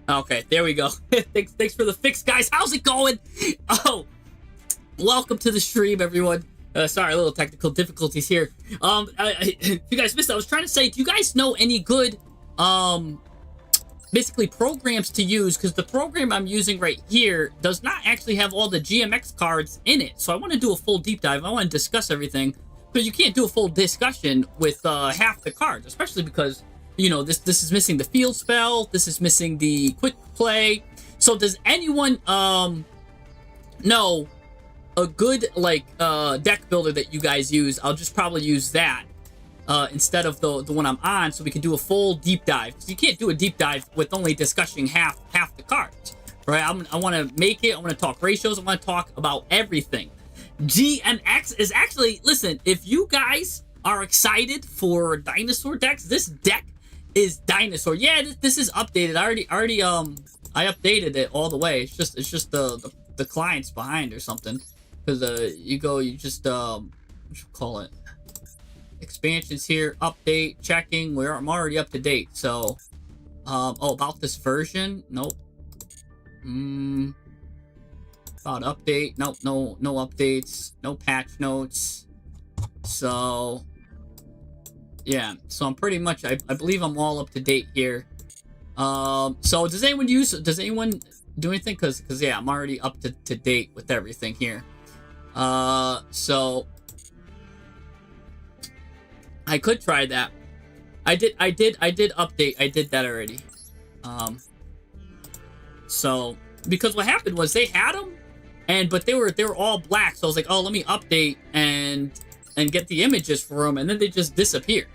Okay, there we go. Thanks for the fix, guys. How's it going? Oh, welcome to the stream, everyone. Sorry, a little technical difficulties here. If you guys missed it, I was trying to say, do you guys know any good, basically programs to use? Because the program I'm using right here does not actually have all the GMX cards in it. So I want to do a full deep dive. I want to discuss everything. Because you can't do a full discussion with half the cards, especially because, you know, this is missing the field spell. This is missing the quick play. So does anyone know a good like deck builder that you guys use? I'll just probably use that instead of the one I'm on, so we can do a full deep dive. Because you can't do a deep dive with only discussing half the cards, right? I want to make it. I want to talk ratios. I want to talk about everything. GMX is actually, listen, if you guys are excited for dinosaur decks, this deck is dinosaur. Yeah, this is updated. I updated it all the way. It's just the client's behind or something. Because you just what you call it, expansions here, update, checking. I'm already up to date. So oh, about this version, nope. About update, nope, no updates, no patch notes. So yeah, so I'm pretty much, I believe I'm all up to date here. So does anyone do anything? Because yeah, I'm already up to date with everything here. So I could try that. I did update. I did that already. So because what happened was they had them, but they were all black. So I was like, oh, let me update and get the images for them, and then they just disappear.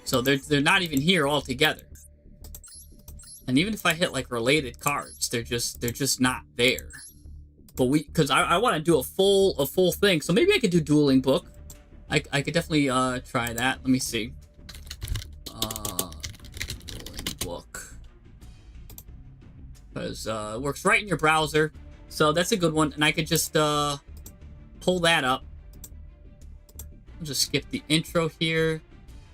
So they're not even here altogether. And even if I hit like related cards, they're just not there. But because I want to do a full thing, so maybe I could do dueling book. I could definitely try that. Let me see. Dueling book, because it works right in your browser, so that's a good one. And I could just pull that up. I'll just skip the intro here.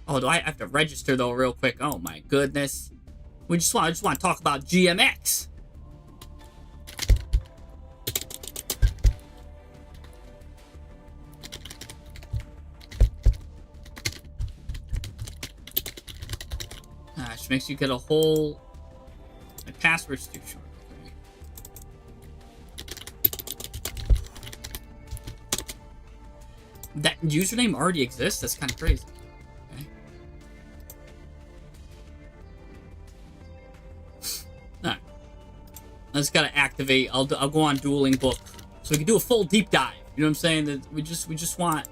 Oh, do I have to register though, real quick? Oh my goodness. I just want to talk about GMX. Which makes you get a whole... My password's too short. That username already exists? That's kind of crazy. Okay. Alright. I just gotta activate. I'll go on dueling book, so we can do a full deep dive. You know what I'm saying? That we just want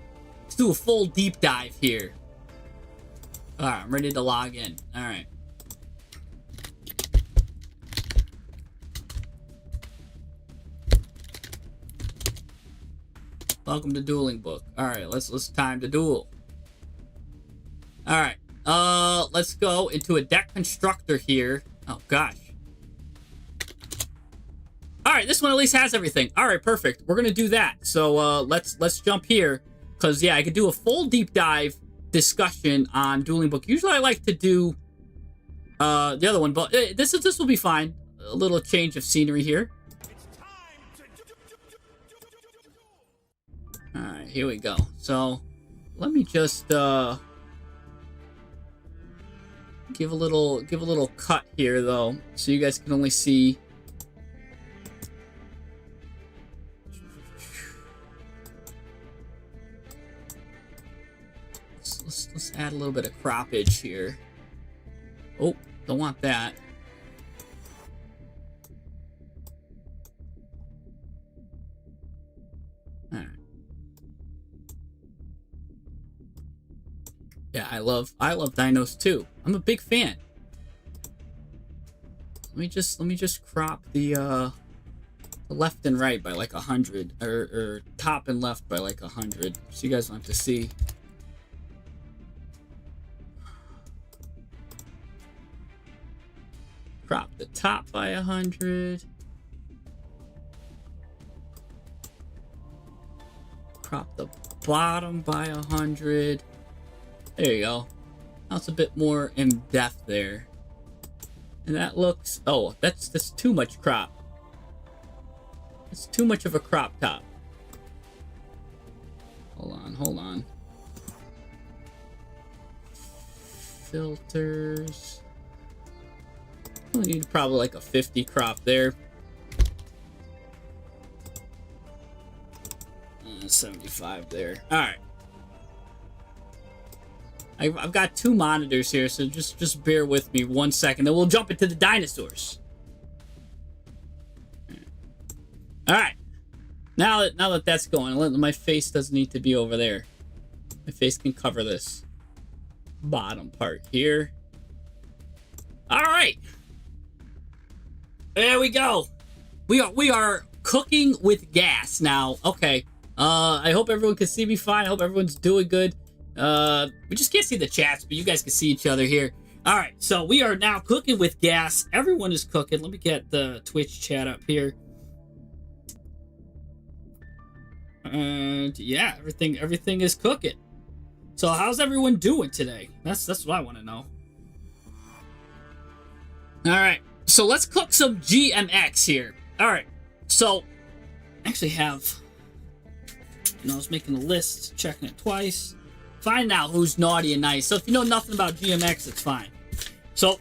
to do a full deep dive here. Alright, I'm ready to log in. Alright. Welcome to dueling book. Alright, let's time to duel. Alright. Let's go into a deck constructor here. Oh gosh. Alright, this one at least has everything. Alright, perfect. We're gonna do that. So let's jump here. Cause yeah, I could do a full deep dive discussion on dueling book. Usually I like to do the other one, but this will be fine. A little change of scenery here. Alright, here we go. So let me just give a little cut here though, so you guys can only see. Let's add a little bit of croppage here. Oh, don't want that. All right. Yeah, I love dinos too. I'm a big fan. Let me just crop the left and right by like 100, or top and left by like 100, so you guys don't have to see. Crop the top by 100. Crop the bottom by 100. There you go. Now it's a bit more in depth there. And that looks... Oh, that's too much crop. It's too much of a crop top. Hold on. Filters. We need probably like a 50 crop there. 75 there. Alright. I've got 2 monitors here, so just bear with me 1 second. Then we'll jump into the dinosaurs. Alright. Now that that's going, my face doesn't need to be over there. My face can cover this bottom part here. Alright. There we go. We are cooking with gas now. Okay. I hope everyone can see me fine. I hope everyone's doing good. We just can't see the chats, but you guys can see each other here. Alright, so we are now cooking with gas. Everyone is cooking. Let me get the Twitch chat up here. And yeah, everything is cooking. So how's everyone doing today? That's what I want to know. Alright, so let's cook some GMX here. Alright, so I actually have... I was making a list, checking it twice. Find out who's naughty and nice. So if you know nothing about GMX, it's fine. So,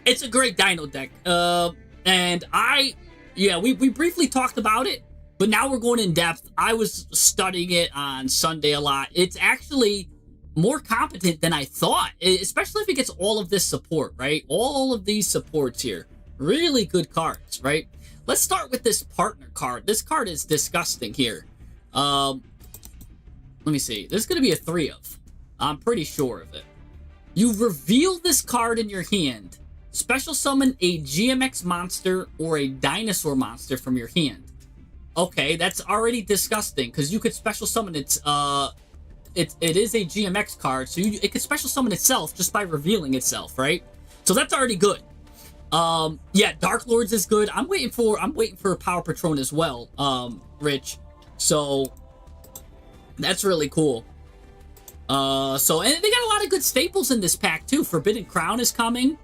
it's a great dino deck. And we briefly talked about it, but now we're going in depth. I was studying it on Sunday a lot. It's actually more competent than I thought, especially if it gets all of this support, right? All of these supports here. Really good cards, right? Let's start with this partner card. This card is disgusting here. Let me see. There's going to be a 3 of. I'm pretty sure of it. You reveal this card in your hand. Special summon a GMX monster or a dinosaur monster from your hand. Okay, that's already disgusting because you could special summon its it is a GMX card, so it could special summon itself just by revealing itself, right? So that's already good. Yeah, Dark Lords is good. I'm waiting for Power Patron as well, Rich. So that's really cool. And they got a lot of good staples in this pack too. Forbidden Crown is coming.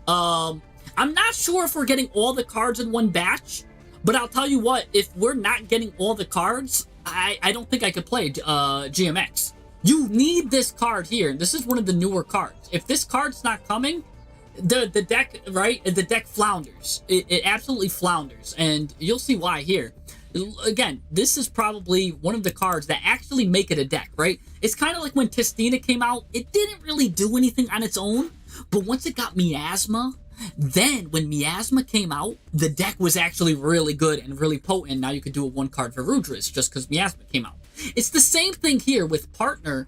I'm not sure if we're getting all the cards in one batch, but I'll tell you what, if we're not getting all the cards, I don't think I could play GMX. You need this card here. This is one of the newer cards. If this card's not coming, the deck, right? The deck flounders. It absolutely flounders, and you'll see why here. Again, this is probably one of the cards that actually make it a deck, right? It's kind of like when Tistina came out. It didn't really do anything on its own, but once it got Miasma, then when Miasma came out, the deck was actually really good and really potent. Now you could do a 1-card Varudris just because Miasma came out. It's the same thing here with Partner.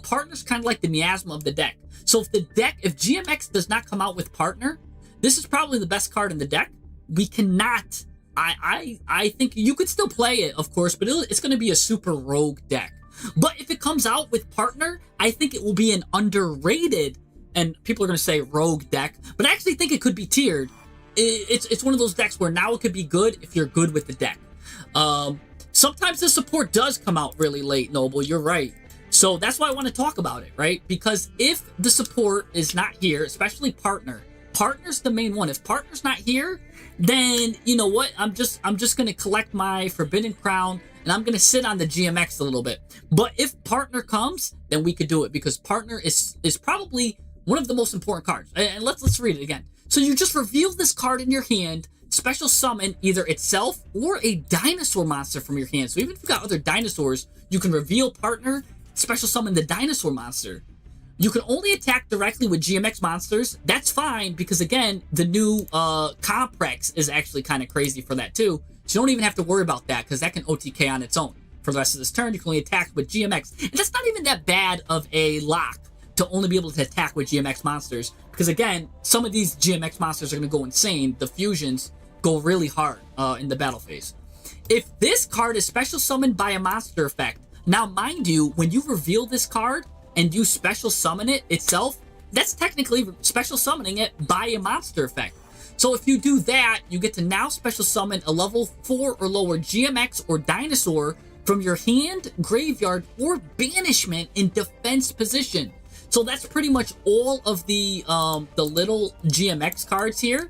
Partner's kind of like the Miasma of the deck. So if GMX does not come out with Partner, this is probably the best card in the deck. We cannot... I think you could still play it, of course, but it's going to be a super rogue deck. But if it comes out with Partner, I think it will be an underrated, and people are going to say rogue deck, but I actually think it could be tiered. It's one of those decks where now it could be good if you're good with the deck. Sometimes the support does come out really late, Noble, you're right. So that's why I want to talk about it, right? Because if the support is not here, especially Partner's the main one. If Partner's not here, then you know what? I'm just gonna collect my Forbidden Crown and I'm gonna sit on the GMX a little bit. But if Partner comes, then we could do it because Partner is probably one of the most important cards. And let's read it again. So you just reveal this card in your hand, special summon either itself or a dinosaur monster from your hand. So even if you've got other dinosaurs, you can reveal Partner, special summon the dinosaur monster. You can only attack directly with GMX monsters. That's fine, because again, the new Comprex is actually kind of crazy for that too. So you don't even have to worry about that, because that can OTK on its own. For the rest of this turn, you can only attack with GMX. And that's not even that bad of a lock to only be able to attack with GMX monsters. Because again, some of these GMX monsters are going to go insane. The fusions go really hard in the battle phase. If this card is special summoned by a monster effect, now mind you, when you reveal this card, and you special summon it itself, that's technically special summoning it by a monster effect. So if you do that, you get to now special summon a level 4 or lower GMX or dinosaur from your hand, graveyard, or banishment in defense position. So that's pretty much all of the little GMX cards here.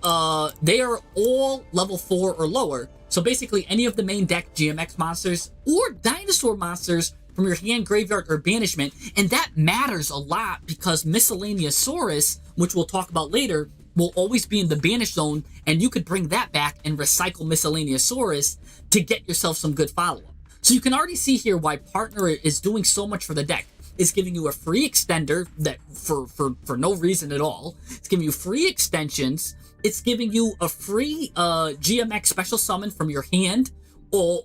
They are all level 4 or lower. So basically any of the main deck GMX monsters or dinosaur monsters from your hand, graveyard, or banishment. And that matters a lot because Miscellaneousaurus, which we'll talk about later, will always be in the banish zone, and you could bring that back and recycle Miscellaneousaurus to get yourself some good follow-up. So you can already see here why Partner is doing so much for the deck. It's giving you a free extender that for no reason at all. It's giving you free extensions. It's giving you a free GMX special summon from your hand, or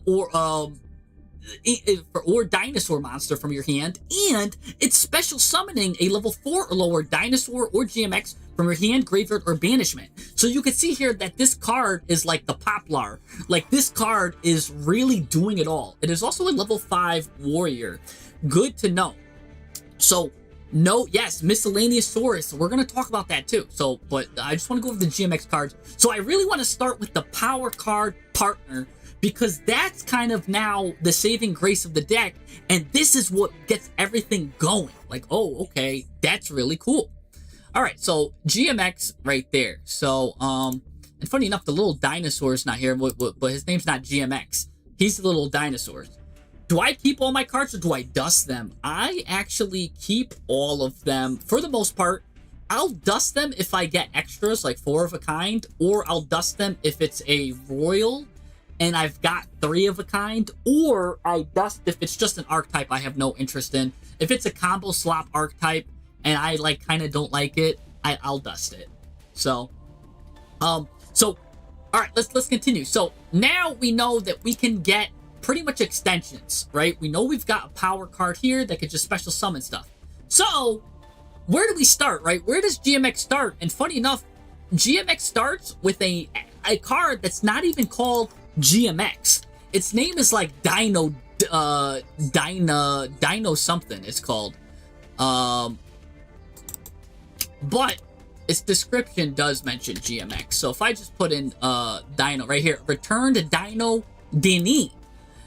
dinosaur monster from your hand, and it's special summoning a level 4 or lower dinosaur or GMX from your hand, graveyard, or banishment. So you can see here that this card is like the Poplar. Like, this card is really doing it all. It is also a level 5 warrior. Good to know. So, no, yes, Miscellaneousaurus. We're going to talk about that too. So, but I just want to go over the GMX cards. So I really want to start with the power card Partner, because that's kind of now the saving grace of the deck, and this is what gets everything going. Like, oh, okay, that's really cool. All right, so GMX right there. So, and funny enough, the little dinosaur's not here, but his name's not GMX. He's the little dinosaur. Do I keep all my cards or do I dust them? I actually keep all of them for the most part. I'll dust them if I get extras, like 4 of a kind, or I'll dust them if it's a royal and I've got 3 of a kind, or I dust if it's just an archetype I have no interest in. If it's a combo slop archetype and I like kind of don't like it, I'll dust it. So, all right, let's continue. So now we know that we can get pretty much extensions, right? We know we've got a power card here that could just special summon stuff. So where do we start, right? Where does GMX start? And funny enough, GMX starts with a card that's not even called GMX. Its name is like Dino something it's called. But its description does mention GMX. So if I just put in Dino right here, return to Dino Denis.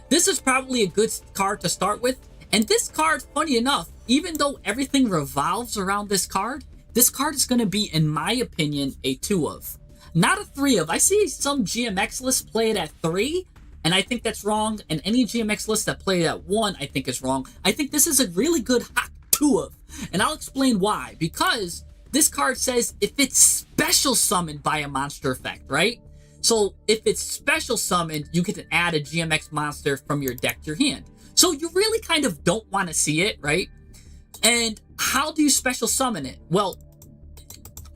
This is probably a good card to start with. And this card, funny enough, even though everything revolves around this card is going to be, in my opinion, a 2 of. Not a 3 of. I see some GMX lists play it at 3, and I think that's wrong. And any GMX list that play it at 1, I think is wrong. I think this is a really good hot 2 of. And I'll explain why. Because this card says if it's special summoned by a monster effect, right? So if it's special summoned, you get to add a GMX monster from your deck to your hand. So you really kind of don't want to see it, right? And how do you special summon it? Well,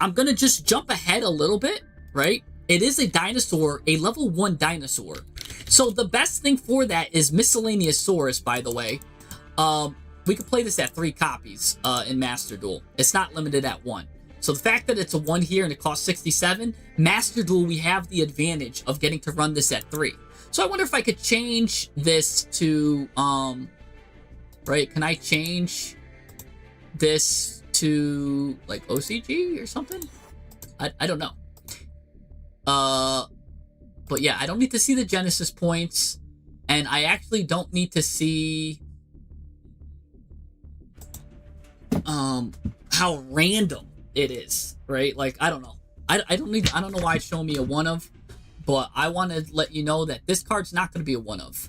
I'm going to just jump ahead a little bit, right? It is a dinosaur, a level 1 dinosaur. So the best thing for that is Miscellaneousaurus, by the way. We could play this at 3 copies in Master Duel. It's not limited at 1. So the fact that it's a 1 here and it costs 67, Master Duel, we have the advantage of getting to run this at 3. So I wonder if I could change this to, right, can I change this to, like, OCG or something? I don't know. But yeah, I don't need to see the Genesis points, and I actually don't need to see, how random it is, right? Like, I don't know. I don't know why it's showing me a 1 of, but I want to let you know that this card's not going to be a 1 of.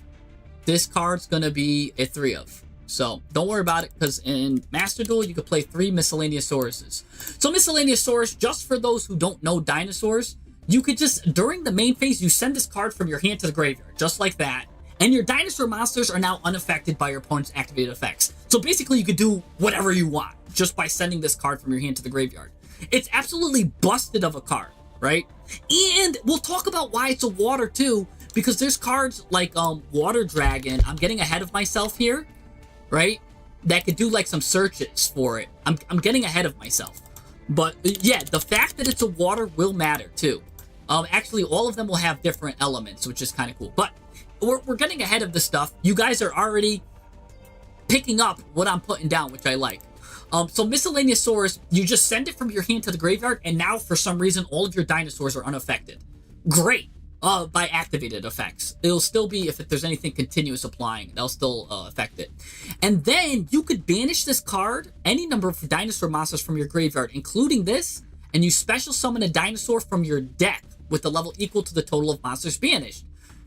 This card's going to be a 3 of. So don't worry about it, because in Master Duel, you could play 3 Miscellaneousauruses. So Miscellaneousaurus, just for those who don't know dinosaurs, you could just, during the main phase, you send this card from your hand to the graveyard, just like that. And your dinosaur monsters are now unaffected by your opponent's activated effects. So basically, you could do whatever you want just by sending this card from your hand to the graveyard. It's absolutely busted of a card, right? And we'll talk about why it's a water too, because there's cards like Water Dragon. I'm getting ahead of myself here, right? That could do like some searches for it. I'm getting ahead of myself. But yeah, the fact that it's a water will matter too. Actually, all of them will have different elements, which is kind of cool. But we're getting ahead of the stuff. You guys are already picking up what I'm putting down, which I like. So Miscellaneousaurus, you just send it from your hand to the graveyard, and now for some reason all of your dinosaurs are unaffected. Great. by activated effects. It'll still be, if there's anything continuous applying, that'll still affect it. And then you could banish this card, any number of dinosaur monsters from your graveyard, including this, and you special summon a dinosaur from your deck with a level equal to the total of monsters banished.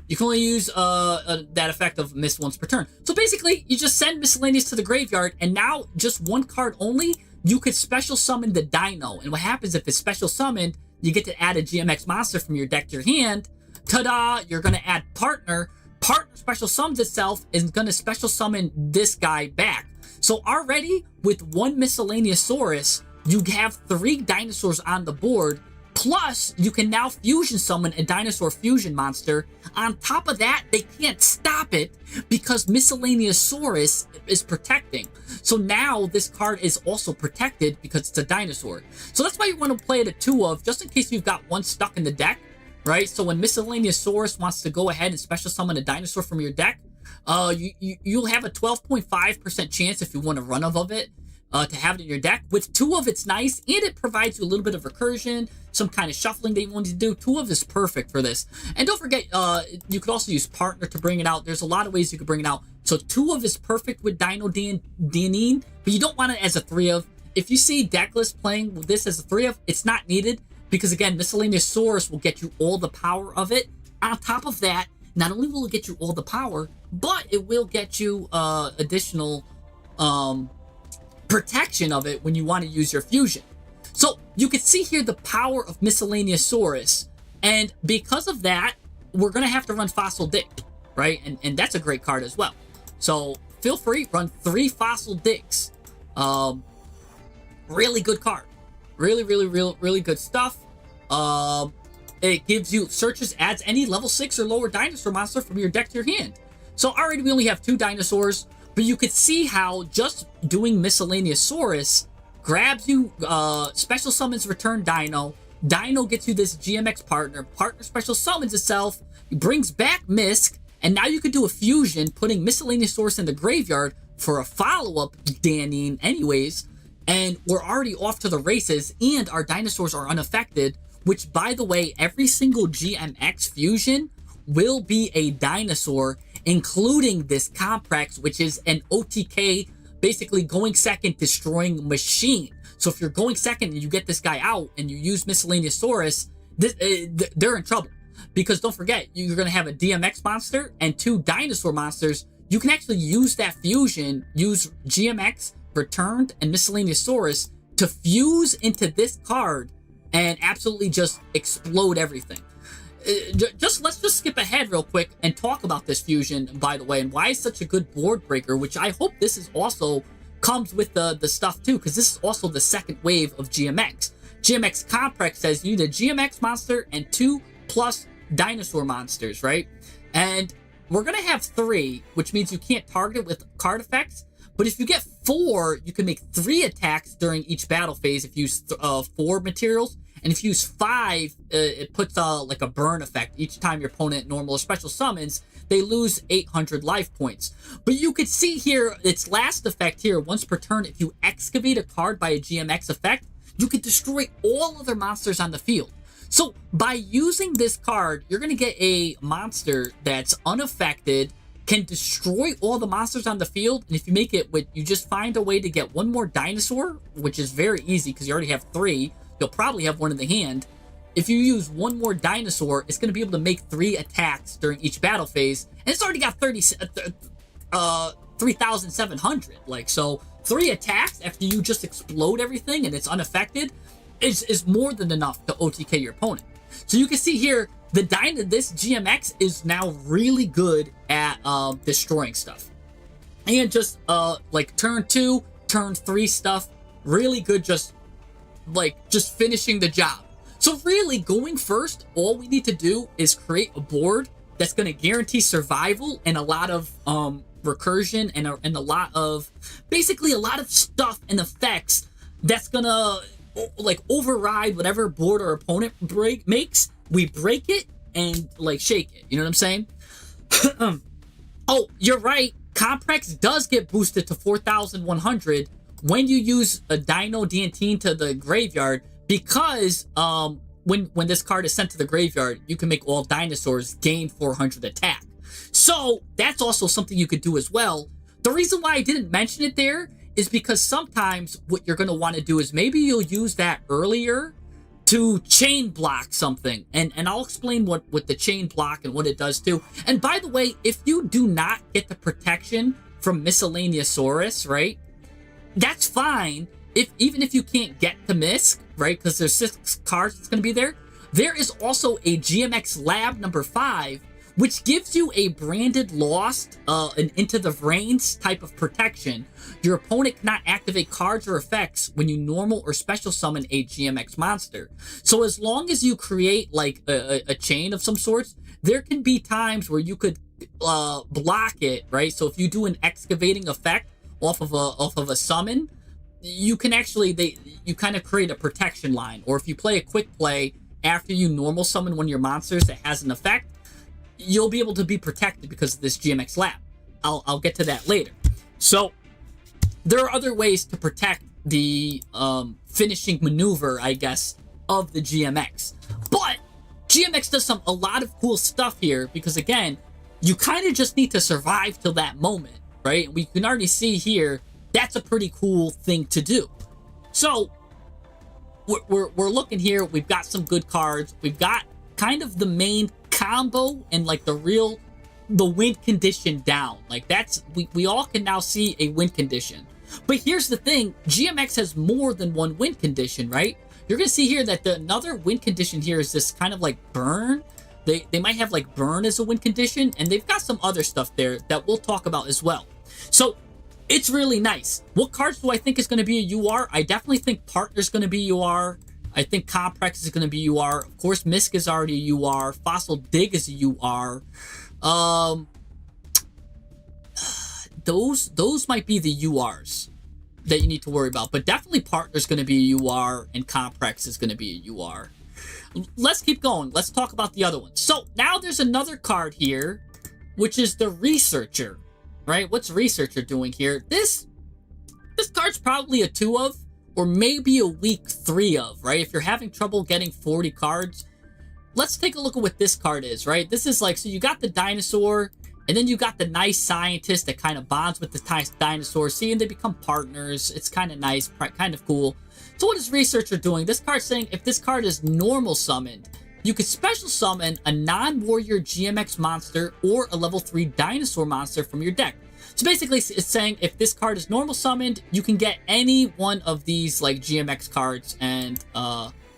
You can only use that effect of miss once per turn. So basically, you just send miscellaneous to the graveyard, and now just one card only, you could special summon the dino. And what happens if it's special summoned, you get to add a GMX monster from your deck to your hand. Ta-da! You're going to add partner. Partner special summons itself and going to special summon this guy back. So already, with one Miscellaneousaurus, you have 3 dinosaurs on the board. Plus, you can now fusion summon a dinosaur fusion monster. On top of that, they can't stop it because Miscellaneousaurus is protecting. So now this card is also protected because it's a dinosaur. So that's why you want to play it at 2 of, just in case you've got one stuck in the deck, right? So when Miscellaneousaurus wants to go ahead and special summon a dinosaur from your deck, you'll have a 12.5% chance if you want a run of it. To have it in your deck. With 2 of, it's nice, and it provides you a little bit of recursion, some kind of shuffling that you want to do. 2 of is perfect for this. And don't forget, you could also use partner to bring it out. There's a lot of ways you could bring it out. So 2 of is perfect with Dino Danine, but you don't want it as a 3 of. If you see deck lists playing with this as a 3 of, it's not needed, because again, Miscellaneousaurus will get you all the power of it. On top of that, not only will it get you all the power, but it will get you additional protection of it when you want to use your fusion. So you can see here the power of Miscellaneousaurus, and because of that, we're gonna have to run Fossil Dick, right? And that's a great card as well. So feel free, run 3 Fossil Dicks. Really good card. Really good stuff. It gives you searches, adds any level 6 or lower dinosaur monster from your deck to your hand. So already we only have 2 dinosaurs. But you could see how just doing Miscellaneousaurus grabs you, special summons return Dino. Dino gets you this GMX partner. Partner special summons itself, brings back Misk, and now you could do a fusion, putting Miscellaneousaurus in the graveyard for a follow-up Danine anyways. And we're already off to the races, and our dinosaurs are unaffected, which, by the way, every single GMX fusion will be a dinosaur, including this Comprex, which is an OTK, basically going second, destroying machine. So if you're going second and you get this guy out and you use Miscellaneousaurus, they're in trouble. Because don't forget, you're going to have a DMX monster and 2 dinosaur monsters. You can actually use that fusion, use GMX, returned, and Miscellaneousaurus to fuse into this card and absolutely just explode everything. Let's just skip ahead real quick and talk about this fusion, by the way, and why it's such a good board breaker, which I hope this is also comes with the stuff too, because this is also the second wave of GMX. GMX Complex says you need a GMX monster and 2+ dinosaur monsters, right? And we're gonna have 3, which means you can't target with card effects. But if you get 4, you can make 3 attacks during each battle phase if you use 4 materials. And if you use 5, it puts like a burn effect. Each time your opponent normal or special summons, they lose 800 life points. But you could see here, its last effect here, once per turn, if you excavate a card by a GMX effect, you can destroy all other monsters on the field. So by using this card, you're going to get a monster that's unaffected, can destroy all the monsters on the field, and if you make it with, you just find a way to get 1 more dinosaur, which is very easy because you already have 3. You'll probably have 1 in the hand. If you use 1 more dinosaur, it's going to be able to make 3 attacks during each battle phase, and it's already got 3,700. Like, so 3 attacks after you just explode everything and it's unaffected is more than enough to OTK your opponent. So you can see here, this GMX is now really good at destroying stuff, and just like turn 2, turn 3 stuff, really good. Just finishing the job. So really, going first, all we need to do is create a board that's going to guarantee survival and a lot of recursion and a lot of, basically a lot of stuff and effects that's going to like override whatever board or opponent makes. We break it and like shake it. You know what I'm saying? Oh, you're right. Comprex does get boosted to 4,100 when you use a Dino Dantine to the graveyard, because when this card is sent to the graveyard, you can make all dinosaurs gain 400 attack. So that's also something you could do as well. The reason why I didn't mention it there is because sometimes what you're going to want to do is maybe you'll use that earlier to chain block something. And I'll explain what the chain block and what it does too. And by the way, if you do not get the protection from Miscellaneousaurus, right, that's fine. Even if you can't get to Misc, right, because there's 6 cards that's going to be there. There is also a GMX Lab number 5, which gives you a branded Lost, an Into the Vrains type of protection. Your opponent cannot activate cards or effects when you normal or special summon a GMX monster. So as long as you create like a chain of some sorts, there can be times where you could block it, right? So if you do an excavating effect off of a summon, you can actually you kind of create a protection line. Or if you play a quick play after you normal summon one of your monsters that has an effect, you'll be able to be protected because of this GMX Lab. I'll get to that later. So there are other ways to protect the finishing maneuver, I guess, of the GMX. But GMX does a lot of cool stuff here because, again, you kind of just need to survive till that moment, right? We can already see here that's a pretty cool thing to do. So we're looking here. We've got some good cards. We've got kind of the main combo and like the win condition down. Like that's we all can now see a win condition. But here's the thing, GMX has more than one win condition, right? You're gonna see here that another win condition here is this kind of like burn. They might have like burn as a win condition, and they've got some other stuff there that we'll talk about as well. So it's really nice. What cards do I think is going to be a UR? I definitely think Partner's going to be UR. I think Comprex is going to be UR. Of course, Misc is already a UR. Fossil Dig is a UR. Those might be the URs that you need to worry about. But definitely Partner's going to be a UR, and Comprex is going to be a UR. Let's keep going. Let's talk about the other ones. So now there's another card here, which is the Researcher. Right? What's Researcher doing here? This card's probably a 2 of, or maybe a weak 3 of, right? If you're having trouble getting 40 cards, let's take a look at what this card is, right? This is like, so you got the dinosaur, and then you got the nice scientist that kind of bonds with the dinosaur. See, and they become partners. It's kind of nice, kind of cool. So what is Researcher doing? This card's saying if this card is normal summoned, you could special summon a non-warrior GMX monster or a level 3 dinosaur monster from your deck. So basically, it's saying if this card is normal summoned, you can get any one of these like GMX cards and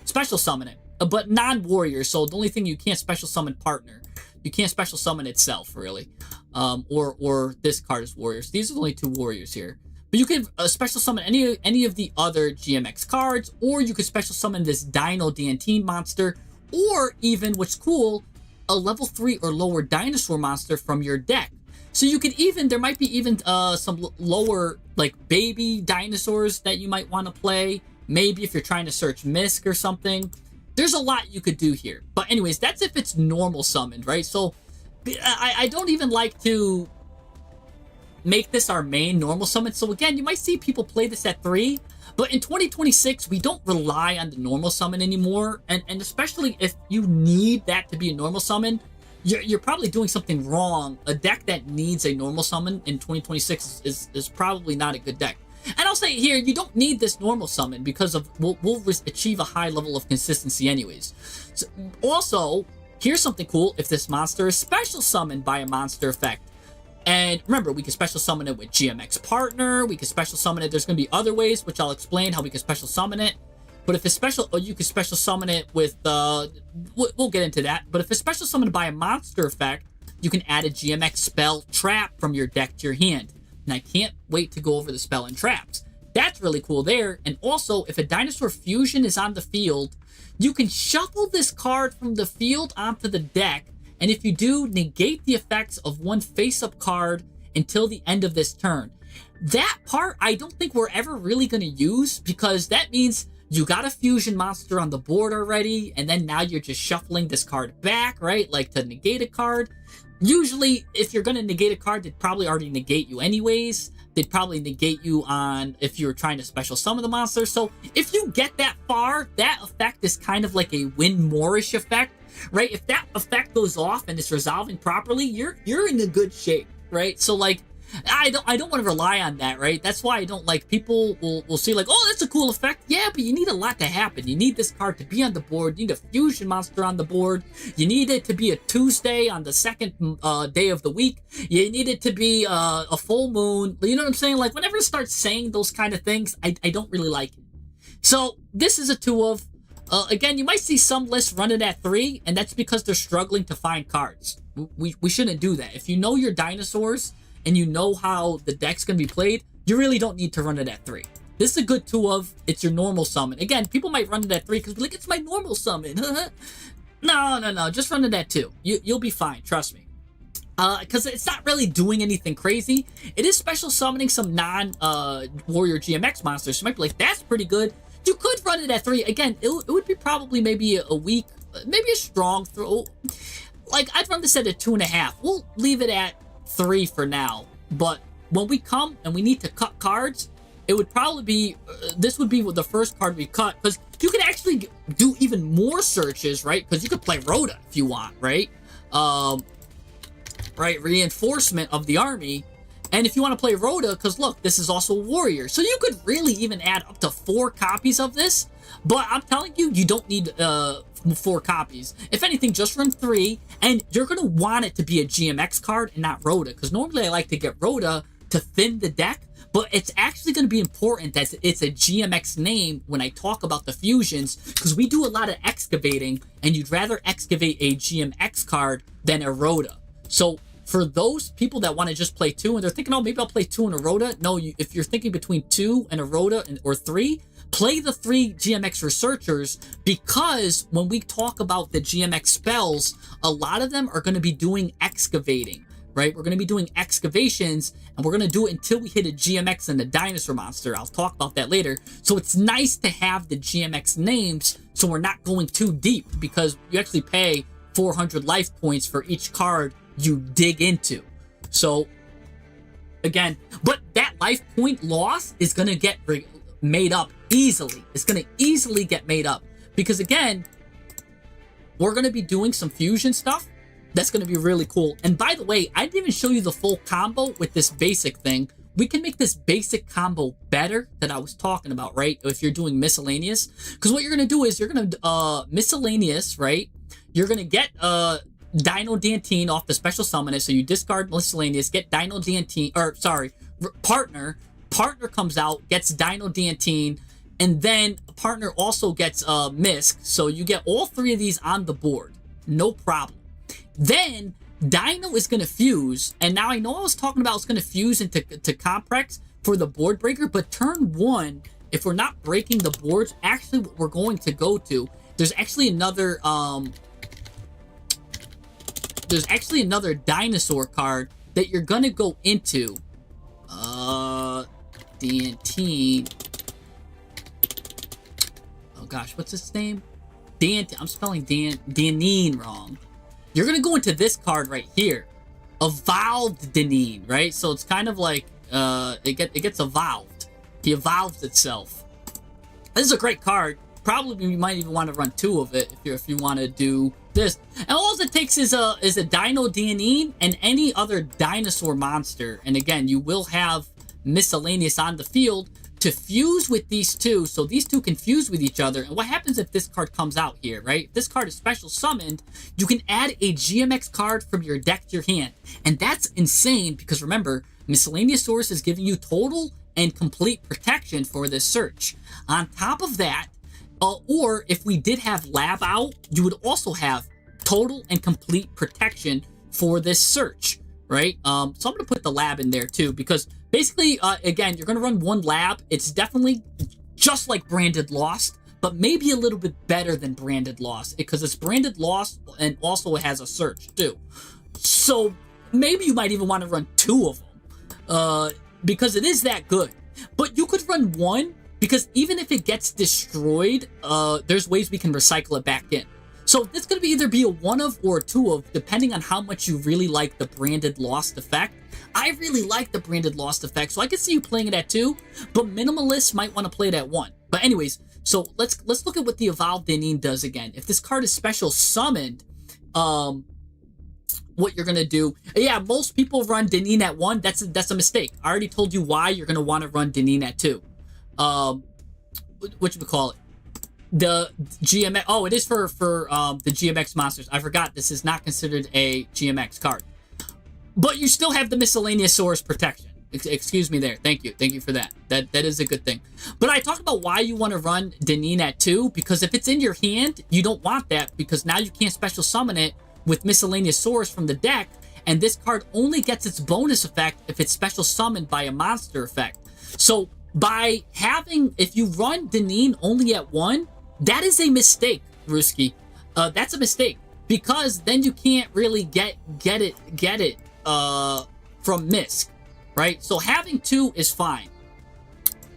special summon it. But non-warrior, so the only thing you can't special summon Partner. You can't special summon itself, really. Or this card is warriors. These are the only 2 warriors here. But you can special summon any of the other GMX cards, or you could special summon this Dino Dantine monster, or even, what's cool, a level 3 or lower dinosaur monster from your deck. So you could even, there might be even some lower, like, baby dinosaurs that you might want to play. Maybe if you're trying to search Misc or something. There's a lot you could do here. But anyways, that's if it's normal summoned, right? So I don't even like to make this our main normal summon. So again, you might see people play this at 3. But in 2026, we don't rely on the normal summon anymore. And especially if you need that to be a normal summon, you're probably doing something wrong. A deck that needs a normal summon in 2026 is probably not a good deck. And I'll say here, you don't need this normal summon because of we'll achieve a high level of consistency anyways. So, also, here's something cool. If this monster is special summoned by a monster effect, and remember, we can special summon it with GMX Partner. We can special summon it. There's going to be other ways, which I'll explain how we can special summon it. But if it's special, or you can special summon it with, we'll get into that. But if it's special summoned by a monster effect, you can add a GMX spell trap from your deck to your hand. And I can't wait to go over the spell and traps. That's really cool there. And also, if a dinosaur fusion is on the field, you can shuffle this card from the field onto the deck. And if you do, negate the effects of one face-up card until the end of this turn. That part, I don't think we're ever really going to use, because that means you got a fusion monster on the board already, and then now you're just shuffling this card back, right? Like to negate a card. Usually, if you're going to negate a card, they'd probably already negate you anyways. They'd probably negate you on if you're trying to special summon the monster. So if you get that far, that effect is kind of like a win more-ish effect, right? If that effect goes off and it's resolving properly, you're in a good shape, right? So like, I don't want to rely on that, right? That's why I don't like, people will see like, oh, that's a cool effect. Yeah, but you need a lot to happen. You need this card to be on the board. You need a fusion monster on the board. You need it to be a Tuesday on the second day of the week. You need it to be a full moon. You know what I'm saying? Like, whenever it starts saying those kind of things, I don't really like it. So this is a 2 of. Again, you might see some lists running at 3, and that's because they're struggling to find cards. We shouldn't do that. If you know your dinosaurs and you know how the deck's going to be played, you really don't need to run it at 3. This is a good 2 of. It's your normal summon. Again, people might run it at 3 because, like, it's my normal summon. No. Just run it at 2. You'll be fine. Trust me. Because it's not really doing anything crazy. It is special summoning some non-Warrior GMX monsters. You might be like, that's pretty good. You could run it at 3. Again, it would be probably maybe a weak, maybe a strong throw. Like, I'd run this at a 2.5. We'll leave it at 3 for now. But when we come and we need to cut cards, it would probably be, this would be the first card we cut. Because you could actually do even more searches, right? Because you could play Rhoda if you want, right? Right, reinforcement of the army. And if you want to play Rhoda, because look, this is also Warrior. So you could really even add up to 4 copies of this. But I'm telling you, you don't need 4 copies. If anything, just run 3. And you're going to want it to be a GMX card and not Rhoda. Because normally I like to get Rhoda to thin the deck. But it's actually going to be important that it's a GMX name when I talk about the fusions. Because we do a lot of excavating. And you'd rather excavate a GMX card than a Rhoda. So for those people that want to just play 2 and they're thinking, oh, maybe I'll play 2 and a Rhoda. No, if you're thinking between 2 and a Rhoda or 3, play the 3 GMX Researchers, because when we talk about the GMX spells, a lot of them are going to be doing excavating, right? We're going to be doing excavations, and we're going to do it until we hit a GMX and a dinosaur monster. I'll talk about that later. So it's nice to have the GMX names so we're not going too deep, because you actually pay 400 life points for each card you dig into. So again, but that life point loss is going to get made up easily. It's going to easily get made up, because again, we're going to be doing some fusion stuff that's going to be really cool. And by the way, I didn't even show you the full combo with this basic thing. We can make this basic combo better that I was talking about, right? If you're doing miscellaneous, because what you're going to do is you're going to miscellaneous, right? You're going to get Dino Dantine off the special summon it, so you discard miscellaneous, get Dino Dantine, or sorry, partner comes out, gets Dino Dantine, and then partner also gets Misk, so you get all 3 of these on the board, no problem. Then Dino is going to fuse, and now I know I was talking about it's going to fuse into Comprex for the board breaker, but turn 1, if we're not breaking the boards, actually what we're going to go to, there's actually another dinosaur card that you're gonna go into. Dantine. Oh gosh, what's his name? I'm spelling Danine wrong. You're gonna go into this card right here. Evolved Danine, right? So it's kind of like it gets evolved. He evolves itself. This is a great card. Probably you might even want to run 2 of it if you want to do this. And all it takes is a Dino Danine and any other dinosaur monster. And again, you will have miscellaneous on the field to fuse with these 2, so these 2 can fuse with each other. And what happens if this card comes out here, right? If this card is special summoned, you can add a GMX card from your deck to your hand. And that's insane, because remember, miscellaneous source is giving you total and complete protection for this search. On top of that, or if we did have lab out, you would also have total and complete protection for this search, right? So I'm going to put the lab in there too, because basically, again, you're going to run 1 lab. It's definitely just like Branded Lost, but maybe a little bit better than Branded Lost, because it's Branded Lost and also it has a search too. So maybe you might even want to run 2 of them, because it is that good. But you could run 1, because even if it gets destroyed, there's ways we can recycle it back in. So this could either be a 1 of or a 2 of, depending on how much you really like the branded Lost effect. I really like the branded Lost effect, so I can see you playing it at 2, but minimalists might want to play it at 1. But anyways, so let's look at what the Evolved Deneen does again. If this card is special summoned, what you're gonna do, yeah, most people run Deneen at 1. That's a mistake. I already told you why you're gonna want to run Deneen at 2. Whatchamacallit? The GMX, oh, it is for the GMX monsters. I forgot this is not considered a GMX card. But you still have the miscellaneous source protection. Excuse me there. Thank you for that. That is a good thing. But I talked about why you want to run Deneen at 2, because if it's in your hand, you don't want that, because now you can't special summon it with miscellaneous source from the deck, and this card only gets its bonus effect if it's special summoned by a monster effect. So by having, if you run Deneen only at 1, that is a mistake, Ruski. That's a mistake, because then you can't really get it from Misk, right? So having 2 is fine.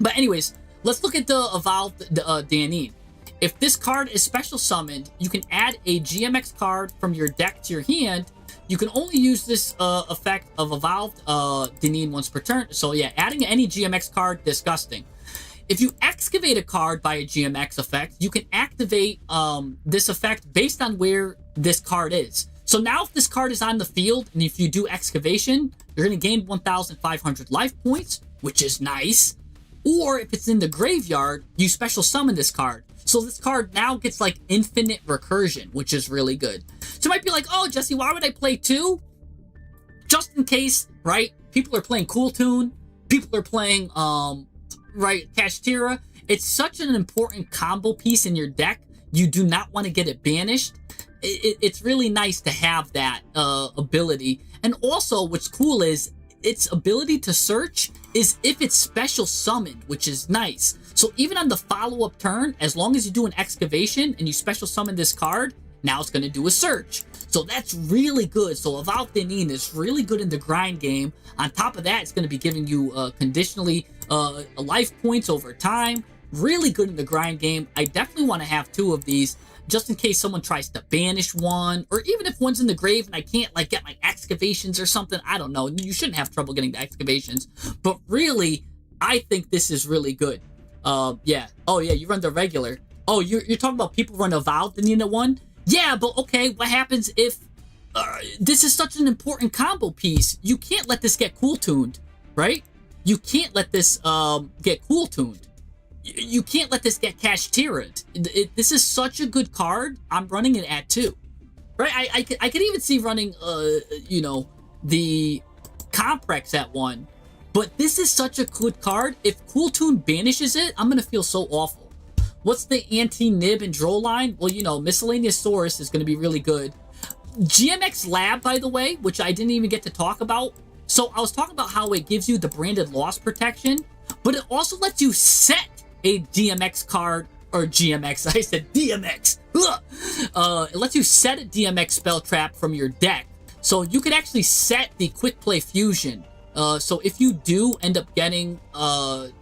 But anyways, let's look at the Evolved Deneen. If this card is special summoned, you can add a GMX card from your deck to your hand. You can only use this effect of Evolved Deneen once per turn. So yeah, adding any GMX card, disgusting. If you excavate a card by a GMX effect, you can activate this effect based on where this card is. So now if this card is on the field, and if you do excavation, you're going to gain 1,500 life points, which is nice. Or if it's in the graveyard, you special summon this card. So this card now gets like infinite recursion, which is really good. So you might be like, oh, Jesse, why would I play 2? Just in case, right? People are playing Cool Tune. People are playing, right, Kashtira. It's such an important combo piece in your deck. You do not want to get it banished. It's really nice to have that ability. And also, what's cool is its ability to search is if it's special summoned, which is nice. So even on the follow-up turn, as long as you do an excavation and you special summon this card, now it's going to do a search. So that's really good. So Evolved Deneen is really good in the grind game. On top of that, it's going to be giving you conditionally life points over time. Really good in the grind game. I definitely want to have 2 of these, just in case someone tries to banish one, or even if one's in the grave and I can't like get my excavations or something. I don't know. You shouldn't have trouble getting the excavations, but really, I think this is really good. Yeah. Oh yeah, you run the regular. Oh, you're talking about people run Evolved Deneen at 1? Yeah, but okay, what happens if this is such an important combo piece? You can't let this get cool tuned, right? You can't let this get cool tuned. You can't let this get Kashtira. This is such a good card. I'm running it at 2, right? I could even see running you know, the Comprex at 1. But this is such a good card. If Cool Tune banishes it, I'm gonna feel so awful. What's the anti-nib and draw line? Well, you know, miscellaneous source is gonna be really good. GMX Lab, by the way, which I didn't even get to talk about. So I was talking about how it gives you the branded loss protection, but it also lets you set a DMX card, or GMX, I said DMX. It lets you set a DMX spell trap from your deck. So you could actually set the quick play fusion. So if you do end up getting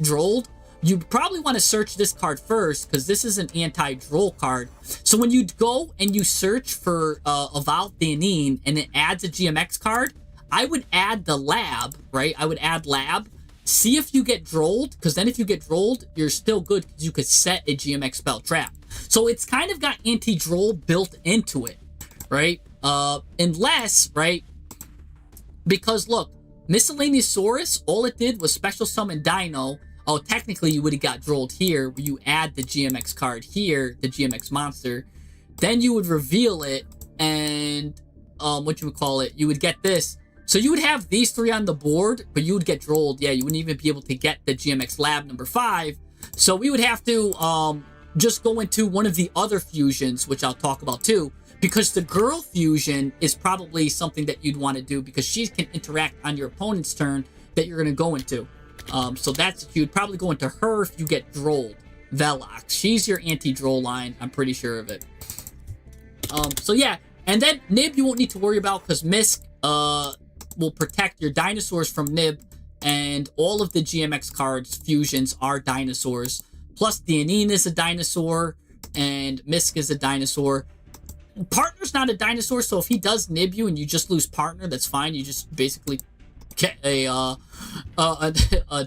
drolled, you probably want to search this card first, because this is an anti-droll card. So when you go and you search for Evolved Deneen and it adds a GMX card, I would add the lab, right? I would add lab. See if you get drolled, because then if you get drolled, you're still good, because you could set a GMX spell trap. So it's kind of got anti-droll built into it, right? Unless, right? Because look, Miscellaneous Saurus, all it did was special summon Dino. Oh, technically you would have got drolled here, where you add the GMX card here, the GMX monster. Then you would reveal it, and you would get this. So you would have these 3 on the board, but you would get drolled. Yeah, you wouldn't even be able to get the GMX Lab number 5. So we would have to just go into one of the other fusions, which I'll talk about too, because the girl fusion is probably something that you'd want to do, because she can interact on your opponent's turn that you're going to go into. So that's, you'd probably go into her if you get drolled. Velox, she's your anti-droll line. I'm pretty sure of it. So yeah, and then Nib you won't need to worry about, because Misk will protect your dinosaurs from Nib, and all of the GMX cards fusions are dinosaurs. Plus Deneen is a dinosaur, and Misk is a dinosaur. Partner's not a dinosaur, so if he does nib you and you just lose partner, that's fine. You just basically get a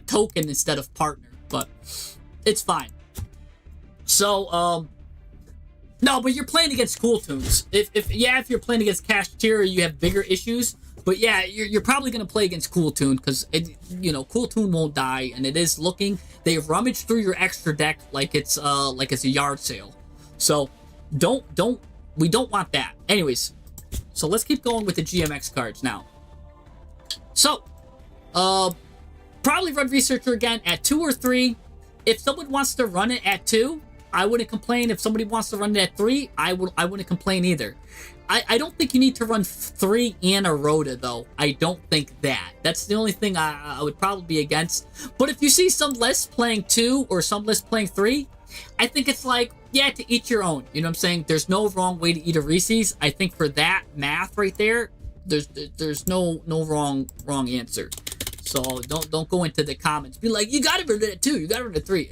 token instead of partner, but it's fine. So, no, but you're playing against Cool Tunes. If you're playing against Cashier, you have bigger issues. But yeah, you're probably gonna play against Cool Tune because Cool Tune won't die, and it is looking. They rummage through your extra deck like it's a yard sale. So we don't want that. Anyways, so let's keep going with the GMX cards now. So, probably run Researcher again at 2 or 3. If someone wants to run it at 2, I wouldn't complain. If somebody wants to run it at 3, I wouldn't complain either. I don't think you need to run 3 and a Rhoda, though. I don't think that. That's the only thing I would probably be against. But if you see some lists playing 2 or some lists playing 3, I think it's like, yeah, to each your own. You know what I'm saying? There's no wrong way to eat a Reese's. I think for that math right there, there's no wrong answer. So don't go into the comments. Be like, you gotta run it at 2, you gotta run it at 3.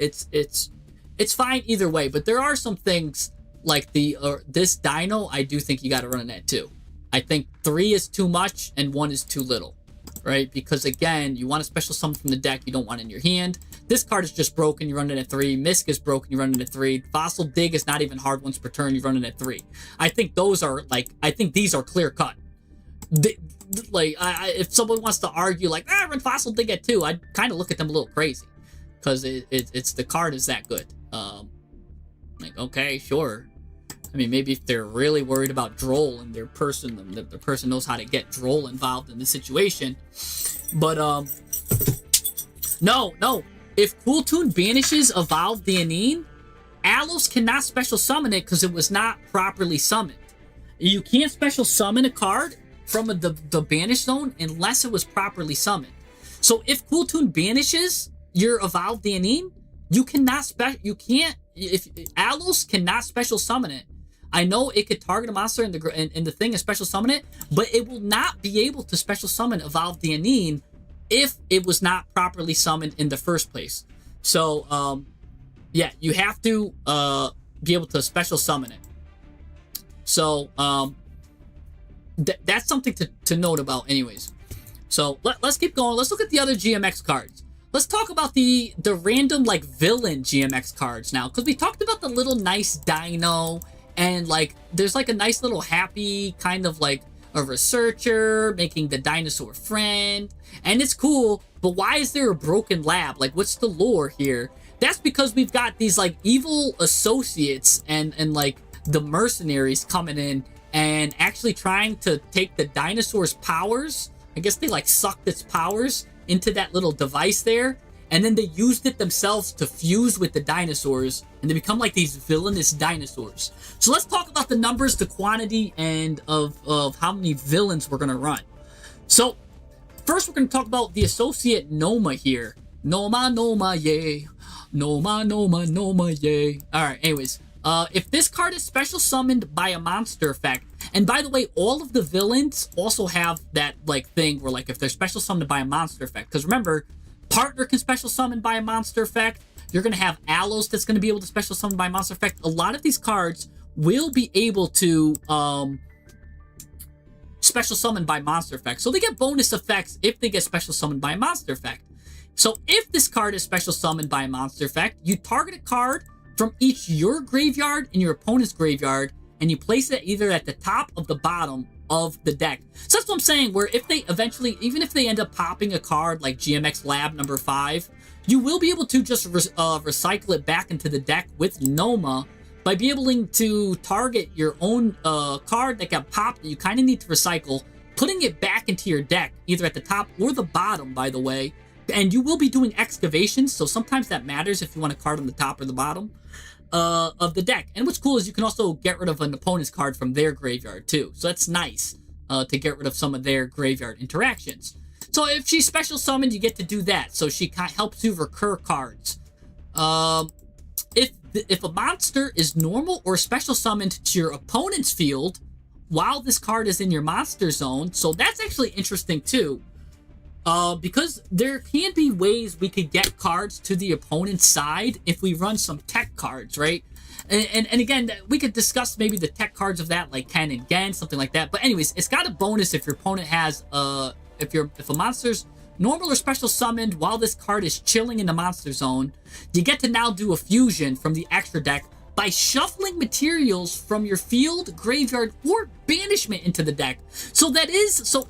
It's fine either way. But there are some things like this dino, I do think you got to run it at 2. I think 3 is too much and 1 is too little, right? Because again, you want a special summon from the deck, you don't want it in your hand. This card is just broken, you run it at 3. Misk is broken, you run it at 3. Fossil Dig is not even hard once per turn, you run it at 3. I think those are I think these are clear cut. If someone wants to argue like, run Fossil Dig at 2, I'd kind of look at them a little crazy because it's the card is that good. Okay, sure. I mean, maybe if they're really worried about Droll and the person knows how to get Droll involved in the situation. But, no. If Cool Tune banishes Evolve the Anine, Alos cannot special summon it because it was not properly summoned. You can't special summon a card from the banish zone unless it was properly summoned. So if Cool Tune banishes your Evolve the Anine, if Alos cannot special summon it. I know it could target a monster in the thing and special summon it, but it will not be able to special summon Evolve the Anine if it was not properly summoned in the first place. So, yeah, you have to be able to special summon it. So, that's something to note about anyways. So, let's keep going. Let's look at the other GMX cards. Let's talk about the random, like, villain GMX cards now. Because we talked about the little nice dino. And, like, there's, like, a nice little happy kind of, like, a researcher making the dinosaur friend. And it's cool. But why is there a broken lab? Like, what's the lore here? That's because we've got these, like, evil associates and like, the mercenaries coming in and actually trying to take the dinosaur's powers. I guess they, like, sucked its powers into that little device there, and then they used it themselves to fuse with the dinosaurs, and they become like these villainous dinosaurs. So let's talk about the numbers, the quantity, and of how many villains we're gonna run. So first we're gonna talk about the associate Noma here. Noma, yay. Noma, yay. Alright, anyways. If this card is special summoned by a monster effect, and by the way, all of the villains also have that, like, thing where, like, if they're special summoned by a monster effect, because remember, Partner can special summon by a monster effect, you're going to have Alos that's going to be able to special summon by a monster effect. A lot of these cards will be able to, special summon by monster effect, so they get bonus effects if they get special summoned by a monster effect. So if this card is special summoned by a monster effect, you target a card from each your graveyard and your opponent's graveyard, and you place it either at the top of the bottom of the deck. So that's what I'm saying, where if they eventually, even if they end up popping a card like GMX Lab number 5, you will be able to just recycle it back into the deck with Noma by being able to target your own card that got popped that you kind of need to recycle, putting it back into your deck, either at the top or the bottom, by the way. And you will be doing excavations, so sometimes that matters if you want a card on the top or the bottom of the deck. And what's cool is you can also get rid of an opponent's card from their graveyard too. So that's nice to get rid of some of their graveyard interactions. So if she's special summoned, you get to do that. So she helps you recur cards. If a monster is normal or special summoned to your opponent's field while this card is in your monster zone, so that's actually interesting too. Because there can be ways we could get cards to the opponent's side if we run some tech cards, right? And again, we could discuss maybe the tech cards of that, like Ken and Gen, something like that. But anyways, it's got a bonus if your opponent has if a monster's normal or special summoned while this card is chilling in the monster zone, you get to now do a fusion from the extra deck by shuffling materials from your field, graveyard, or banishment into the deck. So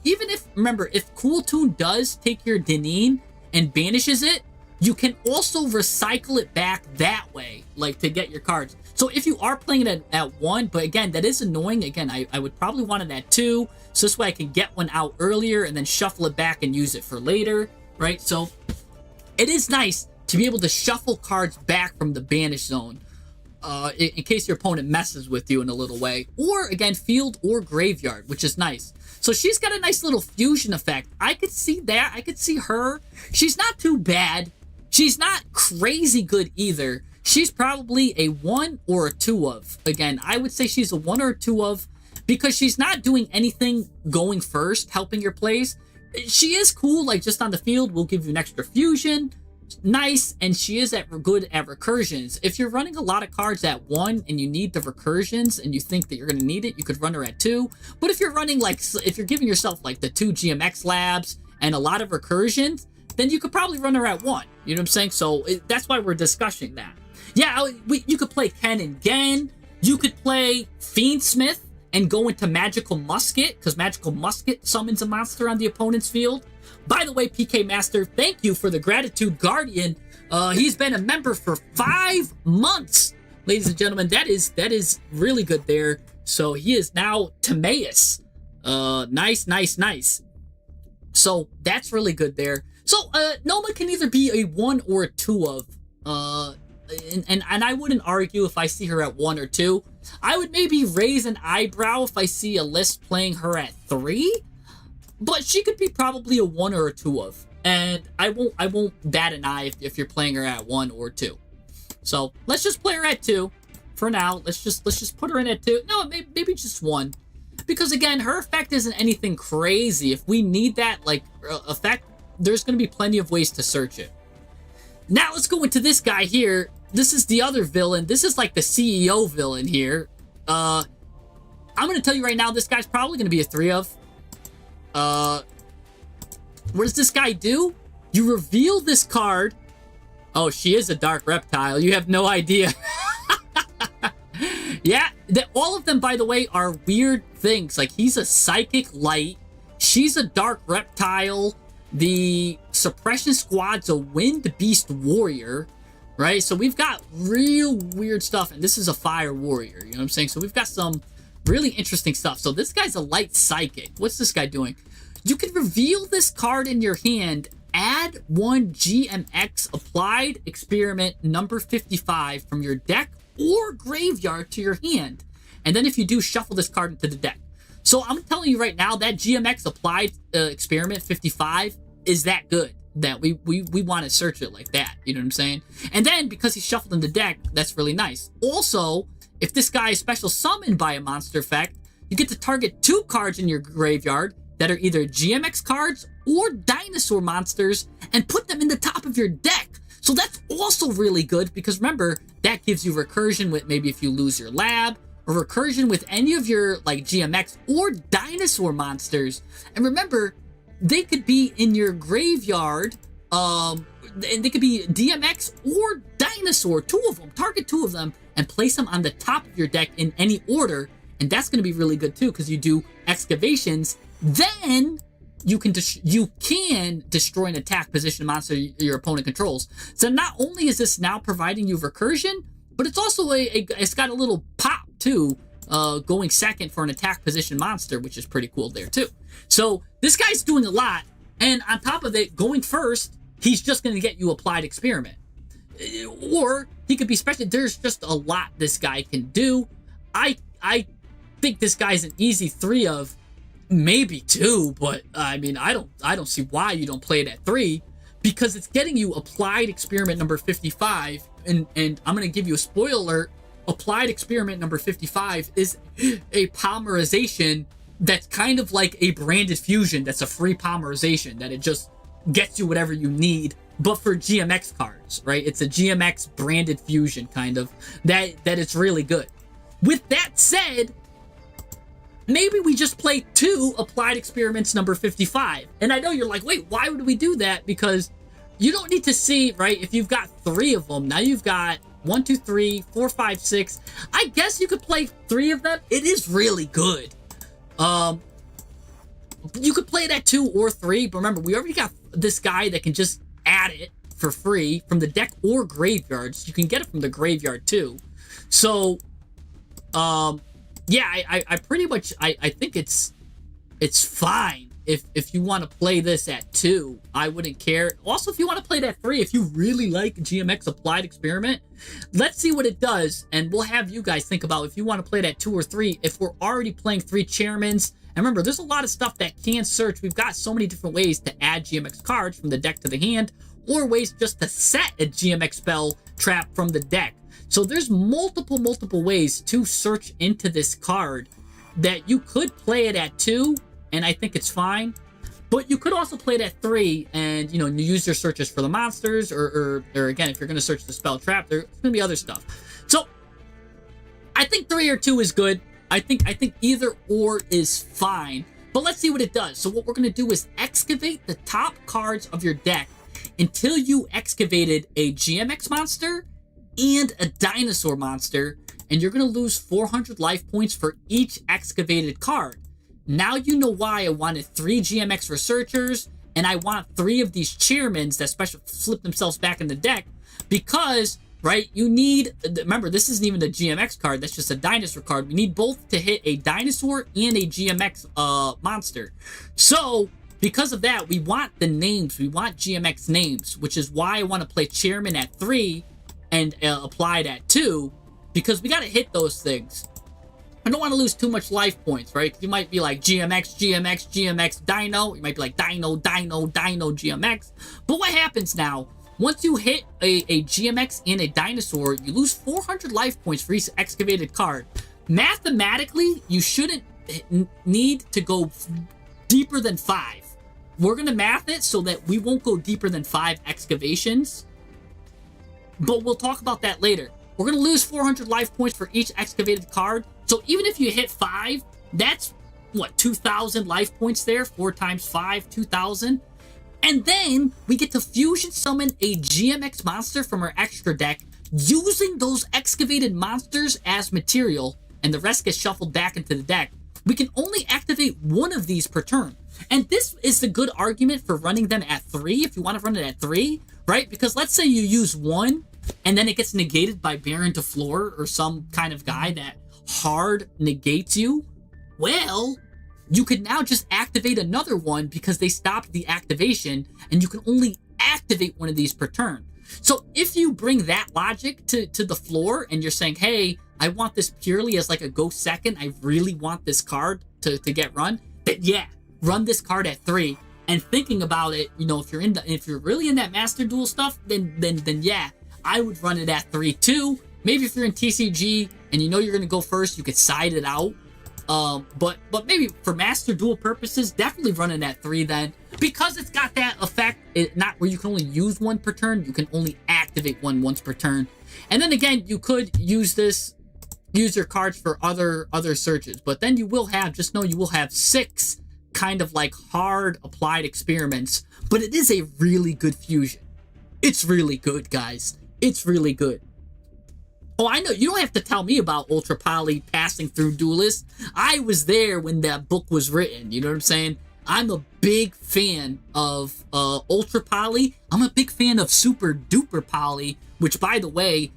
even if, remember, if Cool Tune does take your Deneen and banishes it, you can also recycle it back that way, like to get your cards. So if you are playing it at 1, but again, that is annoying. Again, I would probably want it at 2, so this way I can get one out earlier and then shuffle it back and use it for later, right? So it is nice to be able to shuffle cards back from the banish zone. In case your opponent messes with you in a little way. Or, again, field or graveyard, which is nice. So she's got a nice little fusion effect. I could see that. I could see her. She's not too bad. She's not crazy good either. She's probably a 1 or a 2 of. Again, I would say she's a 1 or a 2 of because she's not doing anything going first, helping your plays. She is cool, like just on the field, we'll give you an extra fusion. Nice, and she is good at recursions. If you're running a lot of cards at 1 and you need the recursions and you think that you're going to need it, you could run her at 2. But if you're running if you're giving yourself like the 2 GMX labs and a lot of recursions, then you could probably run her at 1. You know what I'm saying? So that's why we're discussing that. Yeah, you could play Ken and Gen. You could play Fiendsmith and go into Magical Musket, because Magical Musket summons a monster on the opponent's field. By the way, PK Master, thank you for the Gratitude Guardian. He's been a member for 5 months. Ladies and gentlemen, that is really good there. So he is now Timaeus. Nice. So that's really good there. So Noma can either be a 1 or a 2 of. And I wouldn't argue if I see her at 1 or 2. I would maybe raise an eyebrow if I see a list playing her at 3. But she could be probably a 1 or a 2 of. And I won't bat an eye if you're playing her at 1 or 2. So let's just play her at 2 for now. Let's just put her in at 2. No, maybe just 1. Because again, her effect isn't anything crazy. If we need that like effect, there's going to be plenty of ways to search it. Now let's go into this guy here. This is the other villain. This is like the CEO villain here. I'm going to tell you right now, this guy's probably going to be a 3 of. What does this guy do? You reveal this card. Oh, she is a dark reptile. You have no idea. Yeah, all of them, by the way, are weird things. Like, he's a psychic light. She's a dark reptile. The suppression squad's a wind beast warrior, right? So we've got real weird stuff. And this is a fire warrior, you know what I'm saying? So we've got some really interesting stuff. So this guy's a light psychic. What's this guy doing? You can reveal this card in your hand, add 1 GMX applied experiment number 55 from your deck or graveyard to your hand. And then if you do, shuffle this card into the deck. So I'm telling you right now, that GMX applied experiment 55 is that good that we want to search it like that. You know what I'm saying? And then because he's shuffled in the deck, that's really nice. Also, if this guy is special summoned by a monster effect, you get to target 2 cards in your graveyard that are either GMX cards or dinosaur monsters and put them in the top of your deck. So that's also really good because remember, that gives you recursion with maybe if you lose your lab, or recursion with any of your like GMX or dinosaur monsters. And remember, they could be in your graveyard, and they could be DMX or dinosaur, 2 of them, target 2 of them, and place them on the top of your deck in any order. And that's going to be really good too, because you do excavations. Then you can destroy an attack position monster your opponent controls. So not only is this now providing you recursion, but it's also it's got a little pop too, going second for an attack position monster, which is pretty cool there too. So this guy's doing a lot, and on top of it, going first, he's just going to get you applied experiment. Or he could be special. There's just a lot this guy can do. I think this guy's an easy 3 of, maybe 2, but I mean, I don't see why you don't play it at 3, because it's getting you applied experiment number 55, and I'm gonna give you a spoiler alert. Applied experiment number 55 is a polymerization that's kind of like a branded fusion. That's a free polymerization that it just gets you whatever you need but for GMX cards, right? It's a GMX branded fusion kind of that it's really good. With that said, maybe we just play 2 applied experiments number 55. And I know you're like, wait, why would we do that? Because you don't need to see, right? If you've got 3 of them, now you've got 1, 2, 3, 4, 5, 6. I guess you could play 3 of them. It is really good. You could play it at 2 or 3, but remember, we already got this guy that can just add it for free from the deck or graveyards. You can get it from the graveyard too. So, yeah, I pretty much, I think it's fine if you want to play this at 2. I wouldn't care. Also, if you want to play it at 3, if you really like GMX Applied Experiment, let's see what it does, and we'll have you guys think about if you want to play it at 2 or 3. If we're already playing 3 chairmans, and remember, there's a lot of stuff that can search. We've got so many different ways to add GMX cards from the deck to the hand, or ways just to set a GMX spell trap from the deck. So there's multiple ways to search into this card that you could play it at 2, and I think it's fine. But you could also play it at 3 and, you know, use your searches for the monsters, or again, if you're going to search the spell trap, there's going to be other stuff. So I think 3 or 2 is good. I think either or is fine. But let's see what it does. So what we're going to do is excavate the top cards of your deck until you excavated a GMX monster and a dinosaur monster, and you're going to lose 400 life points for each excavated card. Now you know why I wanted 3 GMX researchers, and I want 3 of these chairmans that special flip themselves back in the deck, because, right, you need, remember, this isn't even a GMX card, that's just a dinosaur card. We need both to hit a dinosaur and a GMX monster. So, because of that, we want the names, we want GMX names, which is why I want to play chairman at 3 and applied at 2, because we got to hit those things. I don't want to lose too much life points, right? You might be like GMX, GMX, GMX, Dino. You might be like Dino, Dino, Dino, GMX. But what happens now? Once you hit a GMX and a dinosaur, you lose 400 life points for each excavated card. Mathematically, you shouldn't need to go deeper than 5. We're going to math it so that we won't go deeper than 5 excavations. But we'll talk about that later. We're going to lose 400 life points for each excavated card. So even if you hit 5, that's, what, 2,000 life points there? 4 times 5, 2,000. And then we get to fusion summon a GMX monster from our extra deck using those excavated monsters as material, and the rest gets shuffled back into the deck. We can only activate 1 of these per turn. And this is the good argument for running them at 3, if you want to run it at 3, right? Because let's say you use 1, and then it gets negated by Baron to Floor or some kind of guy that hard negates you. Well, you could now just activate another one because they stopped the activation, and you can only activate 1 of these per turn. So if you bring that logic to the floor and you're saying, hey, I want this purely as like a go second, I really want this card to get run, then yeah, run this card at 3. And thinking about it, you know, if you're really in that Master Duel stuff, then yeah, I would run it at 3 too. Maybe if you're in TCG and you know you're gonna go first, you could side it out. But maybe for Master Duel purposes, definitely run it at 3 then. Because it's got that effect, not where you can only use 1 per turn, you can only activate 1 once per turn. And then again, you could use your cards for other searches. But then you will have, just know you will have 6 kind of like hard applied experiments. But it is a really good fusion. It's really good, guys. It's really good. Oh, I know, you don't have to tell me about Ultra Poly passing through Duelist. I was there when that book was written, you know what I'm saying? I'm a big fan of Ultra Poly. I'm a big fan of Super Duper Poly, which, by the way,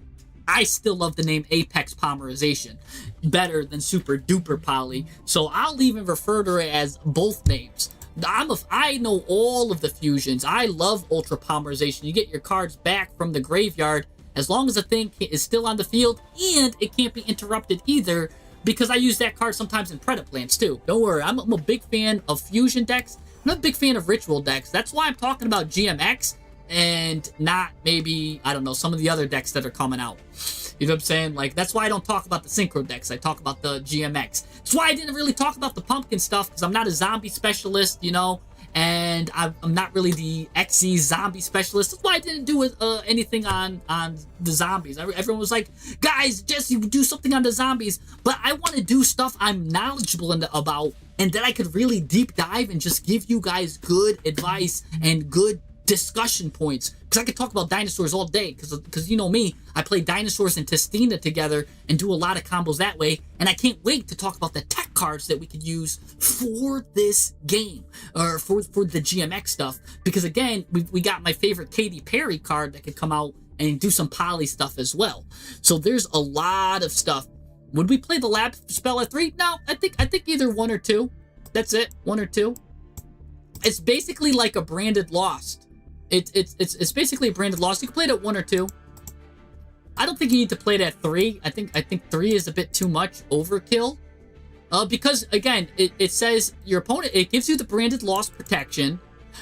I still love the name Apex Polymerization better than Super Duper Poly. So I'll even refer to it as both names. I know all of the fusions. I love Ultra Polymerization. You get your cards back from the graveyard as long as the thing is still on the field, and it can't be interrupted either, because I use that card sometimes in Predaplants too. Don't worry, I'm a big fan of fusion decks. I'm not a big fan of ritual decks. That's why I'm talking about GMX and not maybe, I don't know, some of the other decks that are coming out. You know what I'm saying? Like, that's why I don't talk about the Synchro decks. I talk about the GMX. That's why I didn't really talk about the pumpkin stuff, because I'm not a zombie specialist, you know? and I'm not really the XZ zombie specialist. That's why I didn't do anything on the zombies. Everyone was like, guys, Jesse, do something on the zombies. But I want to do stuff I'm knowledgeable about, and that I could really deep dive and just give you guys good advice and good discussion points, because I could talk about dinosaurs all day, because you know me, I play dinosaurs and Testina together and do a lot of combos that way, and I can't wait to talk about the tech cards that we could use for this game, or for the GMX stuff, because again, we got my favorite Katy Perry card that could come out and do some poly stuff as well. So there's a lot of stuff. Would we play the lab spell at 3? No, I think either 1 or 2. That's it, 1 or 2. It's basically like a branded Lost. It's basically a branded Lost. You can play it at 1 or 2. I don't think you need to play it at 3. I think 3 is a bit too much overkill. Because again, it says your opponent, it gives you the branded Lost protection,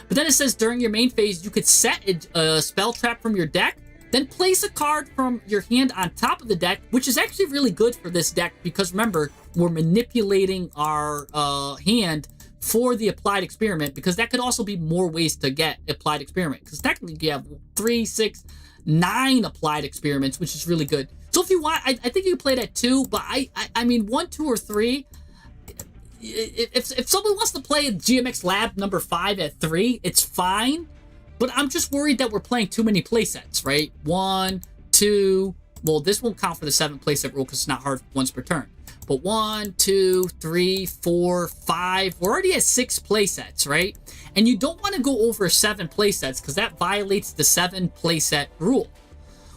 but then it says during your main phase you could set a spell trap from your deck, then place a card from your hand on top of the deck, which is actually really good for this deck, because remember, we're manipulating our hand for the applied experiment, because that could also be more ways to get applied experiment, because technically you have 3, 6, 9 applied experiments, which is really good. So if you want, I think you can play it at 2, but I mean 1, 2, or 3. If someone wants to play GMX Lab number 5 at 3, it's fine, but I'm just worried that we're playing too many playsets, right? 1, 2, well, this won't count for the 7 playset rule because it's not hard once per turn. But 1, 2, 3, 4, 5. We're already at 6 playsets, right? And you don't want to go over 7 playsets, because that violates the 7 playset rule.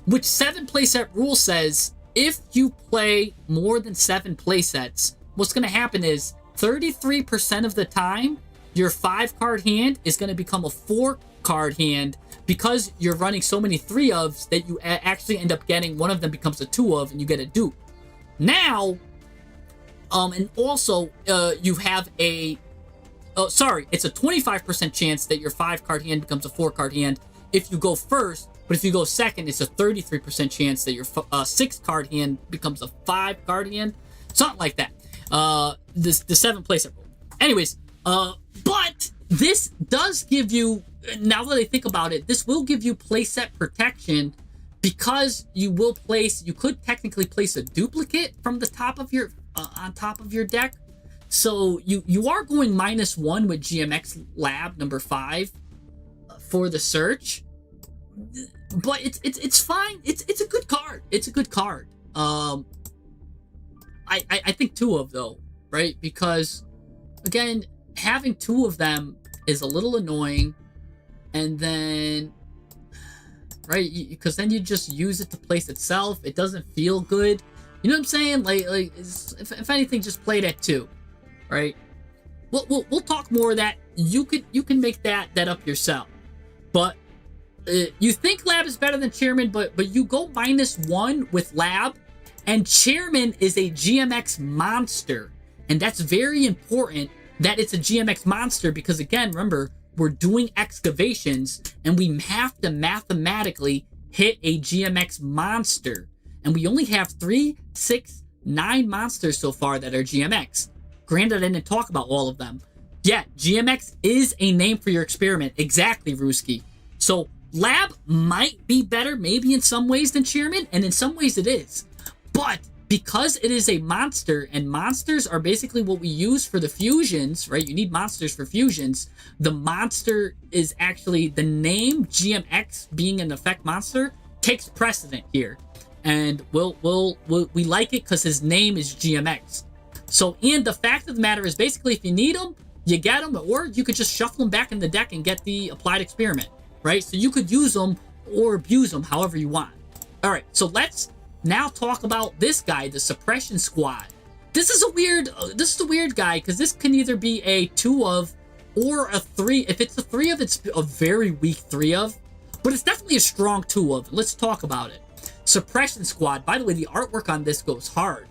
Which 7 playset rule says if you play more than 7 playsets, what's going to happen is 33% of the time, your 5-card hand is going to become a 4-card hand, because you're running so many 3-ofs that you actually end up getting one of them becomes a 2-of, and you get a dupe. Now, and also, you have it's a 25% chance that your 5-card hand becomes a 4-card hand if you go first, but if you go second, it's a 33% chance that your 6-card hand becomes a 5-card hand, something like that. The 7 playset rule. Anyways, but this does give you, now that I think about it, this will give you playset protection, because you could technically place a duplicate from the top of your on top of your deck. So you are going -1 with GMX Lab number 5 for the search, but it's fine. It's a good card. It's a good card. I think 2 of though, right? Because again, having 2 of them is a little annoying, and then right, because then you just use it to place itself. It doesn't feel good. You know what I'm saying? Like if anything, just play it at 2, right? We'll talk more of that. You can make that up yourself. But you think Lab is better than Chairman, but you go -1 with Lab, and Chairman is a GMX monster, and that's very important that it's a GMX monster, because again, remember, we're doing excavations, and we have to mathematically hit a GMX monster. And we only have 3, 6, 9 monsters so far that are GMX. Granted, I didn't talk about all of them. Yeah, GMX is a name for your experiment. Exactly, Ruski. So Lab might be better maybe in some ways than Chairman, and in some ways it is. But because it is a monster, and monsters are basically what we use for the fusions, right? You need monsters for fusions. The monster is actually, the name GMX being an effect monster takes precedent here. And we like it because his name is GMX. So, and the fact of the matter is, basically, if you need them, you get them, or you could just shuffle them back in the deck and get the applied experiment, right? So you could use them or abuse them however you want. All right, so let's now talk about this guy, the Suppression Squad. This is a weird guy, because this can either be a 2-of or a 3. If it's a 3-of, it's a very weak 3-of, but it's definitely a strong 2-of. Let's talk about it. Suppression Squad. By the way, the artwork on this goes hard.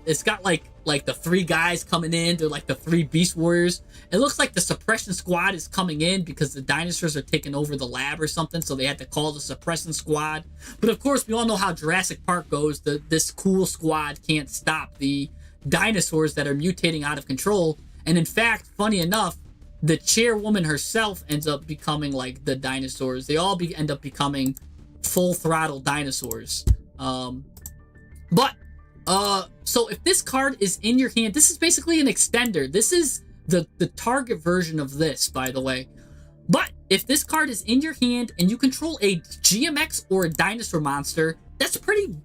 It's got like the 3 guys coming in. They're like the 3 Beast Warriors. It looks like the Suppression Squad is coming in because the dinosaurs are taking over the lab or something, so they had to call the Suppression Squad. But of course, we all know how Jurassic Park goes. This cool squad can't stop the dinosaurs that are mutating out of control. And in fact, funny enough, the chairwoman herself ends up becoming like the dinosaurs. They all end up becoming full throttle dinosaurs. So if this card is in your hand, this is basically an extender. This is the target version of this, by the way. But if this card is in your hand and you control a GMX or a dinosaur monster, that's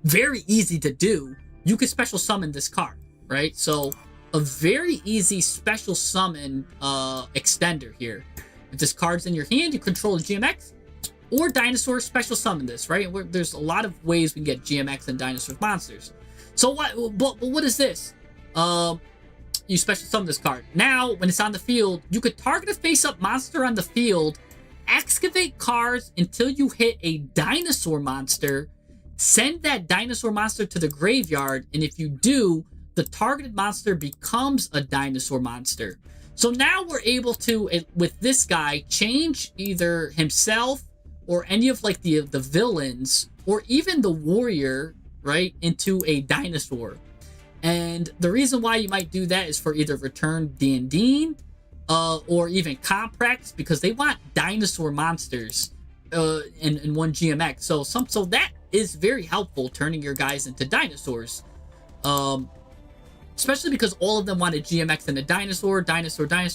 very easy to do. You can special summon this card, right? So a very easy special summon extender here. If this card's in your hand, you control a GMX or dinosaur, special summon this, right? There's a lot of ways we can get GMX and dinosaur monsters. So what is this? You special summon this card. Now, when it's on the field, you could target a face-up monster on the field, excavate cards until you hit a dinosaur monster, send that dinosaur monster to the graveyard, and if you do, the targeted monster becomes a dinosaur monster. So now we're able to, with this guy, change either himself or any of like the villains, or even the warrior, right, into a dinosaur. And the reason why you might do that is for either Return Dandine, or even Comprex, because they want dinosaur monsters in one GMX. So that is very helpful, turning your guys into dinosaurs. Especially because all of them want a GMX and a dinosaur.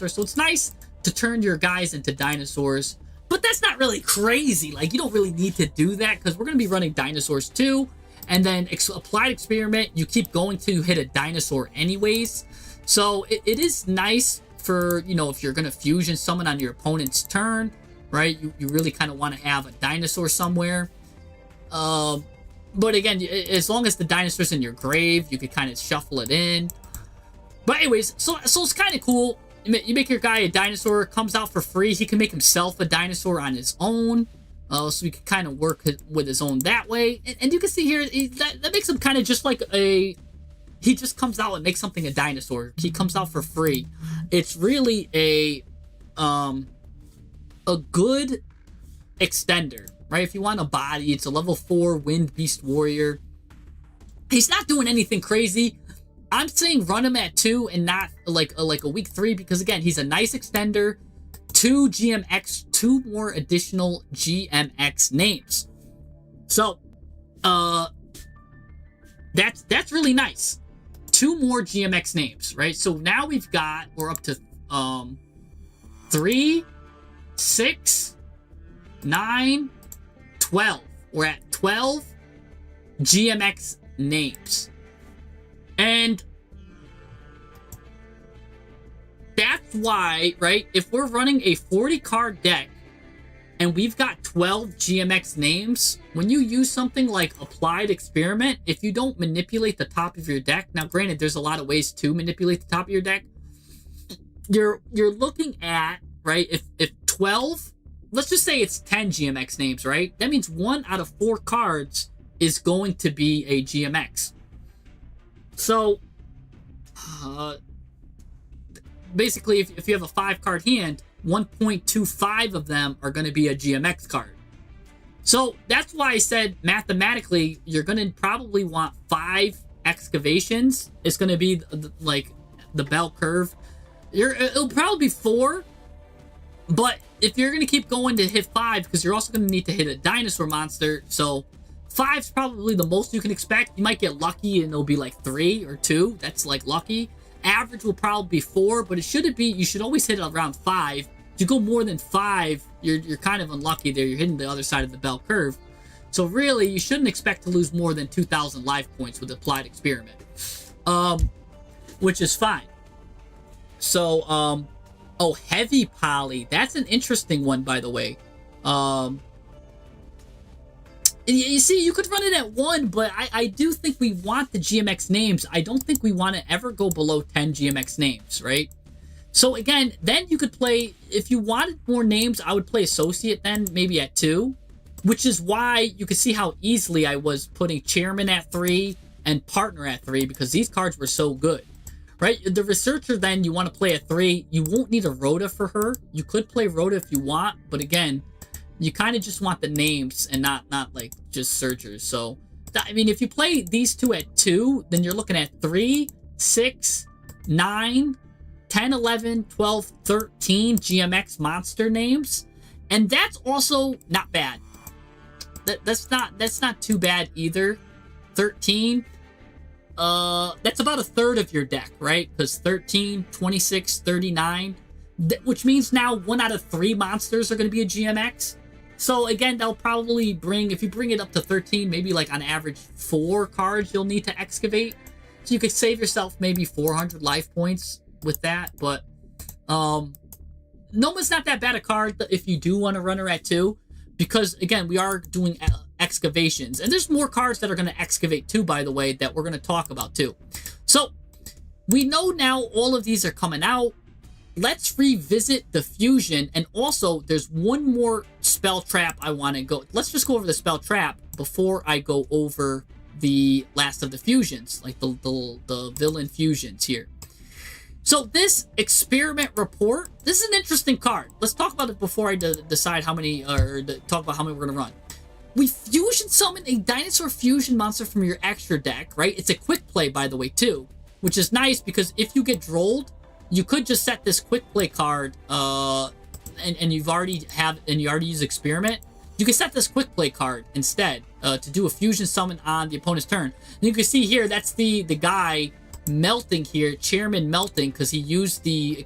So it's nice to turn your guys into dinosaurs. But that's not really crazy. Like, you don't really need to do that, because we're going to be running dinosaurs too. And then Applied Experiment, you keep going till you hit a dinosaur anyways. So it is nice for, you know, if you're going to fusion summon on your opponent's turn, right? You really kind of want to have a dinosaur somewhere. But again, as long as the dinosaur's in your grave, you could kind of shuffle it in. But anyways, so it's kind of cool. You make your guy a dinosaur, comes out for free. He can make himself a dinosaur on his own. So he can kind of work with his own that way. And you can see here, that makes him kind of just like a... He just comes out and makes something a dinosaur. He comes out for free. It's really a good extender, right? If you want a body, it's a level 4 Wind Beast Warrior. He's not doing anything crazy. I'm saying run him at 2 and not like a week 3, because again, he's a nice extender. 2 GMX, 2 more additional GMX names. So, that's really nice. 2 more GMX names, right? So now we're up to 3, 6, 9, 12. We're at 12 GMX names. And that's why, right, if we're running a 40 card deck and we've got 12 GMX names, when you use something like Applied Experiment, if you don't manipulate the top of your deck, now granted, there's a lot of ways to manipulate the top of your deck, you're looking at, right, if 12, let's just say it's 10 GMX names, right? That means 1 out of 4 cards is going to be a GMX. So, basically, if you have a 5-card hand, 1.25 of them are going to be a GMX card. So that's why I said mathematically, you're going to probably want 5 excavations. It's going to be like the bell curve. It'll probably be 4, but if you're going to keep going to hit 5, because you're also going to need to hit a dinosaur monster, so 5's probably the most you can expect. You might get lucky and it'll be like 3 or 2. That's like lucky. Average will probably be 4, but you should always hit around 5. If you go more than 5, you're kind of unlucky there. You're hitting the other side of the bell curve. So really, you shouldn't expect to lose more than 2,000 life points with Applied Experiment. Which is fine. So, Heavy Poly. That's an interesting one, by the way. You see, you could run it at 1, but I do think we want the GMX names. I don't think we want to ever go below 10 GMX names, right? So again, then you could play, if you wanted more names, I would play Associate then, maybe at 2, which is why you could see how easily I was putting Chairman at 3 and Partner at 3, because these cards were so good, right? The Researcher then, you want to play at 3. You won't need a Rhoda for her. You could play Rhoda if you want, but again, you kind of just want the names and not like just searchers. So, I mean, if you play these 2 at 2, then you're looking at 3, 6, 9, 10, 11, 12, 13 GMX monster names, and that's also not bad. That's not too bad either. 13, that's about a third of your deck, right? Because 13, 26, 39, which means now 1 out of 3 monsters are going to be a GMX. So again, they'll probably bring, if you bring it up to 13, maybe like on average 4 cards you'll need to excavate. So you could save yourself maybe 400 life points with that. But Noma's not that bad a card if you do want to run her at 2. Because again, we are doing excavations. And there's more cards that are going to excavate too, by the way, that we're going to talk about too. So we know now all of these are coming out. Let's revisit the fusion. And also, there's one more spell trap I want to go. Let's just go over the spell trap before I go over the last of the fusions, like the villain fusions here. So this experiment report, this is an interesting card. Let's talk about it before I decide how many, or talk about how many we're going to run. We fusion summon a dinosaur fusion monster from your extra deck, right? It's a quick play, by the way, too, which is nice because if you get drolled, you could just set this quick play card, and you already use experiment. You can set this quick play card instead to do a fusion summon on the opponent's turn. And you can see here that's the guy melting here, Chairman melting, because he used the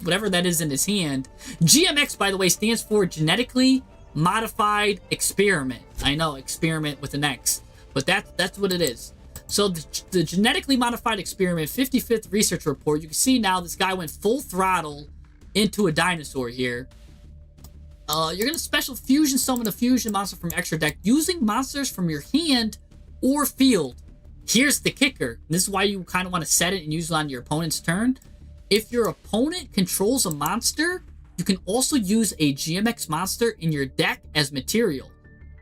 whatever that is in his hand. GMX, by the way, stands for genetically modified experiment. I know, experiment with an X, but that's what it is. So the genetically modified experiment 55th research report, you can see now this guy went full throttle into a dinosaur here. You're going to special fusion summon a fusion monster from extra deck using monsters from your hand or field. Here's the kicker. This is why you kind of want to set it and use it on your opponent's turn. If your opponent controls a monster, you can also use a GMX monster in your deck as material.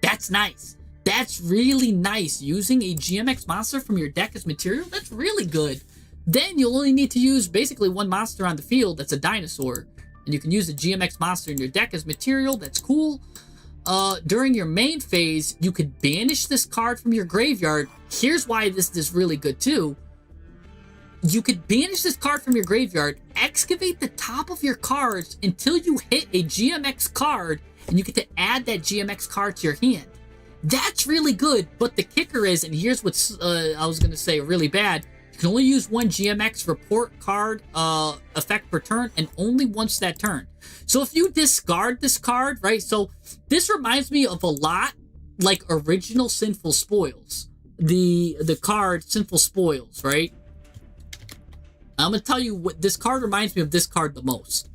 That's nice. That's really nice. Using a GMX monster from your deck as material, that's really good. Then you'll only need to use basically 1 monster on the field that's a dinosaur. And you can use a GMX monster in your deck as material. That's cool. During your main phase, you could banish this card from your graveyard. Here's why this is really good too. You could banish this card from your graveyard, excavate the top of your cards until you hit a GMX card, and you get to add that GMX card to your hand. That's really good, but the kicker is, and here's what's, I was going to say really bad, you can only use 1 GMX report card effect per turn, and only once that turn. So if you discard this card, right, so this reminds me of a lot like original Sinful Spoils. The card Sinful Spoils, right? I'm going to tell you what this card reminds me of, this card the most.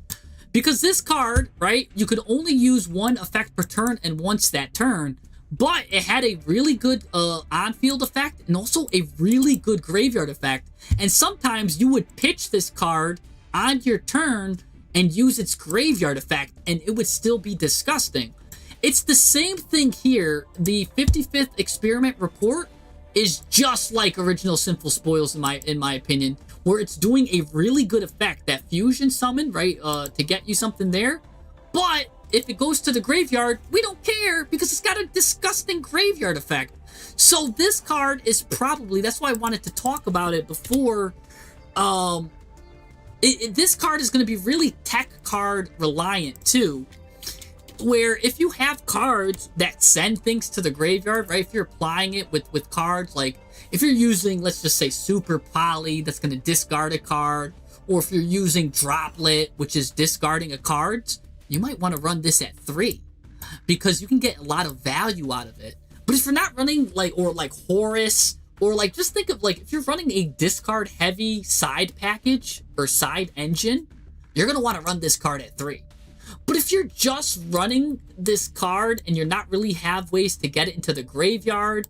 Because this card, right, you could only use 1 effect per turn and once that turn, but it had a really good on-field effect and also a really good graveyard effect. And sometimes you would pitch this card on your turn and use its graveyard effect, and it would still be disgusting. It's the same thing here. The 55th experiment report is just like original Sinful Spoils in my opinion, where it's doing a really good effect, that fusion summon, right, to get you something there. But if it goes to the graveyard, we don't care because it's got a disgusting graveyard effect. So this card is probably, that's why I wanted to talk about it before. This card is going to be really tech card reliant too, where if you have cards that send things to the graveyard, right, if you're applying it with cards, like if you're using, let's just say Super Poly, that's going to discard a card, or if you're using Droplet, which is discarding a card, you might want to run this at 3 because you can get a lot of value out of it. But if you're not running like Horus, or like, just think of like, if you're running a discard heavy side package or side engine, you're going to want to run this card at 3. But if you're just running this card and you're not really have ways to get it into the graveyard,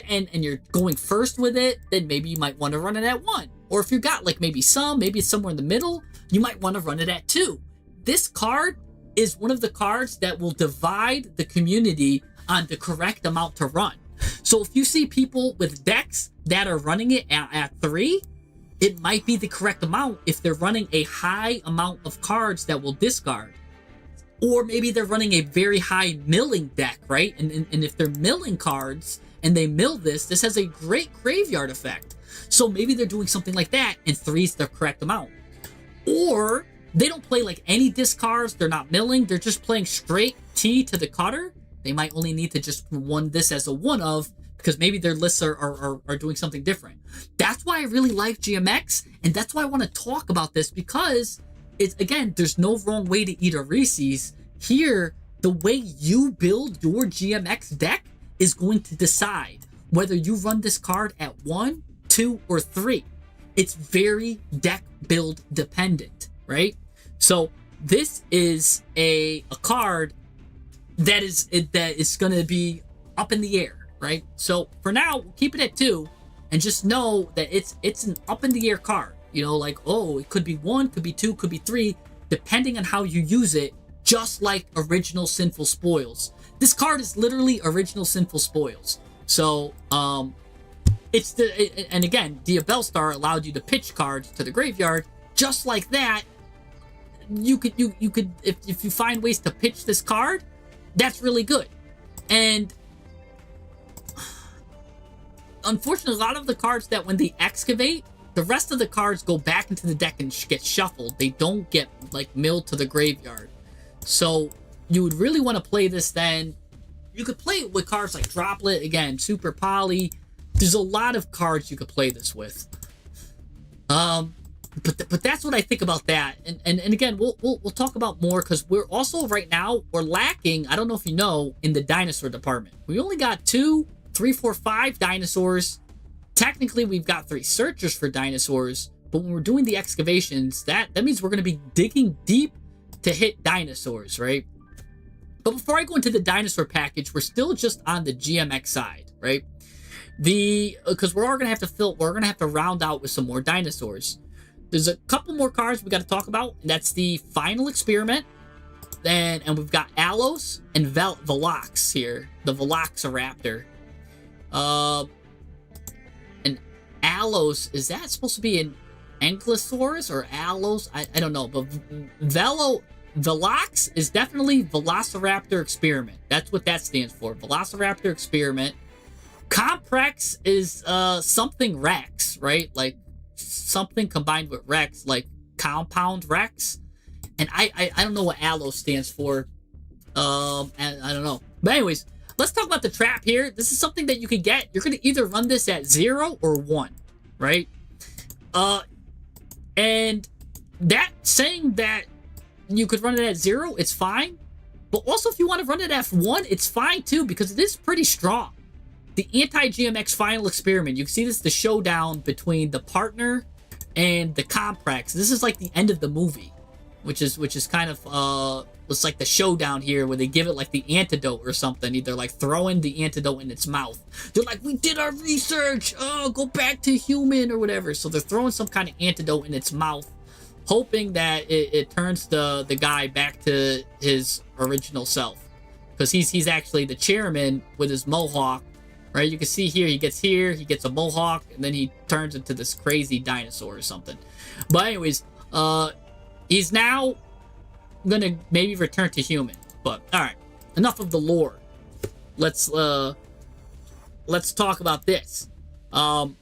and you're going first with it, then maybe you might want to run it at 1. Or if you got like maybe it's somewhere in the middle, you might want to run it at 2. This card is one of the cards that will divide the community on the correct amount to run. So if you see people with decks that are running it at 3, it might be the correct amount if they're running a high amount of cards that will discard. Or maybe they're running a very high milling deck, right? And if they're milling cards and they mill this has a great graveyard effect. So maybe they're doing something like that, and 3 is the correct amount. or they don't play like any discards. They're not milling. They're just playing straight T to the cutter. They might only need to just one this as a one of, because maybe their lists are doing something different. That's why I really like GMX, and that's why I want to talk about this, because it's, again, there's no wrong way to eat a Reese's. Here, the way you build your GMX deck is going to decide whether you run this card at 1, 2, or 3. It's very deck build dependent, right? So this is a card that is going to be up in the air, right? So for now, we'll keep it at 2, and just know that it's an up in the air card. You know, like, oh, it could be 1, could be 2, could be 3, depending on how you use it, just like original Sinful Spoils. This card is literally original Sinful Spoils. So, it's and again, Dia Bellstar allowed you to pitch cards to the graveyard. Just like that, you could if you find ways to pitch this card, that's really good. And unfortunately, a lot of the cards that when they excavate, the rest of the cards go back into the deck and get shuffled. They don't get like milled to the graveyard. So you would really want to play this then. You could play it with cards like Droplet, again, Super Poly. There's a lot of cards you could play this with. But that's what I think about that. And again, we'll talk about more, because we're also right now, we're lacking, I don't know if you know, in the dinosaur department. We only got 2, 3, 4, 5 dinosaurs. Technically, we've got 3 searchers for dinosaurs, but when we're doing the excavations, that means we're going to be digging deep to hit dinosaurs, right? But before I go into the dinosaur package, we're still just on the GMX side, right? Because we're going to have to round out with some more dinosaurs. There's a couple more cards we got to talk about, and that's the Final Experiment. And we've got Alos and Velox here, the Veloxiraptor. And Alos, is that supposed to be an Ankylosaurus or Alos? I don't know, but Velox is definitely Velociraptor Experiment. That's what that stands for, Velociraptor Experiment. Comprex is something Rex, right? Like something combined with Rex, like Compound Rex. And I don't know what Alos stands for. And I don't know. But anyways, let's talk about the trap here. This is something that you can get. You're going to either run this at 0 or 1, right? And that saying that you could run it at 0, it's fine. But also, if you want to run it at 1, it's fine too, because it is pretty strong. The anti-GMX Final Experiment. You can see this is the showdown between the partner and the Comprex. This is like the end of the movie, which is kind of it's like the showdown here where they give it like the antidote or something. Either like throwing the antidote in its mouth. They're like, we did our research. Oh, go back to human or whatever. So they're throwing some kind of antidote in its mouth, hoping that it turns the guy back to his original self, because he's actually the chairman with his mohawk. Right, you can see here, he gets a mohawk, and then he turns into this crazy dinosaur or something. But anyways, he's now gonna maybe return to human. But alright, enough of the lore. Let's talk about this. Oh,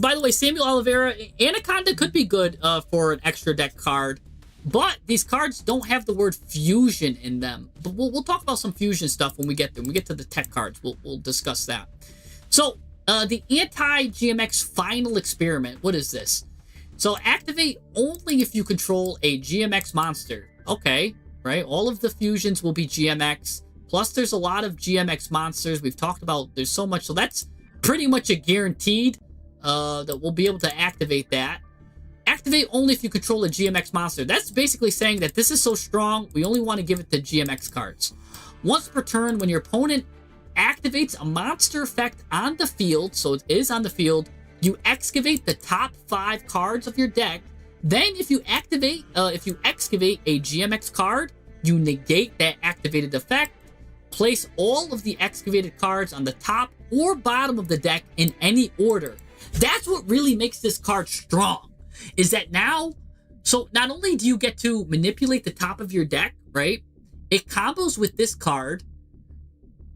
by the way, Samuel Oliveira, Anaconda could be good for an extra deck card. But these cards don't have the word fusion in them. But we'll talk about some fusion stuff when we get there. When we get to the tech cards, we'll discuss that. So, the anti-GMX Final Experiment. What is this? So, activate only if you control a GMX monster. Okay, right? All of the fusions will be GMX. Plus, there's a lot of GMX monsters. We've talked about, there's so much. So, that's pretty much a guaranteed that we'll be able to activate that. Activate only if you control a GMX monster. That's basically saying that this is so strong, we only want to give it to GMX cards. Once per turn, when your opponent activates a monster effect on the field, so it is on the field, you excavate the top 5 cards of your deck. Then if you excavate a GMX card, you negate that activated effect. Place all of the excavated cards on the top or bottom of the deck in any order. That's what really makes this card strong. Is that now, so not only do you get to manipulate the top of your deck, right? It combos with this card.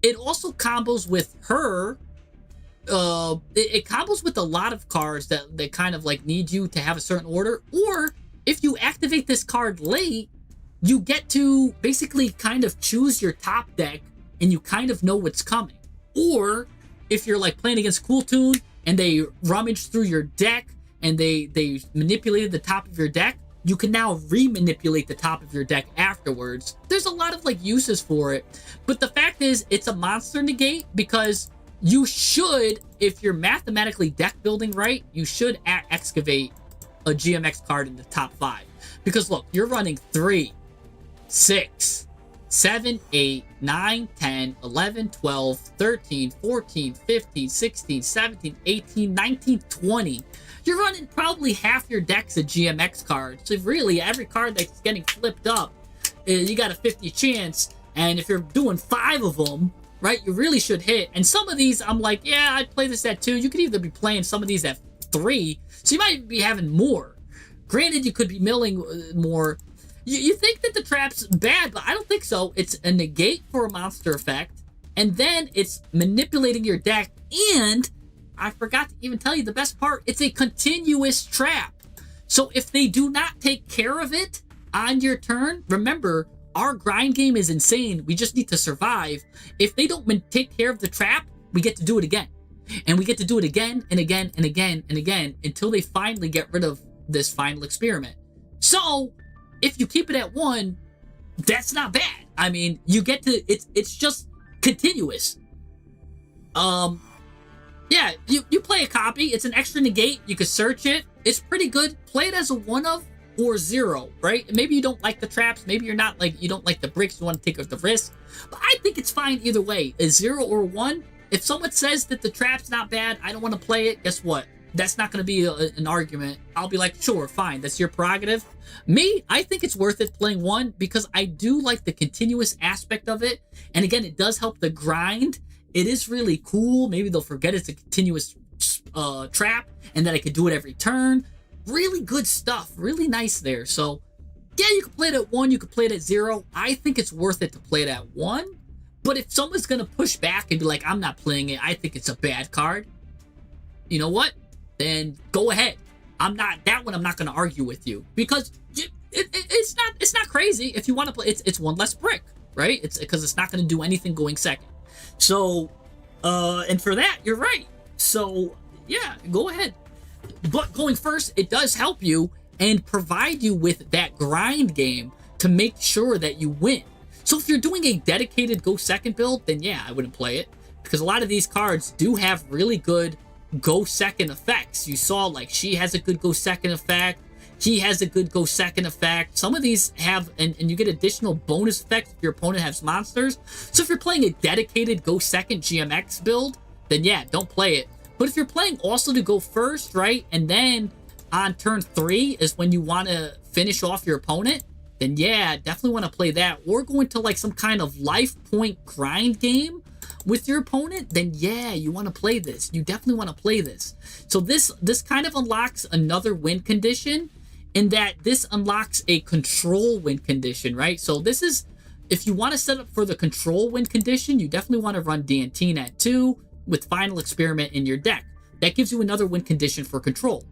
It also combos with her it combos with a lot of cards that kind of like need you to have a certain order, or if you activate this card late, you get to basically kind of choose your top deck and you kind of know what's coming. Or if you're like playing against Cool Tune and they rummage through your deck and they manipulated the top of your deck, you can now re-manipulate the top of your deck afterwards. There's a lot of like uses for it, but the fact is it's a monster negate because you should, if you're mathematically deck building right, you should excavate a GMX card in the top 5. Because look, you're running 3, 6, 7, 8, 9, 10, 11, 12, 13, 14, 15, 16, 17, 18, 19, 20. You're running probably half your deck's a GMX card. So really, every card that's getting flipped up, you got a 50 chance. And if you're doing 5 of them, right, you really should hit. And some of these, I'm like, yeah, I'd play this at 2. You could either be playing some of these at 3, so you might be having more. Granted, you could be milling more. You think that the trap's bad, but I don't think so. It's a negate for a monster effect, and then it's manipulating your deck, and I forgot to even tell you the best part, it's a continuous trap. So if they do not take care of it on your turn, remember, our grind game is insane. We just need to survive. If they don't take care of the trap, we get to do it again. And we get to do it again and again and again and again until they finally get rid of this final experiment. So if you keep it at 1, that's not bad. I mean, you get to, it's just continuous. Yeah, you play a copy. It's an extra negate. You could search it. It's pretty good. Play it as a 1 of or 0, right? Maybe you don't like the traps. Maybe you're not like, you don't like the bricks. You want to take the risk. But I think it's fine either way. A 0 or 1. If someone says that the trap's not bad, I don't want to play it, guess what? That's not going to be an argument. I'll be like, sure, fine. That's your prerogative. Me, I think it's worth it playing 1 because I do like the continuous aspect of it. And again, it does help the grind. It is really cool. Maybe they'll forget it's a continuous trap and that I could do it every turn. Really good stuff. Really nice there. So, yeah, you can play it at 1. You can play it at 0. I think it's worth it to play it at 1. But if someone's going to push back and be like, I'm not playing it, I think it's a bad card, you know what? Then go ahead. I'm not going to argue with you because it's not crazy. If you want to play, it's 1 less brick, right? It's because it's not going to do anything going second. So, and for that, you're right. So, yeah, go ahead. But going first, it does help you and provide you with that grind game to make sure that you win. So if you're doing a dedicated go second build, then yeah, I wouldn't play it because a lot of these cards do have really good go second effects. You saw like she has a good go second effect. He has a good go second effect. Some of these have, and you get additional bonus effects if your opponent has monsters. So if you're playing a dedicated go second GMX build, then yeah, don't play it. But if you're playing also to go first, right, and then on turn 3 is when you want to finish off your opponent, then yeah, definitely want to play that. Or go into like some kind of life point grind game with your opponent, then yeah, you want to play this. You definitely want to play this. So this kind of unlocks another win condition in that this unlocks a control win condition, right? So this is, if you want to set up for the control win condition, you definitely want to run Dantine at 2 with Final Experiment in your deck. That gives you another win condition for control.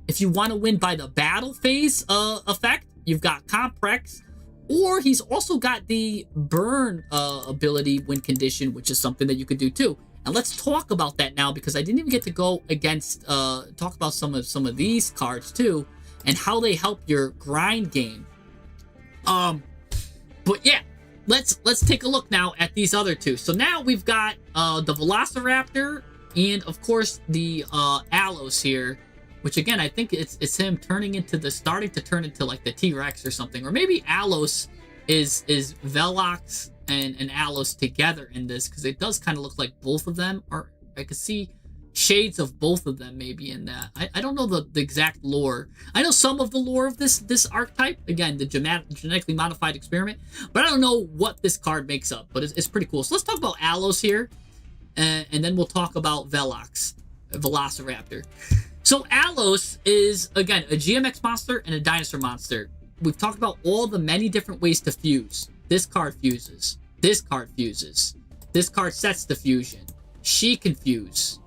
If you want to win by the battle phase effect, you've got Comprex, or he's also got the burn ability win condition, which is something that you could do too. And let's talk about that now because I didn't even get to go against talk about some of these cards too and how they help your grind game. But yeah, let's take a look now at these other two. So now we've got the Velociraptor and of course the Allos here. Which again, I think it's him starting to turn into like the T-Rex or something. Or maybe Allos is Velox and Allos together in this. Because it does kind of look like both of them. Or I could see shades of both of them maybe in that. I don't know the exact lore. I know some of the lore of this archetype. Again, the genetically modified experiment. But I don't know what this card makes up. But it's pretty cool. So let's talk about Allos here. And then we'll talk about Velox, Velociraptor. So Allos is, again, a GMX monster and a dinosaur monster. We've talked about all the many different ways to fuse. This card fuses. This card fuses. This card sets the fusion. She can fuse.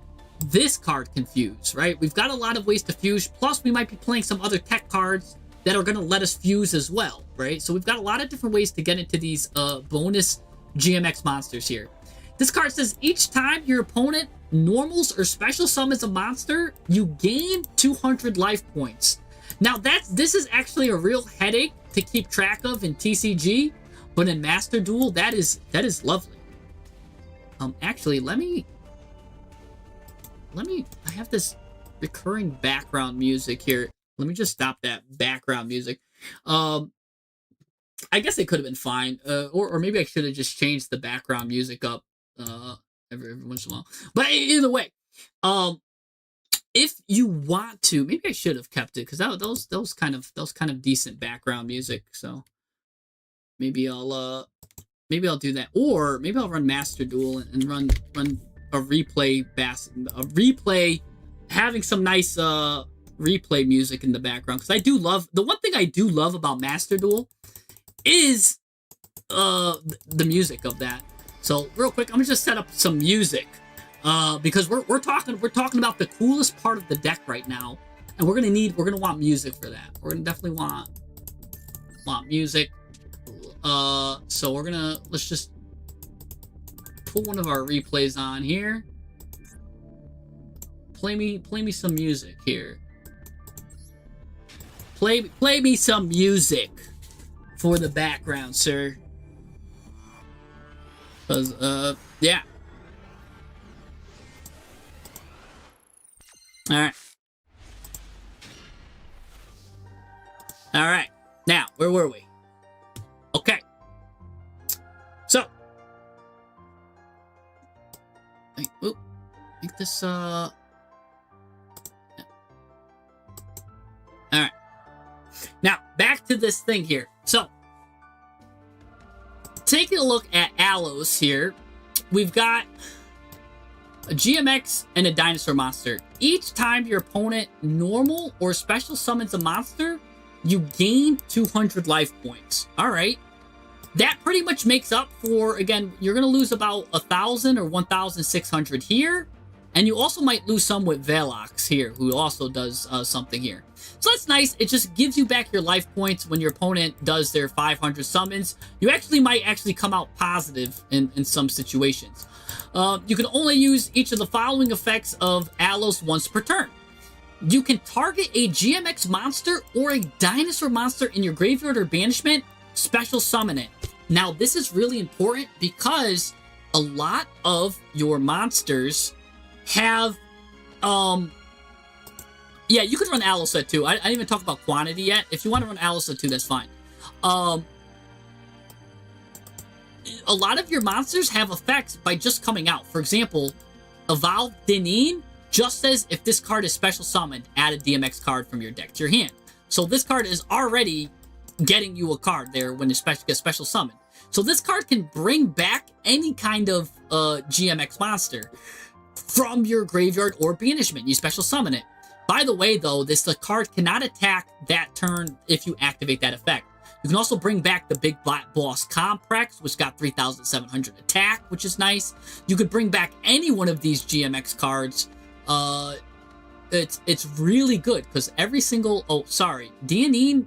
this card can fuse, right? We've got a lot of ways to fuse, plus we might be playing some other tech cards that are going to let us fuse as well, right? So we've got a lot of different ways to get into these bonus GMX monsters here. This card says each time your opponent normals or special summons a monster, you gain 200 life points. Now this is actually a real headache to keep track of in TCG, but in Master Duel, that is lovely. Actually, let me, I have this recurring background music here. Let me just stop that background music. I guess it could have been fine, or maybe I should have just changed the background music up every once in a while. But either way, if you want to, maybe I should have kept it because that was kind of decent background music. So maybe I'll do that, or maybe I'll run Master Duel and run a replay having some nice replay music in the background, because I do love, the one thing I do love about Master Duel is the music of that. So real quick, I'm gonna just set up some music because we're talking about the coolest part of the deck right now, and we're gonna want music for that. We're gonna definitely want music. So let's just put one of our replays on here. Play me some music here. Play me some music for the background, sir. Cause yeah. All right. Now, where were we? Okay. So, I think this all right. Now, back to this thing here. So, taking a look at Allos here, we've got a GMX and a dinosaur monster. Each time your opponent normal or special summons a monster, you gain 200 life points. All right. That pretty much makes up for, again, you're going to lose about 1,000 or 1,600 here. And you also might lose some with Velox here, who also does something here. So that's nice. It just gives you back your life points when your opponent does their 500 summons. You might come out positive in some situations. You can only use each of the following effects of Allos once per turn. You can target a GMX monster or a dinosaur monster in your graveyard or banishment, special summon it. Now, this is really important because a lot of your monsters have, yeah, you could run Alloset too. I didn't even talk about quantity yet. If you want to run Alloset too, that's fine. A lot of your monsters have effects by just coming out. For example, Evolved Deneen just says if this card is special summoned, add a DMX card from your deck to your hand. So this card is already getting you a card there when it gets special summoned. So this card can bring back any kind of GMX monster from your graveyard or banishment. You special summon it. By the way, though, the card cannot attack that turn if you activate that effect. You can also bring back the Big Black Boss Complex, which got 3,700 attack, which is nice. You could bring back any one of these GMX cards. It's really good because every single... Oh, sorry. Deneen...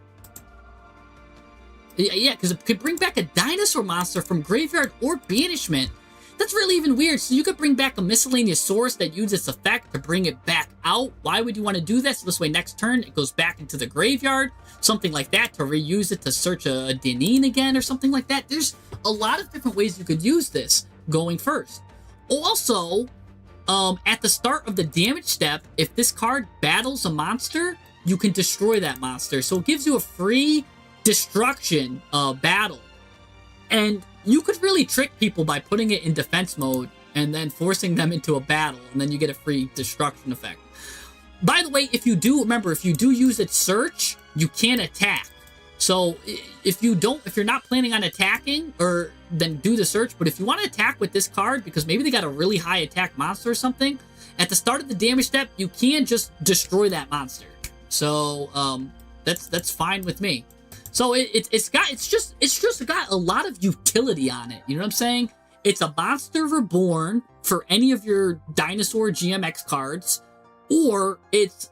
Yeah, because it could bring back a dinosaur monster from graveyard or banishment. That's really even weird. So you could bring back a miscellaneous source that uses its effect to bring it back out. Why would you want to do that? So this way next turn it goes back into the graveyard. Something like that to reuse it to search a Deneen again or something like that. There's a lot of different ways you could use this going first. Also, at the start of the damage step, if this card battles a monster, you can destroy that monster. So it gives you a free destruction battle. And you could really trick people by putting it in defense mode and then forcing them into a battle, and then you get a free destruction effect. By the way, if you do use its search, you can't attack. So if you're not planning on attacking, or then do the search, but if you want to attack with this card, because maybe they got a really high attack monster or something, at the start of the damage step, you can just destroy that monster. So that's fine with me. So it's just got a lot of utility on it. You know what I'm saying? It's a monster reborn for any of your dinosaur GMX cards, or it's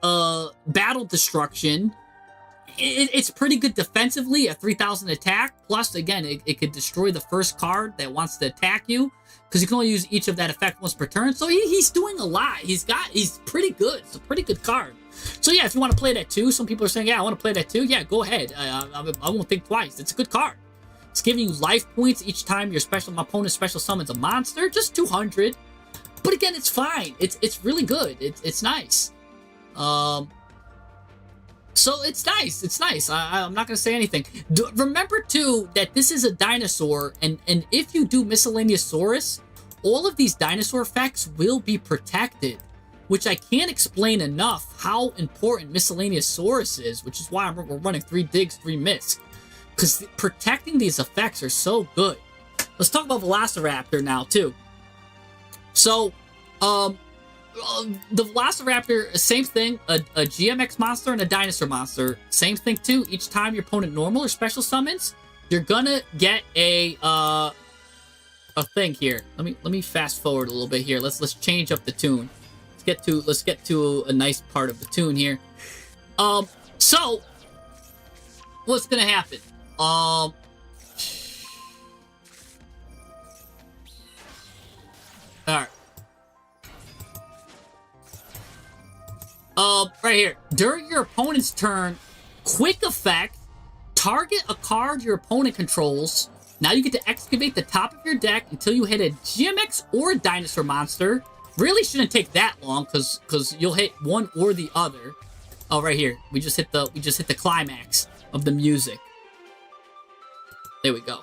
battle destruction. It's pretty good defensively at 3,000 attack. Plus, again, it could destroy the first card that wants to attack you, because you can only use each of that effect once per turn. So he's doing a lot. He's pretty good. It's a pretty good card. So yeah, if you want to play that too, some people are saying, yeah, I want to play that too. Yeah, go ahead. I won't think twice. It's a good card. It's giving you life points each time your opponent special summons a monster. Just 200. But again, it's fine. It's really good. It's nice. So it's nice. It's nice. I'm not going to say anything. Remember, too, that this is a dinosaur, and if you do Miscellaneousaurus, all of these dinosaur effects will be protected, which I can't explain enough how important Miscellaneousaurus is, which is why we're running 3 digs, 3 misc, because protecting these effects are so good. Let's talk about Velociraptor now, too. So, the Velociraptor, same thing, a GMX monster and a dinosaur monster. Same thing too. Each time your opponent normal or special summons, you're gonna get a thing here. Let me fast forward a little bit here. Let's change up the tune. Let's get to a nice part of the tune here. So what's gonna happen? Alright. Right here. During your opponent's turn, quick effect, target a card your opponent controls. Now you get to excavate the top of your deck until you hit a GMX or a dinosaur monster. Really shouldn't take that long, because you'll hit one or the other. Oh, right here. We just hit the climax of the music. There we go.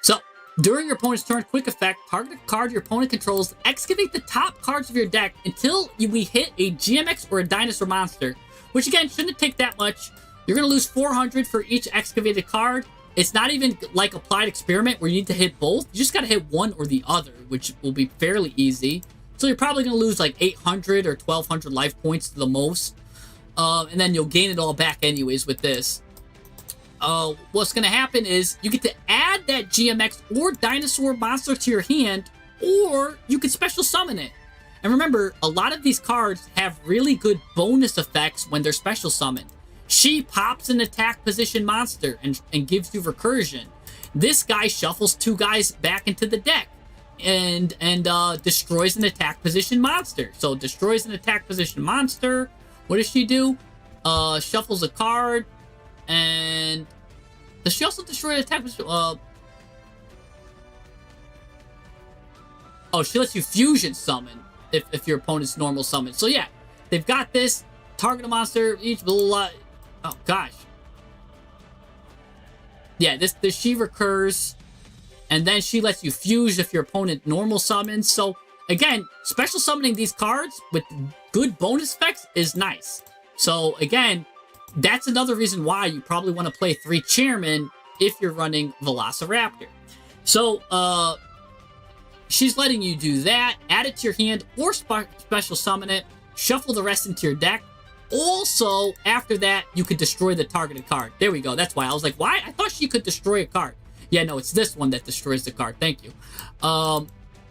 So, during your opponent's turn, quick effect, target a card your opponent controls, excavate the top cards of your deck until we hit a GMX or a dinosaur monster, which again, shouldn't take that much. You're going to lose 400 for each excavated card. It's not even like Applied Experiment where you need to hit both. You just got to hit one or the other, which will be fairly easy. So you're probably going to lose like 800 or 1,200 life points to the most. And then you'll gain it all back anyways with this. What's going to happen is you get to add that GMX or dinosaur monster to your hand, or you can special summon it. And remember, a lot of these cards have really good bonus effects when they're special summoned. She pops an attack position monster and gives you recursion. This guy shuffles 2 guys back into the deck and destroys an attack position monster. So destroys an attack position monster. What does she do? Shuffles a card. And does she also destroy an attack position? Oh, she lets you fusion summon if your opponent's normal summon. So yeah, they've got this. Target a monster, each blah, blah, blah. Oh gosh. Yeah, this she recurs, and then she lets you fuse if your opponent normal summons. So again, special summoning these cards with good bonus effects is nice. So again, that's another reason why you probably want to play 3 Chairmen if you're running Velociraptor. So, she's letting you do that, add it to your hand, or special summon it, shuffle the rest into your deck. Also, after that, you could destroy the targeted card. There we go. That's why I was like, why? I thought she could destroy a card. Yeah, no, it's this one that destroys the card. Thank you.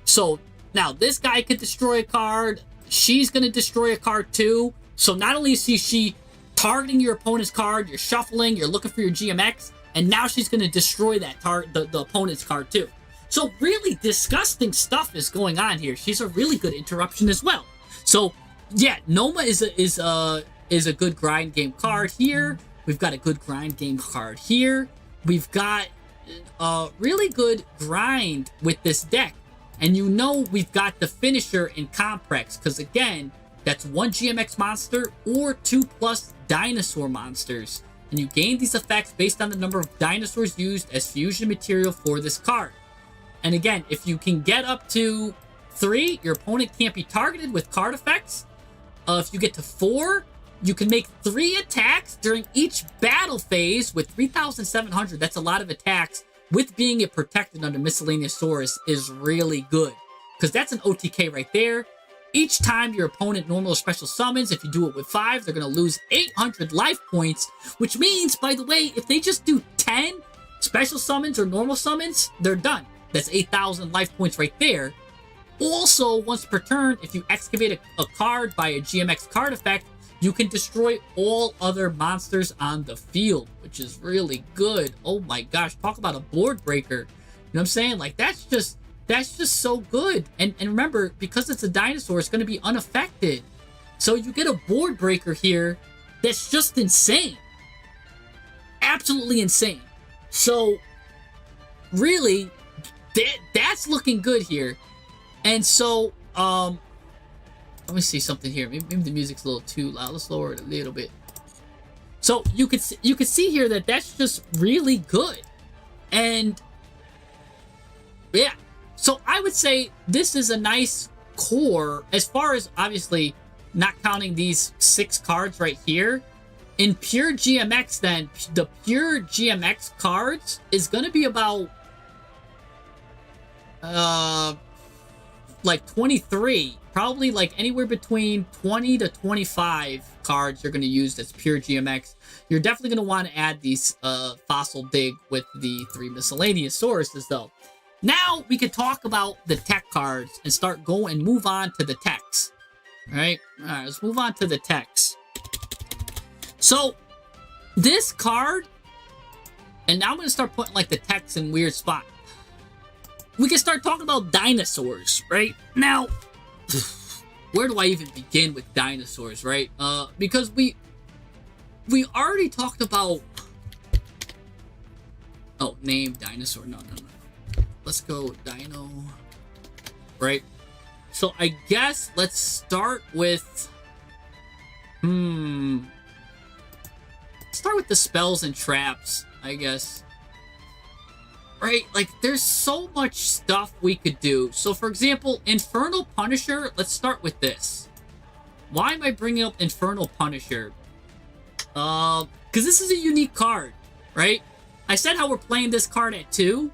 So, now, this guy could destroy a card. She's going to destroy a card, too. So, not only is she targeting your opponent's card, you're shuffling, you're looking for your GMX, and now she's going to destroy that the opponent's card, too. So, really disgusting stuff is going on here. She's a really good interruption as well. So, yeah, Noma is a good grind game card here. We've got a good grind game card here. We've got a really good grind with this deck. And you know we've got the finisher in Comprex, because again, that's 1 GMX monster or 2+ dinosaur monsters. And you gain these effects based on the number of dinosaurs used as fusion material for this card. And again, if you can get up to 3, your opponent can't be targeted with card effects. If you get to 4, you can make 3 attacks during each battle phase with 3,700. That's a lot of attacks. With being it protected under Miscellaneousaurus is really good, because that's an OTK right there. Each time your opponent normal or special summons, if you do it with 5, they're going to lose 800 life points, which means, by the way, if they just do 10 special summons or normal summons, they're done. That's 8,000 life points right there. Also, once per turn, if you excavate a card by a GMX card effect, you can destroy all other monsters on the field, which is really good. Oh my gosh, talk about a board breaker. You know what I'm saying? Like, that's just so good. And remember, because it's a dinosaur, it's going to be unaffected. So you get a board breaker here that's just insane. Absolutely insane. So, really, that's looking good here. And so, let me see something here. Maybe the music's a little too loud. Let's lower it a little bit. So you could see here that that's just really good. And yeah, so I would say this is a nice core as far as, obviously, not counting these 6 cards right here. In pure GMX, then, the pure GMX cards is going to be about like 23, probably like anywhere between 20 to 25 cards you're going to use that's pure GMX. You're definitely going to want to add these Fossil Dig with the 3 miscellaneous sources, though. Now we could talk about the tech cards and move on to the techs. All right, let's move on to the techs. So this card, and now I'm going to start putting like the techs in weird spots. We can start talking about dinosaurs, right? Now, where do I even begin with dinosaurs, right? Because we already talked about... Oh, name dinosaur. No. Let's go dino. Right? So I guess let's start with... Start with the spells and traps, I guess. Right? Like, there's so much stuff we could do. So, for example, Infernal Punisher, let's start with this. Why am I bringing up Infernal Punisher? Because this is a unique card, right? I said how we're playing this card at 2.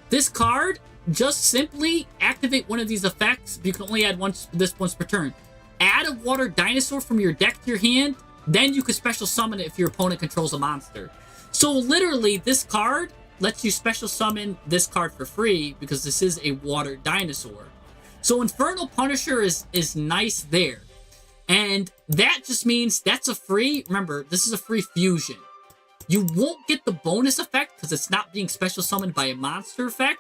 This card, just simply activate one of these effects. You can only add this once per turn. Add a water dinosaur from your deck to your hand, then you can special summon it if your opponent controls a monster. So, literally, this card lets you special summon this card for free because this is a water dinosaur. So Infernal Punisher is nice there. And that just means that's a free, remember, this is a free fusion. You won't get the bonus effect because it's not being special summoned by a monster effect,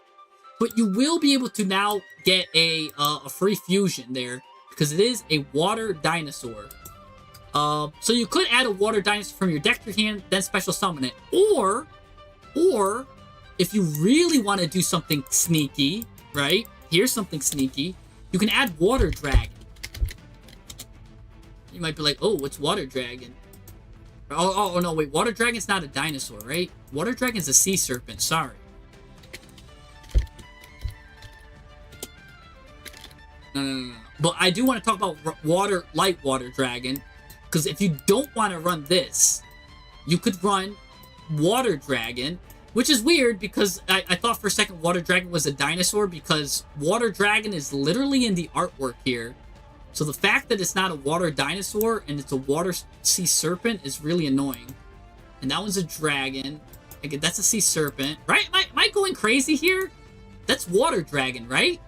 but you will be able to now get a free fusion there because it is a water dinosaur. So you could add a water dinosaur from your deck to your hand, then special summon it. Or if you really want to do something sneaky, right? Here's something sneaky. You can add Water Dragon. You might be like, oh, what's Water Dragon? Oh, no, wait. Water Dragon's not a dinosaur, right? Water Dragon's a sea serpent. Sorry. No. But I do want to talk about Light Water Dragon. Because if you don't want to run this, you could run Water Dragon, which is weird because I thought for a second Water Dragon was a dinosaur because Water Dragon is literally in the artwork here. So the fact that it's not a water dinosaur and it's a water sea serpent is really annoying. And that one's a dragon. Again, that's a sea serpent. Right? Am I going crazy here? That's Water Dragon, right?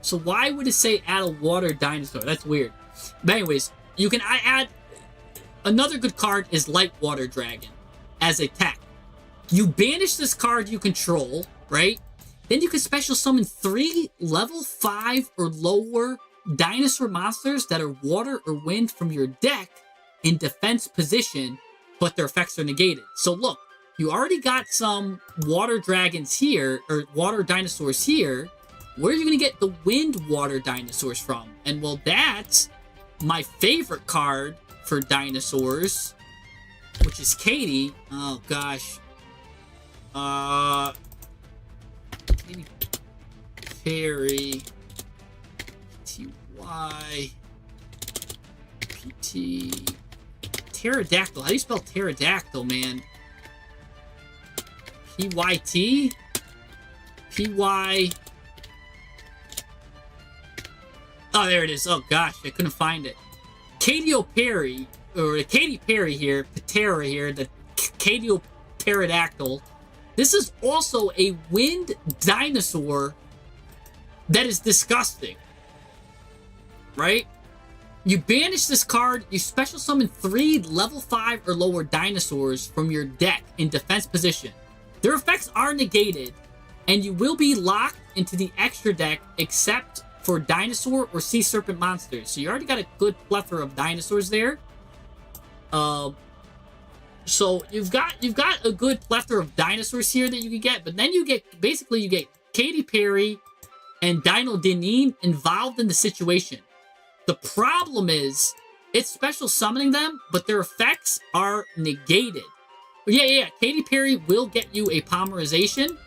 So why would it say add a water dinosaur? That's weird. But anyways, you can add... Another good card is Light Water Dragon as a tech. You banish this card you control, right? Then you can special summon 3 level 5 or lower dinosaur monsters that are water or wind from your deck in defense position, but their effects are negated. So look, you already got some water dragons here, or water dinosaurs here. Where are you going to get the wind water dinosaurs from? And well, that's my favorite card for dinosaurs, which is Katie. Oh gosh. Katy Perry. T-Y. P-T. Pterodactyl. How do you spell pterodactyl, man? P-Y-T? P-Y... Oh, there it is. Oh gosh, I couldn't find it. Katy Perry, or Katy Perry here, Patera here, the Katy Pterodactyl. This is also a wind dinosaur that is disgusting. Right? You banish this card, you special summon 3 level 5 or lower dinosaurs from your deck in defense position. Their effects are negated, and you will be locked into the extra deck except for dinosaur or sea serpent monsters. So you already got a good plethora of dinosaurs there. So you've got a good plethora of dinosaurs here that you can get, but then you get Katy Perry and Dino Deneen involved in the situation. The problem is, it's special summoning them, but their effects are negated. Yeah. Katy Perry will get you a polymerization,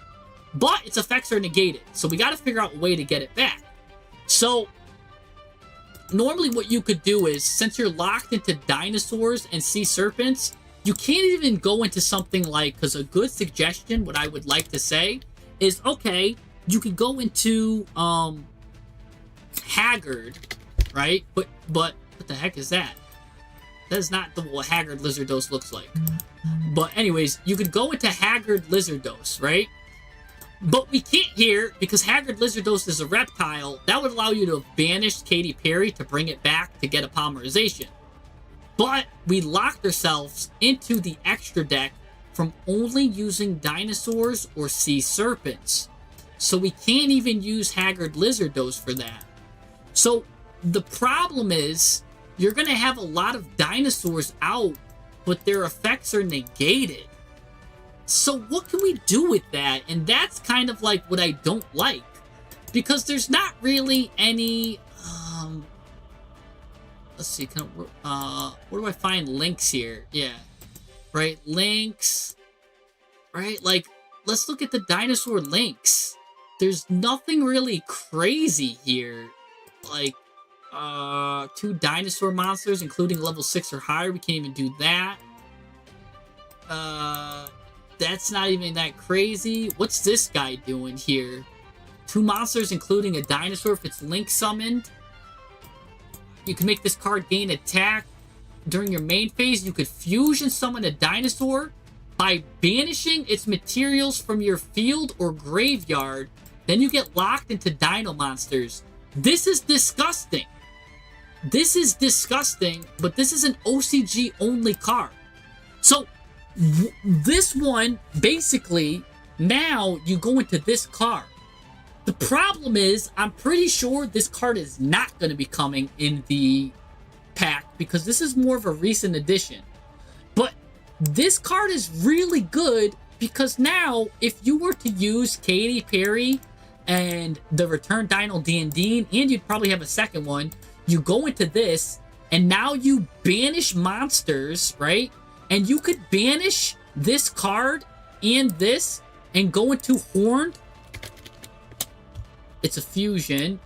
but its effects are negated. So we got to figure out a way to get it back. So, normally what you could do is, since you're locked into dinosaurs and sea serpents, you can't even go into something like, because a good suggestion, what I would like to say, is, okay, you could go into, Haggard, right? But what the heck is that? That is not what Haggard Lizardos looks like. But anyways, you could go into Haggard Lizardos, right? But we can't here because Haggard Lizardos is a reptile. That would allow you to banish Katy Perry to bring it back to get a polymerization. But we locked ourselves into the extra deck from only using dinosaurs or sea serpents. So we can't even use Haggard Lizardos for that. So the problem is, you're going to have a lot of dinosaurs out, but their effects are negated. So what can we do with that? And that's kind of like what I don't like. Because there's not really any... let's see, where do I find links here? Yeah. Right, links. Right, like, let's look at the dinosaur links. There's nothing really crazy here. Like, 2 dinosaur monsters, including level 6 or higher. We can't even do that. That's not even that crazy. What's this guy doing here? 2 monsters, including a dinosaur, if it's link summoned. You can make this card gain attack during your main phase. You could fusion summon a dinosaur by banishing its materials from your field or graveyard. Then you get locked into dino monsters. This is disgusting. This is disgusting, but this is an OCG only card. So, this one, basically, now you go into this card. The problem is, I'm pretty sure this card is not going to be coming in the pack because this is more of a recent addition. But this card is really good because now, if you were to use Katy Perry and the Return Dino D&D, and you'd probably have a second one, you go into this, and now you banish monsters, right? And you could banish this card and this, and go into Horned. It's a fusion.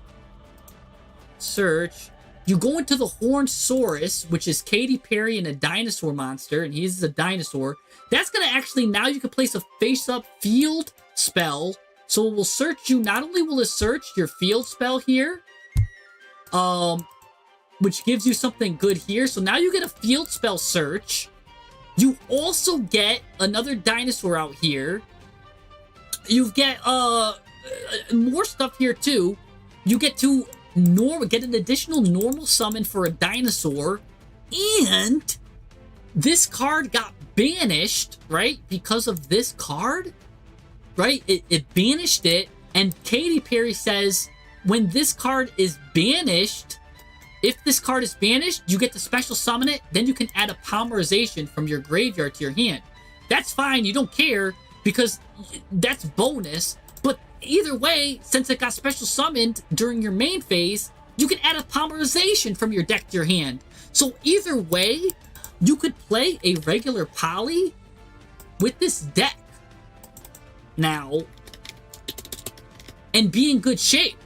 Search. You go into the Horned Saurus, which is Katy Perry and a dinosaur monster, and he's a dinosaur. That's going to actually, now you can place a face-up field spell. So it will search you. Not only will it search your field spell here, which gives you something good here. So now you get a field spell search. You also get another dinosaur out here. You get more stuff here too. You get to get an additional normal summon for a dinosaur, and this card got banished, right? Because of this card, right? It banished it, and Katy Perry says when this card is banished, if this card is banished, you get to special summon it, then you can add a polymerization from your graveyard to your hand. That's fine, you don't care, because that's bonus, but either way, since it got special summoned during your main phase, you can add a polymerization from your deck to your hand. So either way, you could play a regular poly with this deck now and be in good shape.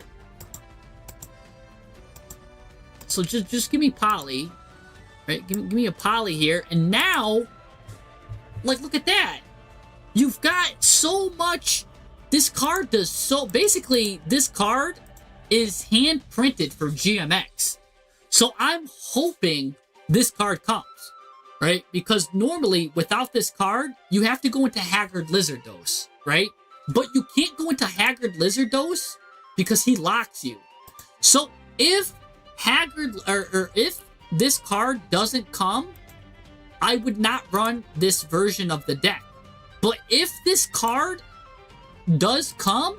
So just give me poly, right? Give me a poly here, and now, like, look at that. You've got so much. This card does so. Basically, this card is hand printed for GMX. So I'm hoping this card comes. right? Because normally, without this card, you have to go into Haggard Lizardos, right? But you can't go into Haggard Lizardos because he locks you. So if Haggard, or if this card doesn't come, I would not run this version of the deck. But if this card does come,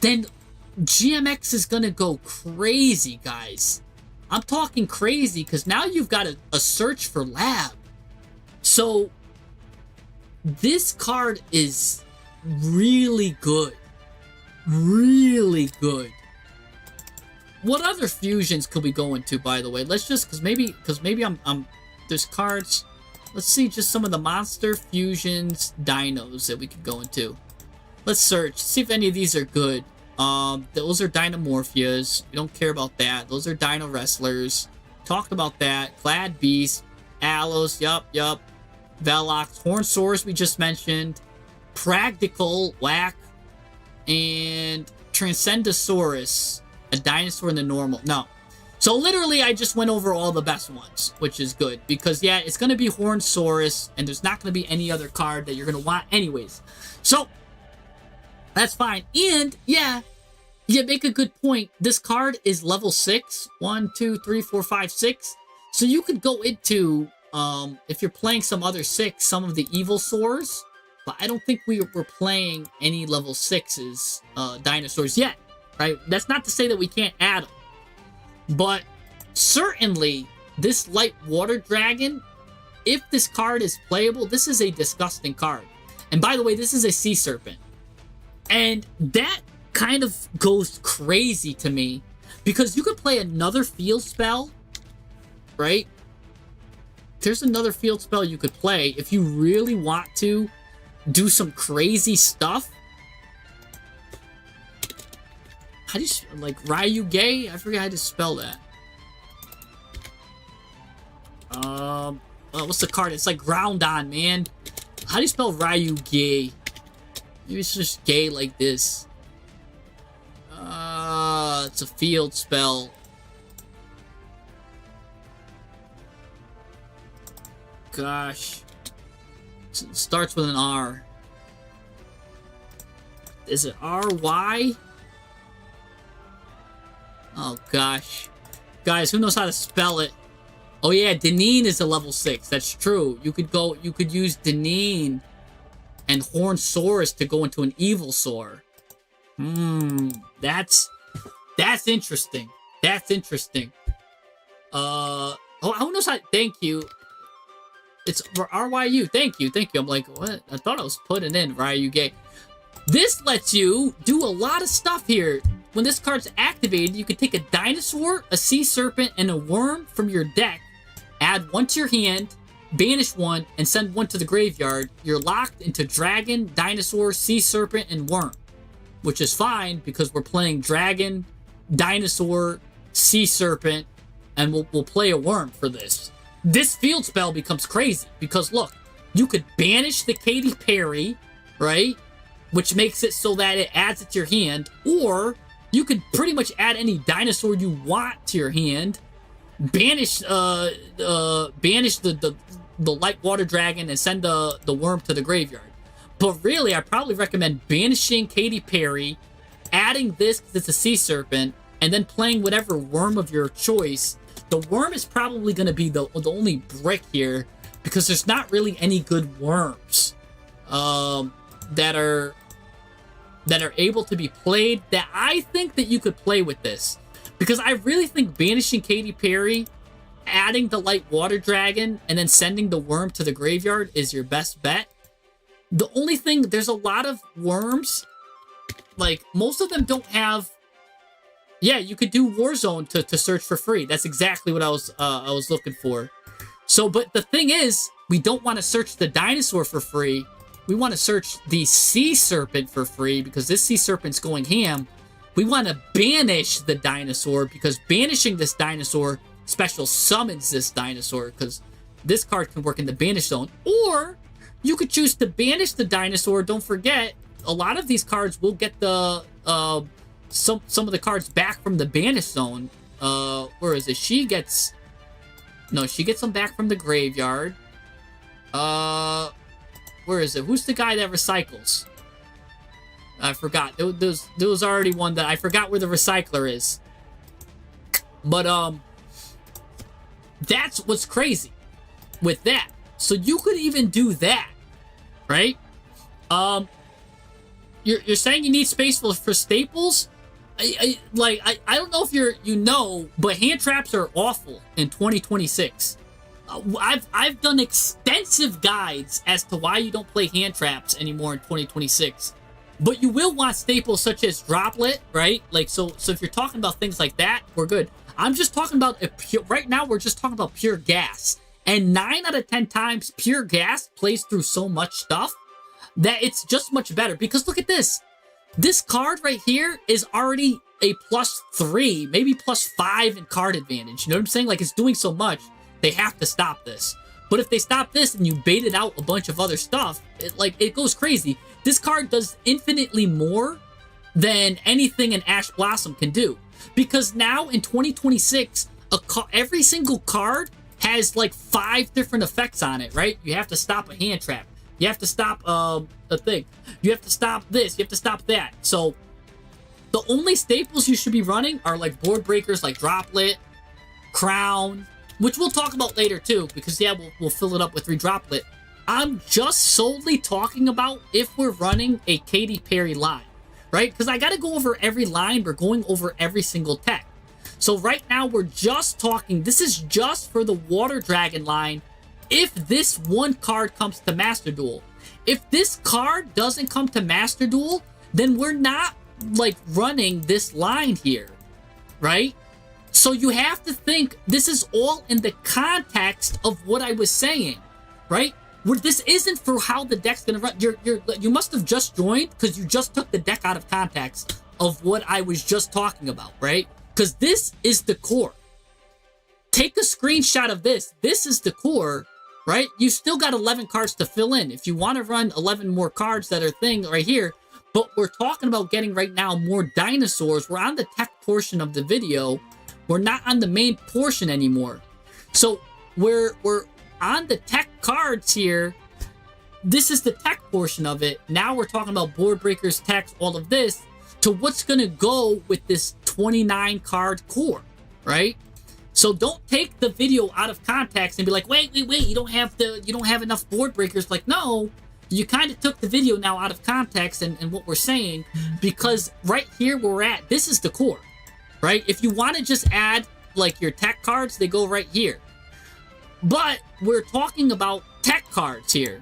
then GMX is gonna go crazy, guys. I'm talking crazy because now you've got a search for lab. So this card is really good. Really good. What other fusions could we go into, by the way? Let's just, because maybe I'm there's cards. Let's see just some of the monster fusions dinos that we could go into. Let's search, see if any of these are good. Those are Dinomorphias. We don't care about that. Those are Dino Wrestlers. Talked about that. Clad Beast. Allos. Yup. Velox. Hornsaurus we just mentioned. Practical. Whack. And Transcendosaurus. A dinosaur in the normal. No. So literally I just went over all the best ones, which is good. Because yeah, it's going to be Hornsaurus. And there's not going to be any other card that you're going to want anyways. So that's fine. And yeah, you make a good point. This card is level 6. 1, 2, 3, 4, 5, 6. So you could go into, if you're playing some other 6, some of the evil sores. But I don't think we're playing any level 6s dinosaurs yet. Right? That's not to say that we can't add them. But certainly, this light water dragon, if this card is playable, this is a disgusting card. And by the way, this is a sea serpent. And that kind of goes crazy to me because you could play another field spell, right? There's another field spell you could play if you really want to do some crazy stuff. How do you, like, Ryuge? I forget how to spell that. What's the card? It's like Groundon, man. How do you spell Ryuge? Maybe it's just gay like this. It's a field spell. Gosh. It starts with an R. Is it R-Y? Oh, gosh. Guys, who knows how to spell it? Oh, yeah, Deneen is a level 6. That's true. You could use Deneen and Hornsaurus to go into an Evilsaur. That's interesting. That's interesting. Who knows how? Thank you. It's RYU. Thank you. I'm like, what? I thought I was putting in Ryuge. This lets you do a lot of stuff here. When this card's activated, you can take a dinosaur, a sea serpent, and a worm from your deck, add one to your hand, banish one, and send one to the graveyard. You're locked into dragon, dinosaur, sea serpent, and worm. Which is fine, because we're playing dragon, dinosaur, sea serpent, and we'll play a worm for this. This field spell becomes crazy, because look, you could banish the Katy Perry, right? Which makes it so that it adds it to your hand, or you could pretty much add any dinosaur you want to your hand, banish the light water dragon, and send the worm to the graveyard. But really, I probably recommend banishing Katy Perry, adding this because it's a sea serpent, and then playing whatever worm of your choice. The worm is probably going to be the only brick here, because there's not really any good worms that are able to be played that I think that you could play with this. Because I really think banishing Katy Perry, adding the light water dragon, and then sending the worm to the graveyard is your best bet. The only thing, there's a lot of worms, like most of them don't have. Yeah, you could do Warzone to search for free. That's exactly what I was looking for. So, but the thing is, we don't want to search the dinosaur for free. We want to search the sea serpent for free, because this sea serpent's going ham. We want to banish the dinosaur, because banishing this dinosaur special summons this dinosaur, because this card can work in the banish zone. Or you could choose to banish the dinosaur. Don't forget, a lot of these cards will get the some of the cards back from the banish zone. Where is it? She gets No, she gets them back from the graveyard. Where is it? Who's the guy that recycles? I forgot. There was already one that I forgot where the recycler is. But, that's what's crazy with that. So you could even do that, right? You're saying you need space for staples? I don't know if you know, but hand traps are awful in 2026. I've done extensive guides as to why you don't play hand traps anymore in 2026. But you will want staples such as droplet, right? Like so if you're talking about things like that, we're good. I'm just talking about right now we're just talking about pure gas. And 9 out of 10 times pure gas plays through so much stuff that it's just much better. Because look at this. This card right here is already a +3, maybe +5 in card advantage. You know what I'm saying? Like, it's doing so much, they have to stop this. But if they stop this and you baited out a bunch of other stuff, it goes crazy. This card does infinitely more than anything an Ash Blossom can do. Because now in 2026, every single card has like 5 different effects on it, right? You have to stop a hand trap. You have to stop a thing. You have to stop this. You have to stop that. So the only staples you should be running are like board breakers like Droplet, Crown, which we'll talk about later too, because yeah, we'll fill it up with 3 Droplet. I'm just solely talking about if we're running a Katy Perry line, right? Because I got to go over every line. We're going over every single tech. So right now we're just talking, this is just for the Water Dragon line if this one card comes to Master Duel. If this card doesn't come to Master Duel, then we're not like running this line here, right? So you have to think this is all in the context of what I was saying, right? Where this isn't for how the deck's gonna run. You must have just joined because you just took the deck out of context of what I was just talking about, right? Because this is the core. Take a screenshot of this. This is the core, right? You still got 11 cards to fill in. If you want to run 11 more cards that are thing right here, but we're talking about getting right now more dinosaurs. We're on the tech portion of the video. We're not on the main portion anymore. So we're on the tech cards here. This is the tech portion of it. Now we're talking about board breakers, techs, all of this, to what's going to go with this 29 card core, right? So don't take the video out of context and be like, wait, you don't have enough board breakers. Like, no, you kind of took the video now out of context and what we're saying, because right here where we're at, this is the core, right? If you want to just add like your tech cards, they go right here. But we're talking about tech cards here.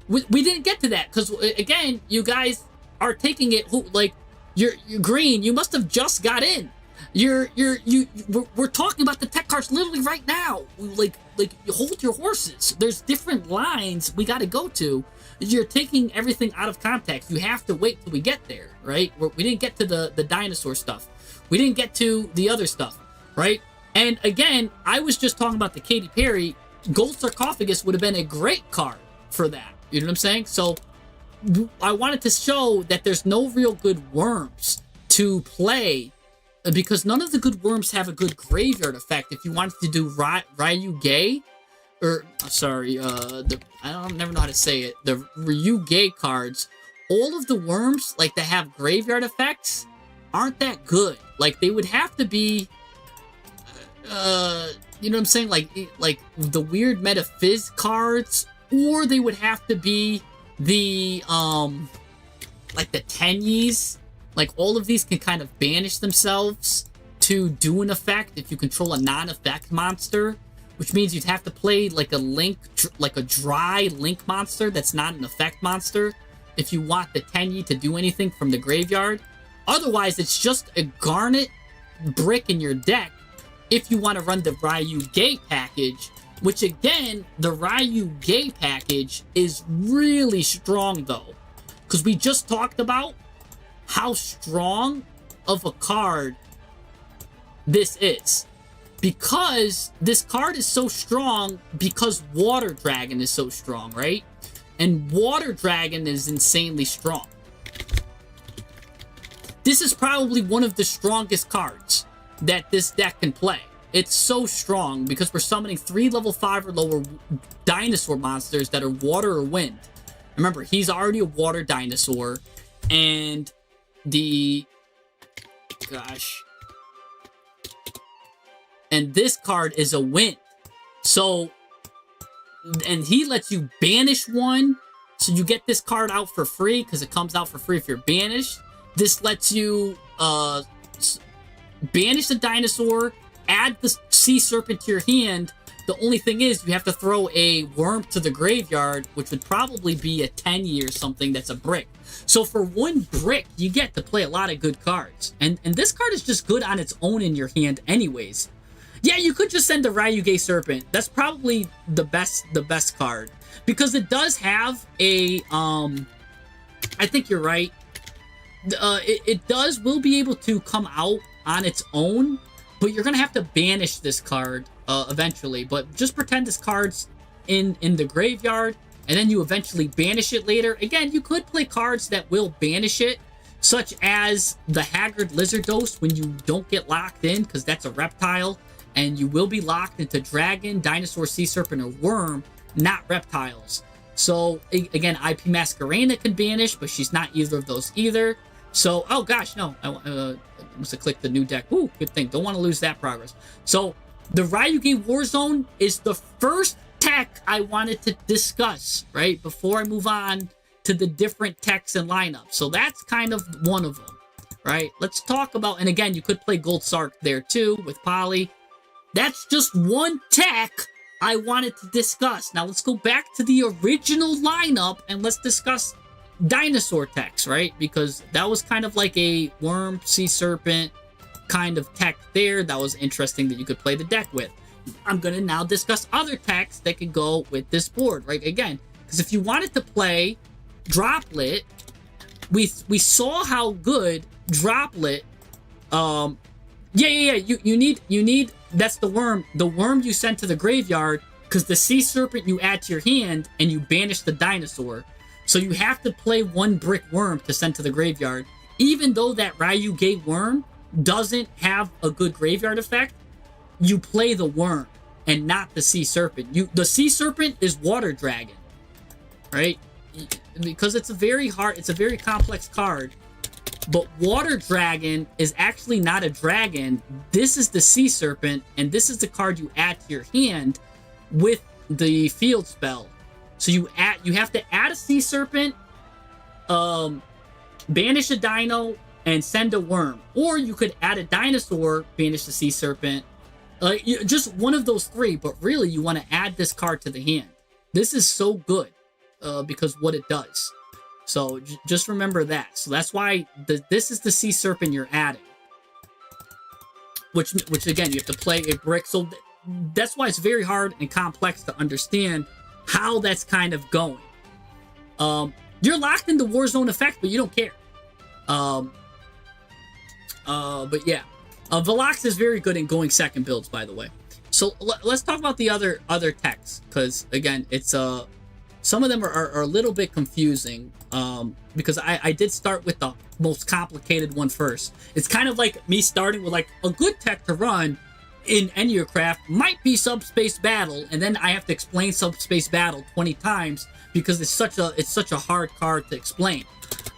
We didn't get to that because again, you guys are taking it like you're green. You must have just got in. We're talking about the tech cards literally right now. Like you hold your horses. There's different lines we got to go to. You're taking everything out of context. You have to wait till we get there, right? We didn't get to the dinosaur stuff. We didn't get to the other stuff, right? And again, I was just talking about the Katy Perry. Gold Sarcophagus would have been a great card for that. You know what I'm saying? So I wanted to show that there's no real good worms to play because none of the good worms have a good graveyard effect. If you wanted to do Ryu Gay, or sorry, I never know how to say it. The Ryu Gay cards, all of the worms like that have graveyard effects aren't that good. Like they would have to be, you know what I'm saying? Like the weird Metaphys cards, or they would have to be the like the Tenyis. Like all of these can kind of banish themselves to do an effect if you control a non-effect monster, which means you'd have to play like a link, like a dry link monster that's not an effect monster if you want the Tenyi to do anything from the graveyard. Otherwise, it's just a garnet brick in your deck if you want to run the Ryu Gay package, which again, the Ryu Gay package is really strong though, because we just talked about how strong of a card this is. Because this card is so strong because Water Dragon is so strong, right? And Water Dragon is insanely strong. This is probably one of the strongest cards that this deck can play. it's so strong because we're summoning 3 level 5 or lower dinosaur monsters that are water or wind. Remember, he's already a water dinosaur, and and this card is a wind. So, and he lets you banish one, so you get this card out for free because it comes out for free if you're banished. This lets you banish the dinosaur, add the sea serpent to your hand. The only thing is you have to throw a worm to the graveyard, which would probably be a 10-year something that's a brick. So for 1 brick, you get to play a lot of good cards. And this card is just good on its own in your hand anyways. Yeah, you could just send the Ryuge Serpent. That's probably the best card. Because it does have a, I think you're right. It will be able to come out on its own, but you're gonna have to banish this card eventually. But just pretend this card's in the graveyard, and then you eventually banish it later. Again, you could play cards that will banish it, such as the Haggard Lizard Dose when you don't get locked in, because that's a reptile, and you will be locked into Dragon, Dinosaur, Sea Serpent, or Worm, not reptiles. So again, IP Masquerena can banish, but she's not either of those either. So, oh gosh, no, I must have clicked the new deck. Ooh, good thing. Don't want to lose that progress. So, the Ryuge Warzone is the first tech I wanted to discuss, right? Before I move on to the different techs and lineups. So, that's kind of one of them, right? Let's talk about, and again, you could play Gold Sark there too with Poly. That's just one tech I wanted to discuss. Now, let's go back to the original lineup and let's discuss dinosaur techs, right? Because that was kind of like a worm, sea serpent kind of tech there. That was interesting that you could play the deck with. I'm going to now discuss other techs that could go with this board, right? Again, because if you wanted to play Droplet, we saw how good Droplet, you need, that's the worm you send to the graveyard, because the sea serpent you add to your hand and you banish the dinosaur. So you have to play 1 brick worm to send to the graveyard. Even though that Ryuge worm doesn't have a good graveyard effect, you play the worm and not the sea serpent. The sea serpent is water dragon, right? Because it's a very complex card. But water dragon is actually not a dragon. This is the sea serpent, and this is the card you add to your hand with the field spell. So you have to add a sea serpent, banish a dino, and send a worm. Or you could add a dinosaur, banish the sea serpent. Just one of those 3, but really you want to add this card to the hand. This is so good because what it does. So just remember that. So that's why this is the sea serpent you're adding. Which again, you have to play a brick. So that's why it's very hard and complex to understand how that's kind of going. You're locked in the Warzone effect, but you don't care. But yeah. Velox is very good in going second builds, by the way. So let's talk about the other techs, because again, it's some of them are a little bit confusing, because I did start with the most complicated one first. It's kind of like me starting with like a good tech to run in Enneacraft might be Subspace Battle, and then I have to explain Subspace Battle 20 times because it's such a hard card to explain.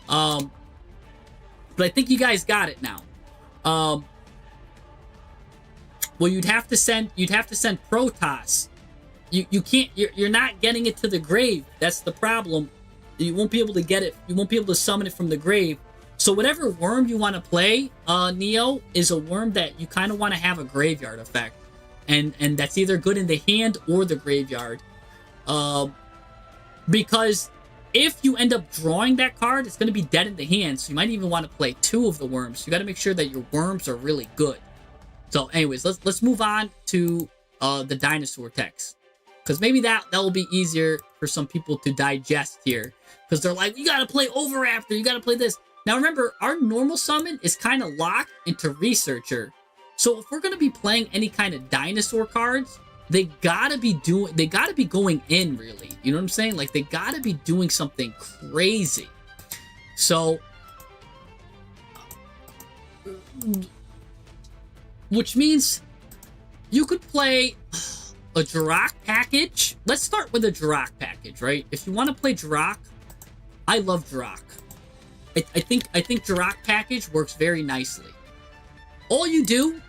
But I think you guys got it now. Well, you'd have to send Protoss. You can't, you're not getting it to the grave. That's the problem. You won't be able to get it. You won't be able to summon it from the grave. So whatever worm you want to play, Neo, is a worm that you kind of want to have a graveyard effect. And that's either good in the hand or the graveyard. Because if you end up drawing that card, it's going to be dead in the hand. So you might even want to play 2 of the worms. You got to make sure that your worms are really good. So anyways, let's move on to the dinosaur techs. Because maybe that will be easier for some people to digest here. Because they're like, you got to play Overraptor, you got to play this. Now remember, our normal summon is kind of locked into Researcher. So if we're going to be playing any kind of dinosaur cards, they got to be going in, really. You know what I'm saying? Like, they got to be doing something crazy. So, which means You could play a Jirac package. Let's start with a Jirac package, right? If you want to play Jirac, I love Jirac. I think Jirac package works very nicely. All you do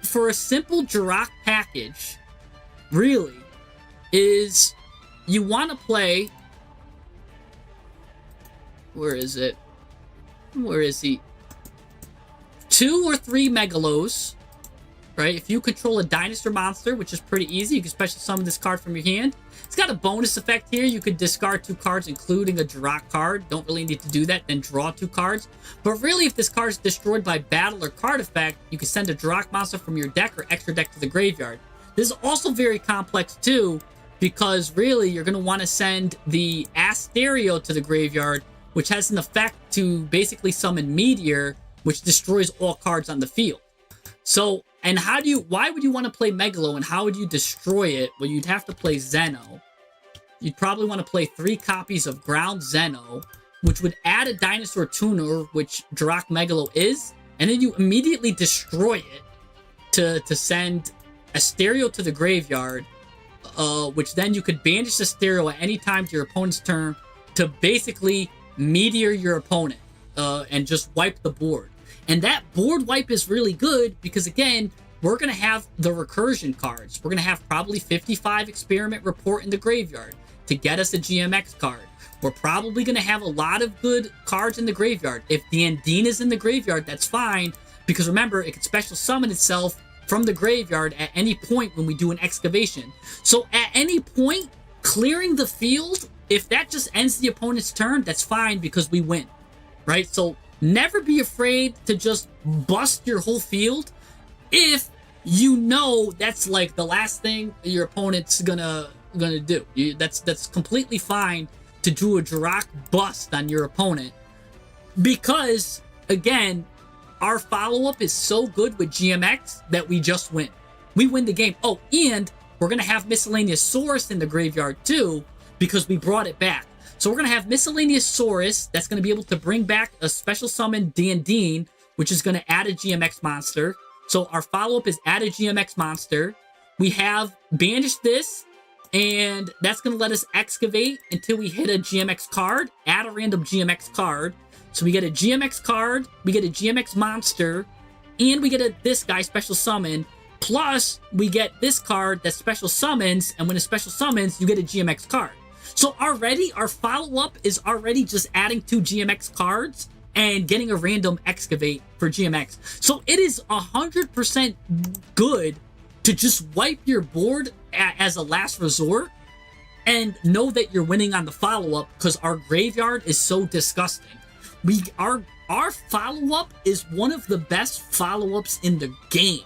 for a simple Jirac package, really, is you want to play. Where is it? Where is he? 2 or 3 Megalos, right? If you control a dinosaur monster, which is pretty easy, you can special summon this card from your hand. It's got a bonus effect here. You could discard 2 cards, including a Jirac card. Don't really need to do that. Then draw 2 cards. But really, if this card is destroyed by battle or card effect, you can send a Jirac monster from your deck or extra deck to the graveyard. This is also very complex, too, because really, you're going to want to send the Asterio to the graveyard, which has an effect to basically summon Meteor, which destroys all cards on the field. So, and why would you want to play Megalo, and how would you destroy it? Well, you'd have to play Zeno. You'd probably want to play 3 copies of Ground Zeno, which would add a Dinosaur Tuner, which Jirac Megalo is, and then you immediately destroy it to send Asterio to the graveyard, which then you could banish Asterio at any time to your opponent's turn to basically Meteor your opponent and just wipe the board. And that board wipe is really good because, again, we're going to have the recursion cards. We're going to have probably 55 Experiment Report in the graveyard to get us a GMX card. We're probably going to have a lot of good cards in the graveyard. If the Andine is in the graveyard, that's fine, because remember, it can special summon itself from the graveyard at any point when we do an excavation. So at any point, clearing the field, if that just ends the opponent's turn, that's fine because we win, right? So never be afraid to just bust your whole field if you know that's like the last thing your opponent's gonna do. That's completely fine to do a Jirac bust on your opponent, because again, our follow-up is so good with GMX that we just win. We win the game. Oh, and we're gonna have Miscellaneous Saurus in the graveyard too, because we brought it back. So we're going to have Miscellaneous Saurus that's going to be able to bring back a special summon Dandine, which is going to add a GMX monster. So our follow-up is add a GMX monster. We have banished this, and that's going to let us excavate until we hit a GMX card, add a random GMX card. So we get a GMX card, we get a GMX monster, and we get this guy special summon. Plus, we get this card that special summons, and when it special summons, you get a GMX card. So already, our follow-up is already just adding 2 GMX cards and getting a random excavate for GMX. So it is 100% good to just wipe your board as a last resort and know that you're winning on the follow-up, because our graveyard is so disgusting. Our follow-up is one of the best follow-ups in the game.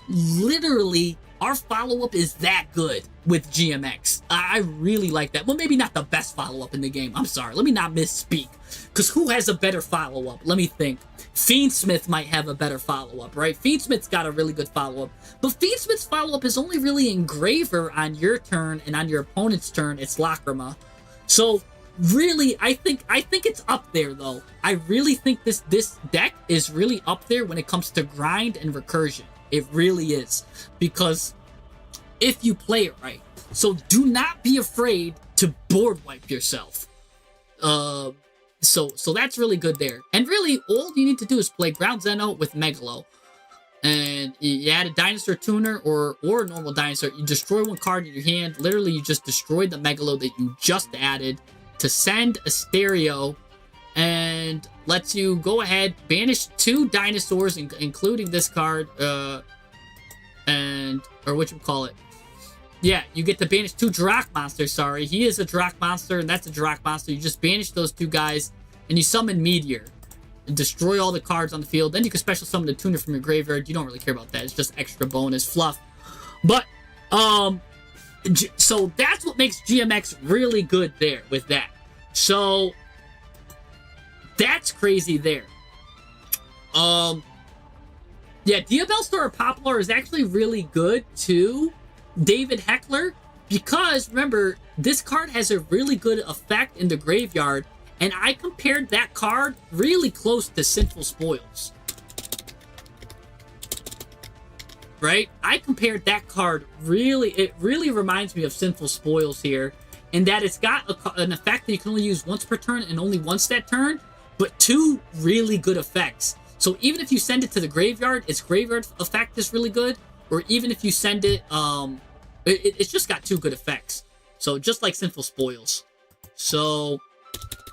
Literally, our follow-up is that good with GMX. I really like that. Well, maybe not the best follow-up in the game. I'm sorry. Let me not misspeak. Because who has a better follow-up? Let me think. Fiendsmith might have a better follow-up, right? Fiendsmith's got a really good follow-up. But Fiendsmith's follow-up is only really Engraver on your turn, and on your opponent's turn, it's Lacrima. So, really, I think it's up there, though. I really think this deck is really up there when it comes to grind and recursion. It really is, because if you play it right. So do not be afraid to board wipe yourself. So that's really good there. And really, all you need to do is play Ground Zeno with Megalo. And you add a Dinosaur Tuner or a normal Dinosaur. You destroy 1 card in your hand. Literally, you just destroyed the Megalo that you just added to send a Stereo, and lets you go ahead, banish 2 dinosaurs, including this card, or whatchamacallit. Yeah, you get to banish 2 Jirac monsters, sorry. He is a Jirac monster, and that's a Jirac monster. You just banish those 2 guys, and you summon Meteor. And destroy all the cards on the field. Then you can special summon the Tuner from your graveyard. You don't really care about that. It's just extra bonus fluff. But, so that's what makes GMX really good there with that. So that's crazy there. Yeah, Diabellstar or Poplar is actually really good too, David Heckler, because remember, this card has a really good effect in the graveyard, and I compared that card really close to Sinful Spoils. right? I compared that card it really reminds me of Sinful Spoils here, in that it's got an effect that you can only use once per turn and only once that turn, but 2 really good effects. So even if you send it to the graveyard, its graveyard effect is really good, or even if you send it, it's just got 2 good effects. So just like Sinful Spoils. So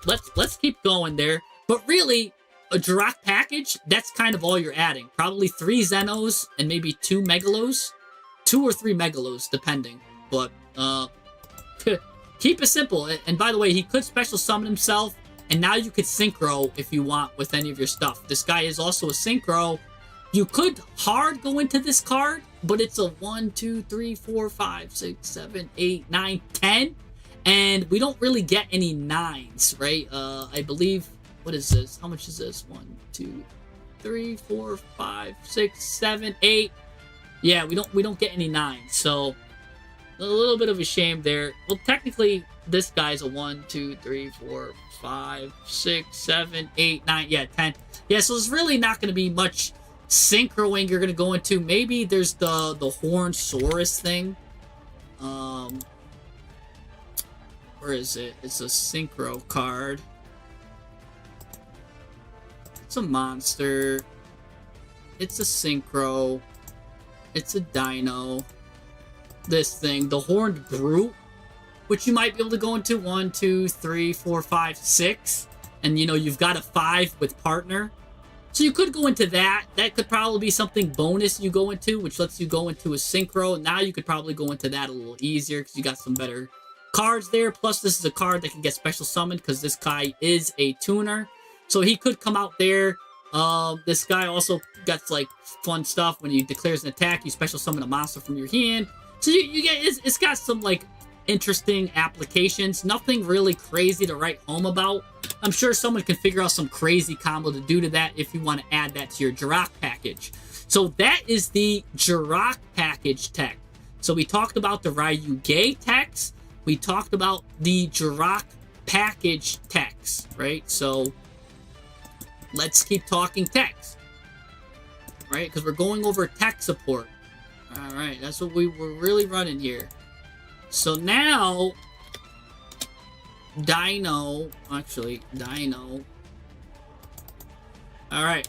let's keep going there. But really, a Jirac package, that's kind of all you're adding. Probably 3 Zenos and maybe 2 Megalos. 2 or 3 Megalos, depending. But, keep it simple. And by the way, he could special summon himself, and now you could Synchro if you want with any of your stuff. This guy is also a Synchro. You could hard go into this card, but it's a 1, 2, 3, 4, 5, 6, 7, 8, 9, 10. And we don't really get any 9s, right? I believe, what is this? How much is this? 1, 2, 3, 4, 5, 6, 7, 8. Yeah, we don't get any 9s. So a little bit of a shame there. Well, technically, this guy's a 1, 2, 3, 4, 5, 6, 7, 8, 9. Yeah, 10. Yeah, so there's really not going to be much synchroing you're going to go into. Maybe there's the Horn Saurus thing. Where is it? It's a synchro card. It's a monster. It's a synchro. It's a dino. This thing, the Horned Brute, which you might be able to go into 1, 2, 3, 4, 5, 6. And you know, you've got a 5 with partner. So you could go into that. That could probably be something bonus you go into, which lets you go into a synchro. Now you could probably go into that a little easier because you got some better cards there. Plus, this is a card that can get special summoned because this guy is a tuner. So he could come out there. This guy also gets like fun stuff. When he declares an attack, you special summon a monster from your hand. So you get, it's got some like interesting applications. Nothing really crazy to write home about. I'm sure someone can figure out some crazy combo to do to that if you want to add that to your Jirac package. So that is the Jirac package tech. So we talked about the Ryuge techs. We talked about the Jirac package techs, right? So let's keep talking techs, right? Because we're going over tech support. All right, that's what we were really running here. So now, Dino. All right.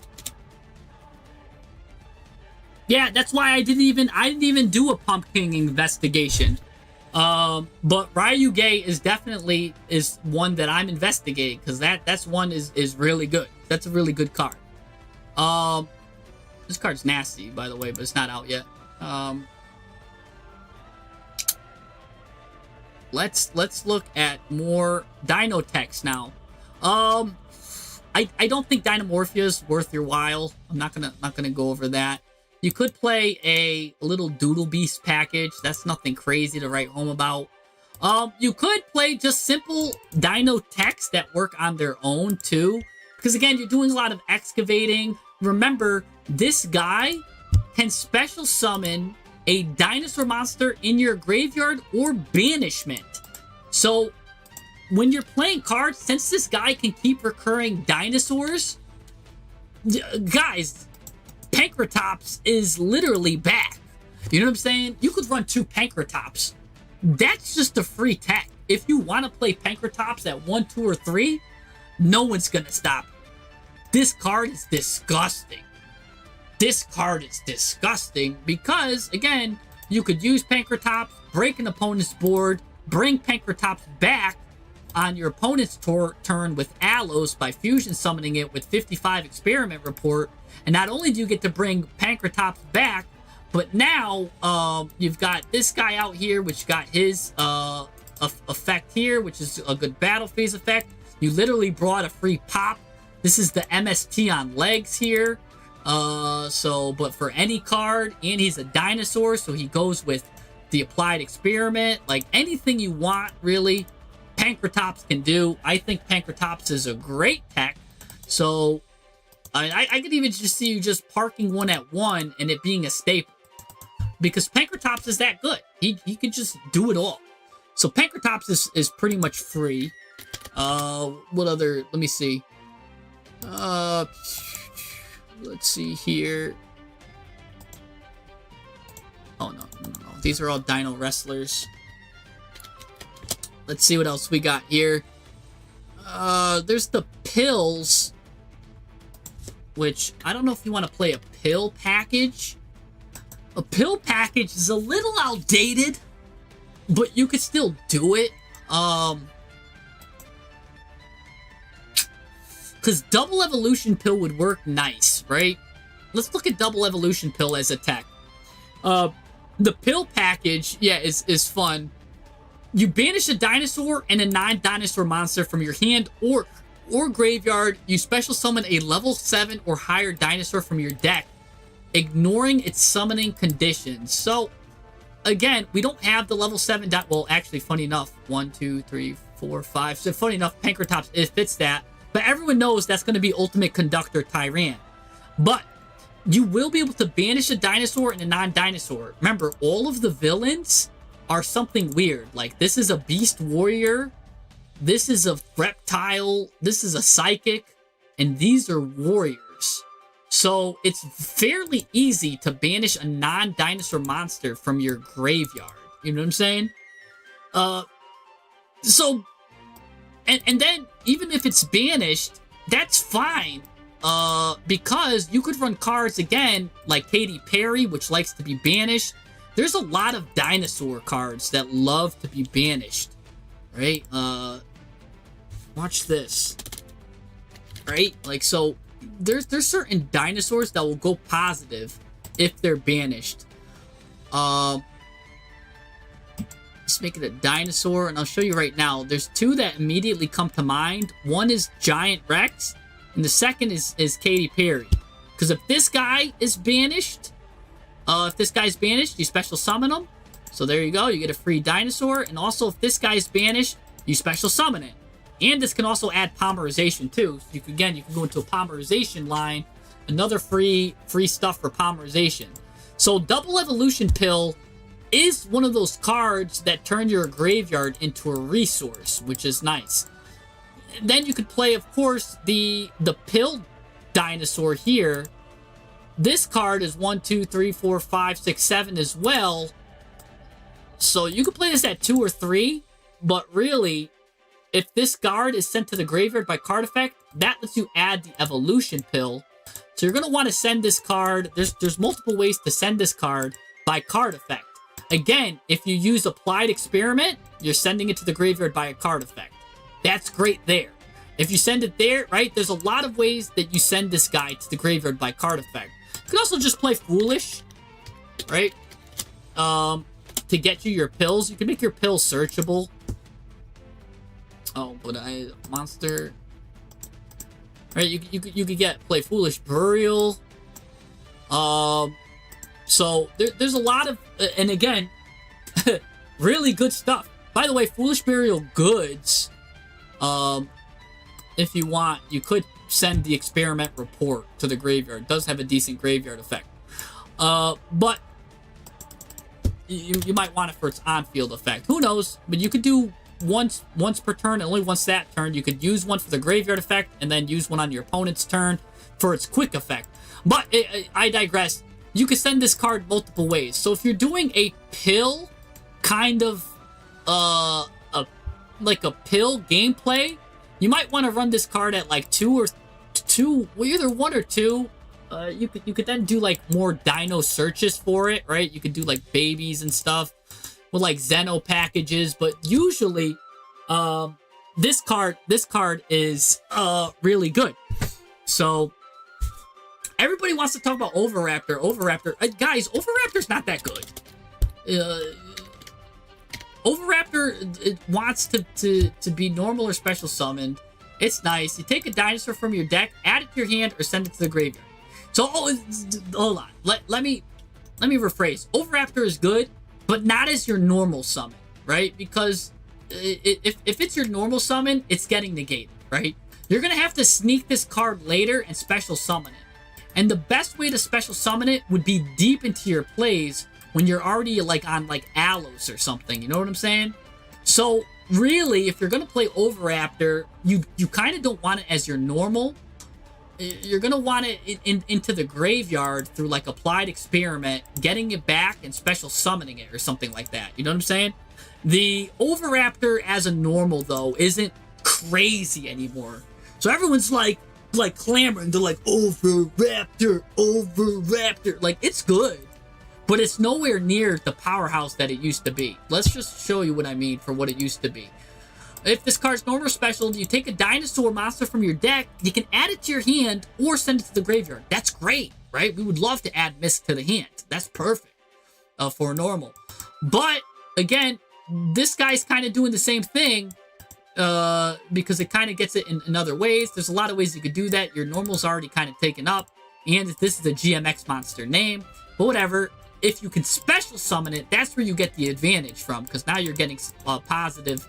Yeah, that's why I didn't even do a pumpkin investigation. But Ryuge is definitely one that I'm investigating because that's one is really good. That's a really good card. This card's nasty, by the way, but it's not out yet. Let's look at more Dino techs now. I don't think Dynamorphia is worth your while. I'm not gonna go over that. You could play a little Doodle Beast package. That's nothing crazy to write home about. You could play just simple Dino techs that work on their own too. Because again, you're doing a lot of excavating. Remember, this guy can special summon a dinosaur monster in your graveyard or banishment. So when you're playing cards, since this guy can keep recurring dinosaurs, guys, Pankratops is literally back. You know what I'm saying? You could run 2 Pankratops. That's just a free tech. If you want to play Pankratops at 1, 2, or 3, no one's gonna stop you. This card is disgusting. This card is disgusting because, again, you could use Pankratops, break an opponent's board, bring Pankratops back on your opponent's turn with Allos by fusion summoning it with 55 Experiment Report. And not only do you get to bring Pankratops back, but now you've got this guy out here, which got his effect here, which is a good battle phase effect. You literally brought a free pop. This is the MST on legs here. But for any card, and he's a dinosaur, so he goes with the applied experiment. Like anything you want, really, Pankratops can do. I think Pankratops is a great tech. So I could even just see you just parking one at 1 and it being a staple. Because Pankratops is that good. He could just do it all. So Pankratops is pretty much free. What other, let me see. Let's see here. these are all Dino Wrestlers. Let's see what else we got here. There's the pills, which I don't know if you want to play a pill package. A pill package is a little outdated, but you could still do it. Because double evolution pill would work nice, right? Let's look at double evolution pill as a tech. The pill package, yeah, is fun. You banish a dinosaur and a non-dinosaur monster from your hand or graveyard. You special summon a level 7 or higher dinosaur from your deck, ignoring its summoning conditions. So, again, we don't have the level 7 well, actually, funny enough, 1, 2, 3, 4, 5. So, funny enough, Pancratops, it fits that. But everyone knows that's going to be Ultimate Conductor Tyran. But you will be able to banish a dinosaur and a non-dinosaur. Remember, all of the villains are something weird. Like, this is a beast warrior, this is a reptile, this is a psychic, and these are warriors. So it's fairly easy to banish a non-dinosaur monster from your graveyard. You know what I'm saying? And then even if it's banished, that's fine. Because you could run cards again like Katy Perry, which likes to be banished. There's a lot of dinosaur cards that love to be banished, right? Watch this, right? Like, so there's certain dinosaurs that will go positive if they're banished. Let's make it a dinosaur, and I'll show you right now. There's two that immediately come to mind. One is Giant Rex, and the second is Katy Perry. Because if this guy is banished, you special summon him. So there you go. You get a free dinosaur. And also, if this guy's banished, you special summon it. And this can also add polymerization too. So you can go into a polymerization line. Another free stuff for polymerization. So double evolution pill is one of those cards that turn your graveyard into a resource, which is nice. And then you could play, of course, the pill dinosaur here. This card is 1, 2, 3, 4, 5, 6, 7 as well. So you could play this at 2 or 3, but really, if this card is sent to the graveyard by card effect, that lets you add the evolution pill. So you're going to want to send this card. There's multiple ways to send this card by card effect. Again, if you use applied experiment, you're sending it to the graveyard by a card effect. That's great there. If you send it there, right, there's a lot of ways that you send this guy to the graveyard by card effect. You can also just play Foolish, right? To get you your pills. You can make your pills searchable. Oh, but monster. Right, you could play Foolish Burial. So there's a lot of, and again, really good stuff. By the way, Foolish Burial goods. If you want, you could send the experiment report to the graveyard. It does have a decent graveyard effect. But you might want it for its on-field effect. Who knows? But you could do once per turn, and only once that turn. You could use one for the graveyard effect, and then use one on your opponent's turn for its quick effect. But I digress. You could send this card multiple ways. So if you're doing a pill kind of like a pill gameplay, you might want to run this card at like 2 or 2, well, either 1 or 2. You could then do like more dino searches for it, right? You could do like babies and stuff with like Xeno packages, but usually this card is really good. So everybody wants to talk about Overraptor. Guys, Overraptor's not that good. Overraptor, it wants to be normal or special summoned. It's nice. You take a dinosaur from your deck, add it to your hand, or send it to the graveyard. So, hold on. Let me rephrase. Overraptor is good, but not as your normal summon, right? Because if it's your normal summon, it's getting negated, right? You're going to have to sneak this card later and special summon it. And the best way to special summon it would be deep into your plays when you're already like on like Alos or something. You know what I'm saying? So really, if you're going to play Overraptor, you kind of don't want it as your normal. you're gonna want it into the graveyard through like applied experiment, getting it back and special summoning it or something like that. You know what I'm saying? The Overraptor as a normal though isn't crazy anymore. So everyone's like clamoring. They're like, Overraptor, Overraptor. Like, it's good, but it's nowhere near the powerhouse that it used to be. Let's just show you what I mean for what it used to be. If this card's normal special, you take a dinosaur monster from your deck, you can add it to your hand or send it to the graveyard. That's great, right? We would love to add Mist to the hand. That's perfect for normal. But, again, this guy's kind of doing the same thing because it kind of gets it in other ways. There's a lot of ways you could do that. Your normal's already kind of taken up, and this is a GMX monster name. But whatever, if you can special summon it, that's where you get the advantage from, because now you're getting positive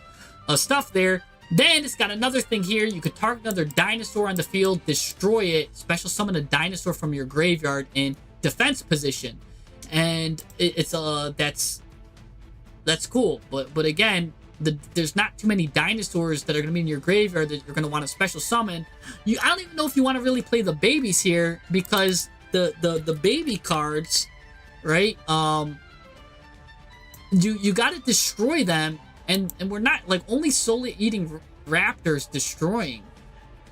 stuff there. Then it's got another thing here. You could target another dinosaur on the field, destroy it, special summon a dinosaur from your graveyard in defense position, and it's that's cool. But again, there's not too many dinosaurs that are going to be in your graveyard that you're going to want to special summon. I don't even know if you want to really play the babies here, because the baby cards, right? You got to destroy them. And we're not, like, only solely eating raptors destroying,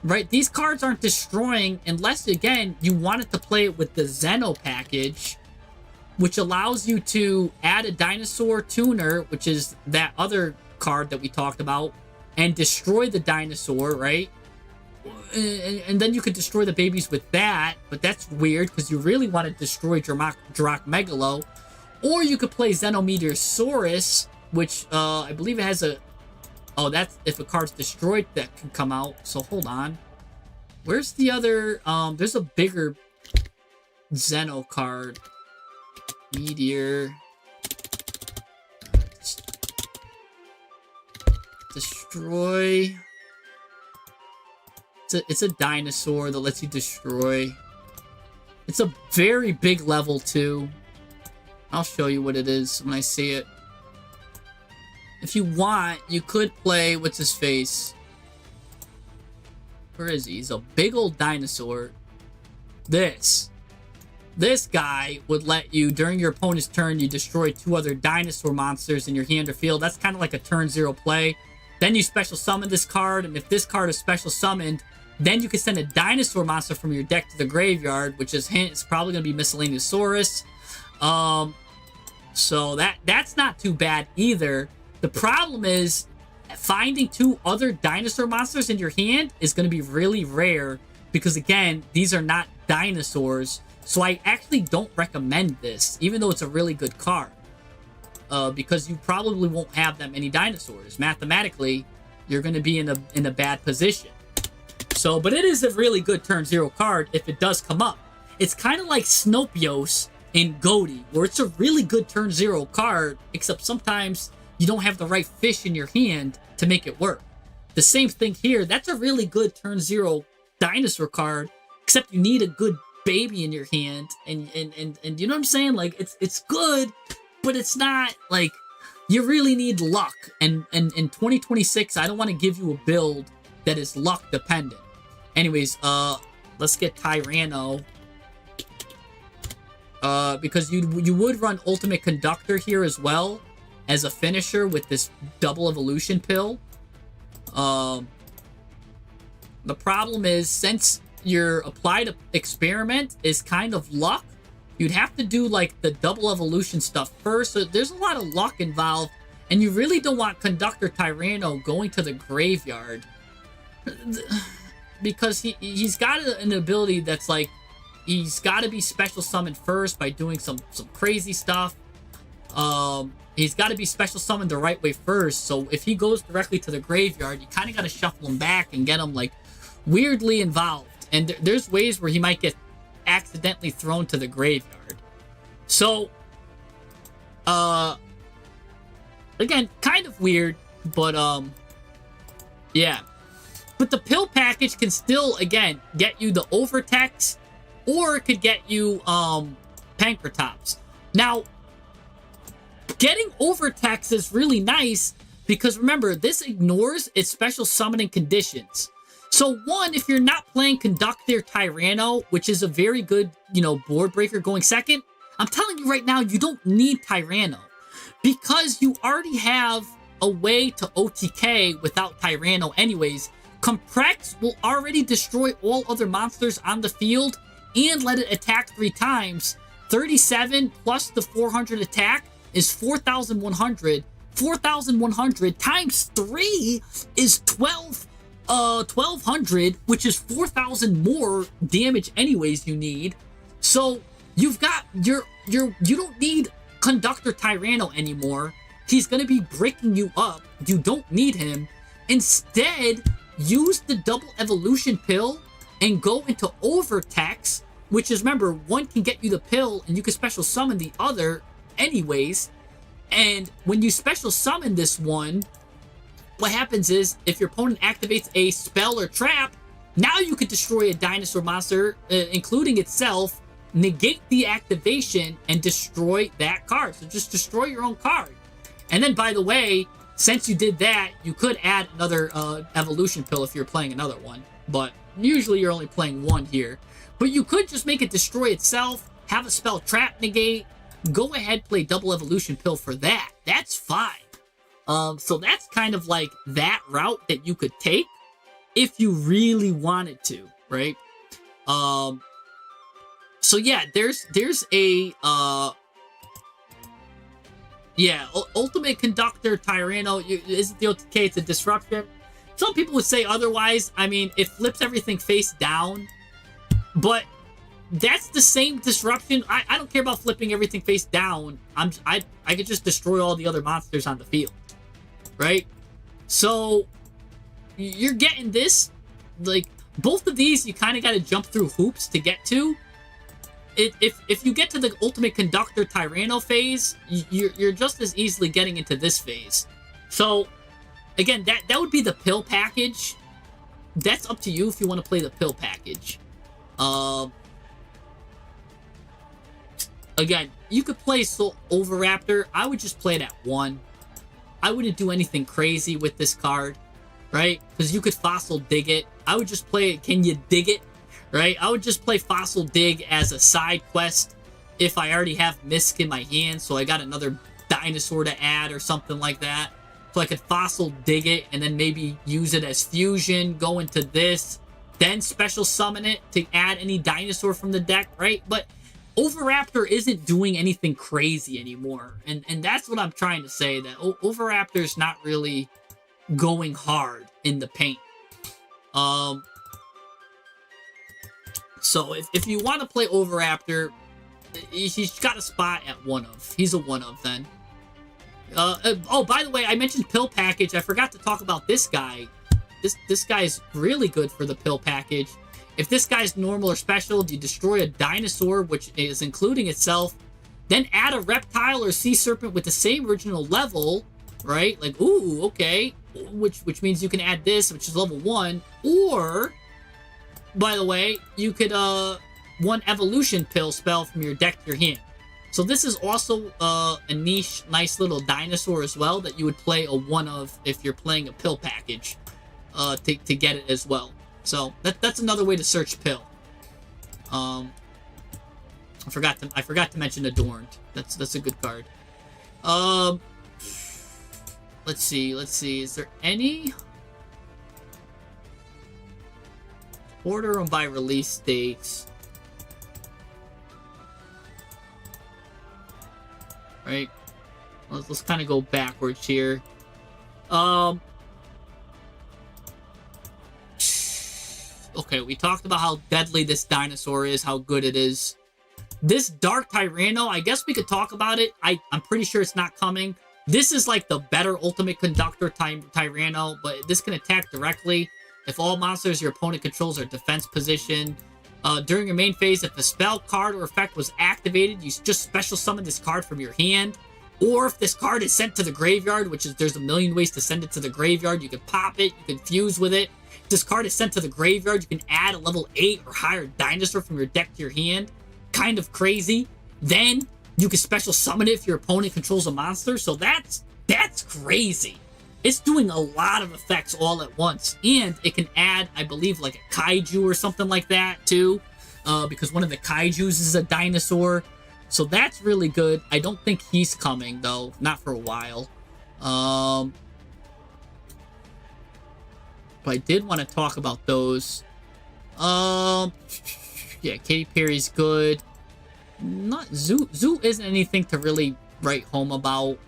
right? These cards aren't destroying unless, again, you wanted to play it with the Xeno package, which allows you to add a dinosaur tuner, which is that other card that we talked about, and destroy the dinosaur, right? And then you could destroy the babies with that, but that's weird because you really want to destroy Drak Megalo. Or you could play Xenometeorosaurus, which I believe it has a... Oh, that's if a card's destroyed that can come out. So hold on. Where's the other... there's a bigger Xeno card. Meteor. Destroy. It's a dinosaur that lets you destroy. It's a very big level too. I'll show you what it is when I see it. If you want, you could play, what's his face? Where is he? He's a big old dinosaur. This guy would let you, during your opponent's turn, you destroy 2 other dinosaur monsters in your hand or field. That's kind of like a turn 0 play. Then you special summon this card, and if this card is special summoned, then you can send a dinosaur monster from your deck to the graveyard, which is hint, it's probably going to be Miscellaneousaurus. So that's not too bad either. The problem is, finding 2 other dinosaur monsters in your hand is going to be really rare, because again, these are not dinosaurs. So I actually don't recommend this, even though it's a really good card. Because you probably won't have that many dinosaurs. Mathematically, you're going to be in a bad position. So, but it is a really good turn 0 card if it does come up. It's kind of like Snopios in Goaty, where it's a really good turn 0 card, except sometimes you don't have the right fish in your hand to make it work. The same thing here. That's a really good turn 0 dinosaur card, except you need a good baby in your hand, and you know what I'm saying? Like, it's good, but it's not like you really need luck. And in 2026, I don't want to give you a build that is luck dependent. Anyways, let's get Tyranno. Because you would run Ultimate Conductor here as well as a finisher with this double evolution pill. The problem is, since your applied experiment is kind of luck, you'd have to do like the double evolution stuff first. So there's a lot of luck involved, and you really don't want Conductor Tyranno going to the graveyard, because he's got an ability that's like, he's got to be special summoned first by doing some crazy stuff. He's got to be special summoned the right way first. So if he goes directly to the graveyard, you kind of got to shuffle him back and get him like weirdly involved. And there's ways where he might get accidentally thrown to the graveyard. So, again, kind of weird, but yeah. But the pill package can still, again, get you the Overtex, or it could get you Pankratops. Now, getting Overtex is really nice because, remember, this ignores its special summoning conditions. So one, if you're not playing Conductor Tyranno, which is a very good, board breaker going second, I'm telling you right now, you don't need Tyranno. Because you already have a way to OTK without Tyranno anyways, Comprex will already destroy all other monsters on the field and let it attack 3 times. 37 plus the 400 attack is 4,100. 4,100 times 3 is 1,200, which is 4,000 more damage anyways you need. So you've got you don't need Conductor Tyranno anymore. He's going to be breaking you up. You don't need him. Instead, use the double evolution pill and go into Overtex, which is, remember, one can get you the pill and you can special summon the other anyways. And when you special summon this one, what happens is if your opponent activates a spell or trap, now you could destroy a dinosaur monster, including itself, negate the activation, and destroy that card. So just destroy your own card. And then, by the way, since you did that, you could add another evolution pill if you're playing another one. But usually you're only playing one here. But you could just make it destroy itself, have a spell trap negate, go ahead, play double evolution pill for that. That's fine. So that's kind of like that route that you could take if you really wanted to, right? So yeah, there's a Ultimate Conductor Tyranno isn't the OTK, it's a disruption. Some people would say otherwise. I mean, it flips everything face down, but that's the same disruption. I don't care about flipping everything face down. I could just destroy all the other monsters on the field, right? So you're getting this, like, both of these you kind of got to jump through hoops to get to. If you get to the Ultimate Conductor Tyranno phase, you're just as easily getting into this phase. So again, that would be the pill package. That's up to you if you want to play the pill package. Again, you could play Soul Overraptor. I would just play it at 1. I wouldn't do anything crazy with this card, right? Because you could Fossil Dig it. I would just play it. Can you dig it? Right? I would just play Fossil Dig as a side quest if I already have Misk in my hand, so I got another dinosaur to add or something like that. So I could Fossil Dig it and then maybe use it as fusion, go into this, then special summon it to add any dinosaur from the deck, right? But Overraptor isn't doing anything crazy anymore. And that's what I'm trying to say, that Overraptor's not really going hard in the paint. So if you want to play Overraptor, he's got a spot at 1 of. He's a 1 of then. Oh, by the way, I mentioned pill package. I forgot to talk about this guy. This guy's really good for the pill package. If this guy's normal or special, you destroy a dinosaur, which is including itself, then add a reptile or sea serpent with the same original level, right? Like, ooh, okay. Which means you can add this, which is level 1, or, by the way, you could one evolution pill spell from your deck to your hand. So this is also a niche, nice little dinosaur as well that you would play a 1 of if you're playing a pill package to get it as well. So that's another way to search pill. I forgot to mention Adorned. That's a good card. Let's see. Is there any? Order them by release dates. Right. Let's kind of go backwards here. Okay, we talked about how deadly this dinosaur is, how good it is. This Dark Tyranno, I guess we could talk about it. I'm pretty sure it's not coming. This is like the better Ultimate Conductor Tyranno, but this can attack directly if all monsters your opponent controls are defense position. During your main phase, if a spell, card, or effect was activated, you just special summon this card from your hand. Or if this card is sent to the graveyard, which is, there's a million ways to send it to the graveyard. You can pop it, you can fuse with it. If this card is sent to the graveyard, you can add a level 8 or higher dinosaur from your deck to your hand. Kind of crazy. Then you can special summon it if your opponent controls a monster. So that's crazy. It's doing a lot of effects all at once. And it can add, I believe, like a kaiju or something like that, too. Because one of the kaijus is a dinosaur. So that's really good. I don't think he's coming, though. Not for a while. But I did want to talk about those. Yeah, Katy Perry's good. Not Zoo. Zoo isn't anything to really write home about.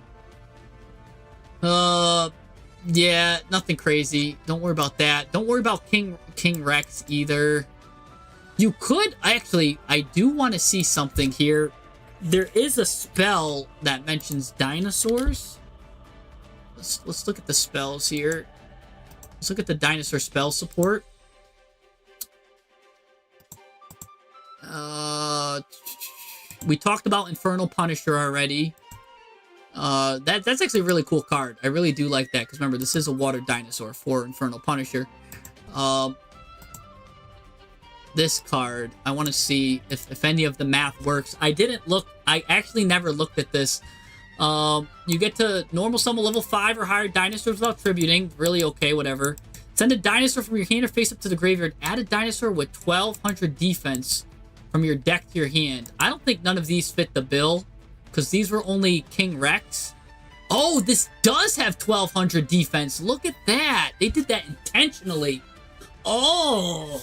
Yeah, nothing crazy. Don't worry about that. Don't worry about King Rex either. You could actually. I do want to see something here. There is a spell that mentions dinosaurs. Let's look at the spells here. Let's look at the dinosaur spell support. We talked about Infernal Punisher already. That's actually a really cool card. I really do like that because remember this is a water dinosaur for Infernal Punisher. This card, I want to see if any of the math works. I didn't look. I actually never looked at this. You get to normal summon level 5 or higher dinosaurs without tributing. Really okay, whatever. Send a dinosaur from your hand or face up to the graveyard. Add a dinosaur with 1200 defense from your deck to your hand. I don't think none of these fit the bill because these were only King Rex. Oh, this does have 1200 defense. Look at that. They did that intentionally. Oh,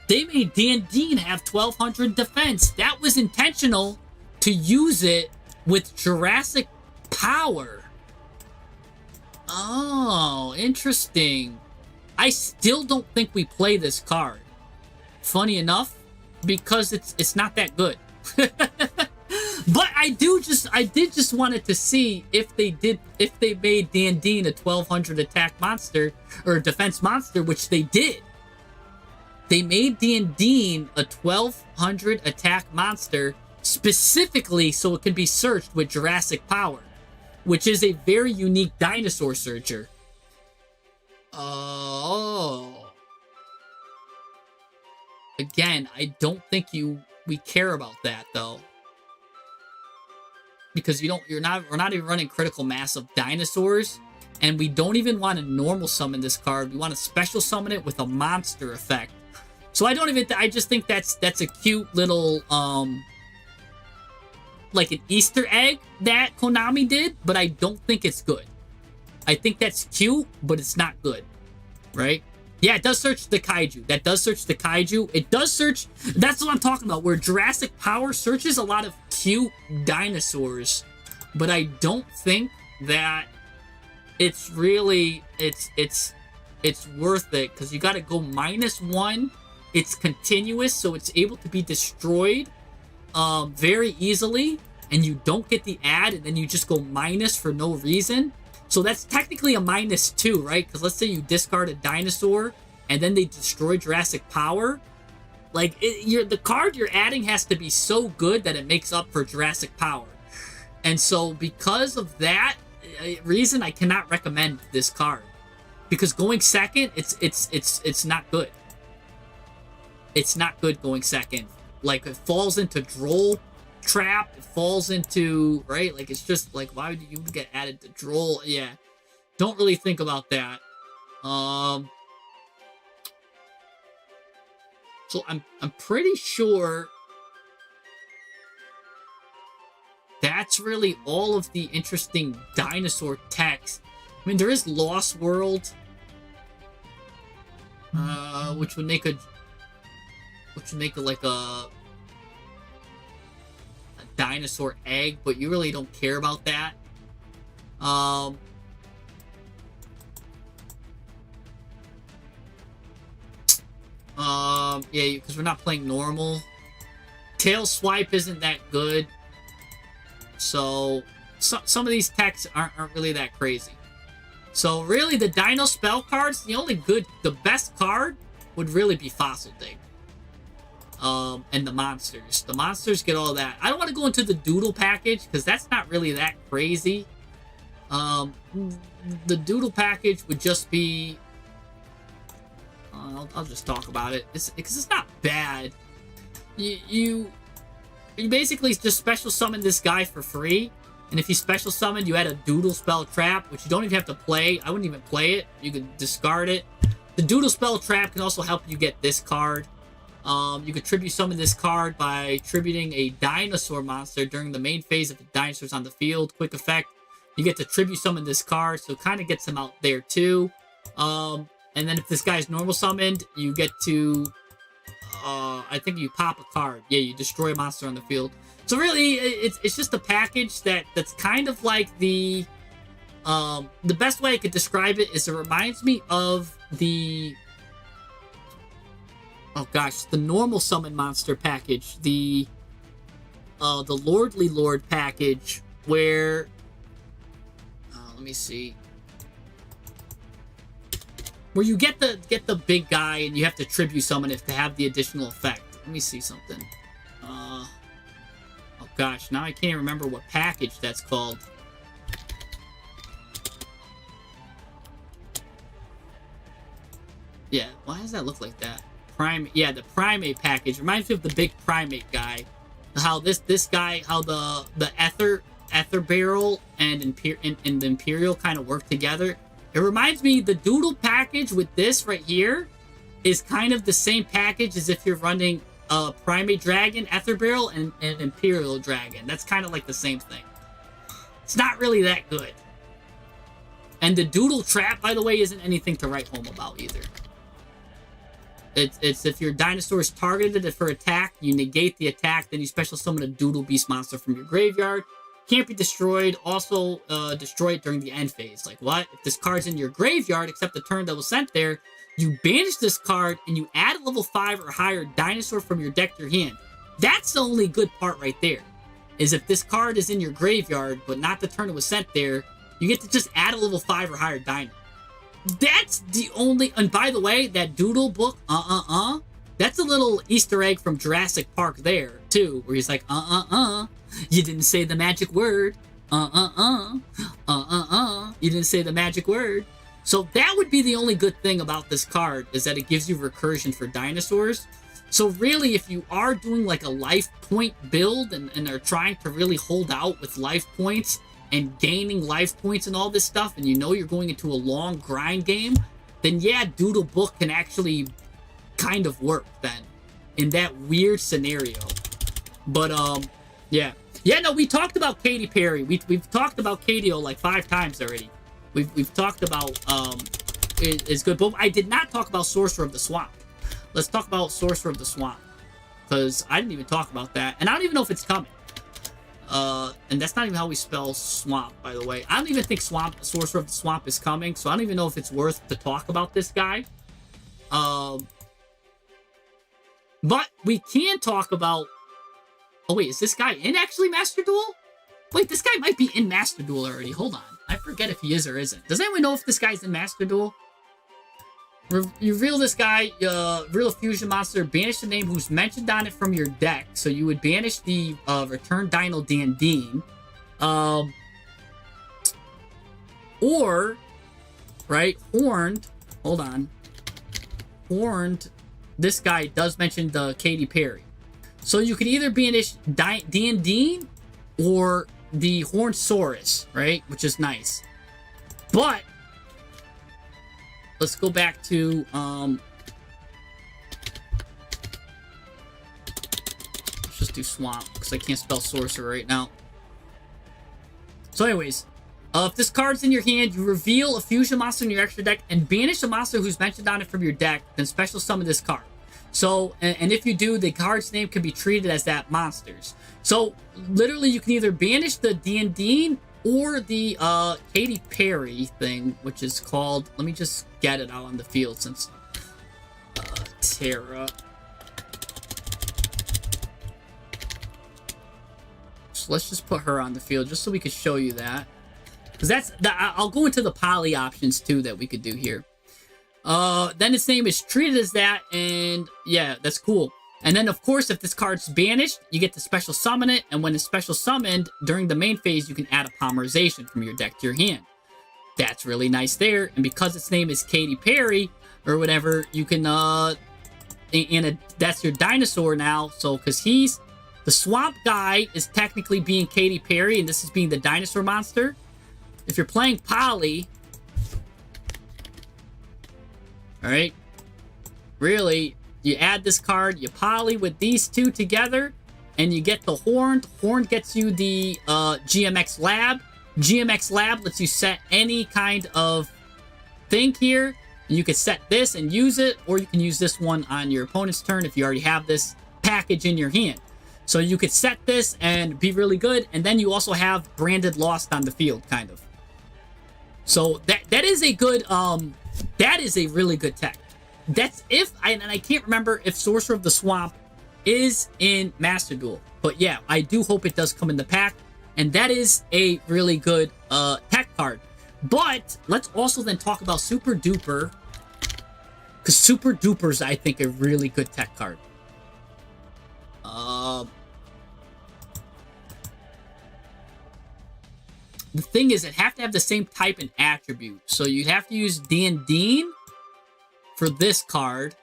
they made Dan Dean have 1200 defense. That was intentional to use it with Jurassic Power. Oh, interesting. I still don't think we play this card. Funny enough, because it's not that good. But I did just wanted to see if they made Dan Dean a 1200 attack monster or defense monster, which they did. They made Dan Dean a 1200 attack monster specifically so it can be searched with Jurassic Power, which is a very unique dinosaur searcher. Oh. Again, I don't think we care about that though. Because we're not even running critical mass of dinosaurs, and we don't even want to normal summon this card. We want to special summon it with a monster effect. So I just think that's a cute little like an Easter egg that Konami did, but I don't think it's good. I think that's cute, but it's not good. Right? Yeah, it does search the kaiju. That does search the kaiju. It does search... That's what I'm talking about, where Jurassic Power searches a lot of cute dinosaurs. But I don't think that it's really... It's worth it, because you gotta go -1. It's continuous, so it's able to be destroyed very easily, and you don't get the add, and then you just go minus for no reason. So that's technically a -2, right? Because let's say you discard a dinosaur and then they destroy Jurassic Power. Like, the card you're adding has to be so good that it makes up for Jurassic Power. And so because of that reason, I cannot recommend this card. Because going second, it's not good. It's not good going second. Like, it falls into Droll Trap, it falls into, right? Like, it's just like, why would you get added to Droll? Yeah, don't really think about that. So I'm pretty sure that's really all of the interesting dinosaur text. I mean, there is Lost World, which would make like a dinosaur egg, but you really don't care about that. Yeah, because we're not playing normal. Tail Swipe isn't that good. So some of these texts aren't really that crazy. So really, the Dino spell cards, the best card would really be Fossil Dig. And the monsters. The monsters get all that. I don't want to go into the Doodle package because that's not really that crazy. The Doodle package would just be... I'll just talk about it. Because it's not bad. You basically just special summon this guy for free. And if he's special summoned, you add a Doodle Spell Trap, which you don't even have to play. I wouldn't even play it. You could discard it. The Doodle Spell Trap can also help you get this card. You could tribute summon this card by tributing a dinosaur monster during the main phase if the dinosaur's on the field. Quick effect. You get to tribute summon this card, so it kind of gets him out there too. And then if this guy's normal summoned, you get to... I think you pop a card. Yeah, you destroy a monster on the field. So really, it's just a package that's kind of like the best way I could describe it is it reminds me of the... Oh gosh, the normal summon monster package, the Lordly Lord package, where let me see, where you get the big guy and you have to tribute summon it to have the additional effect. Let me see something. Oh gosh, now I can't remember what package that's called. Yeah, why does that look like that? Yeah, the primate package reminds me of the big primate guy. How this guy, how the ether barrel and the imperial kind of work together. It reminds me the Doodle package with this right here is kind of the same package as if you're running a primate dragon, ether barrel, and an imperial dragon. That's kind of like the same thing. It's not really that good. And the Doodle trap, by the way, isn't anything to write home about either. It's if your dinosaur is targeted for attack, you negate the attack, then you special summon a Doodle Beast monster from your graveyard. Can't be destroyed. Also, destroy it during the end phase. Like what? If this card's in your graveyard, except the turn that was sent there, you banish this card and you add a level 5 or higher dinosaur from your deck to your hand. That's the only good part right there. Is if this card is in your graveyard, but not the turn it was sent there, you get to just add a level 5 or higher dino. That's the only... And by the way, that Doodle book, that's a little Easter egg from Jurassic Park there, too, where he's like, you didn't say the magic word. You didn't say the magic word. So that would be the only good thing about this card, is that it gives you recursion for dinosaurs. So really, if you are doing like a life point build and are trying to really hold out with life points and gaining life points and all this stuff, and you know you're going into a long grind game, then yeah, Doodle Book can actually kind of work then in that weird scenario. But yeah, no, we talked about Katy Perry. We've talked about KDO like 5 times already. We've talked about it's good, but I did not talk about Sorcerer of the Swamp. Let's talk about Sorcerer of the Swamp, because I didn't even talk about that, and I don't even know if it's coming. And that's not even how we spell swamp, by the way. I don't even think Sorcerer of the Swamp is coming, so I don't even know if it's worth to talk about this guy. But we can talk about... Oh, wait, is this guy in actually Master Duel? Wait, this guy might be in Master Duel already. Hold on. I forget if he is or isn't. Does anyone know if this guy's in Master Duel? You reveal this guy, reveal a fusion monster, banish the name who's mentioned on it from your deck. So you would banish the return Dino Dandine. Or, right, Horned, hold on. Horned, this guy does mention the Katy Perry. So you could either banish Dandine or the Horned Saurus, right? Which is nice. But let's go back to, let's just do Swamp, because I can't spell Sorcerer right now. So anyways, if this card's in your hand, you reveal a fusion monster in your extra deck and banish a monster who's mentioned on it from your deck, then special summon this card. So, and if you do, the card's name can be treated as that monster's. So, literally, you can either banish the Dandine or the Katy Perry thing, which is called... Let me just get it out on the field since... Terra. So let's just put her on the field just so we could show you that. Because that's... I'll go into the poly options, too, that we could do here. Then its name is treated as that, and yeah, that's cool. And then, of course, if this card's banished, you get to special summon it, and when it's special summoned, during the main phase, you can add a polymerization from your deck to your hand. That's really nice there, and because its name is Katy Perry, or whatever, you can, that's your dinosaur now, so, because he's The swamp guy is technically being Katy Perry, and this is being the dinosaur monster. If you're playing Poly, all right, really, you add this card, you Poly with these two together, and you get the horn. Horn gets you the GMX Lab. GMX Lab lets you set any kind of thing here. You can set this and use it, or you can use this one on your opponent's turn if you already have this package in your hand. So you could set this and be really good, and then you also have branded Lost on the field, kind of. So that is a good, that is a really good tech. That's if, and I can't remember if Sorcerer of the Swamp is in Master Duel. But yeah, I do hope it does come in the pack, and that is a really good tech card. But let's also then talk about Super Duper, because Super Duper is, I think, a really good tech card. The thing is, it have to have the same type and attribute. So you'd have to use Dean for this card,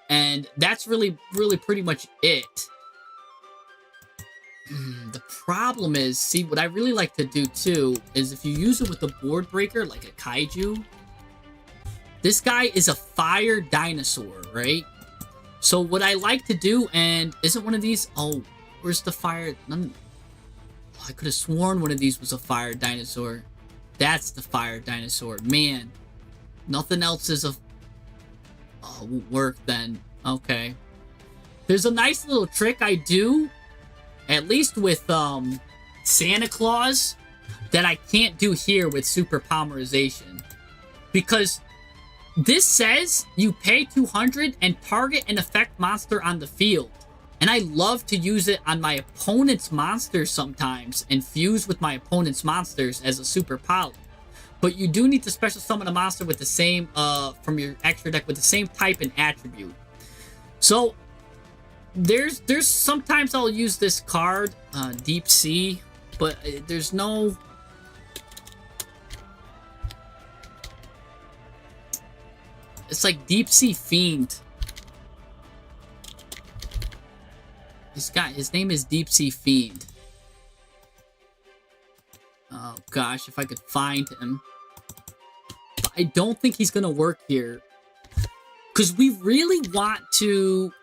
and that's really pretty much it. The problem is, see, what I really like to do too is if you use it with a board breaker, like a kaiju, this guy is a fire dinosaur, right? So what I like to do, and isn't one of these, oh, where's the fire? I could have sworn one of these was a fire dinosaur. That's the fire dinosaur. Man, nothing else is a... Oh, won't work then. Okay. There's a nice little trick I do, at least with Santa Claus, that I can't do here with Super Polymerization. Because this says you pay 200 and target an effect monster on the field. And I love to use it on my opponent's monsters sometimes and fuse with my opponent's monsters as a Super Poly. But you do need to special summon a monster with the same, from your extra deck with the same type and attribute. So, there's sometimes I'll use this card, Deep Sea, but there's no... It's like Deep Sea Fiend. His name is Deep Sea Fiend. Oh gosh, if I could find him. But I don't think he's gonna work here. Because we really want to,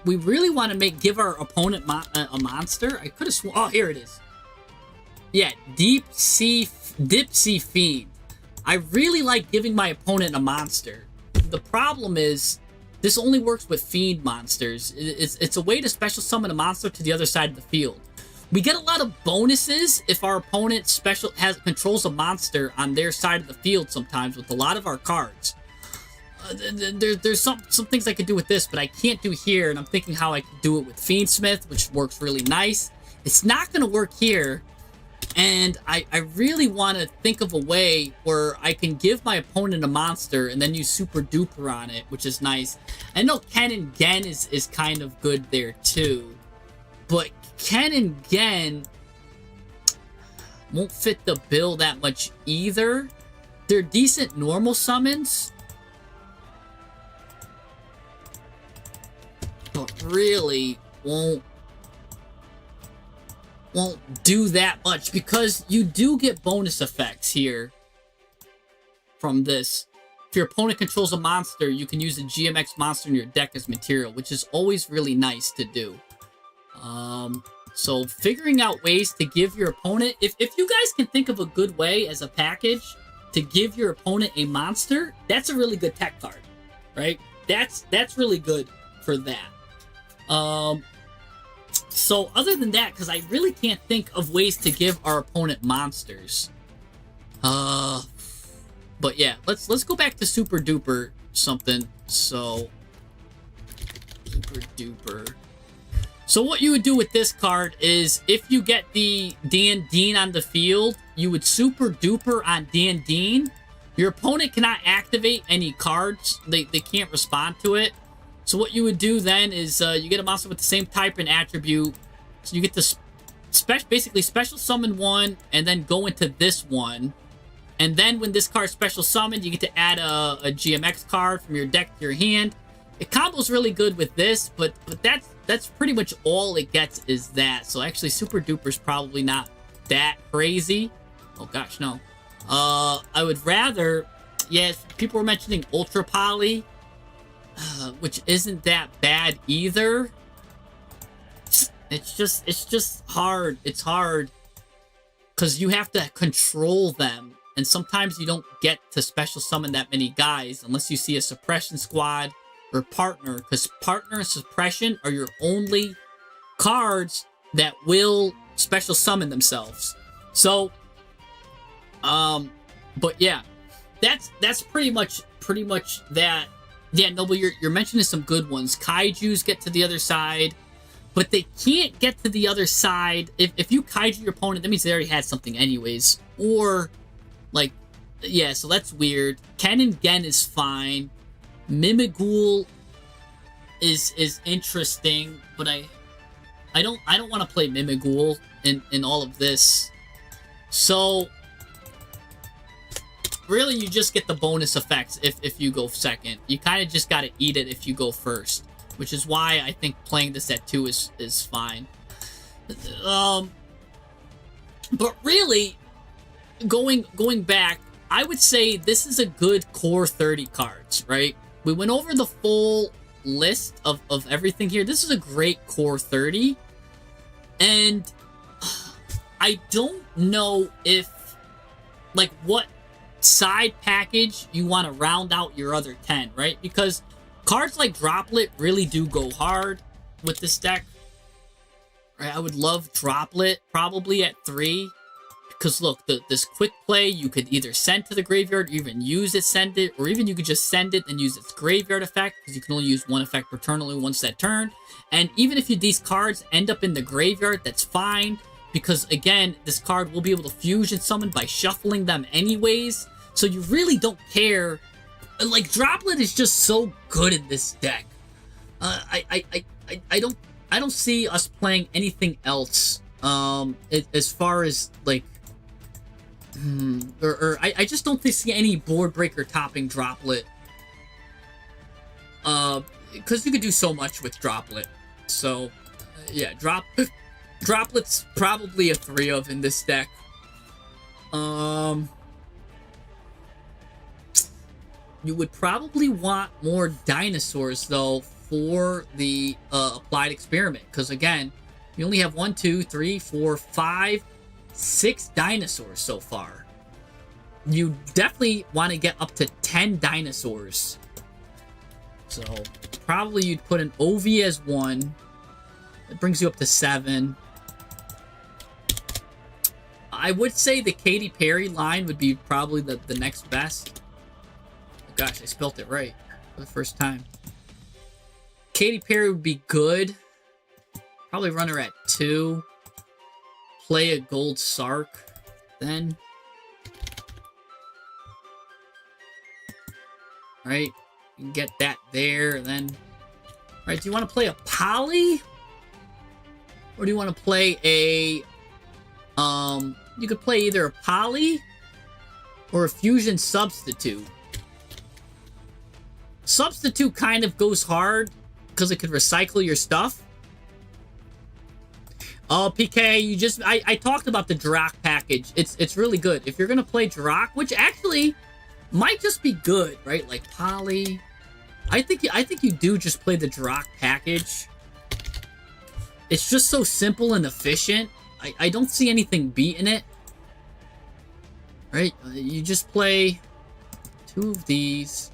we really want to give our opponent a monster. I could have sworn, oh, here it is. Yeah, Deep Sea Fiend. I really like giving my opponent a monster. The problem is, this only works with Fiend monsters. It's a way to special summon a monster to the other side of the field. We get a lot of bonuses if our opponent controls a monster on their side of the field sometimes with a lot of our cards. There's some things I could do with this, but I can't do here, and I'm thinking how I could do it with Fiendsmith, which works really nice. It's not going to work here. And I really want to think of a way where I can give my opponent a monster and then use Super Duper on it, which is nice. I know Ken and Gen is kind of good there too. But Ken and Gen won't fit the bill that much either. They're decent normal summons, but really won't do that much because you do get bonus effects here from this. If your opponent controls a monster, you can use a GMX monster in your deck as material, which is always really nice to do. So figuring out ways to give your opponent, if you guys can think of a good way as a package to give your opponent a monster, that's a really good tech card, right? That's really good for that. So other than that, because I really can't think of ways to give our opponent monsters. But yeah, let's go back to Super Duper something. So Super Duper. So what you would do with this card is if you get the Dean on the field, you would Super Duper on Dean. Your opponent cannot activate any cards. They can't respond to it. So what you would do then is you get a monster with the same type and attribute. So you get to basically special summon one and then go into this one. And then when this card's special summoned, you get to add a GMX card from your deck to your hand. It combos really good with this, but that's pretty much all it gets is that. So actually, Super Duper's probably not that crazy. Oh gosh, no. I would rather, yes, people were mentioning Ultra Poly, which isn't that bad either. It's just hard. It's hard because you have to control them. And sometimes you don't get to special summon that many guys unless you see a suppression squad or partner, because partner and suppression are your only cards that will special summon themselves. So, but yeah, that's pretty much that. Yeah, Noble, you're mentioning some good ones. Kaijus get to the other side, but they can't get to the other side. If you kaiju your opponent, that means they already had something anyways. Or, like, yeah, so that's weird. Ken and Gen is fine. Mimighoul is interesting, but I don't want to play Mimighoul in all of this. So really, you just get the bonus effects if you go second. You kind of just got to eat it if you go first, which is why I think playing this at 2 is fine. But really, going back, I would say this is a good core 30 cards, right? We went over the full list of everything here. This is a great core 30. And I don't know if, like, what side package you want to round out your other 10, right? Because cards like Droplet really do go hard with this deck. Right? I would love Droplet probably at 3. Because look, this quick play, you could either send to the graveyard, or even use it, send it, or even you could just send it and use its graveyard effect, because you can only use one effect returnally once that turn. And even if these cards end up in the graveyard, that's fine, because again, this card will be able to fusion summon by shuffling them anyways, so you really don't care. Like, Droplet is just so good in this deck. I don't see us playing anything else, as far as, like, I just don't see any board breaker topping Droplet. Because you could do so much with Droplet. So, yeah, Droplet's probably a 3 of in this deck. You would probably want more dinosaurs, though, for the applied experiment. Because, again, you only have 1, 2, 3, 4, 5... 6 dinosaurs so far. You definitely want to get up to 10 dinosaurs. So probably you'd put an OV as 1. That brings you up to 7. I would say the Katy Perry line would be probably the next best. Oh gosh, I spelt it right for the first time. Katy Perry would be good. Probably run her at 2. Play a gold Sark, then. Right? You can get that there, and then. Right, do you want to play a Poly? Or do you want to play a. You could play either a Poly or a Fusion Substitute. Substitute kind of goes hard because it could recycle your stuff. Oh, PK, you just... I talked about the Drak package. It's really good. If you're going to play Drak, which actually might just be good, right? Like Poly. I think you do just play the Drak package. It's just so simple and efficient. I don't see anything beating it. Right? You just play 2 of these.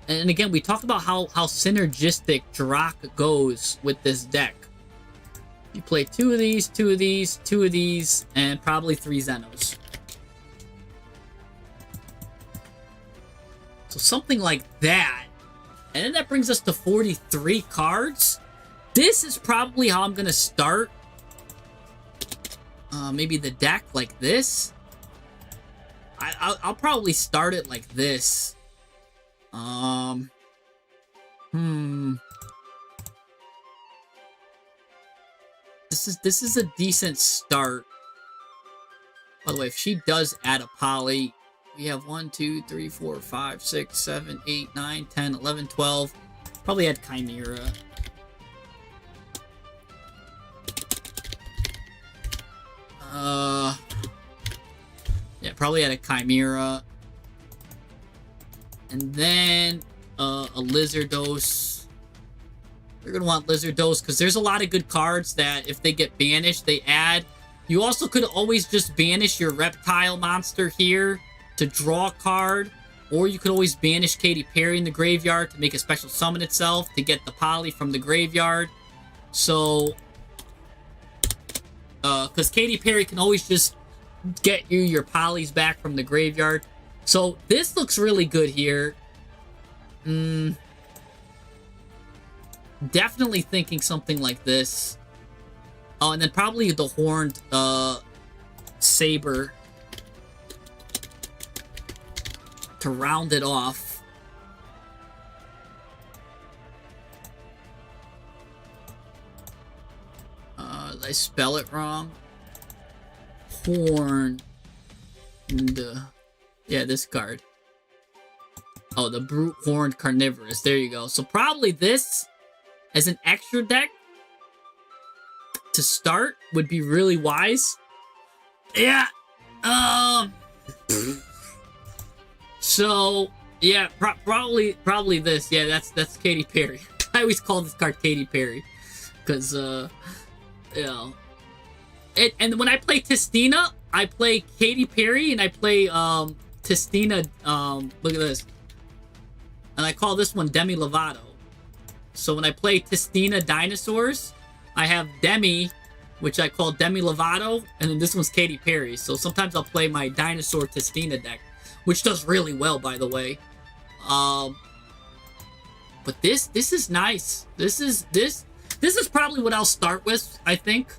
And again, we talked about how synergistic Drak goes with this deck. You play 2 of these, 2 of these, 2 of these, and probably 3 Xenos. So something like that. And then that brings us to 43 cards. This is probably how I'm going to start. Maybe the deck like this. I'll probably start it like this. This is a decent start. By the way, if she does add a poly, we have 1, 2, 3, 4, 5, 6, 7, 8, 9, 10, 11, 12. Probably add Chimera. Yeah, probably add a Chimera. And then a Lizardos. You're gonna want Lizardos because there's a lot of good cards that if they get banished, they add. You also could always just banish your reptile monster here to draw a card, or you could always banish Katy Perry in the graveyard to make a special summon itself to get the poly from the graveyard. So, because Katy Perry can always just get you your polys back from the graveyard. So this looks really good here. Definitely thinking something like this. Oh, and then probably the horned saber to round it off. Did I spell it wrong? Horn. Yeah, this card. Oh, the Brute Horned Carnivorous. There you go. So probably this as an extra deck to start would be really wise. Yeah. So yeah, probably this. Yeah, that's Katy Perry. I always call this card Katy Perry because you know. And when I play Tistina, I play Katy Perry and I play Tistina. Look at this. And I call this one Demi Lovato. So when I play Tistina Dinosaurs, I have Demi, which I call Demi Lovato, and then this one's Katy Perry. So sometimes I'll play my Dinosaur Tistina deck, which does really well, by the way. But this is nice. This is probably what I'll start with, I think.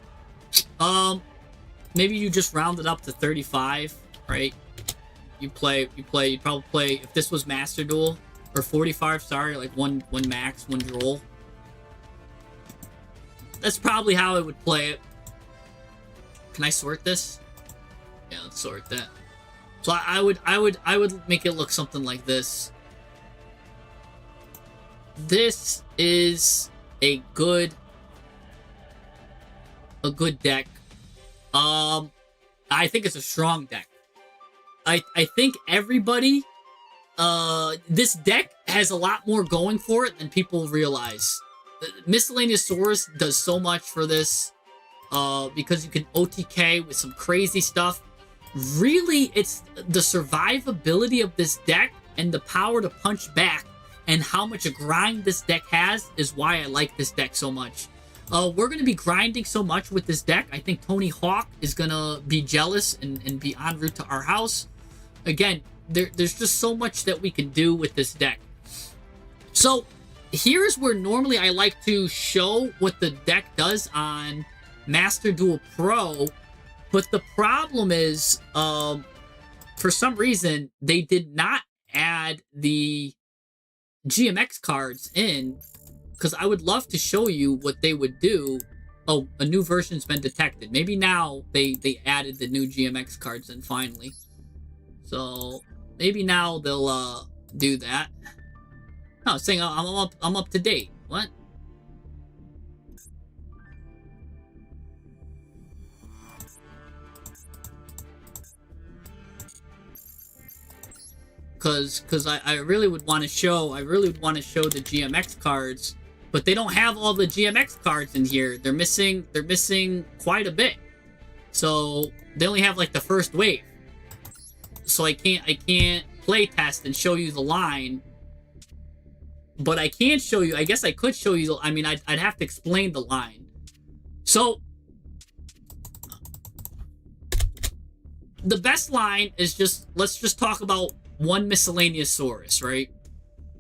Maybe you just round it up to 35, right? You'd probably play, if this was Master Duel, or 45, sorry, like one max, one droll. That's probably how I would play it. Can I sort this? Yeah, let's sort that. So I would make it look something like this. This is a good deck. I think it's a strong deck. I think everybody, this deck has a lot more going for it than people realize. Miscellaneous Source does so much for this, because you can OTK with some crazy stuff. Really, it's the survivability of this deck and the power to punch back and how much a grind this deck has is why I like this deck so much. We're going to be grinding so much with this deck. I think Tony Hawk is going to be jealous and be en route to our house. Again, there's just so much that we can do with this deck. So here's where normally I like to show what the deck does on Master Duel Pro. But the problem is, for some reason, they did not add the GMX cards in, because I would love to show you what they would do. Oh, a new version's been detected. Maybe now they added the new GMX cards in finally. So maybe now they'll do that. No, saying I'm up to date. What? Because I really would want to show the GMX cards, but they don't have all the GMX cards in here. They're missing quite a bit. So they only have like the first wave. So I can't play test and show you the line. But I can show you, I guess I could show you, I mean, I'd have to explain the line. So the best line is just, let's just talk about one Miscellaneous Saurus, right?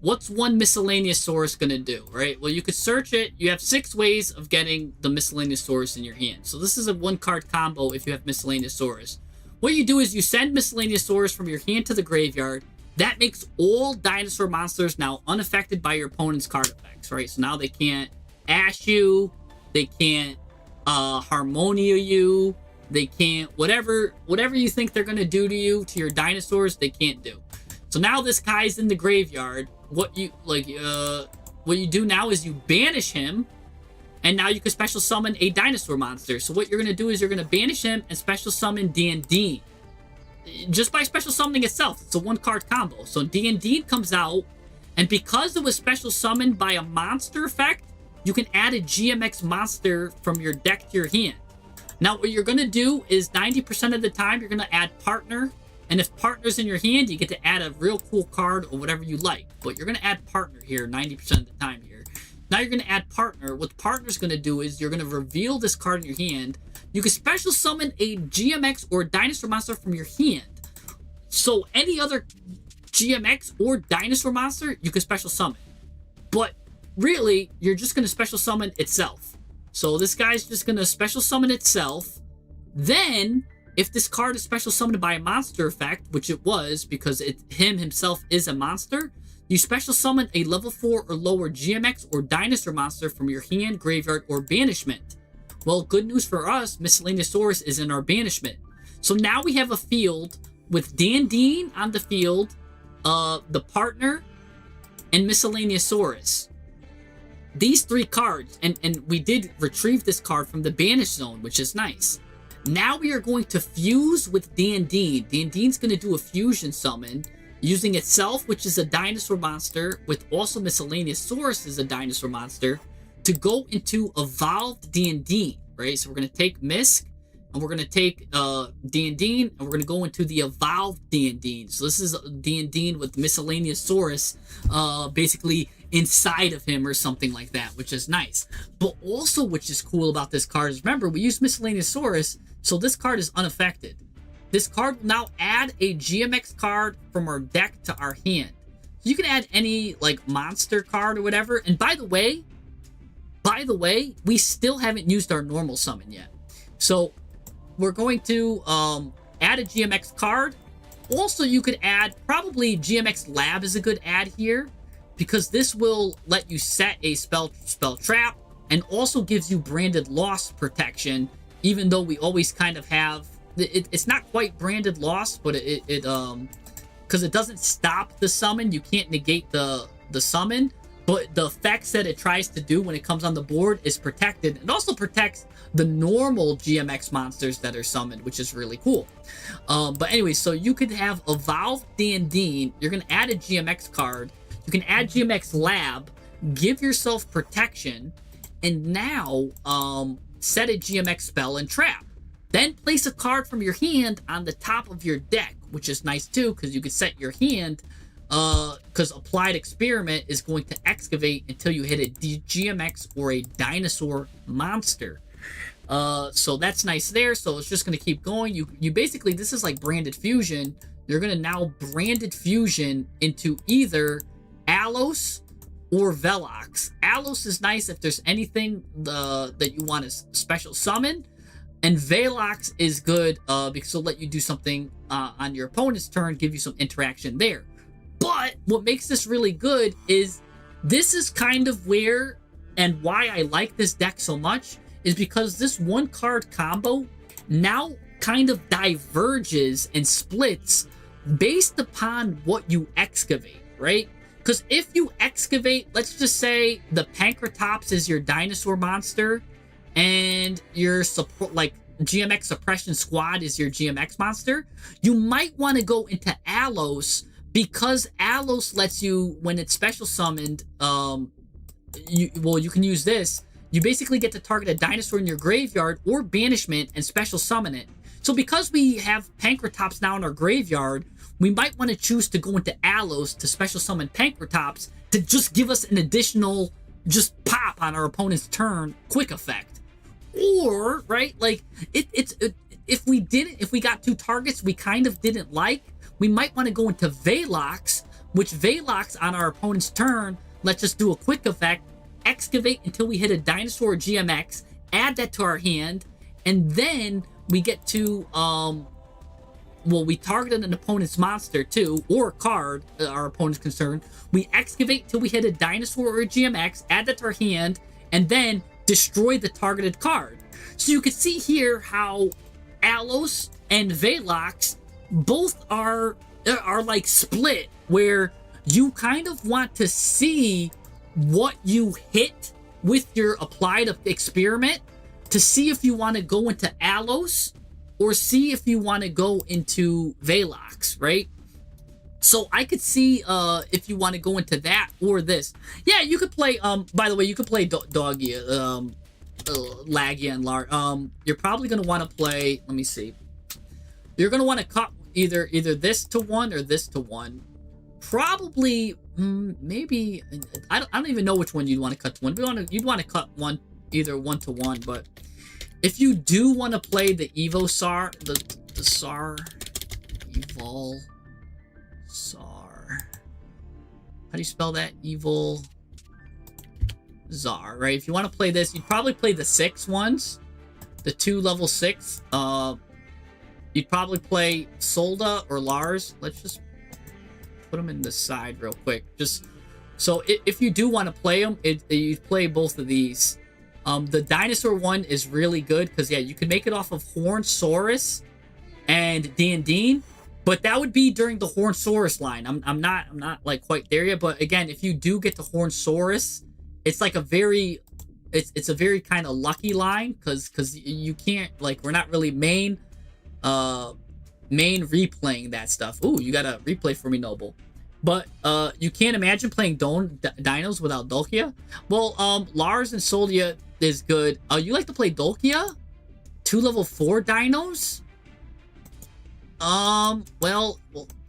What's one Miscellaneous Saurus gonna do, right? Well, you could search it. You have 6 ways of getting the Miscellaneous Saurus in your hand. So this is a 1-card combo if you have Miscellaneous Saurus. What you do is you send Miscellaneous Saurus from your hand to the graveyard. That makes all dinosaur monsters now unaffected by your opponent's card effects, right? So now they can't Ash you, they can't Harmonia you, They can't, whatever you think they're gonna do to you, to your dinosaurs, they can't do. So now this guy's in the graveyard. What you do now is you banish him, and now you can special summon a dinosaur monster. So what you're gonna do is you're gonna banish him and special summon D&D. Just by special summoning itself, it's a 1-card combo. So D&D comes out, and because it was special summoned by a monster effect, you can add a GMX monster from your deck to your hand. Now, what you're going to do is 90% of the time, you're going to add partner. And if partner's in your hand, you get to add a real cool card or whatever you like. But you're going to add partner here 90% of the time here. Now you're going to add partner. What partner's going to do is you're going to reveal this card in your hand. You can special summon a GMX or dinosaur monster from your hand. So any other GMX or dinosaur monster, you can special summon. But really, you're just going to special summon itself. So this guy's just going to special summon itself. Then, if this card is special summoned by a monster effect, which it was because himself is a monster, you special summon a level 4 or lower GMX or dinosaur monster from your hand, graveyard, or banishment. Well, good news for us, Miscellaneousaurus is in our banishment. So now we have a field with Dandine on the field, the partner, and Miscellaneousaurus. These 3 cards, and we did retrieve this card from the banish zone, which is nice. Now we are going to fuse with Dandine. Dandine's going to do a fusion summon using itself, which is a dinosaur monster, with also Miscellaneousaurus as a dinosaur monster, to go into evolved Dandine, right? So we're going to take Misk, and we're going to take Dandine, and we're going to go into the evolved Dandine. So this is Dandine with Miscellaneousaurus basically inside of him or something like that, which is nice. But also, which is cool about this card is, remember, we used Miscellaneousaurus, so this card is unaffected. This card will now add a GMX card from our deck to our hand. So you can add any, like, monster card or whatever. And by the way, we still haven't used our normal summon yet. So we're going to add a GMX card. Also, you could add, probably GMX Lab is a good add here, because this will let you set a spell trap and also gives you branded loss protection, even though we always kind of have, it's not quite branded loss, but it because it doesn't stop the summon, you can't negate the summon, but the effects that it tries to do when it comes on the board is protected. It also protects the normal GMX monsters that are summoned, which is really cool. But anyway, so you could have Evolved Dandine, you're going to add a GMX card, you can add GMX Lab, give yourself protection, and now set a GMX spell and trap. Then place a card from your hand on the top of your deck, which is nice too, because you can set your hand, because Applied Experiment is going to excavate until you hit a GMX or a dinosaur monster. So that's nice there. So it's just going to keep going. You basically, this is like branded fusion. You're going to now branded fusion into either Alos or Velox. Alos is nice if there's anything that you want to special summon, and Velox is good because it'll let you do something on your opponent's turn, give you some interaction there. But what makes this really good is this is kind of where and why I like this deck so much is because this 1-card combo now kind of diverges and splits based upon what you excavate, right? Because if you excavate, let's just say the Pancratops is your dinosaur monster, and your support, like GMX Suppression Squad is your GMX monster, you might want to go into Alos, because Alos lets you, when it's special summoned, you can use this. You basically get to target a dinosaur in your graveyard or banishment and special summon it. So because we have Pancratops now in our graveyard, we might want to choose to go into Alos to special summon Pancratops to just give us an additional just pop on our opponent's turn quick effect. Or, right, like, if we got 2 targets we kind of didn't like, we might want to go into Velox, which Velox on our opponent's turn lets us do a quick effect, excavate until we hit a dinosaur or GMX, add that to our hand, and then we get to, we targeted an opponent's monster too, or a card, our opponent's concerned. We excavate till we hit a dinosaur or a GMX, add that to our hand, and then destroy the targeted card. So you can see here how Alos and Velox both are like split, where you kind of want to see what you hit with your applied experiment to see if you want to go into Alos or see if you want to go into Velox, right? So I could see if you want to go into that or this. Yeah, you could play, by the way, you could play Doggia, Lagia, and Lar. You're probably going to want to play, let me see. You're going to want to cut either this to 1 or this to 1. Probably, maybe, I don't even know which one you'd want to cut to 1. You'd want to cut one, either 1 to 1, but if you do want to play the Evo Sar, the Sar, Evol, Sar, how do you spell that? Evil Zar, right? If you want to play this, you'd probably play the 6 ones, the 2 level 6. You'd probably play Solda or Lars. Let's just put them in the side real quick. Just so if you do want to play them, you play both of these. The dinosaur one is really good because yeah, you can make it off of Hornsaurus and Dandine, but that would be during the Hornsaurus line. I'm not like quite there yet, but again, if you do get the Hornsaurus, it's like a very it's a very kind of lucky line because you can't, like, we're not really main replaying that stuff. Ooh, you got a replay for me, Noble. But you can't imagine playing dinos without Dolkia. Well, Lars and Soldia is good. You like to play Dolkia? 2 level 4 dinos? Well,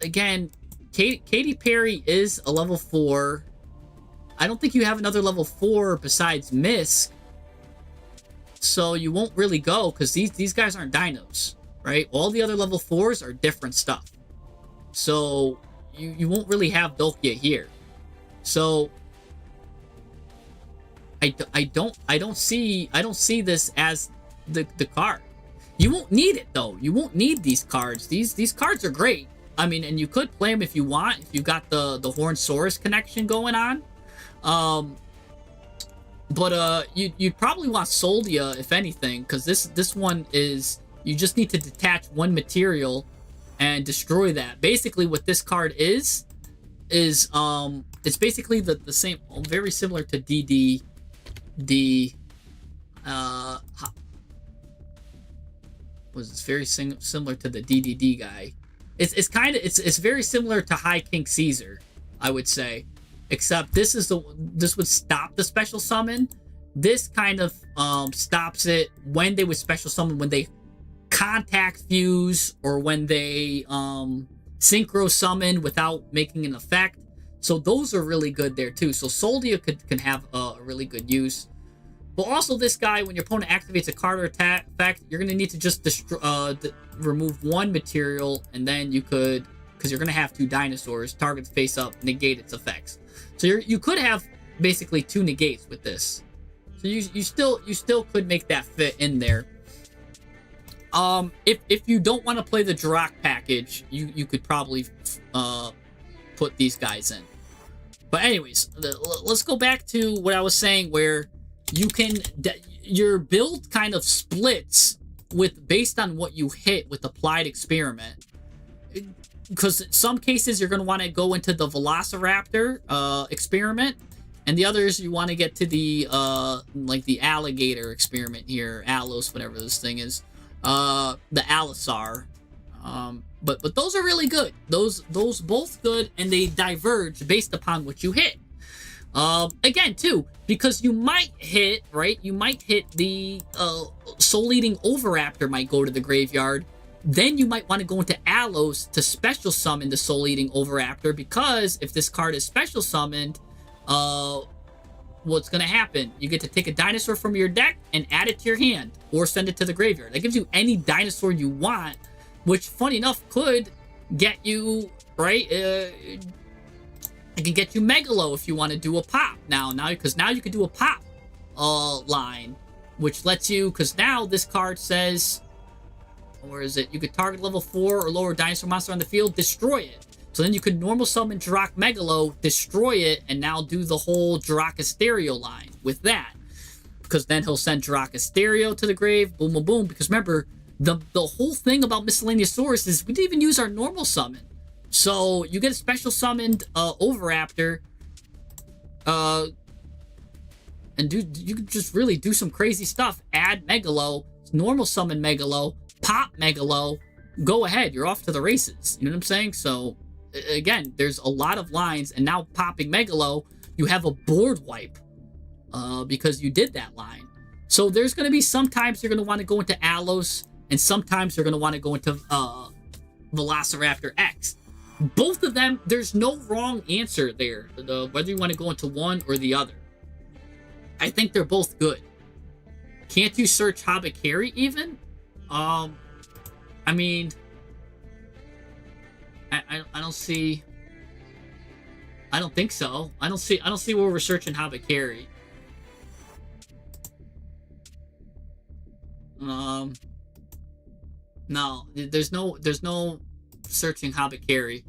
again, Katy Perry is a level 4. I don't think you have another level 4 besides Misk. So you won't really go because these guys aren't dinos, right? All the other level 4s are different stuff. So you won't really have Dolkia here. So I don't see this as the card. You won't need it though. You won't need these cards. These cards are great. I mean, and you could play them if you want, if you got the Hornsaurus connection going on. But you'd probably want Soldia if anything, because this one is, you just need to detach one material and destroy that. Basically, what this card is it's basically the same, very similar to was very similar to the DDD guy. It's very similar to High King Caesar, I would say, except this would stop the special summon. This kind of stops it when they would special summon, when they contact fuse or when they synchro summon without making an effect. So those are really good there too. So Soldia can have a really good use. But also this guy, when your opponent activates a card or attack effect, you're going to need to just remove one material, and then you could, because you're going to have 2 dinosaurs, target face up, negate its effects. So you could have basically 2 negates with this. So you still could make that fit in there. If you don't want to play the Jirac package, you could probably put these guys in. But anyways, let's go back to what I was saying, where you can, your build kind of splits based on what you hit with applied experiment. Because in some cases you're going to want to go into the Velociraptor experiment, and the others you want to get to the like the alligator experiment here, Alos, whatever this thing is, the Alisar. But those are really good. Those both good, and they diverge based upon what you hit. Again, too, because you might hit, right? You might hit the Soul-Eating Oviraptor might go to the graveyard. Then you might want to go into Alos to special summon the Soul-Eating Oviraptor, because if this card is special summoned, what's going to happen? You get to take a dinosaur from your deck and add it to your hand, or send it to the graveyard. That gives you any dinosaur you want, which, funny enough, could get you, right? It can get you Megalo if you want to do a pop now, because now you can do a pop line, which lets you, because now this card says, where is it? You could target level 4 or lower dinosaur monster on the field, destroy it. So then you could normal summon Jirac Megalo, destroy it, and now do the whole Jirac Asterio line with that. Because then he'll send Jirac Asterio to the grave, boom, boom, boom. Because remember, The whole thing about Miscellaneous Source is we didn't even use our normal summon. So you get a special summoned Overraptor, and you can just really do some crazy stuff. Add Megalo, normal summon Megalo, pop Megalo, go ahead, you're off to the races. You know what I'm saying? So again, there's a lot of lines, and now popping Megalo, you have a board wipe because you did that line. So there's going to be sometimes you're going to want to go into Alos, and sometimes you're going to want to go into Velociraptor X. Both of them, there's no wrong answer there, whether you want to go into one or the other. I think they're both good. Can't you search Habakiri even? I mean, I don't see. I don't think so. I don't see where we're searching Habakiri. No, there's no searching Habakiri.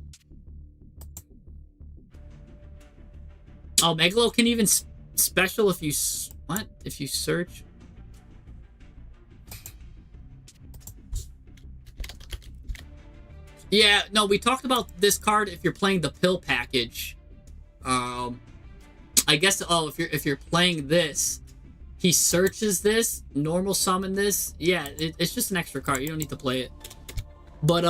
Oh, Megalo can even special if you if you search. Yeah, no, we talked about this card if you're playing the pill package. I guess if you're playing this, he searches this, normal summon this. Yeah, it's just an extra card. You don't need to play it. But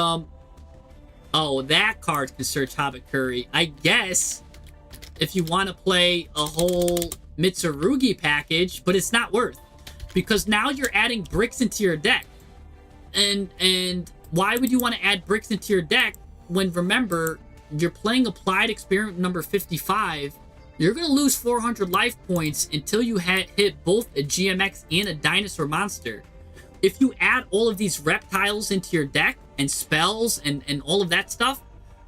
oh, that card can search Habakiri. I guess if you want to play a whole Mitsurugi package, but it's not worth, because now you're adding bricks into your deck. And why would you want to add bricks into your deck when, remember, you're playing Applied Experiment number 55? You're going to lose 400 life points until you hit both a GMX and a dinosaur monster. If you add all of these reptiles into your deck and spells and all of that stuff,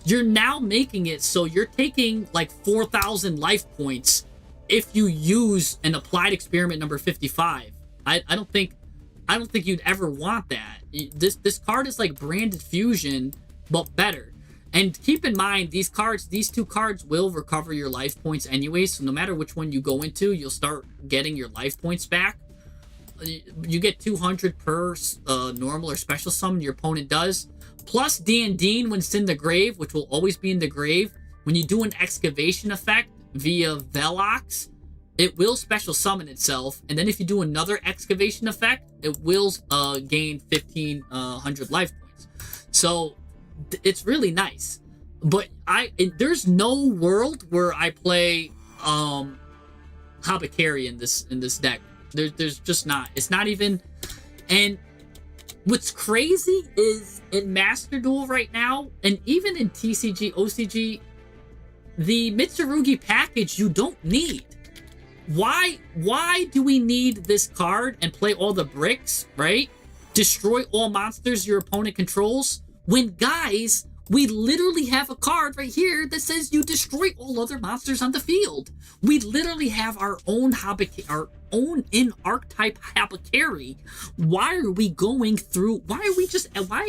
you're now making it so you're taking like 4,000 life points if you use an Applied Experiment number 55. I don't think you'd ever want that. This card is like Branded Fusion, but better. And keep in mind, these two cards will recover your life points anyway, so no matter which one you go into, you'll start getting your life points back. You get 200 per normal or special summon your opponent does. Plus Dandine when it's in the grave, which will always be in the grave. When you do an excavation effect via Velox, it will special summon itself. And then if you do another excavation effect, it will gain 1,500 life points. So it's really nice. But there's no world where I play Habakiri in this deck. There's just not. It's not even. And what's crazy is in Master Duel right now, and even in TCG, OCG, the Mitsurugi package you don't need. Why do we need this card and play all the bricks, right? Destroy all monsters your opponent controls, when, guys, we literally have a card right here that says you destroy all other monsters on the field. We literally have our own in-archetype Habakiri. Why are we going through? Why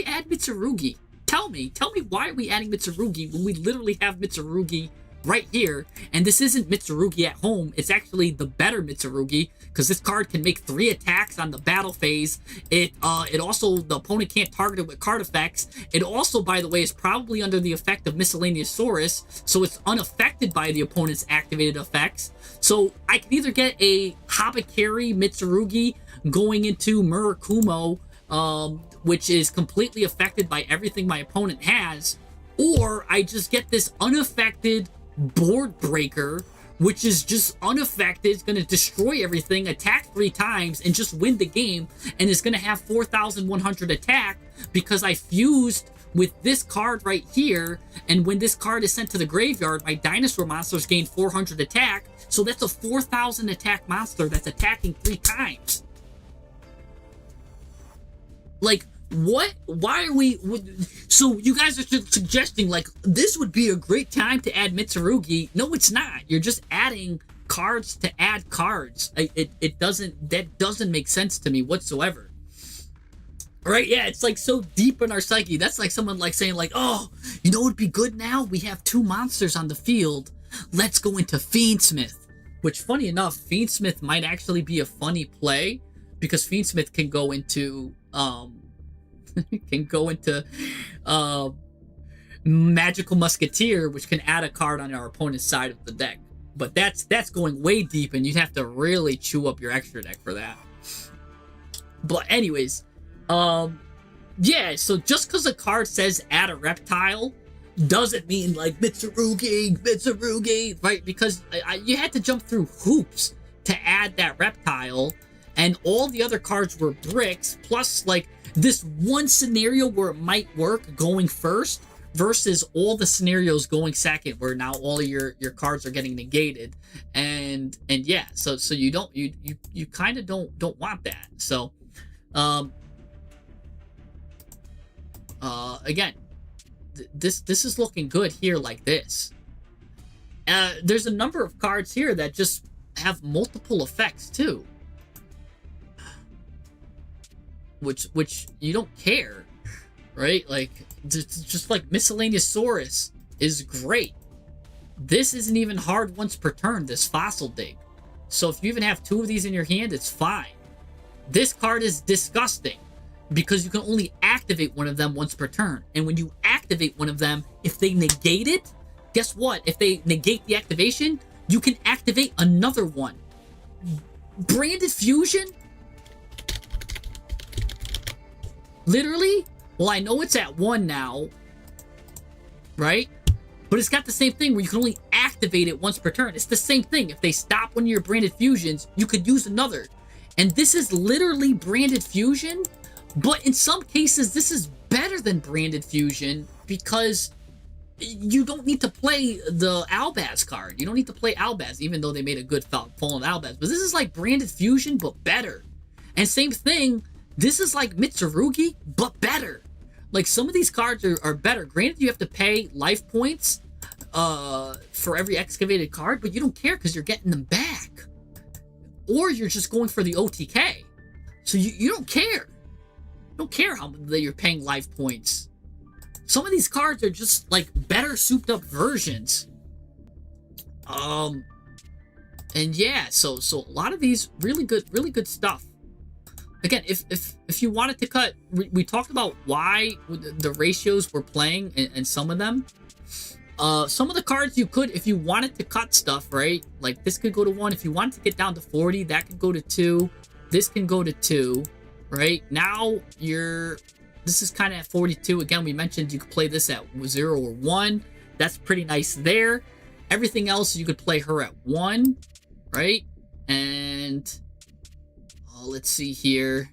add Mitsurugi? Tell me why are we adding Mitsurugi when we literally have Mitsurugi right here? And this isn't Mitsurugi at home, it's actually the better Mitsurugi, because this card can make 3 attacks on the battle phase. It also, the opponent can't target it with card effects. It also, by the way, is probably under the effect of Miscellaneous Saurus, so it's unaffected by the opponent's activated effects. So I can either get a Habakiri Mitsurugi going into Murakumo, which is completely affected by everything my opponent has, or I just get this unaffected Board Breaker, which is just unaffected. It's going to destroy everything, attack 3 times, and just win the game, and it's going to have 4,100 attack because I fused with this card right here, and when this card is sent to the graveyard, my dinosaur monsters gain 400 attack, so that's a 4,000 attack monster that's attacking 3 times. Like, what? Why are we? So you guys are suggesting like this would be a great time to add Mitsurugi? No, it's not. You're just adding cards to add cards. That doesn't make sense to me whatsoever. Right? Yeah, it's like so deep in our psyche. That's like someone like saying like, oh, you know what would be good now? We have 2 monsters on the field. Let's go into Fiendsmith. Which, funny enough, Fiendsmith might actually be a funny play because Fiendsmith can go into can go into Magical Musketeer, which can add a card on our opponent's side of the deck. But that's going way deep, and you'd have to really chew up your extra deck for that. But anyways, yeah, so just because a card says add a reptile doesn't mean like Mitsurugi, right? Because you had to jump through hoops to add that reptile, and all the other cards were bricks, plus like this one scenario where it might work going first versus all the scenarios going second, where now all of your cards are getting negated, and yeah, so you don't you kind of don't want that. So again, this is looking good here like this. There's a number of cards here that just have multiple effects too, which you don't care, right? Like just like Miscellaneousaurus is great. This isn't even hard once per turn, this Fossil Dig. So if you even have 2 of these in your hand, it's fine. This card is disgusting because you can only activate one of them once per turn. And when you activate one of them, if they negate it, guess what? If they negate the activation, you can activate another one. Branded Fusion? Literally? Well, I know it's at 1 now, right? But it's got the same thing where you can only activate it once per turn. It's the same thing. If they stop one of your Branded Fusions, you could use another. And this is literally Branded Fusion, but in some cases, this is better than Branded Fusion because you don't need to play the Albaz card. You don't need to play Albaz, even though they made a good Fallen Albaz. But this is like Branded Fusion, but better. And same thing, this is like Mitsurugi, but better. Like, some of these cards are better. Granted, you have to pay life points for every excavated card, but you don't care because you're getting them back. Or you're just going for the OTK. So you don't care. You don't care how you're paying life points. Some of these cards are just, like, better souped up versions. And yeah, so a lot of these really good stuff. Again, if you wanted to cut, we talked about why the ratios were playing and some of them. Some of the cards you could, if you wanted to cut stuff, right? Like this could go to 1. If you wanted to get down to 40, that could go to 2. This can go to 2, right? Now this is kind of at 42. Again, we mentioned you could play this at 0 or 1. That's pretty nice there. Everything else, you could play her at 1, right? And let's see here.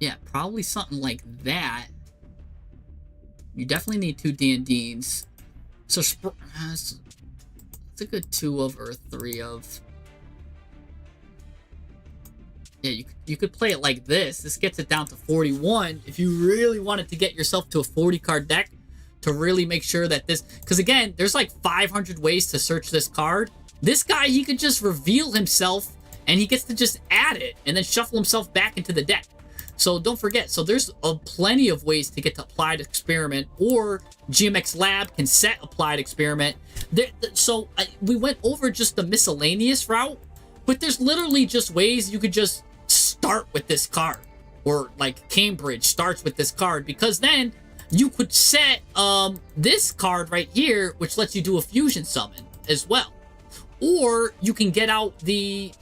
Yeah, probably something like that. You definitely need 2 D&Ds. So it's a good 2 of or 3 of. Yeah, you could play it like this. This gets it down to 41. If you really wanted to get yourself to a 40 card deck to really make sure that this, because again, there's like 500 ways to search this card. This guy, he could just reveal himself and he gets to just add it and then shuffle himself back into the deck. So don't forget, so there's plenty of ways to get to Applied Experiment, or GMX Lab can set Applied Experiment. So we went over just the miscellaneous route, but there's literally just ways you could just start with this card, or like Cambridge starts with this card, because then you could set this card right here, which lets you do a fusion summon as well. Or you can get out the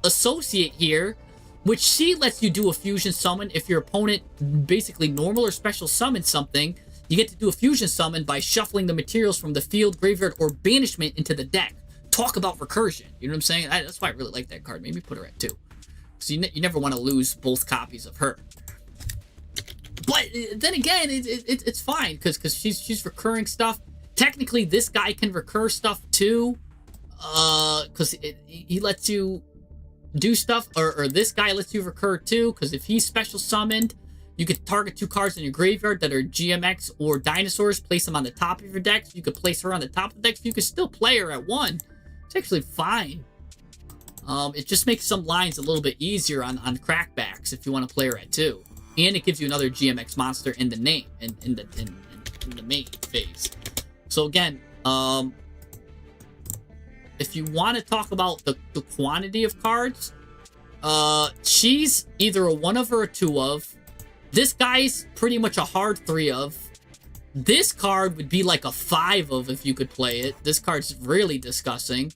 Associate here, which she lets you do a fusion summon if your opponent basically normal or special summons something. You get to do a fusion summon by shuffling the materials from the field, graveyard, or banishment into the deck. Talk about recursion. You know what I'm saying? That's why I really like that card. Maybe put her at 2. So you never want to lose both copies of her. But then again, it's fine because she's recurring stuff. Technically, this guy can recur stuff too, because he lets you do stuff, or this guy lets you recur too, because if he's special summoned, you could target 2 cards in your graveyard that are GMX or dinosaurs, place them on the top of your deck. So you could place her on the top of the deck, so you could still play her at 1. It's actually fine. It just makes some lines a little bit easier on crackbacks if you want to play her at 2. And it gives you another GMX monster in the name, in the main phase. So again, if you want to talk about the quantity of cards, She's either a 1 of or a 2 of. This guy's pretty much a hard 3 of. This card would be like a 5 of if you could play it. This card's really disgusting.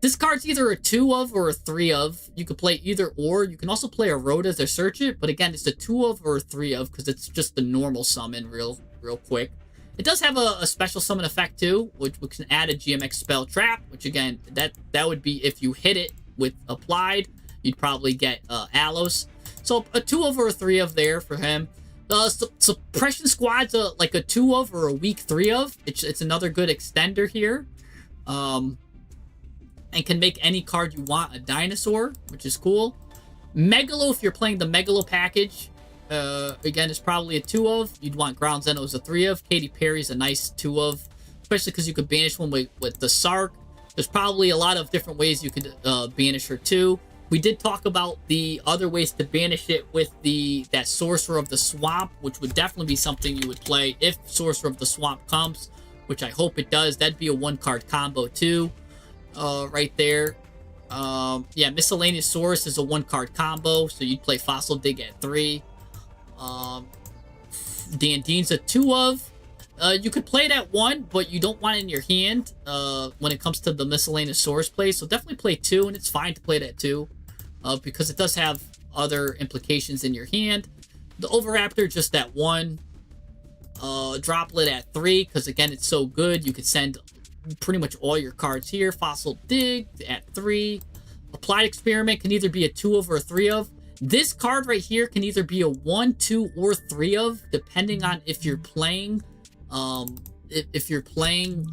This card's either a 2 of or a 3 of. You could play either or. You can also play a Rhodas or Search It, but again, it's a 2 of or a 3 of because it's just the normal summon real quick. It does have a special summon effect too, which can add a GMX spell trap, which again, that would be if you hit it with applied, you'd probably get Allos. So a 2 of or a 3 of there for him. Suppression Squad's like a 2 of or a weak 3 of. It's another good extender here. And can make any card you want a dinosaur, which is cool. Megalo, if you're playing the Megalo package, again, it's probably a 2 of. You'd want Ground Zeno as a 3 of. Katy Perry's a nice 2 of, especially because you could banish one with the Sark. There's probably a lot of different ways you could banish her too. We did talk about the other ways to banish it with that Sorcerer of the Swamp, which would definitely be something you would play if Sorcerer of the Swamp comes, which I hope it does. That'd be a 1-card combo too. Right there. Yeah, Miscellaneous Source is a 1-card combo, so you'd play Fossil Dig at 3. Dandine's a 2 of. You could play it at 1, but you don't want it in your hand when it comes to the Miscellaneous Source play, so definitely play 2, and it's fine to play it at 2 because it does have other implications in your hand. The Oviraptor just at 1. Droplet at 3, because again, it's so good. You could send pretty much all your cards here. Fossil Dig at 3. Applied Experiment can either be a 2 of or a 3 of. This card right here can either be a 1, 2, or 3 of, depending on if you're playing if you're playing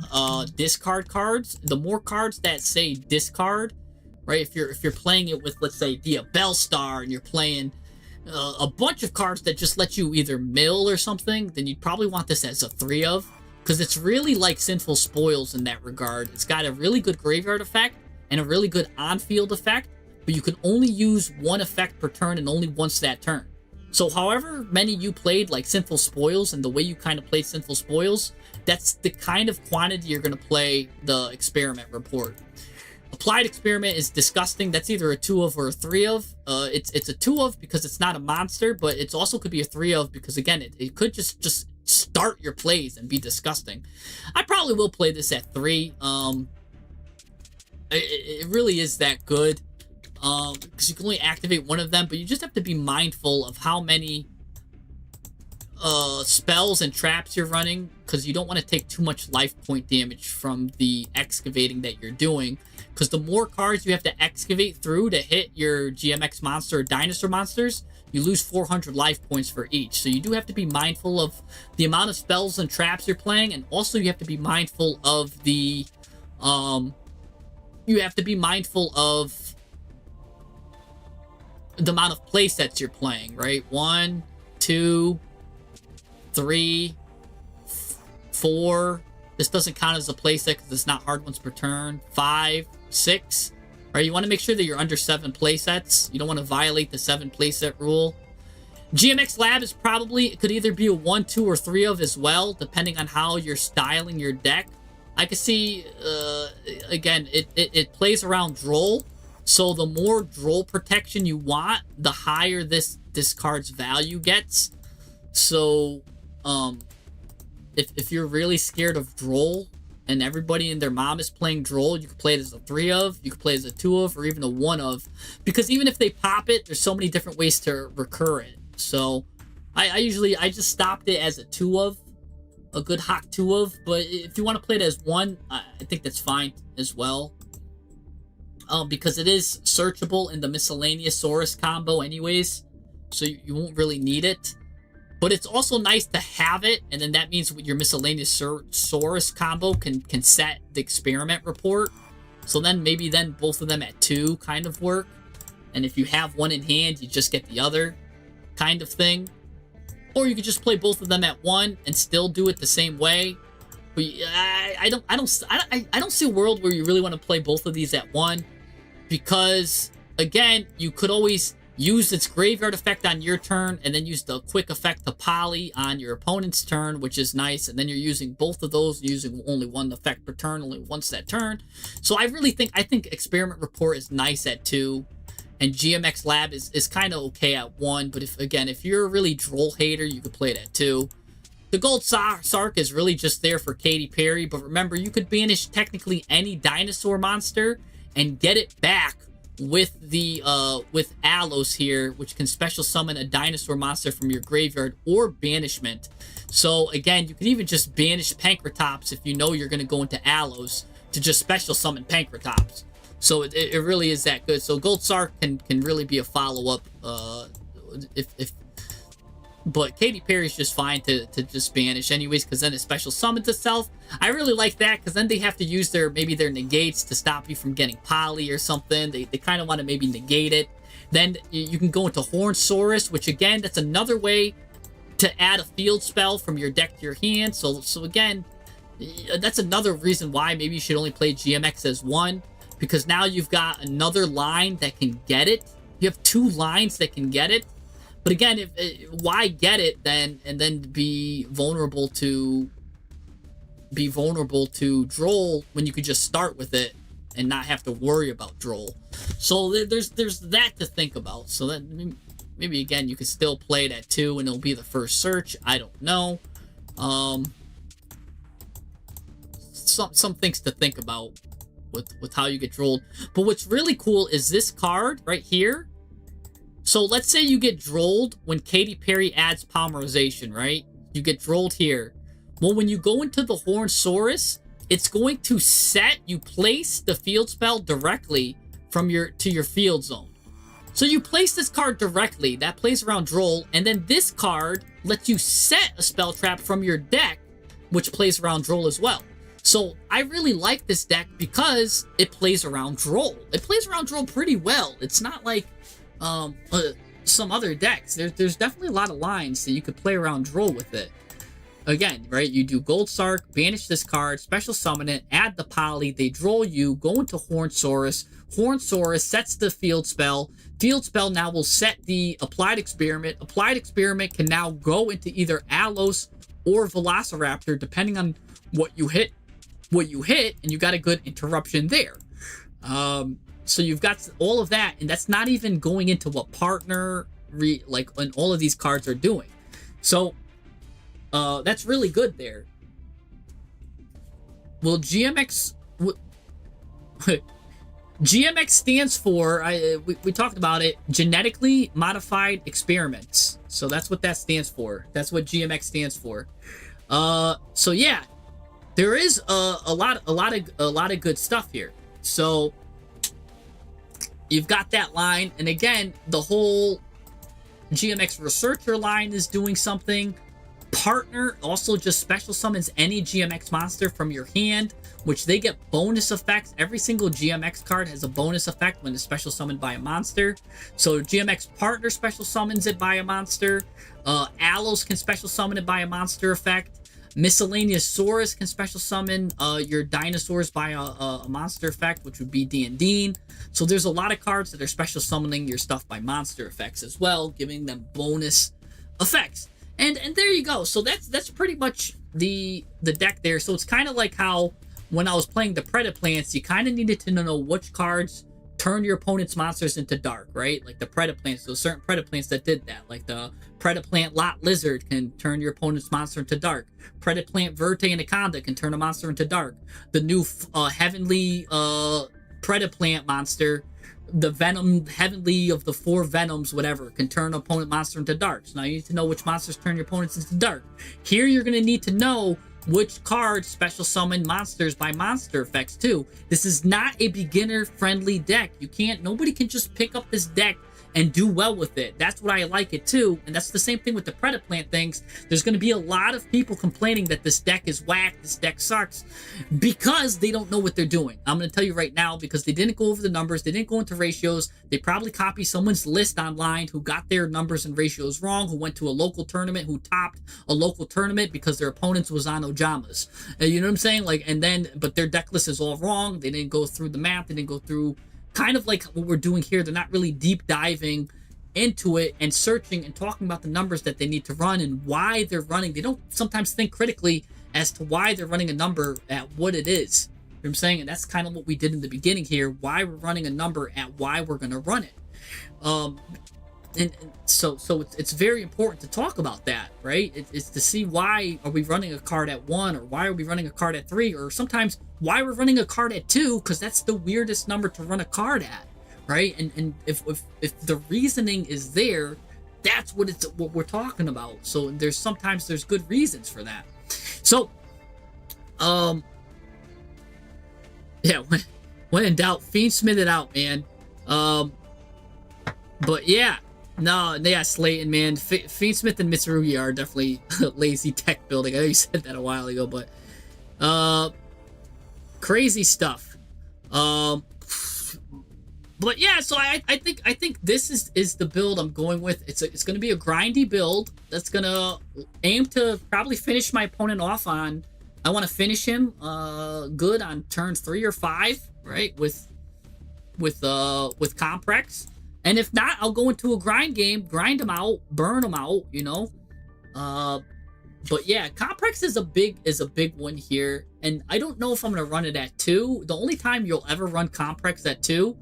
discard cards. The more cards that say discard, right? If you're playing it with, let's say, Dia Bellstar, and you're playing a bunch of cards that just let you either mill or something, then you'd probably want this as a 3 of, because it's really like Sinful Spoils in that regard. It's got a really good graveyard effect and a really good on-field effect, but you can only use 1 effect per turn and only once that turn. So however many you played like Sinful Spoils and the way you kind of played Sinful Spoils, that's the kind of quantity you're going to play the Experiment Report. Applied Experiment is disgusting. That's either a 2 of or a 3 of. It's a 2 of because it's not a monster, but it also could be a 3 of because, again, it could just start your plays and be disgusting. I probably will play this at 3. It really is that good. Because you can only activate 1 of them, but you just have to be mindful of how many spells and traps you're running, because you don't want to take too much life point damage from the excavating that you're doing, because the more cards you have to excavate through to hit your GMX monster or dinosaur monsters, you lose 400 life points for each. So you do have to be mindful of the amount of spells and traps you're playing, and also you have to be mindful of the the amount of play sets you're playing, right? 1, 2, 3, 4. This doesn't count as a play set because it's not hard ones per turn. 5, 6. Right? You want to make sure that you're under 7 play sets. You don't want to violate the 7 play set rule. GMX Lab is probably, it could either be a 1, 2, or 3 of as well, depending on how you're styling your deck. I could see, again, it plays around Droll. So the more Droll protection you want, the higher this card's value gets. So, if you're really scared of Droll, and everybody and their mom is playing Droll, you can play it as a 3 of, you can play it as a 2 of, or even a 1 of. Because even if they pop it, there's so many different ways to recur it. So, I just stopped it as a 2 of, a good hot 2 of. But if you want to play it as 1, I think that's fine as well. Because it is searchable in the Miscellaneous Saurus combo anyways, so you won't really need it. But it's also nice to have it, and then that means your Miscellaneous Saurus combo can set the Experiment Report. So then maybe both of them at 2 kind of work. And if you have one in hand, you just get the other kind of thing. Or you could just play both of them at 1 and still do it the same way. But I don't see a world where you really want to play both of these at 1. Because, again, you could always use its graveyard effect on your turn and then use the quick effect to poly on your opponent's turn, which is nice. And then you're using both of those, using only 1 effect per turn, only once that turn. So I think Experiment Report is nice at 2. and GMX Lab is kind of okay at 1, but if you're a really droll hater, you could play it at 2. The Gold Sark is really just there for Katy Perry, but remember, you could banish technically any dinosaur monster and get it back with the with Allos here, which can special summon a dinosaur monster from your graveyard or banishment. So again, you can even just banish Pankratops if you know you're going to go into Allos to just special summon Pankratops. So it really is that good. So Gold Sark can really be a follow-up but Katy Perry's just fine to just banish anyways, because then it special summons itself. I really like that, because then they have to use maybe their negates to stop you from getting poly or something. They kind of want to maybe negate it. Then you can go into Hornsaurus, which again, that's another way to add a field spell from your deck to your hand. So again, that's another reason why maybe you should only play GMX as 1, because now you've got another line that can get it. You have 2 lines that can get it. But again, why get it then and then be vulnerable to Droll when you could just start with it and not have to worry about Droll? So there's that to think about. So that maybe again you could still play it at 2 and it'll be the first search. I don't know. Some things to think about with how you get Drolled. But what's really cool is this card right here. So let's say you get Drolled when Katy Perry adds Polymerization, right? You get Drolled here. Well, when you go into the Hornsaurus, it's going to you place the field spell directly from to your field zone. So you place this card directly, that plays around Droll, and then this card lets you set a spell trap from your deck, which plays around Droll as well. So I really like this deck because it plays around Droll. It plays around Droll pretty well. It's not like some other decks. There's definitely a lot of lines that you could play around Droll with it. Again, right, you do Gold Sark, banish this card, special summon it, add the poly, they Droll you, go into Hornsaurus. Hornsaurus sets the field spell. Field spell now will set the Applied Experiment. Applied Experiment can now go into either Allos or Velociraptor, depending on what you hit, and you got a good interruption there. So you've got all of that, and that's not even going into what partner, and all of these cards are doing. So that's really good there. Well, GMX stands for, we talked about it, genetically modified experiments. So that's what that stands for. That's what GMX stands for. So yeah, there is a lot of good stuff here. So you've got that line, and again, the whole GMX Researcher line is doing something. Partner also just special summons any GMX monster from your hand, which they get bonus effects. Every single GMX card has a bonus effect when it's special summoned by a monster. So GMX Partner special summons it by a monster. Allos can special summon it by a monster effect. Miscellaneous Saurus can special summon your dinosaurs by a monster effect, which would be D&D. So there's a lot of cards that are special summoning your stuff by monster effects as well, giving them bonus effects. And there you go. So that's pretty much the deck there. So it's kind of like how when I was playing the Predaplants, you kind of needed to know which cards turn your opponent's monsters into dark, right? Like the Predaplants, so certain Predaplants that did that. Like the Predaplant Lot Lizard can turn your opponent's monster into dark. Predaplant Verte Anaconda can turn a monster into dark. The new Heavenly Predaplant monster, the Venom Heavenly of the 4 Venoms, whatever, can turn an opponent monster into dark. So now you need to know which monsters turn your opponents into dark. Here you're going to need to know which cards special summon monsters by monster effects too. This is not a beginner friendly deck. Nobody can just pick up this deck and do well with it. That's what I like it too, and that's the same thing with the Predaplant things. There's going to be a lot of people complaining that this deck is whack, this deck sucks, because they don't know what they're doing. I'm going to tell you right now, because they didn't go over the numbers, they didn't go into ratios, they probably copied someone's list online who got their numbers and ratios wrong, who went to a local tournament, who topped a local tournament because their opponents was on Ojamas. You know what I'm saying? But their deck list is all wrong. They didn't go through the math, they didn't go through kind of like what we're doing here. They're not really deep diving into it and searching and talking about the numbers that they need to run and why they're running. They don't sometimes think critically as to why they're running a number at what it is. You know what I'm saying? And that's kind of what we did in the beginning here, why we're running a number at why we're going to run it. um, and so it's very important to talk about that, right? It's to see why are we running a card at 1, or why are we running a card at 3, or sometimes why we're running a card at 2, because that's the weirdest number to run a card at, right? And if the reasoning is there, that's what we're talking about. So sometimes there's good reasons for that. So yeah, when in doubt, Fiendsmith it out, man. But yeah. No, yeah, Slayton, man. Fiendsmith and Mitsurugi are definitely lazy deck building. I know you said that a while ago, but crazy stuff. But yeah, so I think this is the build I'm going with. It's gonna be a grindy build that's gonna aim to probably finish my opponent off on. I want to finish him good on turn 3 or 5, right? With Comprex. And if not, I'll go into a grind game, grind them out, burn them out, you know. But yeah, Comprex is a big one here, and I don't know if I'm gonna run it at 2. The only time you'll ever run Comprex at 2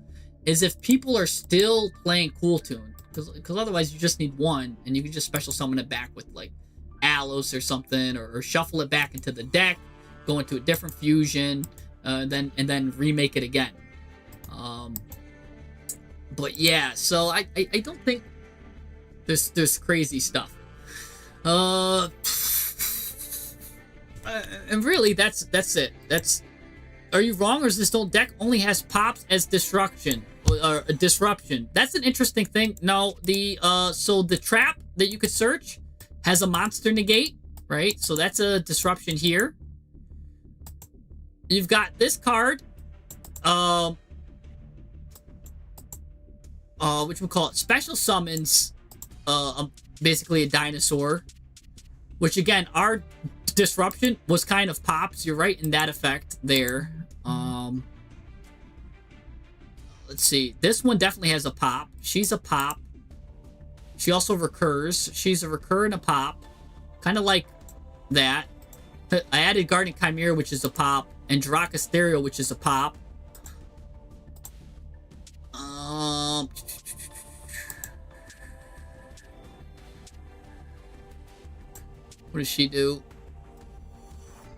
is if people are still playing Cool Tune, because otherwise you just need 1, and you can just special summon it back with like Alos or something, or shuffle it back into the deck, go into a different fusion, and then remake it again. But yeah, so I don't think there's crazy stuff. And really that's it. Are you wrong, or is this old deck only has pops as disruption or disruption? That's an interesting thing. No, so the trap that you could search has a monster negate, right? So that's a disruption here. You've got this card, which we call it special summons, basically a dinosaur, which again, our disruption was kind of pops. You're right in that effect there. Let's see. This one definitely has a pop. She's a pop. She also recurs. She's a recur and a pop. Kind of like that. I added Guardian Chimera, which is a pop, and Draka Stereo, which is a pop. What does she do?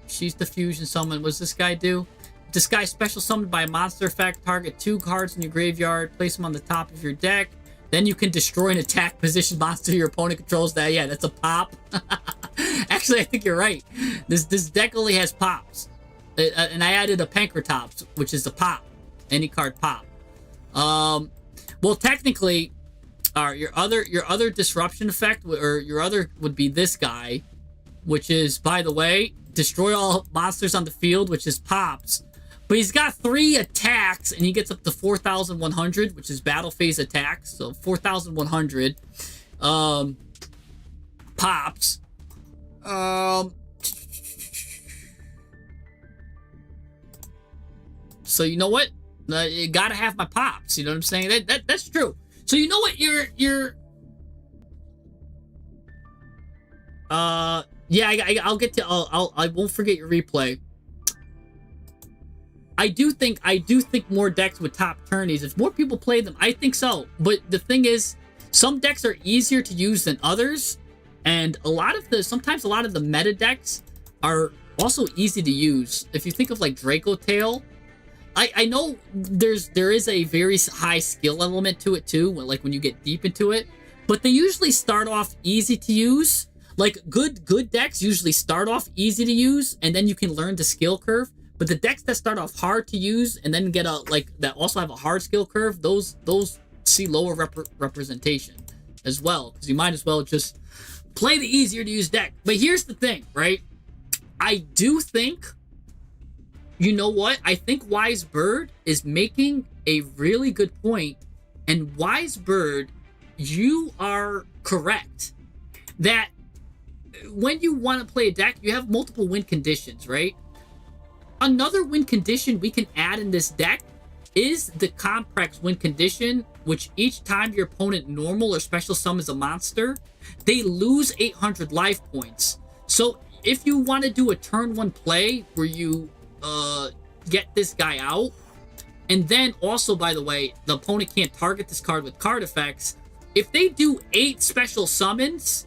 She's the fusion summon. What does this guy do? This guy special summoned by a monster effect. Target 2 cards in your graveyard. Place them on the top of your deck. Then you can destroy an attack position monster your opponent controls. That, yeah, that's a pop. Actually, I think you're right. This deck only has pops. And I added a Pankratops, which is a pop. Any card pop. Well, technically, your other disruption effect, or your other would be this guy, which is, by the way, destroy all monsters on the field, which is pops. But he's got 3 attacks, and he gets up to 4,100, which is battle phase attacks. So 4,100 pops. So you know what? You gotta have my pops. You know what I'm saying? That's true. So you know what? Yeah, I'll get to. I won't forget your replay. I do think more decks with top tourneys. If more people play them, I think so. But the thing is, some decks are easier to use than others, and sometimes a lot of the meta decks are also easy to use. If you think of like Draco Tail, I know there is a very high skill element to it too, like when you get deep into it. But they usually start off easy to use. Like good decks usually start off easy to use, and then you can learn the skill curve. But the decks that start off hard to use and then get that also have a hard skill curve, those see lower representation as well, because you might as well just play the easier to use deck. But here's the thing, right? I do think, you know what? I think Wise Bird is making a really good point, and Wise Bird, you are correct that when you want to play a deck, you have multiple win conditions, right? Another win condition we can add in this deck is the Comprex win condition, which each time your opponent normal or special summons a monster, they lose 800 life points. So if you want to do a turn 1 play where you get this guy out, And then also, by the way, the opponent can't target this card with card effects. If they do 8 special summons,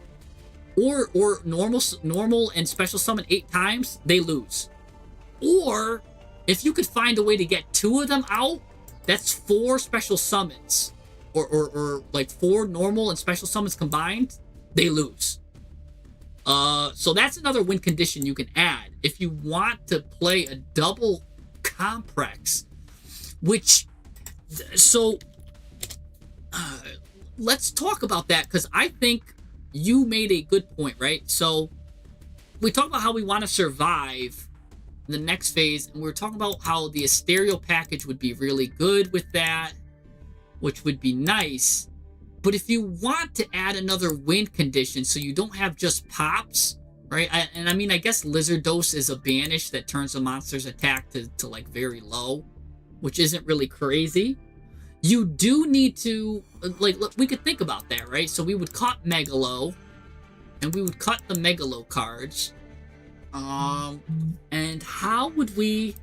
or normal and special summon 8 times, they lose. Or if you could find a way to get 2 of them out, that's 4 special summons, or like 4 normal and special summons combined, they lose. So that's another win condition you can add if you want to play a double complex. Which, so let's talk about that, because I think you made a good point, right? So we talked about how we want to survive the next phase, and we were talking about how the Asterio package would be really good with that, which would be nice. But if you want to add another win condition so you don't have just pops, right? I mean, I guess Lizard Dose is a banish that turns a monster's attack to like very low, which isn't really crazy. You do need to, like, look, we could think about that, right? So we would cut Megalo, and we would cut the Megalo cards. And how would we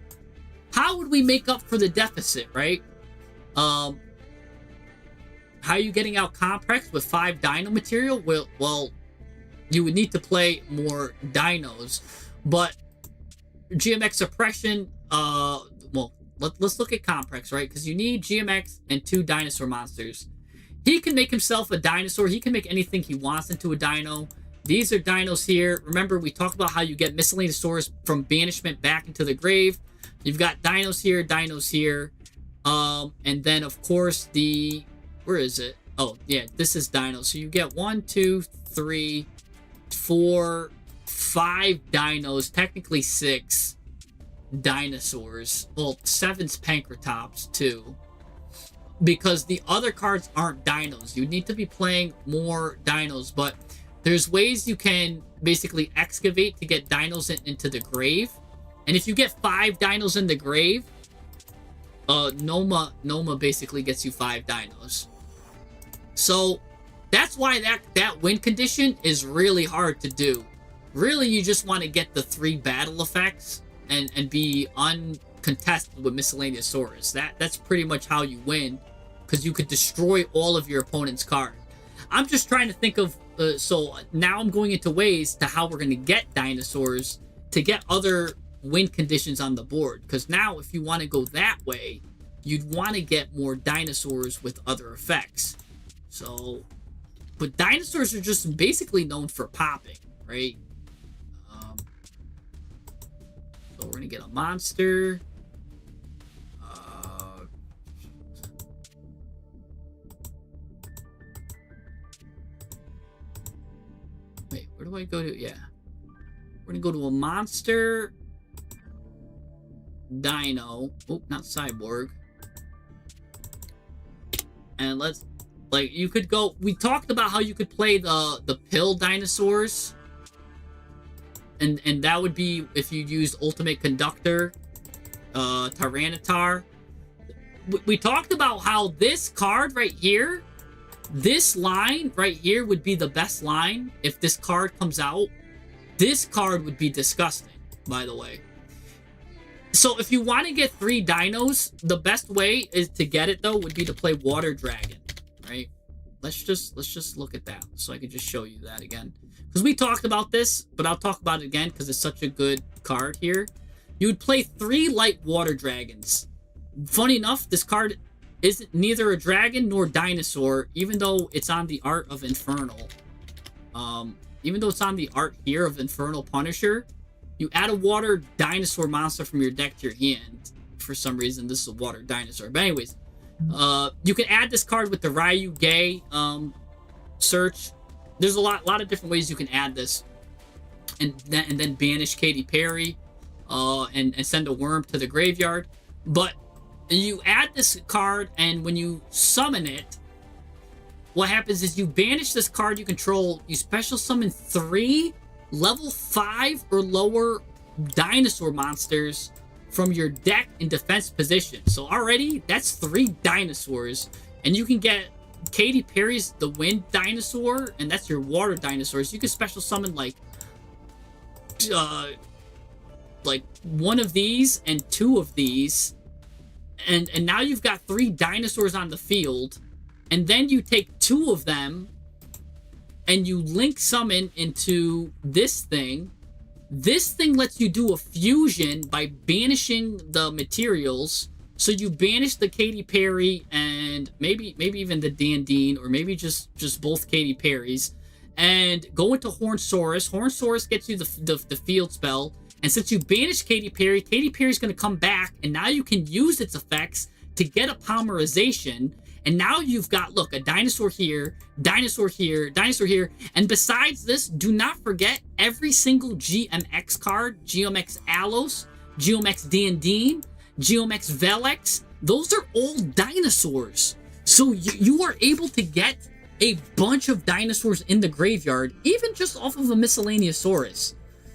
make up for the deficit, right? How are you getting out Complex with 5 Dino material? Well, you would need to play more Dinos, but GMX Suppression, well, let's look at Complex, right? Because you need GMX and 2 dinosaur monsters. He can make himself a dinosaur. He can make anything he wants into a dino. These are dinos here. Remember, we talked about how you get Miscellaneousaurus from banishment back into the grave. You've got dinos here. And then, of course, where is it? Oh, yeah, this is dinos. So you get 1, 2, 3, 4, 5 dinos. Technically 6 dinosaurs. Well, 7's Pancratops too, because the other cards aren't dinos. You need to be playing more dinos, but there's ways you can basically excavate to get dinos into the grave. And if you get 5 dinos in the grave, Noma basically gets you 5 dinos. So that's why that win condition is really hard to do. Really, you just want to get the 3 battle effects and be uncontested with Miscellaneousaurus. That's pretty much how you win, because you could destroy all of your opponent's card. I'm just trying to think of, so now I'm going into ways to how we're going to get dinosaurs to get other win conditions on the board. Because now if you want to go that way, you'd want to get more dinosaurs with other effects. So, but dinosaurs are just basically known for popping, right? So we're gonna get a monster. Wait, where do I go to? Yeah, we're gonna go to a monster. Dino. Oh, not cyborg. And let's, like, you could go. We talked about how you could play the pill dinosaurs. And that would be if you used Ultimate Conductor, Tyranitar. We talked about how this card right here, this line right here would be the best line if this card comes out. This card would be disgusting, by the way. So if you want to get 3 dinos, the best way is to get it, though, would be to play Water Dragon, right? Let's just look at that so I can just show you that again. Because we talked about this, but I'll talk about it again because it's such a good card here. You would play 3 light Water Dragons. Funny enough, this card isn't neither a dragon nor dinosaur, even though it's on the art of Infernal. Even though it's on the art here of Infernal Punisher, you add a water dinosaur monster from your deck to your hand. For some reason, this is a water dinosaur. But anyways, you can add this card with the Ryu Gay search. There's a lot of different ways you can add this, and then banish Katy Perry, and send a worm to the graveyard. But you add this card, and when you summon it, what happens is you banish this card you control. You special summon 3 level 5 or lower dinosaur monsters from your deck in defense position. So already that's 3 dinosaurs, and you can get Katy Perry's the wind dinosaur, and that's your water dinosaurs. You can special summon like 1 of these and 2 of these, and now you've got 3 dinosaurs on the field, and then you take 2 of them and you link summon into this thing. This thing lets you do a fusion by banishing the materials. So you banish the Katy Perry and maybe even the Dandine, or maybe just both Katy Perrys, and go into Hornsaurus. Hornsaurus gets you the field spell, and since you banish Katy Perry's going to come back, and now you can use its effects to get a polymerization. And now you've got, look, a dinosaur here, dinosaur here, dinosaur here. And besides this, do not forget every single GMX card, GMX Alos, GMX Dandine, GMX Velex, those are all dinosaurs. So you are able to get a bunch of dinosaurs in the graveyard, even just off of a Miscellaneousaurus.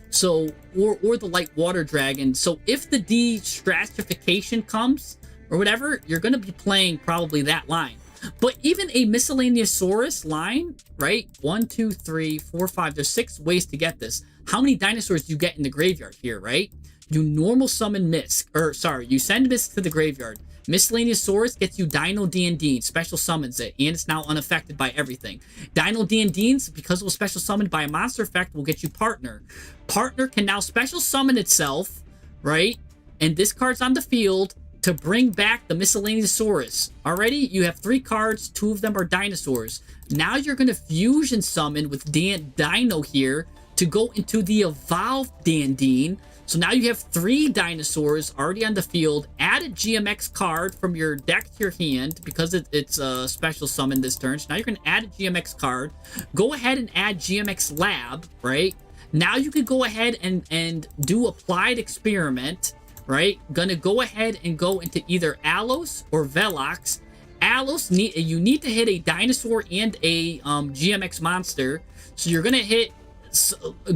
So, or the light water dragon. So if the de-stratification comes, or whatever, you're going to be playing probably that line. But even a Miscellaneousaurus line, right? 1, 2, 3, 4, 5. There's 6 ways to get this. How many dinosaurs do you get in the graveyard here, right? You normal summon Misk, or sorry, you send Misk to the graveyard. Miscellaneousaurus gets you Dino Dandine, special summons it, and it's now unaffected by everything. Dino Dandines, because it was special summoned by a monster effect, will get you Partner. Partner can now special summon itself, right? And this card's on the field to bring back the Miscellaneousaurus. Already, you have 3 cards, 2 of them are dinosaurs. Now you're going to fusion summon with Dino here to go into the Evolved Dandine. So now you have 3 dinosaurs already on the field. Add a GMX card from your deck to your hand because it's a special summon this turn. So now you're going to add a GMX card. Go ahead and add GMX Lab, right? Now you could go ahead and do Applied Experiment, right? Gonna go ahead and go into either Alos or Velox. Alos, you need to hit a dinosaur and a GMX monster. So you're gonna hit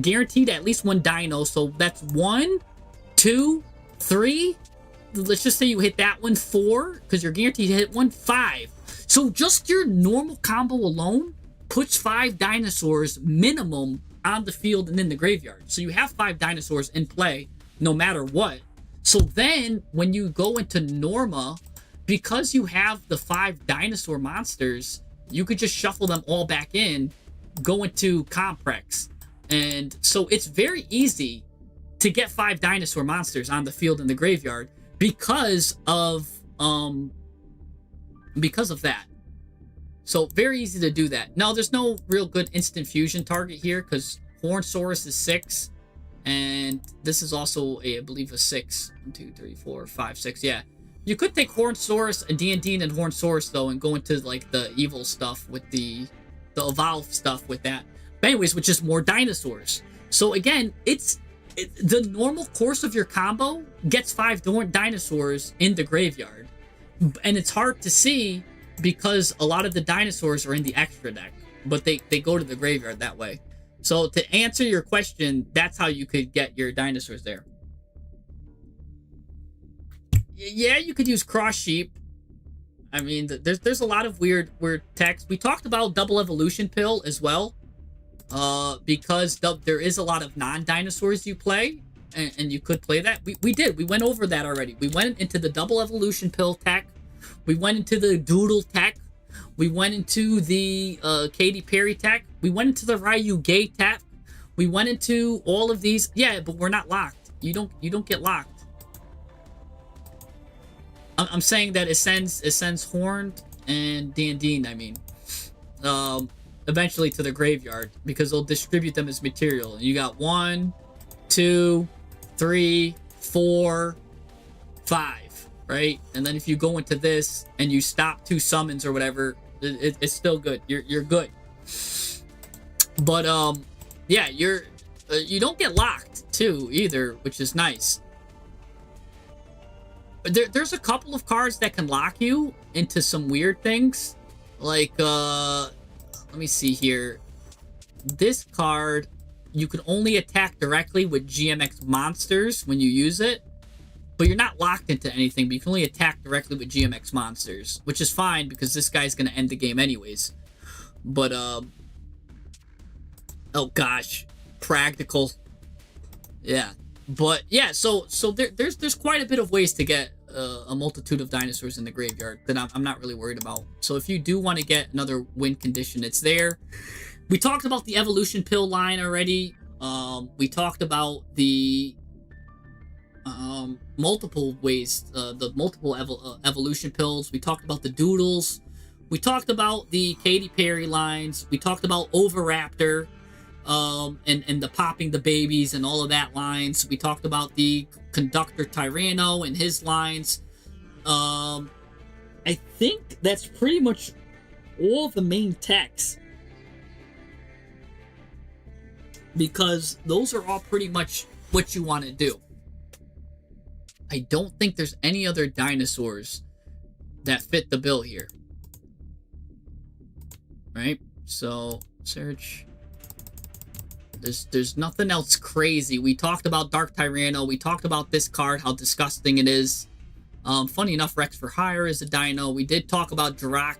guaranteed at least 1 dino. So that's 1, 2, 3. Let's just say you hit that one 4, because you're guaranteed to hit 1, 5. So just your normal combo alone puts 5 dinosaurs minimum on the field and in the graveyard. So you have 5 dinosaurs in play no matter what. So then, when you go into Norma, because you have the 5 dinosaur monsters, you could just shuffle them all back in, go into Comprex. And so it's very easy to get 5 dinosaur monsters on the field in the graveyard because of that. So very easy to do that. Now, there's no real good instant fusion target here because Hornsaurus is 6. And this is also, I believe, a 6. 1, 2, 3, 4, 5, 6. Yeah. You could take Hornsaurus, and Dandine, and Hornsaurus, though, and go into, like, the evil stuff with the Evolve stuff with that. But anyways, with just more dinosaurs. So, again, the normal course of your combo gets 5 dinosaurs in the graveyard. And it's hard to see because a lot of the dinosaurs are in the extra deck. But they go to the graveyard that way. So to answer your question, that's how you could get your dinosaurs there. Yeah, you could use Cross Sheep. I mean, there's a lot of weird text. We talked about Double Evolution Pill as well. Because there is a lot of non-dinosaurs you play. And you could play that. We did. We went over that already. We went into the Double Evolution Pill tech. We went into the Doodle tech. We went into the Katy Perry tech. We went into the Ryu Gay tech. We went into all of these. Yeah, but we're not locked. You don't get locked. I'm saying that it sends Horned and Dandine, I mean, eventually to the graveyard because they'll distribute them as material. And you got 1, 2, 3, 4, 5, right? And then if you go into this and you stop 2 summons or whatever, it's still good. You're good. But yeah, you don't get locked too either, which is nice. There's a couple of cards that can lock you into some weird things. Like let me see here. This card, you can only attack directly with GMX monsters when you use it. But you're not locked into anything, but you can only attack directly with GMX monsters, which is fine because this guy's going to end the game anyways. But, oh gosh, practical. Yeah. But, yeah, so there's quite a bit of ways to get a multitude of dinosaurs in the graveyard that I'm not really worried about. So if you do want to get another win condition, it's there. We talked about the evolution pill line already. We talked about the multiple ways, the multiple evolution pills. We talked about the doodles. We talked about the Katy Perry lines. We talked about Oviraptor, and the popping the babies and all of that lines. We talked about the Conductor Tyranno and his lines. I think that's pretty much all the main techs, because those are all pretty much what you want to do. I don't think there's any other dinosaurs that fit the bill here. Right? So, search. There's nothing else crazy. We talked about Dark Tyranno. We talked about this card, how disgusting it is. Funny enough, Rex for Hire is a dino. We did talk about Dirac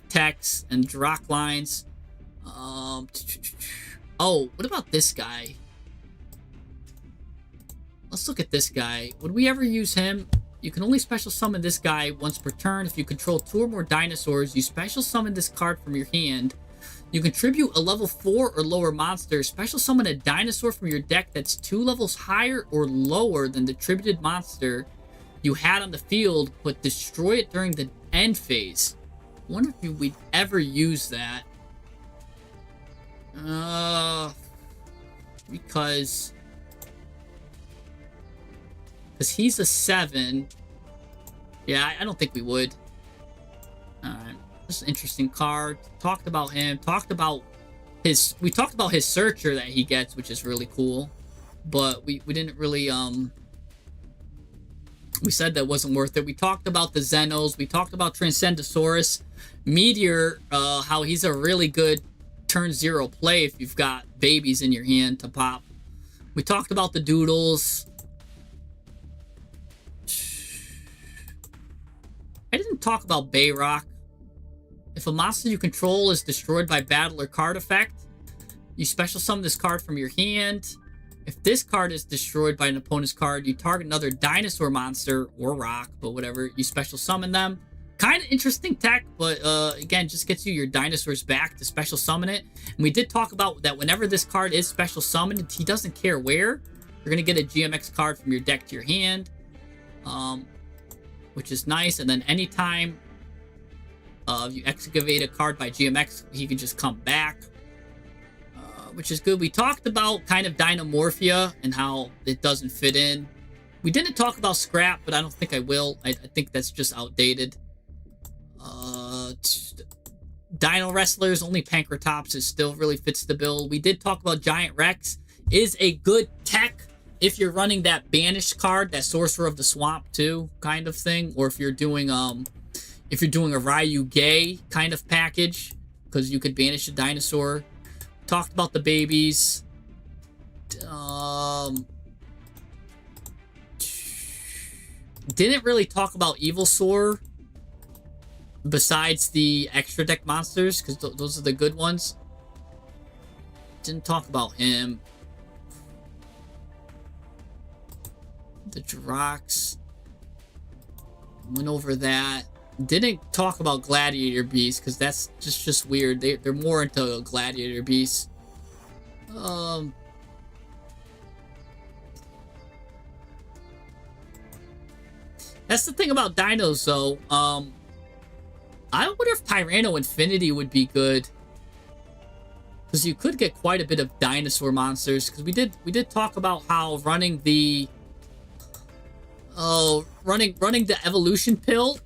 techs and Dirac lines. Oh, what about this guy? Let's look at this guy. Would we ever use him? You can only special summon this guy once per turn. If you control 2 or more dinosaurs, you special summon this card from your hand. You contribute a level 4 or lower monster. Special summon a dinosaur from your deck that's 2 levels higher or lower than the attributed monster you had on the field, but destroy it during the end phase. I wonder if we'd ever use that. Because he's a 7. Yeah, I don't think we would. Alright. This is an interesting card. Talked about him. Talked about his... We talked about his searcher that he gets, which is really cool. But we didn't really... We said that wasn't worth it. We talked about the Xenos. We talked about Transcendosaurus. Meteor, how he's a really good turn 0 play if you've got babies in your hand to pop. We talked about the Doodles. I didn't talk about Bayrock. If a monster you control is destroyed by battle or card effect, you special summon this card from your hand. If this card is destroyed by an opponent's card, you target another dinosaur monster or rock, but whatever, you special summon them. Kind of interesting tech, but again, just gets you your dinosaurs back to special summon it. And we did talk about that whenever this card is special summoned, he doesn't care where. You're going to get a GMX card from your deck to your hand, which is nice. And then anytime you excavate a card by GMX, he can just come back, which is good. We talked about kind of Dinomorphia and how it doesn't fit in. We didn't talk about Scrap, but I don't think I will. I think that's just outdated. Dino Wrestlers, only Pancratops is still really fits the bill. We did talk about Giant Rex. Is a good tech if you're running that Banished card, that Sorcerer of the Swamp too, kind of thing. Or if you're doing a Ryu Gay kind of package, because you could banish a dinosaur. Talked about the babies. Didn't really talk about Evilsaur besides the extra deck monsters, because those are the good ones. Didn't talk about him. The Drox. Went over that. Didn't talk about Gladiator Beasts, because that's just weird. They're more into Gladiator Beasts. That's the thing about dinos, though. I wonder if Tyranno Infinity would be good, because you could get quite a bit of dinosaur monsters. Because we did talk about how running the evolution pill.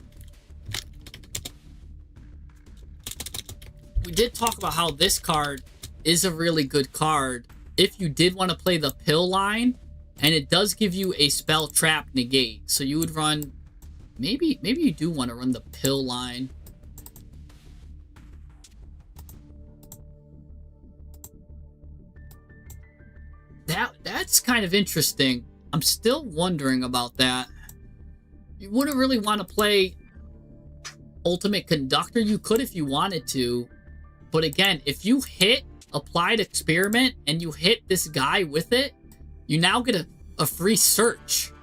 We did talk about how this card is a really good card if you did want to play the pill line, and it does give you a spell trap negate. So you would run, maybe you do want to run the pill line. That's kind of interesting. I'm still wondering about that. You wouldn't really want to play Ultimate Conductor. You could if you wanted to. But again, if you hit Applied Experiment and you hit this guy with it, you now get a free search.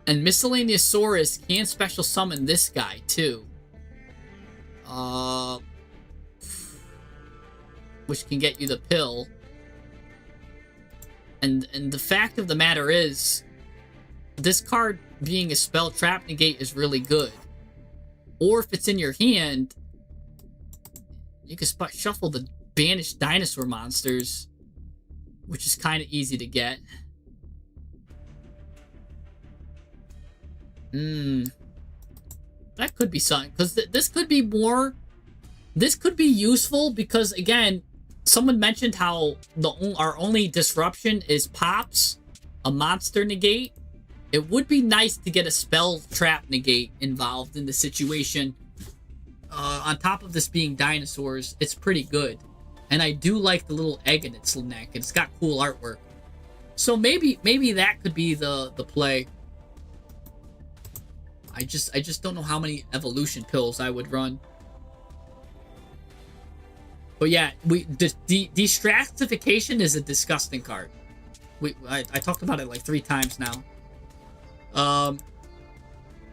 And Miscellaneousaurus can special summon this guy too. Which can get you the pill. And the fact of the matter is, this card being a spell trap negate is really good. Or if it's in your hand, you can shuffle the banished dinosaur monsters, which is kind of easy to get. That could be something, because this could be more. This could be useful because, again, someone mentioned how our only disruption is pops, a monster negate. It would be nice to get a spell trap negate involved in the situation. On top of this being dinosaurs, it's pretty good. And I do like the little egg in its neck. It's got cool artwork. So maybe that could be the play. I just don't know how many evolution pills I would run. But yeah, Destratification is a disgusting card. I talked about it like 3 times now.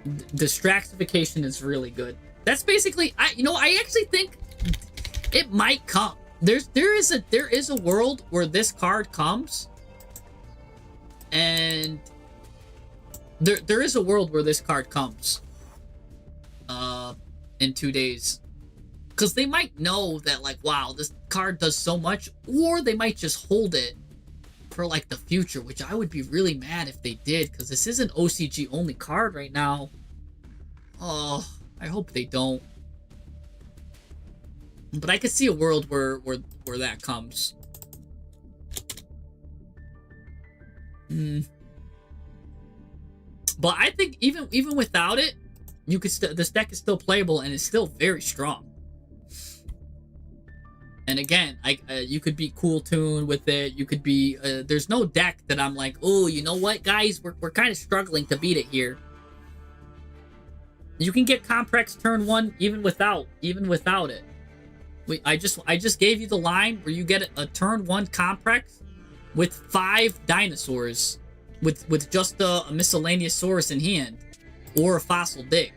Destratification is really good. That's basically, I actually think it might come. There is a world where this card comes, and there is a world where this card comes in 2 days. Because they might know that, like, wow, this card does so much, or they might just hold it for, like, the future, which I would be really mad if they did, because this is an OCG only card right now. Oh, I hope they don't. But I could see a world where that comes. But I think even without it, you could this deck is still playable and it's still very strong. And again, you could be Cool Tune with it. You could be there's no deck that I'm like, oh, you know what, guys, we're kind of struggling to beat it here. You can get Comprex turn 1 even without it. I just gave you the line where you get a turn 1 Comprex with 5 dinosaurs with just a Miscellaneousaurus in hand or a Fossil Dig.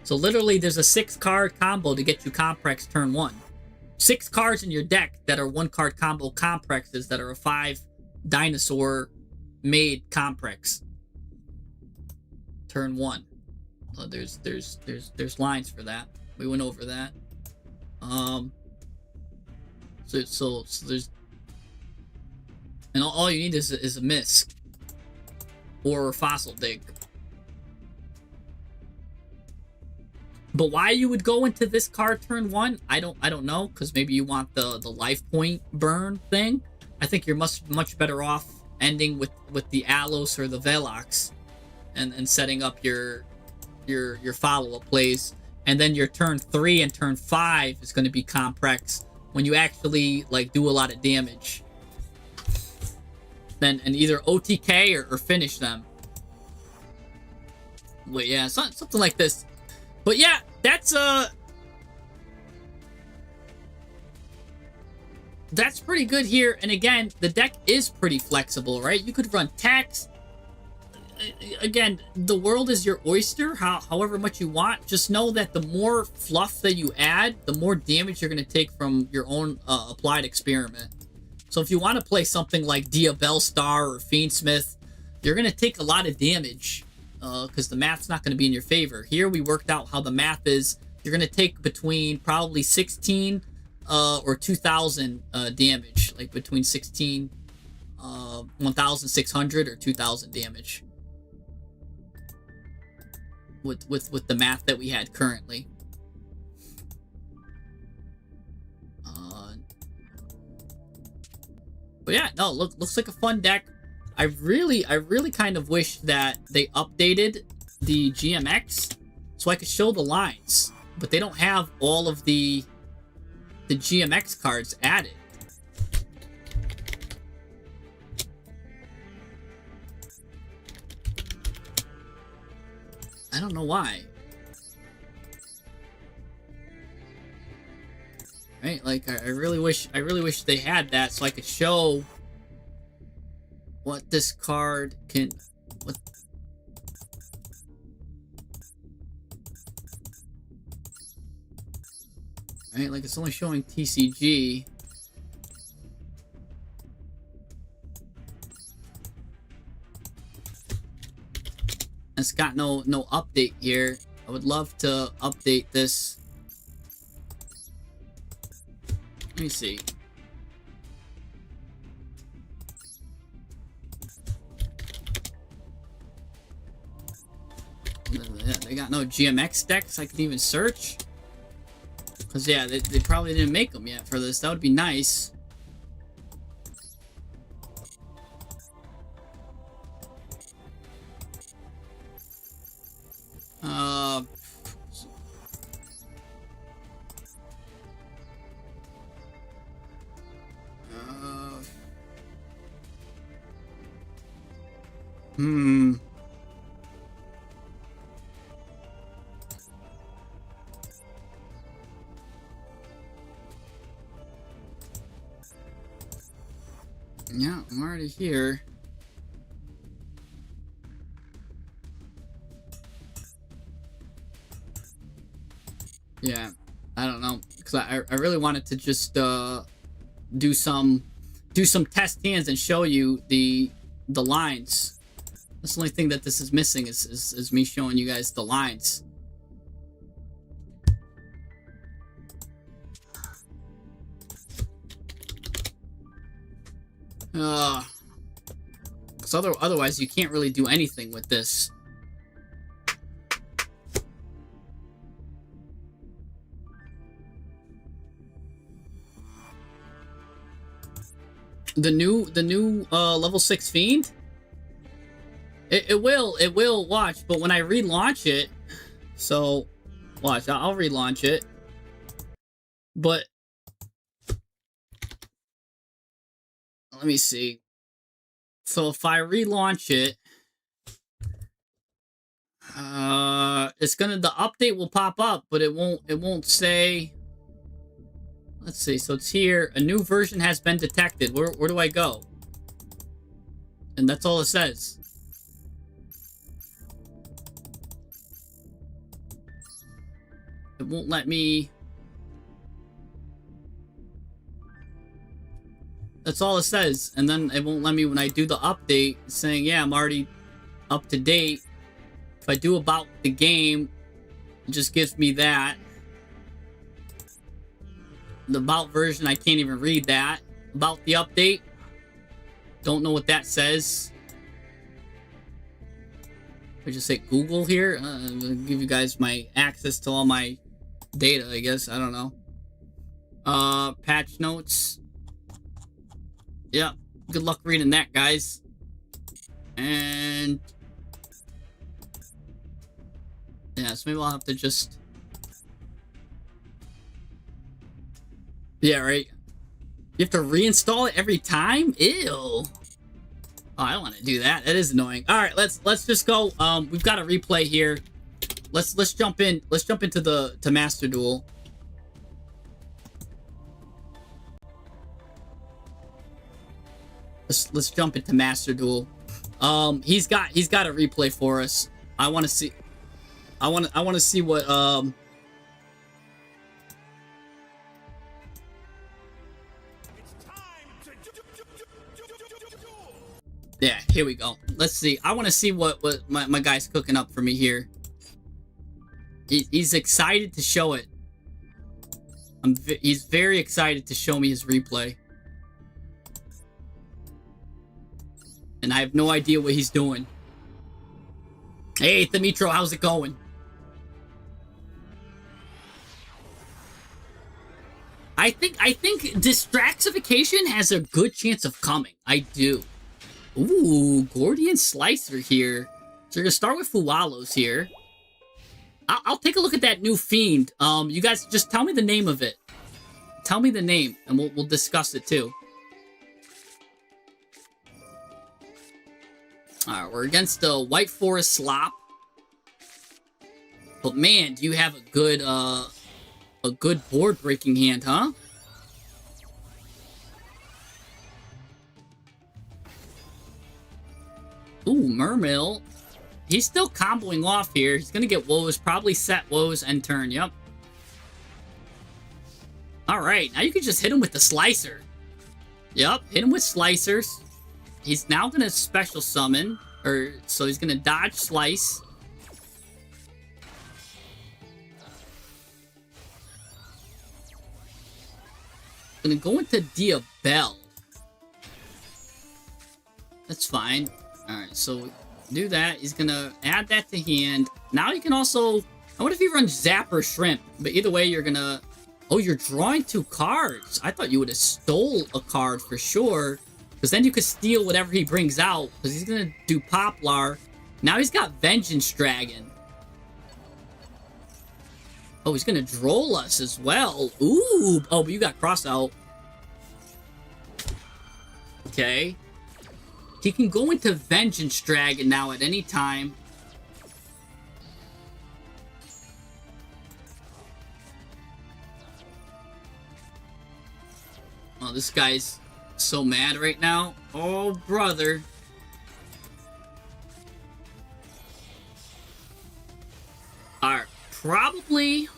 So literally there's a 6-card combo to get you Comprex turn 1. 6 cards in your deck that are 1-card combo Comprexes that are a 5 dinosaur made Comprex. Turn 1. There's lines for that. We went over that. So there's, and all you need is a Misc or a Fossil Dig. But why you would go into this card turn 1, I don't know, because maybe you want the life point burn thing. I think you're much better off ending with the Alos or the Velox and setting up your follow-up plays, and then your turn 3 and turn 5 is going to be Comprex when you actually like do a lot of damage. Then and either OTK or finish them. But yeah, something like this. But yeah, that's pretty good here. And again, the deck is pretty flexible, right? You could run Tax. Again, the world is your oyster, however much you want. Just know that the more fluff that you add, the more damage you're going to take from your own applied experiment. So if you want to play something like Diabellstar or Fiendsmith, you're going to take a lot of damage because the math's not going to be in your favor. Here we worked out how the math is. You're going to take between probably 16 or 2,000 damage, like between 16, 1,600 or 2,000 damage. With the math that we had currently. But yeah, no, looks like a fun deck. I really kind of wish that they updated the GMX so I could show the lines, but they don't have all of the GMX cards added. I don't know why. Right? Like I really wish they had that so I could show what this card can Right, like it's only showing TCG. It's got no update here. I would love to update this. Let me see. They got no GMX decks I can even search. Because, yeah, they probably didn't make them yet for this. That would be nice. Yeah, I'm already here. Yeah, I don't know, because I really wanted to just do some test hands and show you the lines. That's the only thing that this is missing is me showing you guys the lines. Because otherwise you can't really do anything with this. The new level 6 fiend. It will watch, but when I relaunch it, so watch, I'll relaunch it. But let me see. So if I relaunch it, it's gonna, the update will pop up, but it won't say. Let's see. So it's here. A new version has been detected. Where do I go? And that's all it says. It won't let me. That's all it says. And then it won't let me when I do the update saying, yeah, I'm already up to date. If I do about the game, it just gives me that. The about version, I can't even read that. About the update, don't know what that says. I just say Google here. I'll give you guys my access to all my data, I guess. I don't know. Patch notes. Yep. Good luck reading that, guys. And yeah, so maybe I'll have to just. Yeah, right. You have to reinstall it every time? Ew. Oh, I don't want to do that. That is annoying. All right, let's just go. We've got a replay here. Let's jump in. Let's jump into the Master Duel. Let's jump into Master Duel. He's got a replay for us. I want to see. I want to see what Yeah, here we go. Let's see. I want to see what my guy's cooking up for me here. He's excited to show it. He's very excited to show me his replay. And I have no idea what he's doing. Hey, Dimitro, how's it going? I think Distraxification has a good chance of coming. I do. Ooh, Gordian Slicer here. So we're gonna start with Fualos here. I'll take a look at that new fiend. You guys just tell me the name of it. Tell me the name, and we'll discuss it too. All right, we're against the White Forest Slop. But man, do you have a good board breaking hand, huh? Ooh, Mermill. He's still comboing off here. He's gonna get woes, probably set woes, and turn. Yep. right, now you can just hit him with the slicer. Yep, hit him with slicers. He's now gonna special summon, so he's gonna dodge slice. Gonna go into Diabell. That's fine. Alright, so do that. He's gonna add that to hand. Now you can also... I wonder if he runs Zap or Shrimp. But either way, you're gonna... Oh, you're drawing 2 cards. I thought you would have stole a card for sure. Because then you could steal whatever he brings out. Because he's gonna do Poplar. Now he's got Vengeance Dragon. Oh, he's gonna Droll us as well. Ooh. Oh, but you got Cross out. Okay. He can go into Vengeance Dragon now at any time. Oh, this guy's so mad right now. Oh, brother. Alright, probably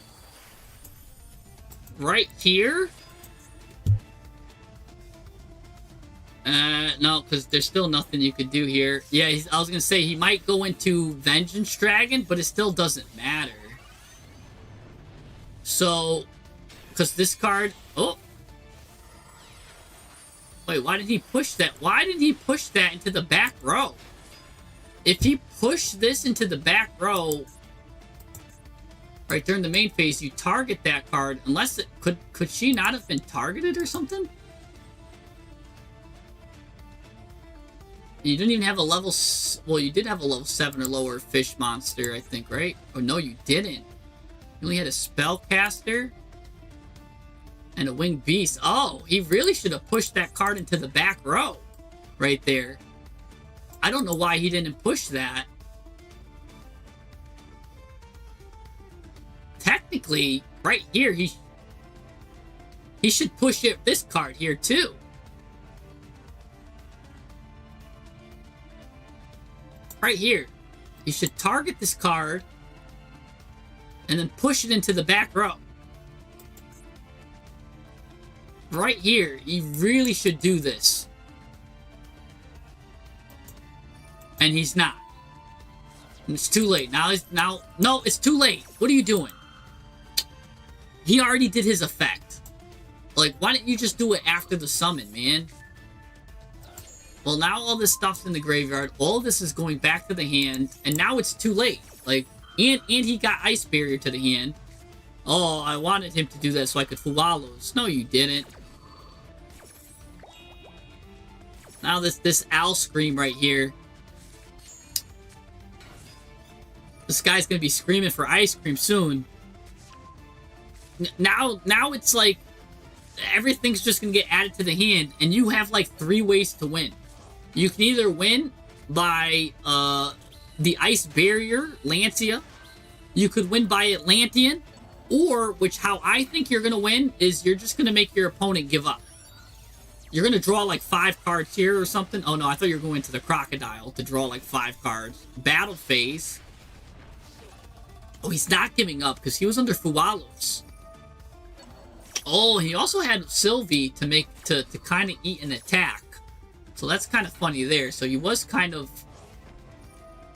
right here. No, because there's still nothing you could do here. Yeah, I was gonna say he might go into Vengeance Dragon, but it still doesn't matter. So, because this card... Oh! Wait, why did he push that? Why did he push that into the back row? If he pushed this into the back row... Right, during the main phase, you target that card. Unless it... Could she not have been targeted or something? You didn't even have a level... Well, you did have a level 7 or lower fish monster, I think, right? Oh, no, you didn't. You only had a spellcaster and a winged beast. Oh, he really should have pushed that card into the back row. Right there. I don't know why he didn't push that. Technically, right here, he should push this card here, too. Right here. You should target this card and then push it into the back row. Right here. You really should do this. And he's not. And it's too late. No, it's too late. What are you doing? He already did his effect. Like, why didn't you just do it after the summon, man? Well, now all this stuff's in the graveyard. All this is going back to the hand. And now it's too late. Like, and he got Ice Barrier to the hand. Oh, I wanted him to do that so I could Fuwalos. No, you didn't. Now this Owl Scream right here. This guy's gonna be screaming for ice cream soon. Now it's like everything's just gonna get added to the hand, and you have like 3 ways to win. You can either win by the Ice Barrier, Lancia. You could win by Atlantean, or, which how I think you're gonna win, is you're just gonna make your opponent give up. You're gonna draw like 5 cards here or something. Oh no, I thought you were going to the Crocodile to draw like 5 cards. Battle phase. Oh, he's not giving up because he was under Fuwalos. Oh, he also had Sylvie to kind of eat an attack. So that's kind of funny there. So he was kind of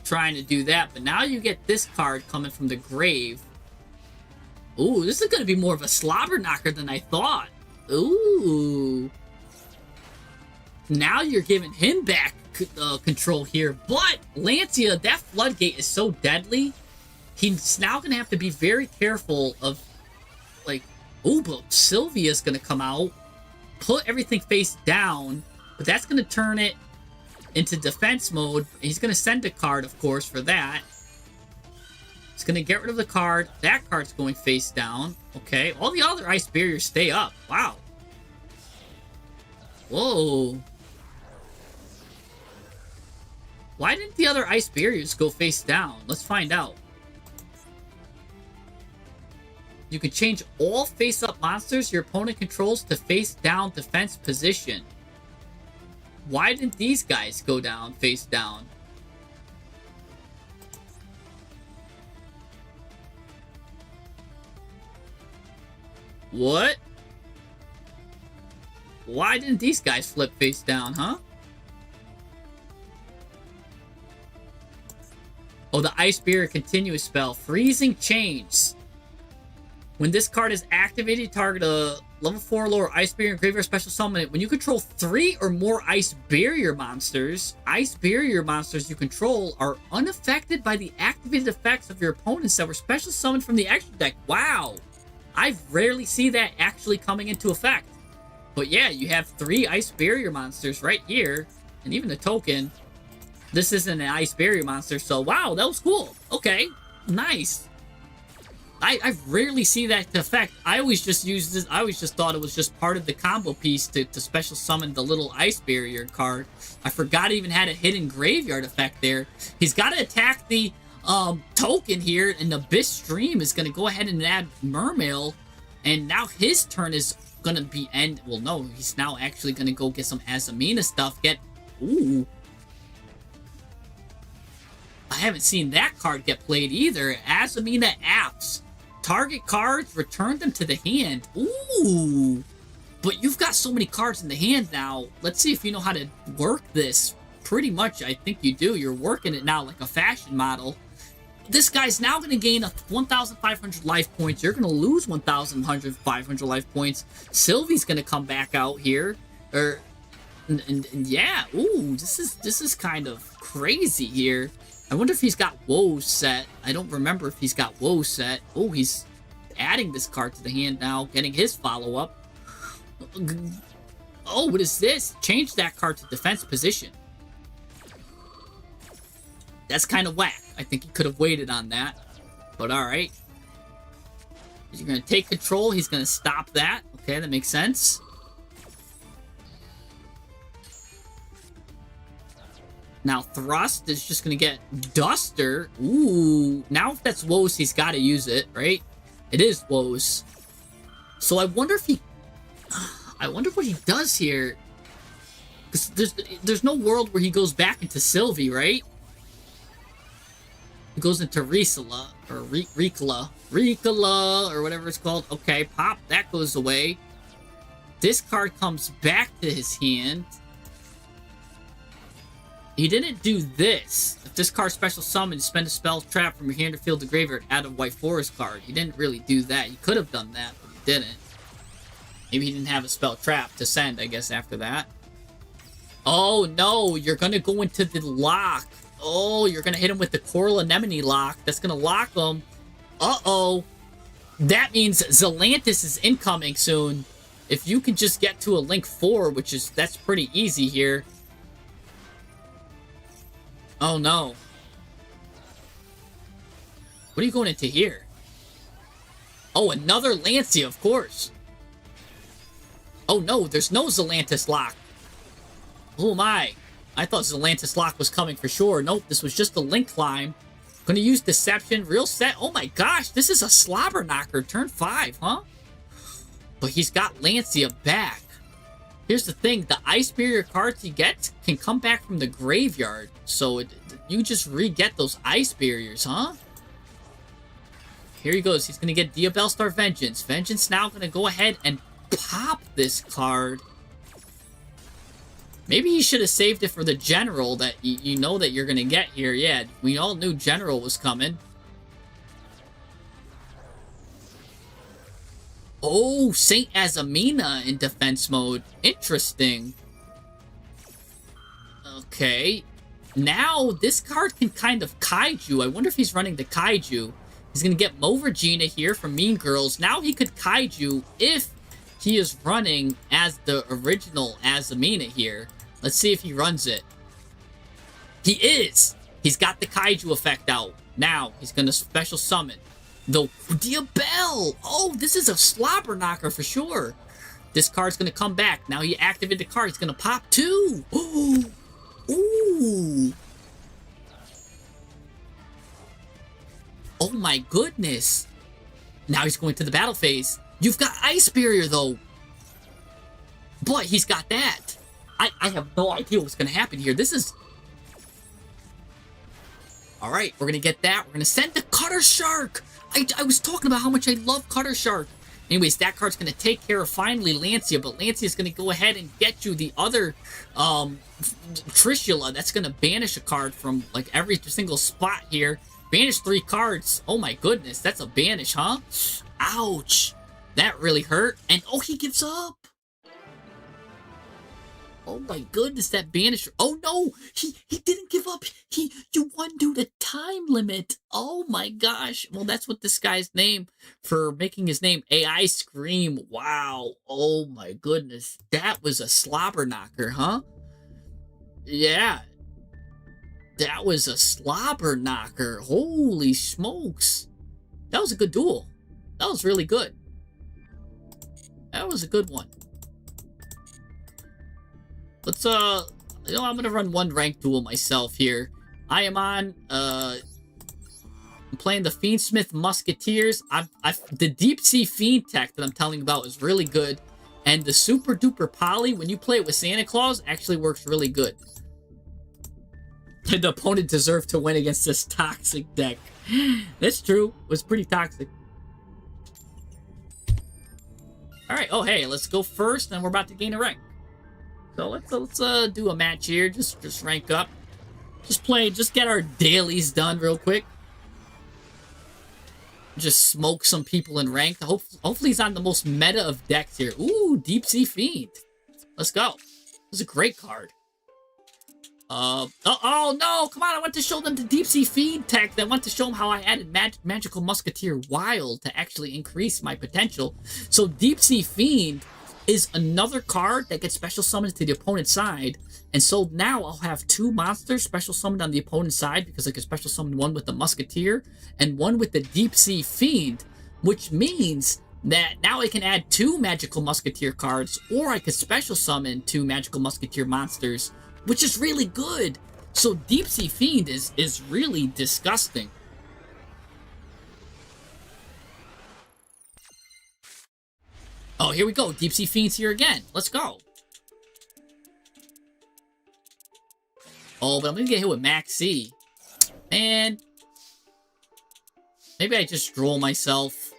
trying to do that. But now you get this card coming from the grave. Ooh, this is going to be more of a slobber knocker than I thought. Ooh. Now you're giving him back control here. But Lancia, that floodgate is so deadly. He's now going to have to be very careful of, like, ooh, but Sylvia's going to come out, put everything face down, but that's going to turn it into defense mode. He's going to send a card, of course, for that. He's going to get rid of the card. That card's going face down. Okay, all the other Ice Barriers stay up. Wow. Whoa. Why didn't the other Ice Barriers go face down? Let's find out. You can change all face-up monsters your opponent controls to face-down defense position. Why didn't these guys go down face-down? What? Why didn't these guys flip face down, huh? Oh, the Ice Barrier continuous spell. Freezing Chains. When this card is activated, target a level 4 or lower Ice Barrier Graveyard special summon it. When you control 3 or more Ice Barrier monsters you control are unaffected by the activated effects of your opponents that were special summoned from the extra deck. Wow. I rarely see that actually coming into effect. But yeah, you have 3 Ice Barrier monsters right here. And even the token. This isn't an Ice Barrier monster, so wow, that was cool. Okay, nice. I rarely see that effect. I always just use this. I always just thought it was just part of the combo piece to special summon the little Ice Barrier card. I forgot it even had a hidden graveyard effect there. He's got to attack the token here, and Abyss Stream is going to go ahead and add Mermail, and now his turn is going to be end. Well, no, he's now actually going to go get some Azamina stuff. Ooh. I haven't seen that card get played either. Azamina Apps. Target cards, return them to the hand. Ooh. But you've got so many cards in the hand now. Let's see if you know how to work this. Pretty much, I think you do. You're working it now like a fashion model. This guy's now going to gain 1,500 life points. You're going to lose 1,500 life points. Sylvie's going to come back out here. And yeah. Ooh, this is kind of crazy here. I wonder if he's got Woe set. I don't remember if he's got Woe set. Oh, he's adding this card to the hand now, getting his follow-up. Oh, what is this? Change that card to defense position. That's kind of whack. I think he could have waited on that. But alright. You're going to take control. He's going to stop that. Okay, that makes sense. Now, Thrust is just going to get Duster. Ooh. Now, if that's Woes, he's got to use it, right? It is Woes. So, I wonder if he... I wonder what he does here. Because there's no world where he goes back into Sylvie, right? He goes into Ricola, or Ricola, or whatever it's called. Okay, pop. That goes away. This card comes back to his hand. He didn't do this. If this card special summon, spend a spell trap from your hand or field to graveyard, add a White Forest card. He didn't really do that. He could have done that, but he didn't. Maybe he didn't have a spell trap to send, I guess, after that. Oh, no. You're going to go into the lock. Oh, you're going to hit him with the Coral Anemone lock. That's going to lock him. Uh-oh. That means Zelantis is incoming soon. If you can just get to a Link 4, that's pretty easy here. Oh, no. What are you going into here? Oh, another Lancia, of course. Oh, no, there's no Zelantis lock. Oh, my. I thought Zelantis lock was coming for sure. Nope, this was just a Link climb. Gonna use Deception. Real set. Oh, my gosh, this is a slobber knocker. Turn 5, huh? But he's got Lancia back. Here's the thing, the Ice Barrier cards he gets can come back from the graveyard. So you just re-get those Ice Barriers, huh? Here he goes. He's going to get Diabellstar Vengeance. Vengeance now going to go ahead and pop this card. Maybe he should have saved it for the General that you know that you're going to get here. Yeah, we all knew General was coming. Oh, Saint Azamina in defense mode. Interesting. Okay. Now, this card can kind of Kaiju. I wonder if he's running the Kaiju. He's going to get Mo Regina here from Mean Girls. Now he could Kaiju if he is running as the original Azamina here. Let's see if he runs it. He is! He's got the Kaiju effect out. Now, he's going to special summon the Diabell! Oh, this is a slobber knocker for sure. This card's going to come back. Now he activated the card. He's going to pop 2. Ooh. Ooh. Oh my goodness. Now he's going to the battle phase. You've got Ice Barrier though. But he's got that. I have no idea what's going to happen here. This is... Alright, we're going to get that. We're going to send the Cutter Shark. I was talking about how much I love Cutter Shark. Anyways, that card's going to take care of finally Lancia, but Lancia's going to go ahead and get you the other Trishula. That's going to banish a card from like every single spot here. Banish 3 cards. Oh my goodness, that's a banish, huh? Ouch. That really hurt. And oh, he gives up. Oh my goodness, that banish. Oh no, he didn't give up. You won due to time limit. Oh my gosh. Well, that's what this guy's name for making his name AI Scream. Wow. Oh my goodness. That was a slobber knocker, huh? Yeah. That was a slobber knocker. Holy smokes. That was a good duel. That was really good. That was a good one. Let's, you know, I'm gonna run one ranked duel myself here. I am on, I'm playing the Fiendsmith Musketeers. The Deep Sea Fiend tech that I'm telling you about is really good. And the Super Duper Poly, when you play it with Santa Claus, actually works really good. The opponent deserved to win against this toxic deck. That's true. It was pretty toxic. Alright, oh hey, let's go first, and we're about to gain a rank. So let's do a match here. Just rank up. Just get our dailies done real quick. Just smoke some people in rank. Hopefully he's on the most meta of decks here. Ooh, Deep Sea Fiend. Let's go. This is a great card. Oh no, come on, I want to show them the Deep Sea Fiend tech. I want to show them how I added Magical Musketeer Wild to actually increase my potential. So Deep Sea Fiend is another card that gets special summoned to the opponent's side. And so now I'll have 2 monsters special summoned on the opponent's side because I can special summon one with the Musketeer and one with the Deep Sea Fiend, which means that now I can add 2 Magical Musketeer cards, or I could special summon 2 Magical Musketeer monsters, which is really good. So Deep Sea Fiend is really disgusting. Oh, here we go. Deep Sea Fiend's here again. Let's go. Oh, but I'm going to get hit with Max C. Man. Maybe I just droll myself.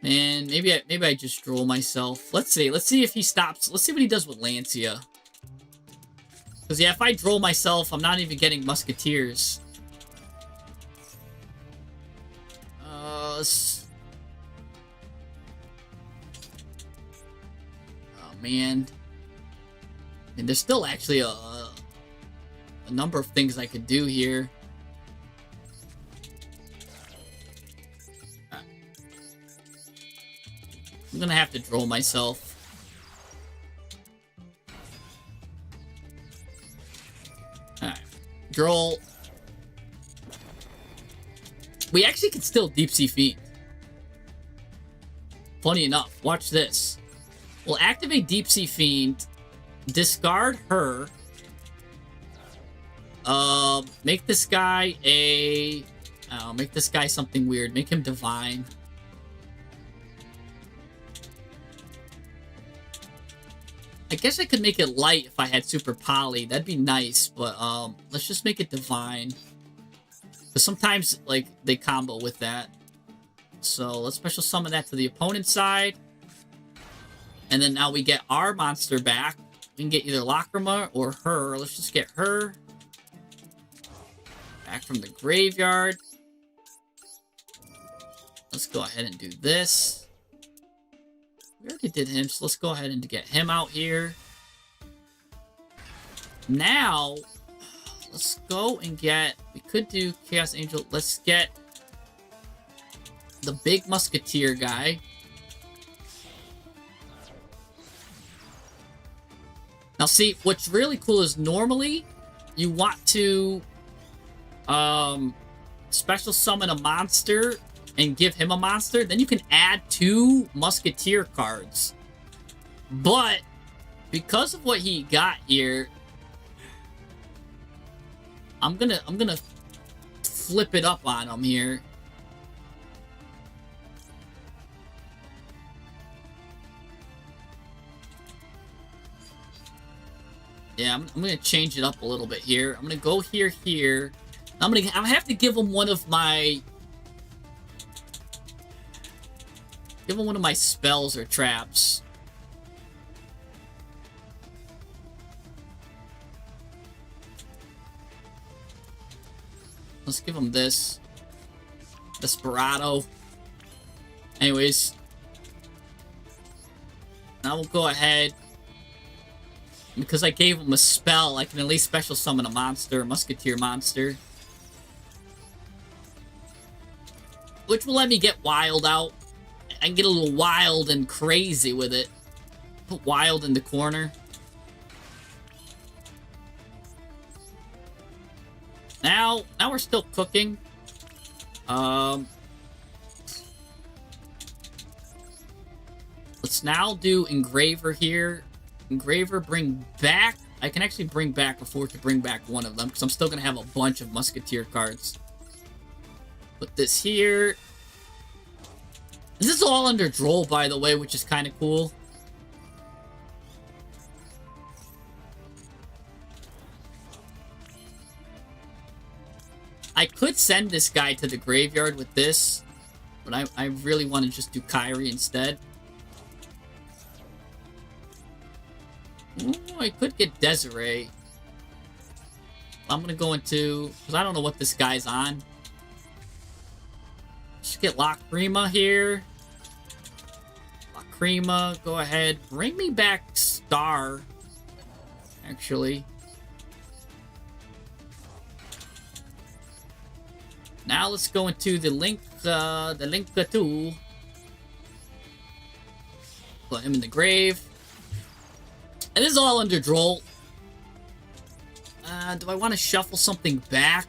Man, maybe I just droll myself. Let's see if he stops. Let's see what he does with Lancia. Because, yeah, if I droll myself, I'm not even getting Musketeers. Oh, man. And there's still actually a number of things I could do here. I'm gonna have to droll myself. Alright. Droll. We actually can still Deep Sea Fiend. Funny enough. Watch this. We'll activate Deep Sea Fiend. Discard her. Make this guy a... Oh, make this guy something weird. Make him divine. I guess I could make it light if I had Super Poly. That'd be nice, but let's just make it divine. Because sometimes, like, they combo with that. So let's special summon that to the opponent's side. And then now we get our monster back. We can get either Lacrima or her. Let's just get her. Back from the graveyard. Let's go ahead and do this. We already did him, so let's go ahead and get him out here. Now, let's go and get... We could do Chaos Angel. Let's get the big Musketeer guy. Now, see, what's really cool is normally you want to special summon a monster and give him a monster, then you can add 2 Musketeer cards. But because of what he got here, I'm gonna flip it up on him here. Yeah, I'm gonna change it up a little bit here. I'm gonna go here. I'm gonna have to give him one of my spells or traps. Let's give him this. Desperado. Anyways. Now we'll go ahead. Because I gave him a spell, I can at least special summon a monster, a musketeer monster. Which will let me get wild out. I can get a little wild and crazy with it. Put wild in the corner. Now we're still cooking. Let's now do Engraver here. Engraver, bring back. I can actually bring back before to bring back one of them because I'm still going to have a bunch of Musketeer cards. Put this here. This is all under Droll, by the way, which is kind of cool. I could send this guy to the graveyard with this, but I really want to just do Kyrie instead. Ooh, I could get Desiree. I'm gonna go into, because I don't know what this guy's on. Just get Lacrima here. Lacrima, go ahead. Bring me back Star, actually. Now let's go into the Link 2. Put him in the grave. And this is all under Droll. Do I want to shuffle something back?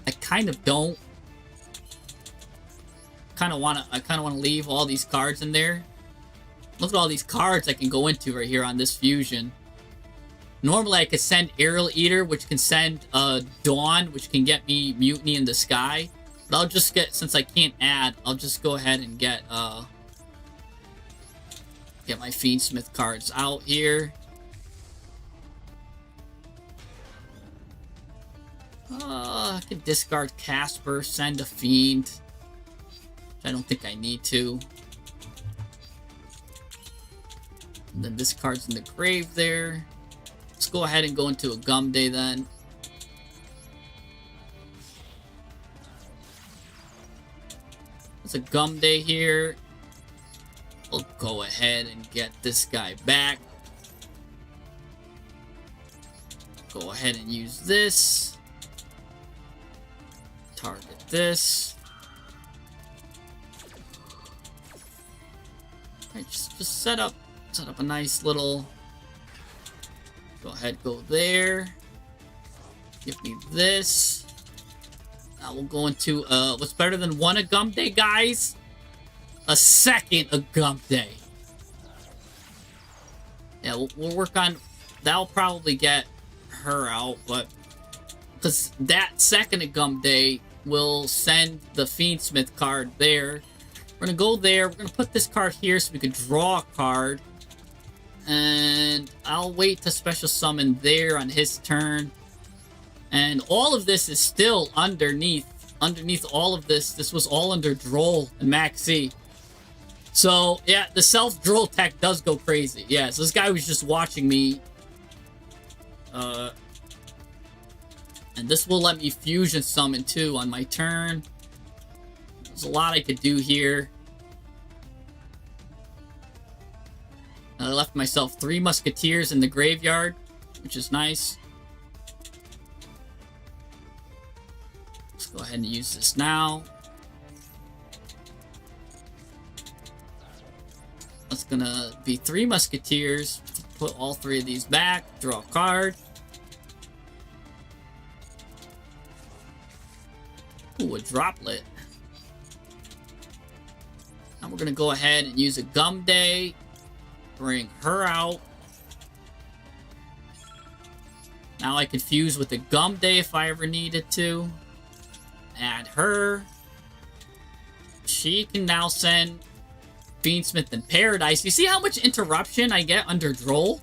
I kind of don't. I kind of want to leave all these cards in there. Look at all these cards I can go into right here on this fusion. Normally I could send Aerial Eater, which can send Dawn, which can get me Mutiny in the Sky. But I'll just get, since I can't add, I'll just go ahead and get my Fiendsmith cards out here. I can discard Casper, send a Fiend. Which I don't think I need to. And then this card's in the grave there. Let's go ahead and go into a Gum Day then. It's a Gum Day here. We'll go ahead and get this guy back. Go ahead and use this. Target this. Alright, just set up a nice little. Go ahead, go there. Give me this. Now we'll go into what's better than one Gum Day, guys? A second Gum Day. Yeah, we'll work on. That'll probably get her out, but because that second Gum Day will send the Fiendsmith card there. We're gonna go there. We're gonna put this card here so we can draw a card. And I'll wait to special summon there on his turn. And all of this is still underneath all of this. This was all under Droll and Maxi. So, yeah, the self-Droll tech does go crazy. Yeah, so this guy was just watching me. And this will let me fusion summon too on my turn. There's a lot I could do here. I left myself 3 Musketeers in the graveyard, which is nice. Let's go ahead and use this now. That's gonna be 3 Musketeers. Put all 3 of these back. Draw a card. Ooh, a Droplet. Now we're gonna go ahead and use a Gum Day. Bring her out. Now I can fuse with the Gum Day if I ever needed to. Add her. She can now send Fiendsmith in Paradise. You see how much interruption I get under Droll?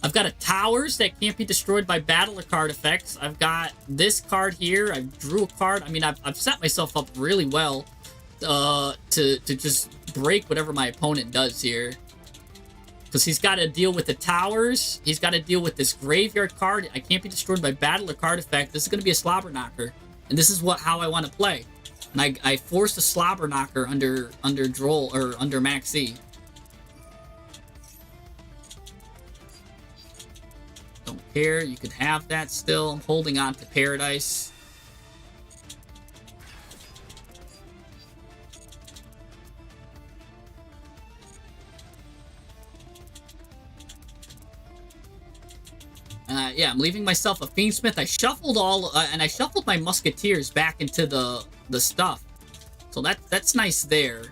I've got a Towers that can't be destroyed by battle or card effects. I've got this card here. I drew a card. I mean, I've set myself up really well to just break whatever my opponent does here. Because he's got to deal with the Towers. He's got to deal with this Graveyard card. I can't be destroyed by battle or card effect. This is going to be a Slobber Knocker. And this is how I want to play. And I forced a Slobber Knocker under Droll, or under Maxi. Don't care. You can have that still. I'm holding on to Paradise. Yeah, I'm leaving myself a Fiendsmith. I shuffled and I shuffled my Musketeers back into the stuff. So that's nice there.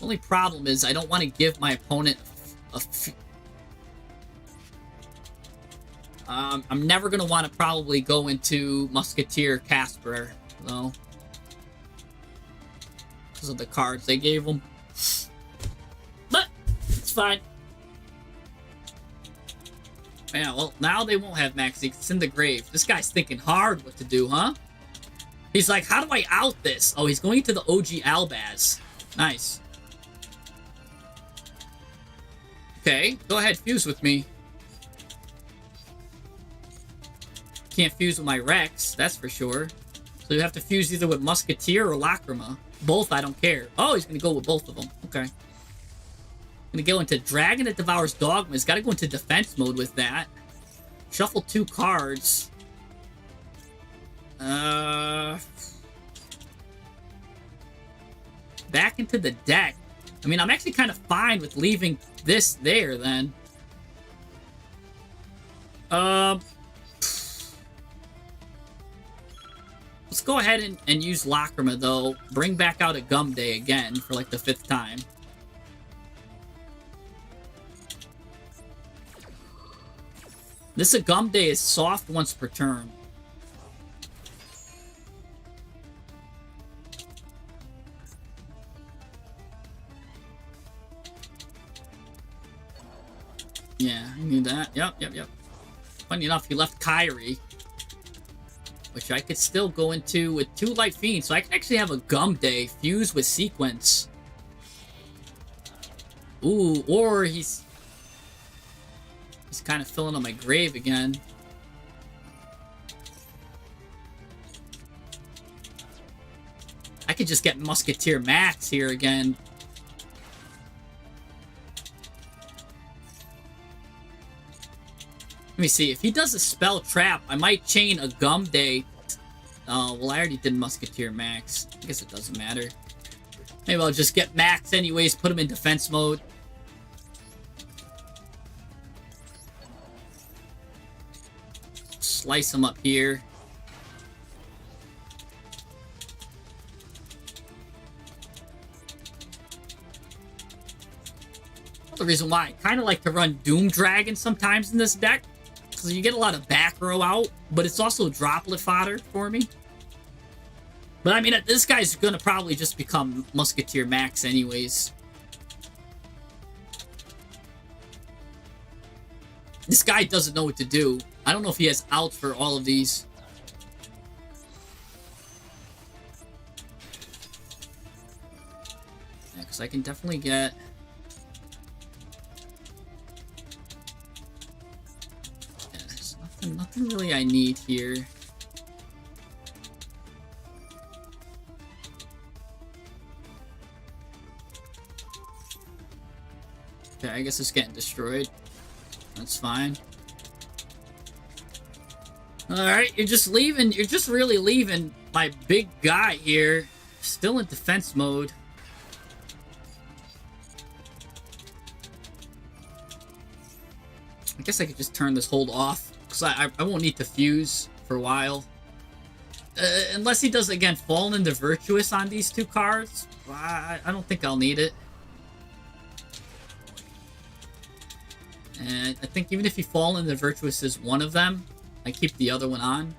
Only problem is I don't want to give my opponent I'm never going to want to probably go into Musketeer Casper, though. Because of the cards they gave him. But, it's fine. Yeah, well, now they won't have Maxi. It's in the grave. This guy's thinking hard what to do, huh? He's like, how do I out this? Oh, he's going to the OG Albaz. Nice. Okay, go ahead, fuse with me. Can't fuse with my Rex, that's for sure. So you have to fuse either with Musketeer or Lacrima. Both, I don't care. Oh, he's going to go with both of them. Okay. Gonna go into Dragon that Devours Dogma. He's got to go into defense mode with that. Shuffle 2 cards. Back into the deck. I mean, I'm actually kind of fine with leaving this there, then. Let's go ahead and use Lacrima, though. Bring back out a Gum Day again for, like, the 5th time. This Agum Day is soft once per turn. Yeah, I knew that. Yep. Funny enough, he left Kyrie. Which I could still go into with 2 Light Fiends. So I can actually have a Gum Day fused with Sequence. Ooh, or he's kind of filling on my grave again. I could just get Musketeer Max here again. Let me see. If he does a spell trap, I might chain a Gum Day. Oh, well, I already did Musketeer Max. I guess it doesn't matter. Maybe I'll just get Max anyways, put him in defense mode. Slice him up here. The reason why I kind of like to run Doom Dragon sometimes in this deck, because you get a lot of back row out, but it's also droplet fodder for me. But I mean, this guy's gonna probably just become Musketeer Max anyways. This guy doesn't know what to do. I don't know if he has outs for all of these. Yeah, because I can definitely get... Yeah, there's nothing really I need here. Okay, I guess it's getting destroyed. That's fine. Alright, you're just really leaving my big guy here. Still in defense mode. I guess I could just turn this hold off, because I won't need to fuse for a while. Unless he does, again, Fallen into Virtuous on these 2 cards. I don't think I'll need it. And I think even if he Fallen into Virtuous is one of them, I keep the other one on.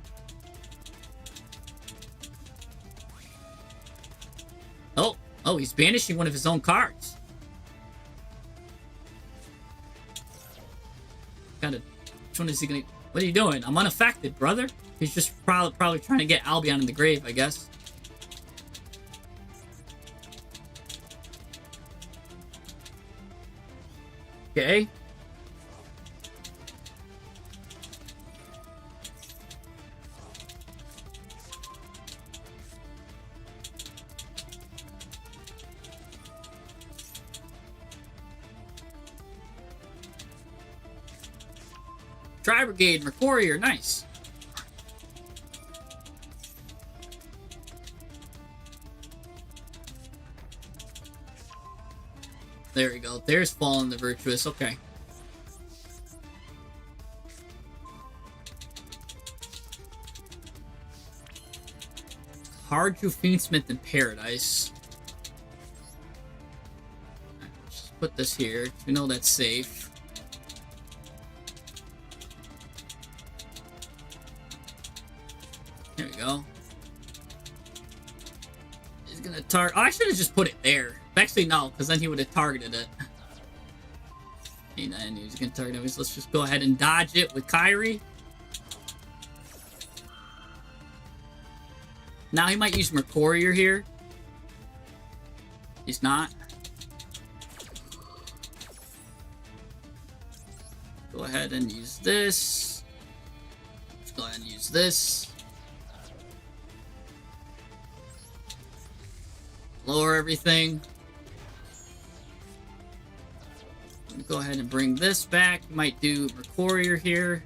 Oh, he's banishing one of his own cards. Gotta... Which one is he gonna... What are you doing? I'm unaffected, brother. He's just probably trying to get Albion in the grave, I guess. Okay. Tri-Brigade, Mercurier, nice. There we go. There's Fallen the Virtuous. Okay. Hard to Fiendsmith in Paradise. Just put this here. We know that's safe. There we go. He's gonna target. Oh, I should have just put it there. Actually, no, because then he would have targeted it. And he was gonna target it. Let's just go ahead and dodge it with Kyrie. Now he might use Mercurier here. He's not. Go ahead and use this. Let's go ahead and use this. Lower everything. Go ahead and bring this back. You might do Mercurier here.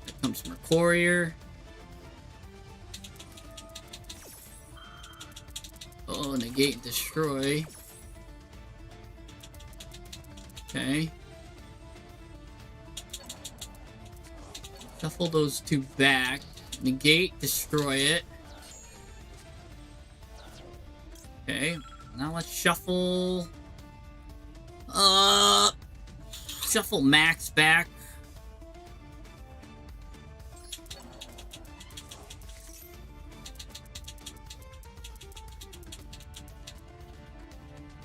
Here comes Mercurier. Oh, negate and destroy. Okay. Shuffle those two back. Negate, destroy it. Okay, now let's shuffle. Shuffle Max back.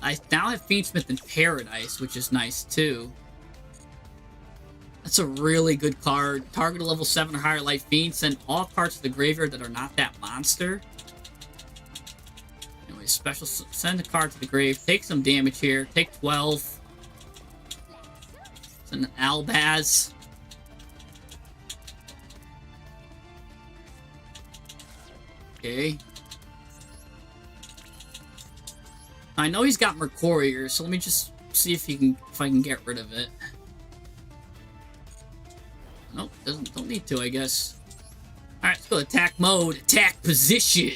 I now have Fiendsmith in Paradise, which is nice too. That's a really good card. Target a level 7 or higher light fiend. Send all cards to the graveyard that are not that monster. Anyway, special. Send a card to the grave. Take some damage here. Take 12. Send an Albaz. Okay. I know he's got Mercurier, so let me just see if I can get rid of it. Nope, don't need to, I guess. Alright, let's go attack mode. Attack position.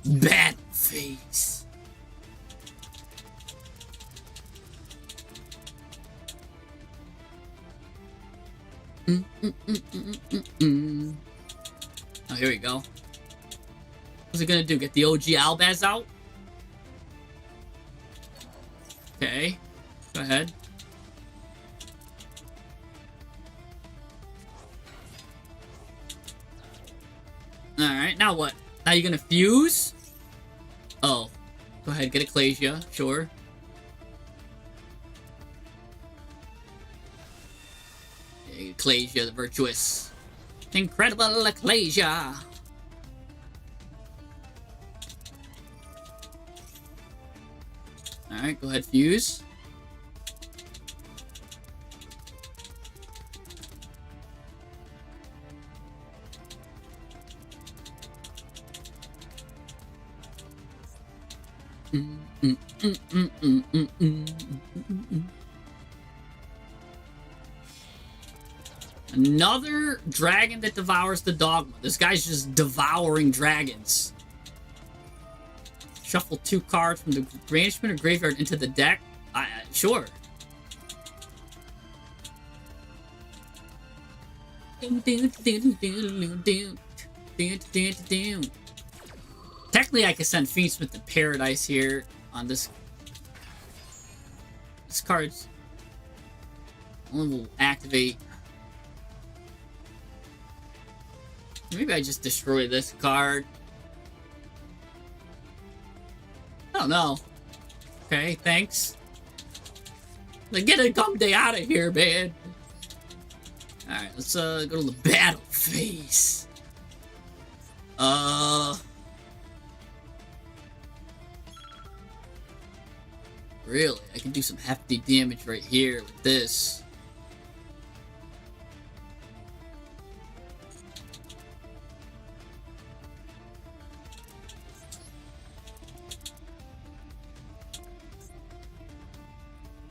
Battle phase. Oh, here we go. What's it gonna do? Get the OG Albaz out? Okay. Go ahead. Alright, now what? Now you're gonna fuse? Oh. Go ahead, get Ecclesia, sure. Ecclesia the Virtuous. Incredible Ecclesia! Alright, go ahead, fuse. Another dragon that devours the dogma. This guy's just devouring dragons. Shuffle 2 cards from the banishment or graveyard into the deck. Sure. Technically, I could send Fiendsmith to Paradise here on this. This card's only will activate. Maybe I just destroy this card. I don't know. Okay, thanks. Like, get a gum day out of here, man. Alright, let's go to the battle phase. Really? I can do some hefty damage right here with this.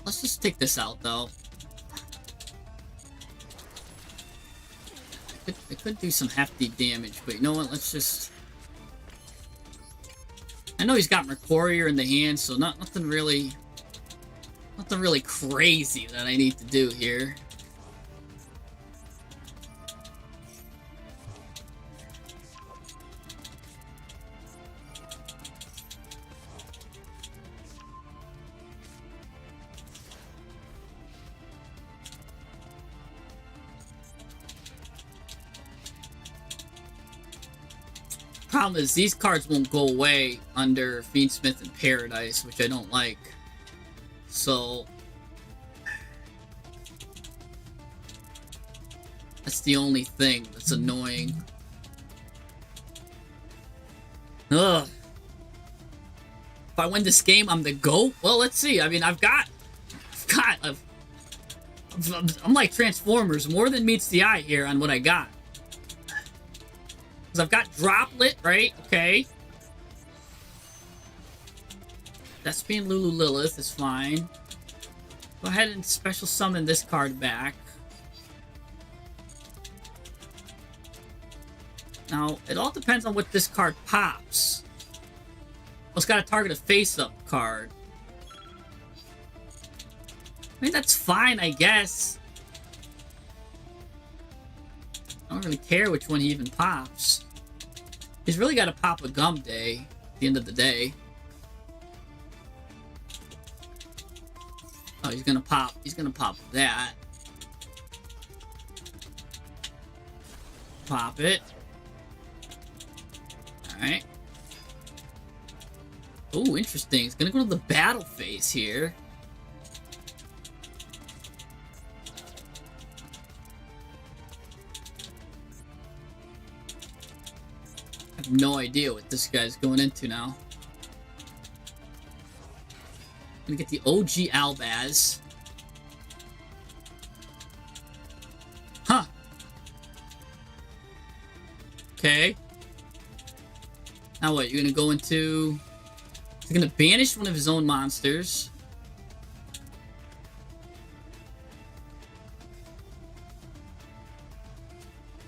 Let's just take this out, though. I could do some hefty damage, but you know what? Let's just... I know he's got Mercurier in the hand, so nothing really crazy that I need to do here. Problem is, these cards won't go away under Fiendsmith and Paradise, which I don't like. So that's the only thing that's annoying. Ugh. If I win this game, I'm the GOAT? Well, let's see. I mean, I'm like Transformers, more than meets the eye here on what I got. I've got Droplet, right? Okay. That's being Lulu Lilith is fine. Go ahead and special summon this card back. Now, it all depends on what this card pops. Well, it's got to target a face-up card. I mean, that's fine, I guess. I don't really care which one he even pops. He's really got to pop a Gum Day at the end of the day. Oh, he's gonna pop that. Pop it. Alright. Oh, interesting. It's gonna go to the battle phase here. I have no idea what this guy's going into now. I'm gonna get the OG Albaz. Huh. Okay. Now what? You're gonna go into... He's gonna banish one of his own monsters.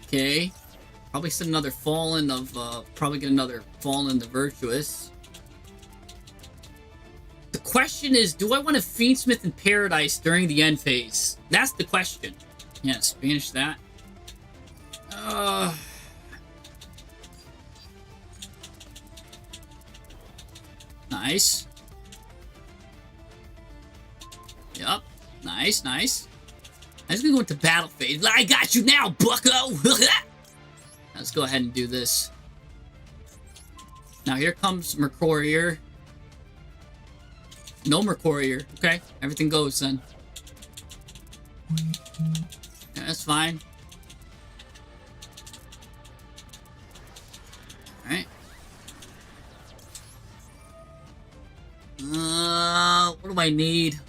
Okay. Probably set another Fallen of, probably get another Fallen the Virtuous. The question is, do I want to Fiendsmith in Paradise during the end phase? That's the question. Yes, banish that. Nice. Yup. Nice, nice. I'm just gonna go into battle phase. I got you now, bucko! Let's go ahead and do this. Now here comes Mercurier. No Mercurier. Okay, everything goes then. Yeah, that's fine. Alright. What do I need?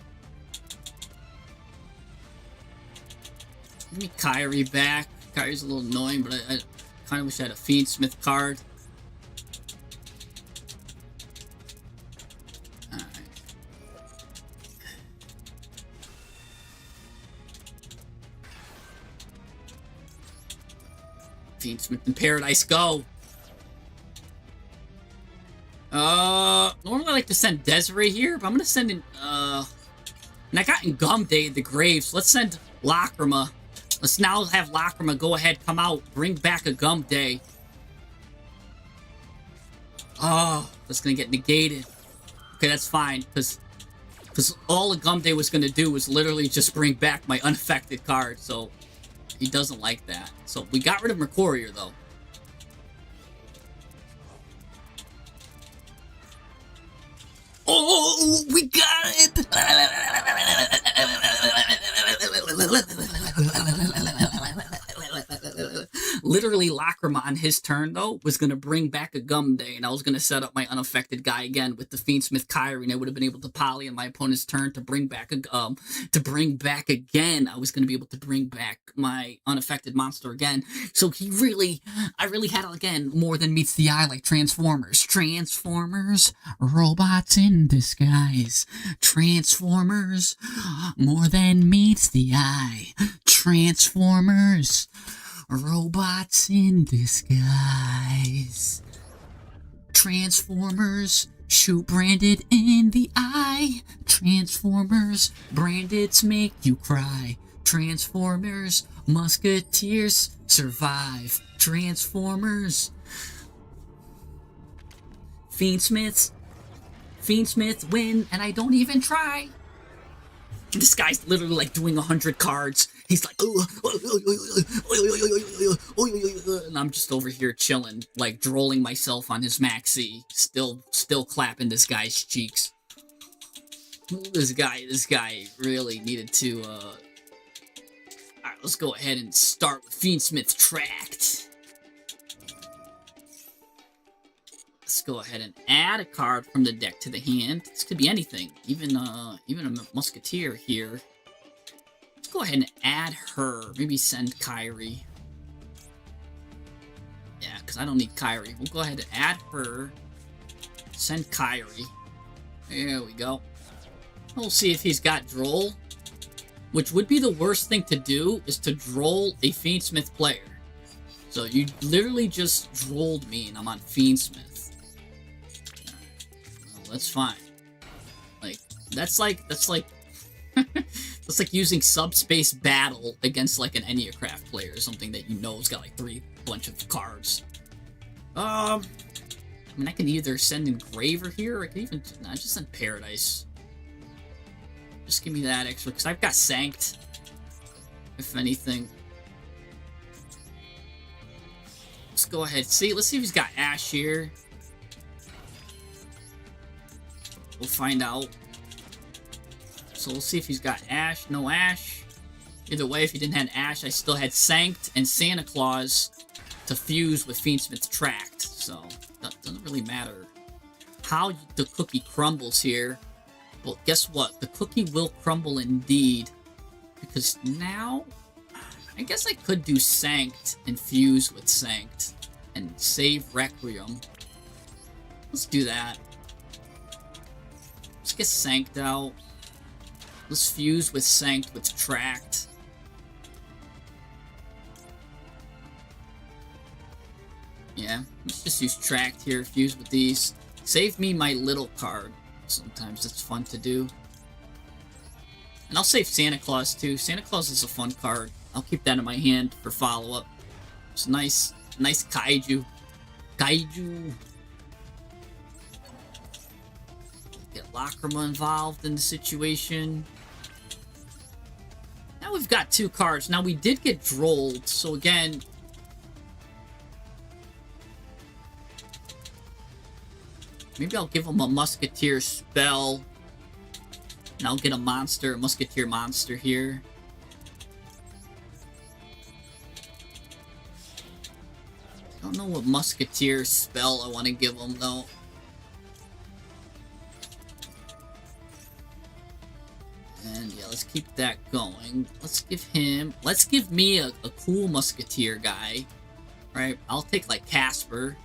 Give me Kyrie back. Kyrie's a little annoying, but I kind of wish I had a Fiendsmith card. Alright. Fiendsmith in Paradise, go! Normally I like to send Desiree here, but I'm gonna send in, and I got in Gum Day at the grave, so let's send Lacrima. Let's now have Lacrima go ahead, come out, bring back a Gum Day. Oh, that's gonna get negated. Okay, that's fine, because all a Gum Day was gonna do was literally just bring back my unaffected card, so he doesn't like that. So we got rid of Mercurier, though. Oh, we got it! Literally, Lacrima on his turn, though, was going to bring back a Gum Day, and I was going to set up my unaffected guy again with the Fiendsmith Kyrie, and I would have been able to poly on my opponent's turn to bring back again. I was going to be able to bring back my unaffected monster again. So I really had, again, more than meets the eye, like Transformers. Transformers, robots in disguise. Transformers, more than meets the eye. Transformers, robots in disguise. Transformers, shoot branded in the eye. Transformers, brandeds make you cry. Transformers, musketeers survive. Transformers, Fiendsmith win, and I don't even try. This guy's literally like doing 100 cards. He's like, and I'm just over here chilling, like drolling myself on his maxi, still clapping this guy's cheeks. This guy really needed to. All right, let's go ahead and start with Fiendsmith Tract. Let's go ahead and add a card from the deck to the hand. This could be anything, even a musketeer here. Let's go ahead and add her. Maybe send Kyrie. Yeah, because I don't need Kyrie. We'll go ahead and add her. Send Kyrie. There we go. We'll see if he's got Droll. Which would be the worst thing to do, is to Droll a Fiendsmith player. So you literally just Drolled me and I'm on Fiendsmith. That's fine. Like that's like that's like using subspace battle against like an Enneacraft player or something that you know has got like bunch of cards. I mean, I can either send Engraver here, or I can even just send Paradise. Just give me that extra, because I've got Sanct. If anything, let's go ahead. Let's see if he's got Ash here. We'll find out. So we'll see if he's got Ash. No Ash. Either way, if he didn't have Ash, I still had Sanct and Santa Claus to fuse with Fiendsmith Tract. So that doesn't really matter how the cookie crumbles here. Well, guess what? The cookie will crumble indeed. Because now, I guess I could do Sanct and fuse with Sanct and save Requiem. Let's do that. Let's get Sanct out. Let's fuse with Sanct with Tract. Yeah, let's just use Tract here, fuse with these. Save me my little card. Sometimes it's fun to do. And I'll save Santa Claus too. Santa Claus is a fun card. I'll keep that in my hand for follow-up. It's nice kaiju. Kaiju. Get Lacrima involved in the situation. Now we've got 2 cards. Now we did get Drolled, so again, maybe I'll give him a Musketeer spell. And I'll get a Musketeer monster here. I don't know what Musketeer spell I want to give him, though. And yeah, let's keep that going. Let's give me a cool Musketeer guy. Right? I'll take, like, Casper.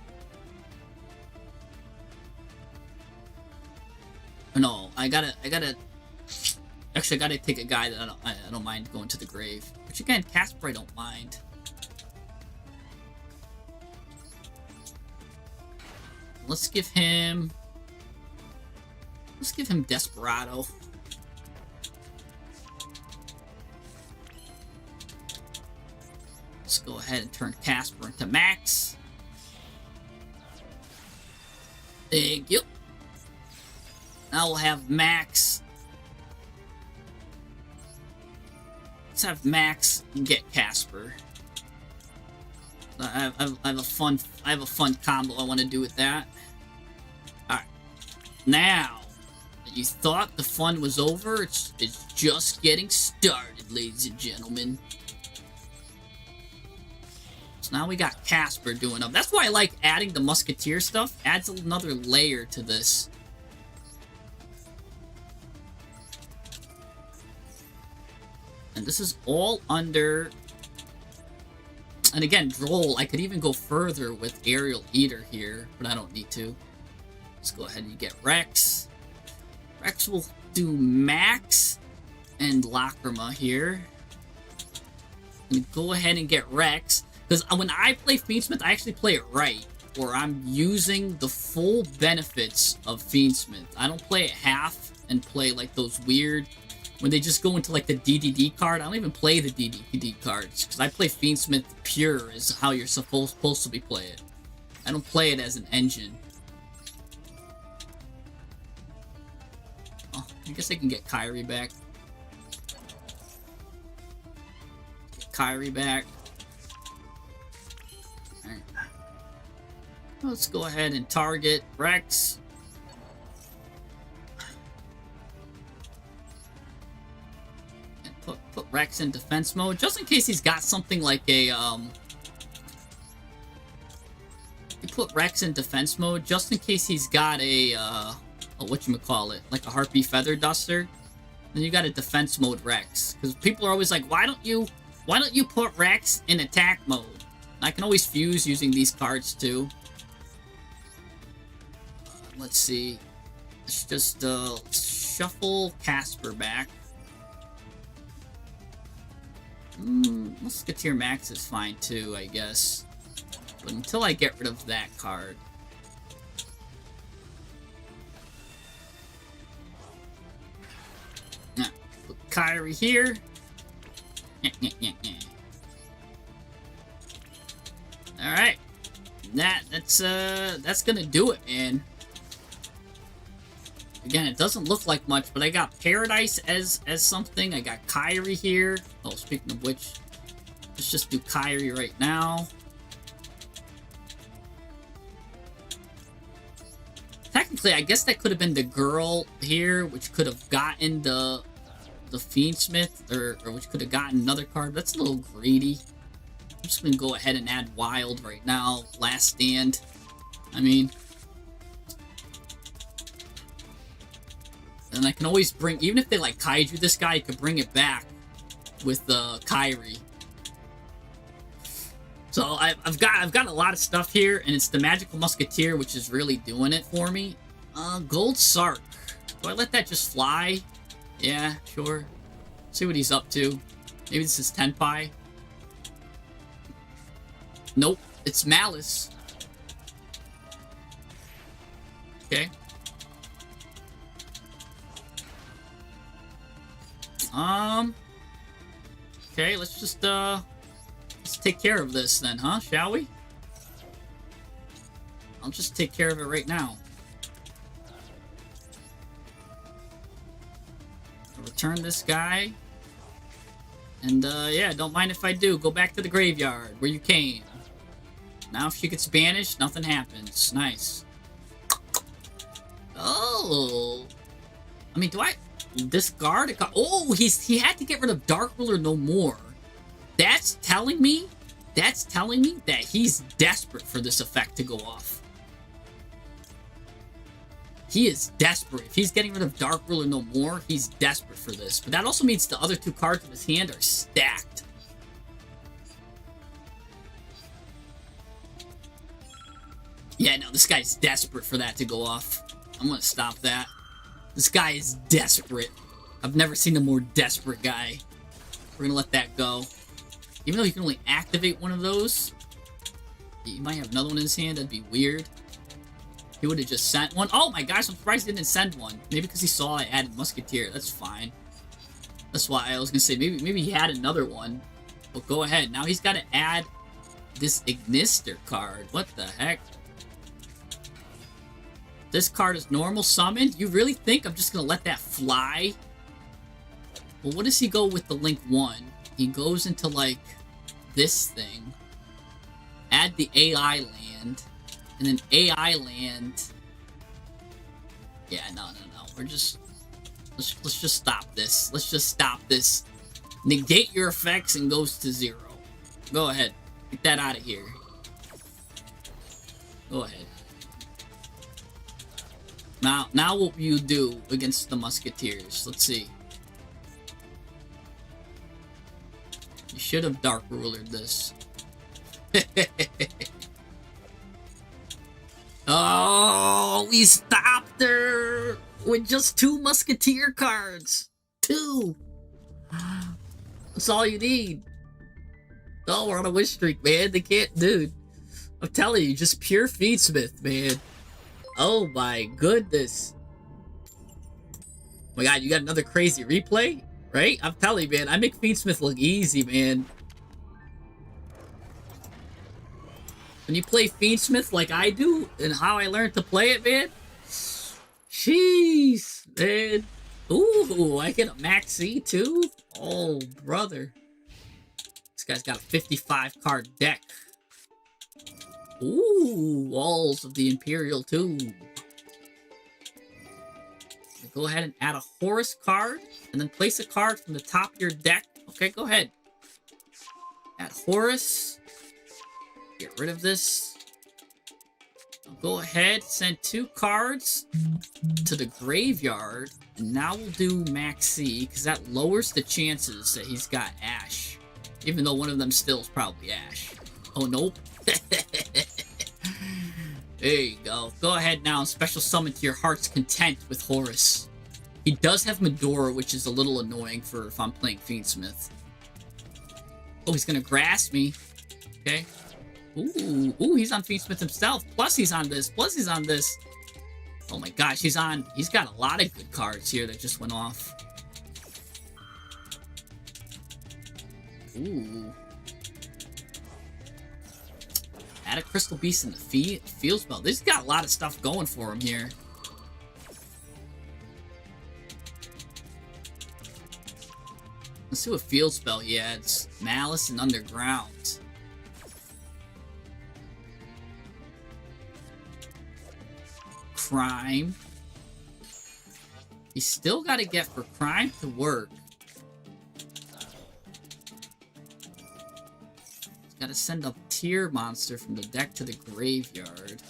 No, I gotta take a guy that I don't mind going to the grave. Which again, Casper I don't mind. Let's give him Desperado. Let's go ahead and turn Casper into Max. Thank you. Now we'll have Max. Let's have Max and get Casper. I have a fun combo I want to do with that. All right, now You thought the fun was over? It's just getting started, ladies and gentlemen. So now we got Casper doing up. That's why I like adding the Musketeer stuff. Adds another layer to this. And this is all under... And again, Droll, I could even go further with Aerial Eater here, but I don't need to. Let's go ahead and get Rex. Rex will do Max and Lacrima here. And go ahead and get Rex. Because when I play Fiendsmith, I actually play it right. Where I'm using the full benefits of Fiendsmith. I don't play it half and play like those weird... When they just go into like the DDD card, I don't even play the DDD cards. Because I play Fiendsmith pure is how you're supposed to be play it. I don't play it as an engine. Oh, I guess I can get Kyrie back. Get Kyrie back. Alright. Let's go ahead and target Rex. Put Rex in defense mode, just in case he's got something like a, You put Rex in defense mode, just in case he's got a, whatchamacallit, like a Harpy Feather Duster. Then you got a defense mode Rex. Because people are always like, why don't you put Rex in attack mode? And I can always fuse using these cards too. Let's see. Let's just, shuffle Casper back. Musketeer Max is fine too, I guess. But until I get rid of that card. Now, put Kyrie here. Alright. That's gonna do it, man. Again, it doesn't look like much, but I got Paradise as something. I got Kyrie here. Oh, speaking of which, let's just do Kyrie right now. Technically, I guess that could have been the girl here, which could have gotten the Fiendsmith, or which could have gotten another card. That's a little greedy. I'm just going to go ahead and add Wild right now. Last Stand. I mean... And I can always bring, even if they like Kaiju this guy, I could bring it back with Kyrie. So I've got a lot of stuff here, and it's the Magical Musketeer, which is really doing it for me. Gold Sark. Do I let that just fly? Yeah, sure. See what he's up to. Maybe this is Tenpai. Nope, it's Malice. Okay. Okay, let's just, let's take care of this then, huh? Shall we? I'll just take care of it right now. I'll return this guy. And, yeah, don't mind if I do. Go back to the graveyard where you came. Now if she gets banished, nothing happens. Nice. Oh. I mean, do I... discard a card? Oh, he had to get rid of Dark Ruler no more. That's telling me that he's desperate for this effect to go off. He is desperate. If he's getting rid of Dark Ruler no more, he's desperate for this. But that also means the other two cards in his hand are stacked. Yeah, no, this guy's desperate for that to go off. I'm gonna stop that. This guy is desperate. I've never seen a more desperate guy. We're gonna let that go. Even though you can only activate one of those. He might have another one in his hand. That'd be weird. He would have just sent one. Oh my gosh, I'm surprised he didn't send one. Maybe because he saw I added Musketeer. That's fine. That's why I was gonna say maybe he had another one. But go ahead. Now he's got to add this Ignister card. What the heck? This card is normal summoned? You really think I'm just going to let that fly? Well, what does he go with the Link 1? He goes into, like, this thing. Add the AI land. And then AI land... Yeah, no. We're just Let's just stop this. Let's just stop this. Negate your effects and goes to 0. Go ahead. Get that out of here. Go ahead. Now what will you do against the Musketeers? Let's see. You should have Dark Rulered this. Oh, we stopped her with just 2 Musketeer cards. 2. That's all you need. Oh, we're on a win streak, man. They can't, dude. I'm telling you, just pure Feedsmith, man. Oh my goodness. Oh my god, you got another crazy replay? Right? I'm telling you, man, I make Feedsmith look easy, man. When you play Feedsmith like I do, and how I learned to play it, man. Jeez, man. Ooh, I get a Max C too? Oh, brother. This guy's got a 55 card deck. Ooh, Walls of the Imperial Tomb. Go ahead and add a Horus card, and then place a card from the top of your deck. Okay, go ahead. Add Horus. Get rid of this. Go ahead, send 2 cards to the graveyard. And now we'll do Max C, because that lowers the chances that he's got Ash. Even though one of them still is probably Ash. Oh, nope. There you go. Go ahead now and special summon to your heart's content with Horus. He does have Medora, which is a little annoying for if I'm playing Feedsmith. Oh, he's gonna grass me. Okay. Ooh, he's on Feedsmith himself. Plus he's on this. Plus he's on this. Oh my gosh, he's got a lot of good cards here that just went off. Ooh. Add a Crystal Beast in the field spell. This has got a lot of stuff going for him here. Let's see what field spell he adds. Malice and Underground. Crime. He's still got to get for crime to work. He's got to send a tier monster from the deck to the graveyard.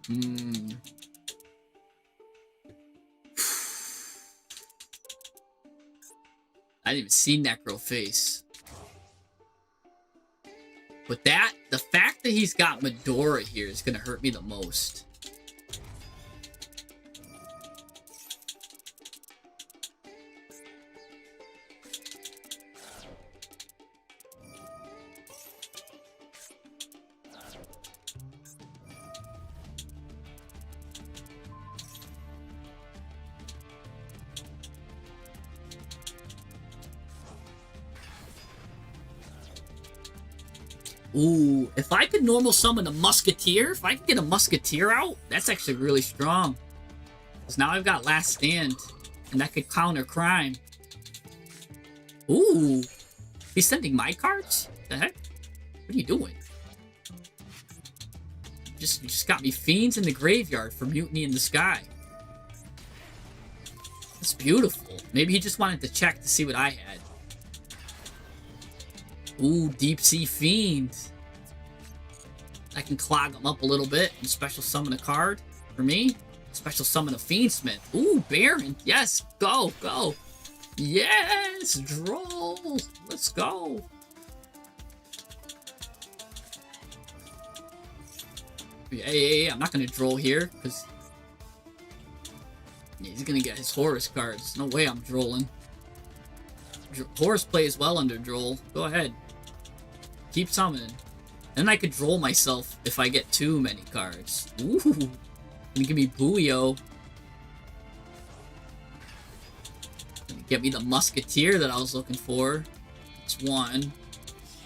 I didn't even see Necro face. But the fact that he's got Medora here is gonna hurt me the most. Ooh, if I could normal summon a Musketeer, if I could get a Musketeer out, that's actually really strong. Because now I've got Last Stand, and that could counter crime. Ooh, he's sending my cards? The heck? What are you doing? You just got me Fiends in the graveyard for Mutiny in the Sky. That's beautiful. Maybe he just wanted to check to see what I had. Ooh, Deep Sea Fiend. I can clog him up a little bit and special summon a card for me. Special summon a Fiendsmith. Ooh, Baron. Yes, go, go. Yes, draw. Let's go. Yeah, I'm not going to draw here because he's going to get his Horus cards. No way I'm drolling. Horus plays well under Droll. Go ahead. Keep summoning. Then I could droll myself if I get too many cards. Ooh. Gonna give me Booyo. Gonna get me the Musketeer that I was looking for. It's 1.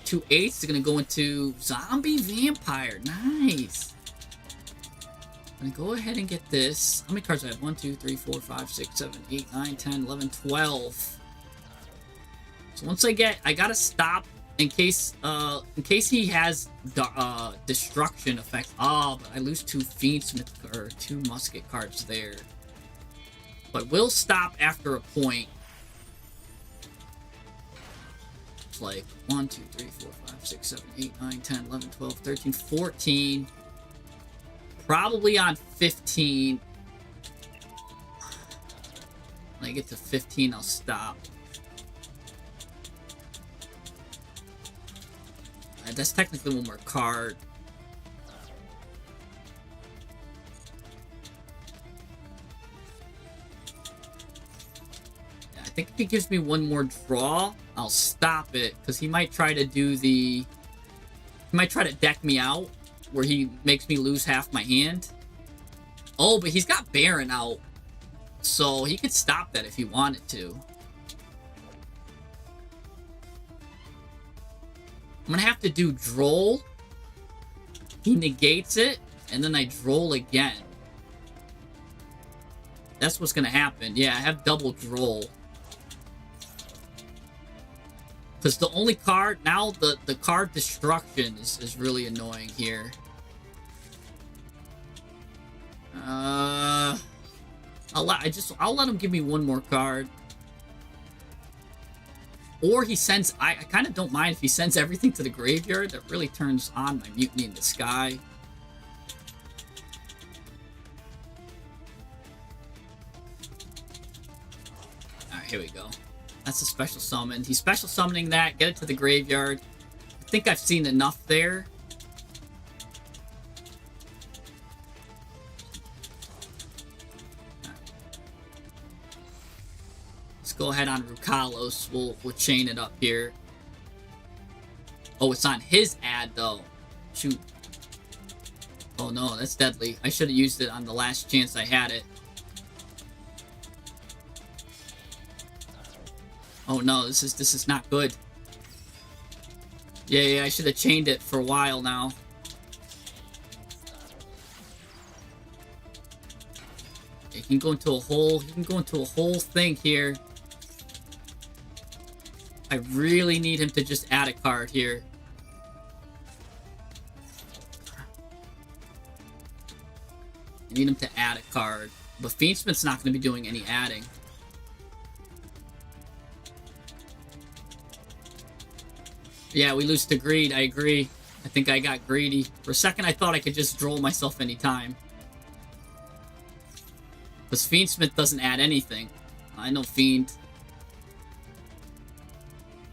2 8s are gonna go into Zombie Vampire. Nice. I'm gonna go ahead and get this. How many cards do I have? 1, 2, 3, 4, 5, 6, 7, 8, 9, 10, 11, 12. So once I gotta stop in case he has destruction effects. Oh, but I lose 2 Fiendsmith or 2 musket cards there. But we'll stop after a point. It's like 1, 2, 3, 4, 5, 6, 7, 8, 9, 10, 11, 12, 13, 14. Probably on 15. When I get to 15, I'll stop. That's technically one more card. Yeah, I think if he gives me one more draw, I'll stop it, because he might try to do the... He might try to deck me out, where he makes me lose half my hand. Oh, but he's got Baron out, so he could stop that if he wanted to. I'm gonna have to do Droll. He negates it, and then I Droll again. That's what's gonna happen. Yeah, I have double Droll. Because the only card, now the card Destruction is really annoying here. I'll let him give me one more card. Or he sends... I kind of don't mind if he sends everything to the graveyard. That really turns on my Mutiny in the Sky. Alright, here we go. That's a special summon. He's special summoning that. Get it to the graveyard. I think I've seen enough there. Go ahead on Rukalos. We'll chain it up here. Oh, it's on his ad though. Shoot. Oh no, that's deadly. I should have used it on the last chance I had it. Oh no, this is not good. Yeah, I should have chained it for a while now. He can go into a whole thing here. I really need him to just add a card here. I need him to add a card. But Fiendsmith's not going to be doing any adding. Yeah, we lose to greed. I agree. I think I got greedy. For a second, I thought I could just droll myself anytime. Because Fiendsmith doesn't add anything. I know Fiend.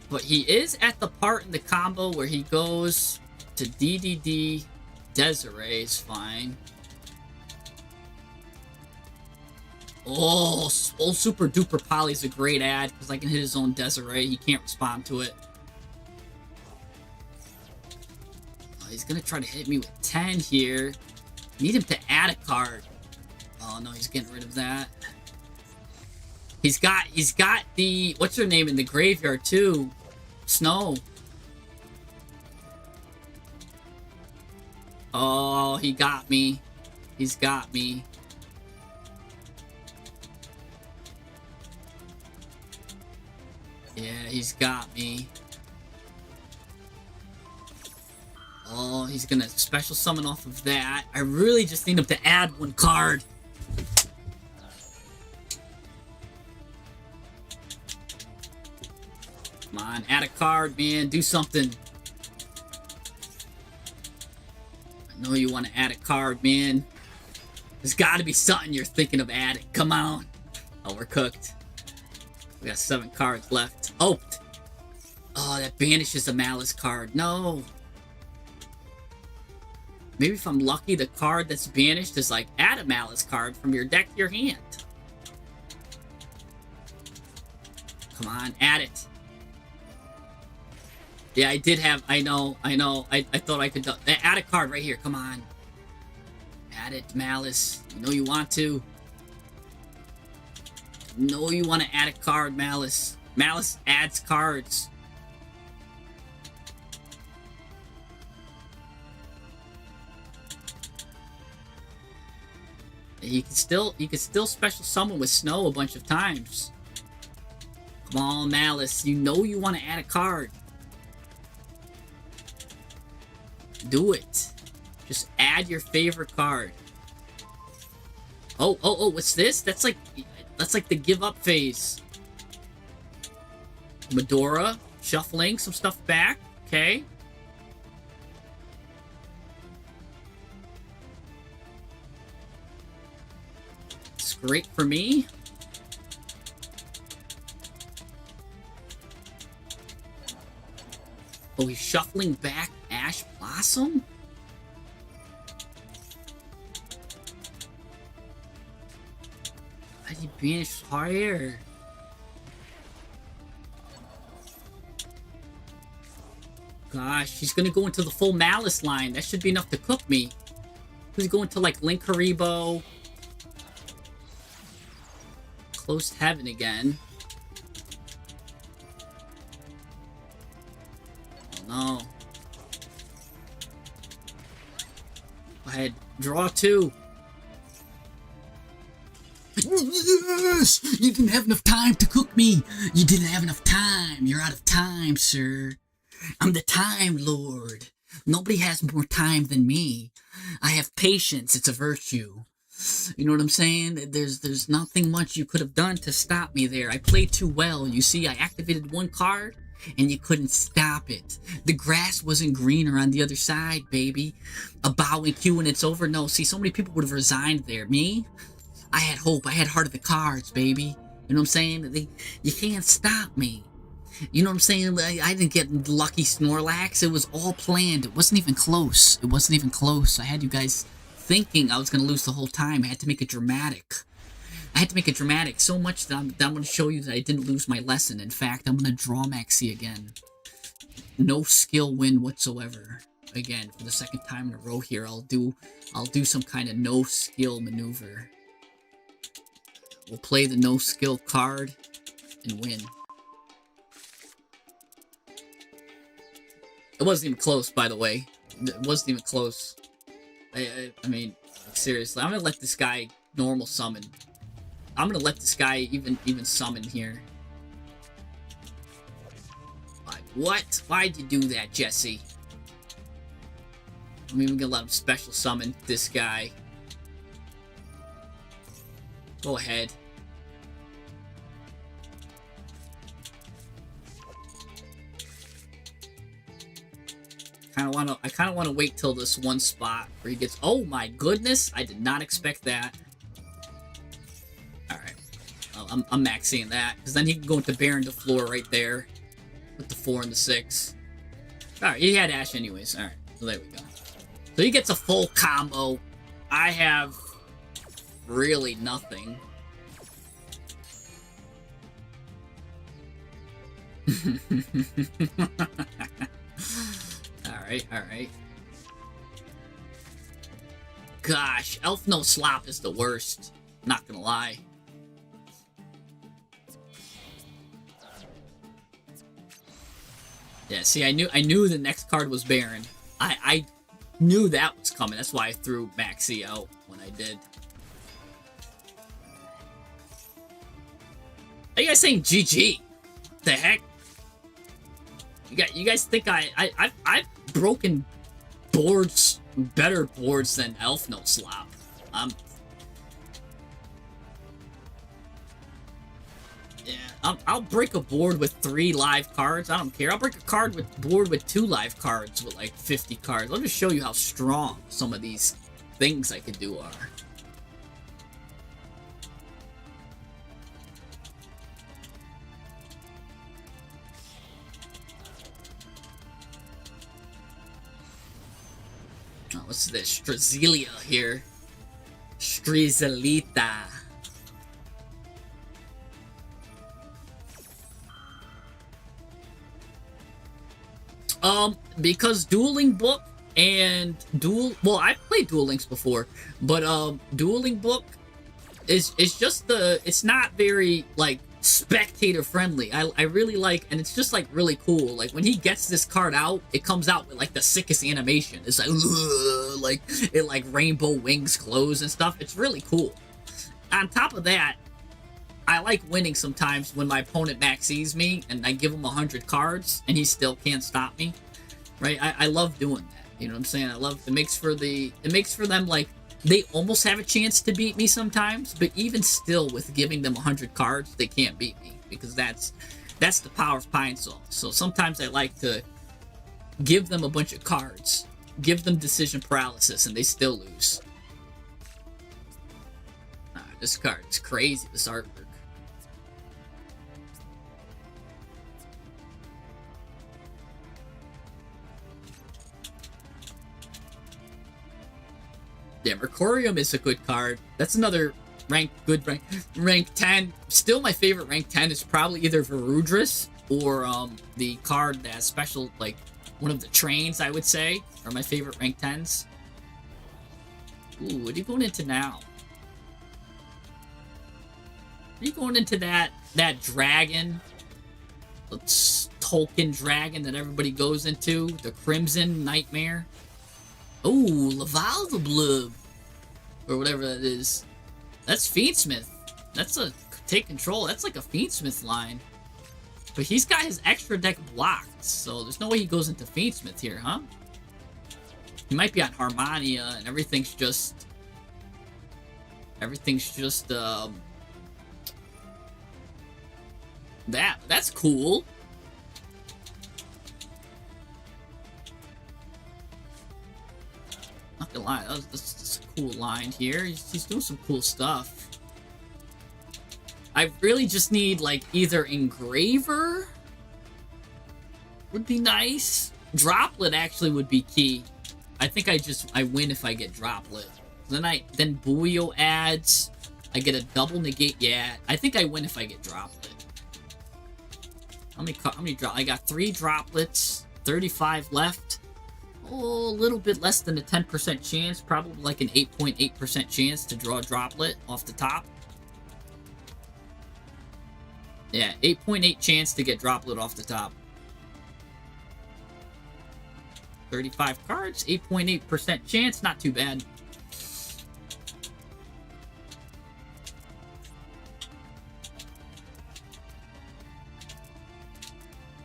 But he is at the part in the combo where he goes to DDD. Desiree is fine. Oh, Super Duper Poly is a great ad because I can hit his own Desiree. He can't respond to it. Oh, he's going to try to hit me with 10 here. Need him to add a card. Oh, no, he's getting rid of that. He's got the... What's her name in the graveyard, too? Snow. Oh, he got me. He's got me. Yeah, he's got me. Oh, he's gonna special summon off of that. I really just need him to add one card. Come on, add a card, man. Do something. I know you want to add a card, man. There's got to be something you're thinking of adding. Come on. Oh, we're cooked. We got 7 cards left. Oh! Oh, that banishes a Malice card. No. Maybe if I'm lucky, the card that's banished is like, add a Malice card from your deck to your hand. Come on, add it. Yeah, I did have... I know. I thought I could... Add a card right here. Come on. Add it, Malice. You know you want to. You know you want to add a card, Malice. Malice adds cards. He can still special summon with Snow a bunch of times. Come on, Malice. You know you want to add a card. Do it. Just add your favorite card. Oh, what's this? That's like the give up phase. Medora, shuffling some stuff back. Okay. It's great for me. Oh, he's shuffling back Ash Blossom? Why did he banish fire? Gosh, he's gonna go into the full Malice line. That should be enough to cook me. He's going to like Link Haribo. Closed Heaven again. Oh no. Go ahead. Draw 2. Yes! You didn't have enough time to cook me. You didn't have enough time. You're out of time, sir. I'm the Time Lord. Nobody has more time than me. I have patience. It's a virtue. You know what I'm saying? There's nothing much you could have done to stop me there. I played too well. You see, I activated one card, and you couldn't stop it. The grass wasn't greener on the other side, baby. A bow and Q and it's over. No, see, so many people would have resigned there. Me? I had hope. I had heart of the cards, baby. You know what I'm saying? You can't stop me. You know what I'm saying? I didn't get lucky Snorlax. It was all planned. It wasn't even close. It wasn't even close. I had you guys thinking I was going to lose the whole time. I had to make it dramatic. I had to make it dramatic so much that I'm going to show you that I didn't lose my lesson. In fact, I'm going to draw Maxi again. No skill win whatsoever. Again, for the second time in a row here, I'll do some kind of no skill maneuver. We'll play the no skill card and win. It wasn't even close, by the way. It wasn't even close. I mean, seriously, I'm gonna let this guy normal summon. I'm gonna let this guy even summon here. What? Why'd you do that, Jesse? I'm even gonna let him special summon this guy. Go ahead. I kind of want to wait till this one spot where he gets. Oh my goodness! I did not expect that. All right, well, I'm maxing that because then he can go into Baron to floor right there with the 4 and the 6. All right, he had Ash anyways. All right, so there we go. So he gets a full combo. I have really nothing. Alright. Gosh, Elf No Slop is the worst. Not gonna lie. Yeah, see, I knew the next card was Baron. I knew that was coming. That's why I threw Maxi out when I did. Are you guys saying GG? The heck? You guys think I've broken boards, better boards than Elf No Slop. Yeah, I'll break a board with 3 live cards. I don't care. I'll break a board with 2 live cards with like 50 cards. Let me show you how strong some of these things I could do are. Oh, what's this? Strazelia here. Strazelita. Because Dueling Book and well, I've played Duel Links before, but Dueling Book is just it's not very like spectator friendly. I really like, and it's just like really cool. Like when he gets this card out, it comes out with like the sickest animation. It's like it like rainbow wings close and stuff. It's really cool. On top of that, I like winning sometimes when my opponent maxes me and I give him 100 cards and he still can't stop me. Right? I love doing that. You know what I'm saying? I love it. It makes for them like they almost have a chance to beat me sometimes, but even still, with giving them 100 cards, they can't beat me because that's the power of Pine Sol. So sometimes I like to give them a bunch of cards, give them decision paralysis, and they still lose. This card is crazy, this artwork. Yeah, Mercurium is a good card. That's another rank 10. Still, my favorite rank 10 is probably either Varudris or the card that has special, like, one of the trains, I would say, are my favorite rank 10s. Ooh, what are you going into now? Are you going into that dragon? The Tolkien dragon that everybody goes into? The Crimson Nightmare? Oh, Laval the Blub. Or whatever that is. That's Fiendsmith. That's a take control. That's like a Fiendsmith line. But he's got his extra deck blocked, so there's no way he goes into Fiendsmith here, huh? He might be on Harmonia and everything's just that's cool. Not gonna lie, that's a cool line here. He's doing some cool stuff. I really just need like either Engraver would be nice. Droplet actually would be key. I think I win if I get Droplet. Then Buoyo adds. I get a double negate. Yeah, I think I win if I get Droplet. How many drop? I got 3 droplets, 35 left. Oh, a little bit less than a 10% chance, probably like an 8.8% chance to draw a droplet off the top. Yeah, 8.8 chance to get droplet off the top. 35 cards, 8.8% chance, not too bad.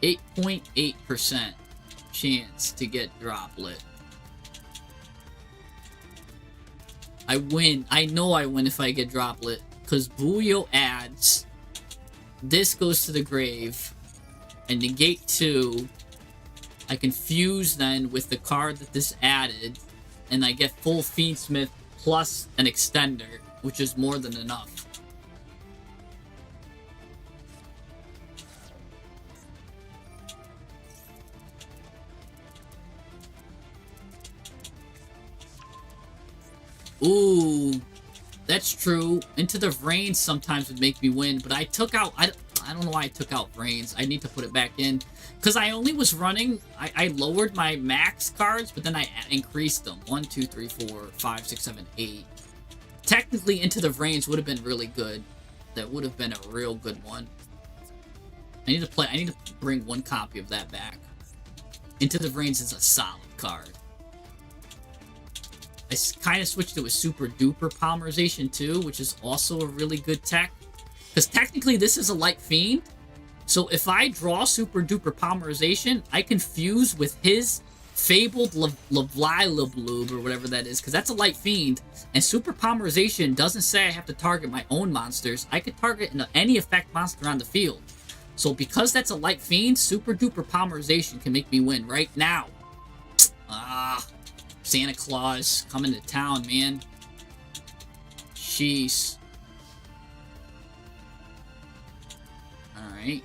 8.8% chance to get droplet. I win. I know I win if I get droplet, because Buoyo adds. This goes to the grave, and negate 2. I can fuse then with the card that this added, and I get full Fiendsmith plus an extender, which is more than enough. Ooh, that's true. Into the Vrains sometimes would make me win, but I took out... I don't know why I took out Vrains. I need to put it back in. Because I only was running... I lowered my max cards, but then I increased them. 1, 2, 3, 4, 5, 6, 7, 8. Technically, Into the Vrains would have been really good. That would have been a real good one. I need to bring one copy of that back. Into the Vrains is a solid card. I kind of switched to a super duper polymerization too, which is also a really good tech. Because technically this is a light fiend. So if I draw super duper polymerization, I can fuse with his fabled Lavlilabloob or whatever that is. Because that's a light fiend. And super polymerization doesn't say I have to target my own monsters. I could target any effect monster on the field. So because that's a light fiend, super duper polymerization can make me win right now. Santa Claus coming to town, man. Jeez. Alright.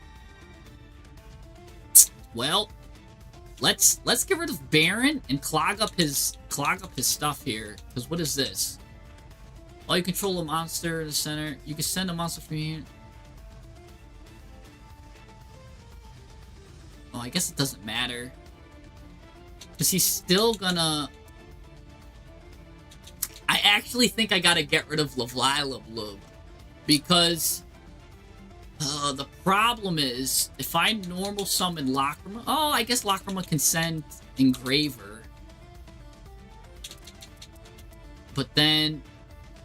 Well, let's get rid of Baron and clog up his stuff here. Because what is this? Oh, you control a monster in the center. You can send a monster from here. Oh, I guess it doesn't matter. Because he's still gonna... I actually think I gotta get rid of Lavlilabloob. Because... the problem is, if I normal summon Lacrima... Oh, I guess Lacrima can send Engraver. But then...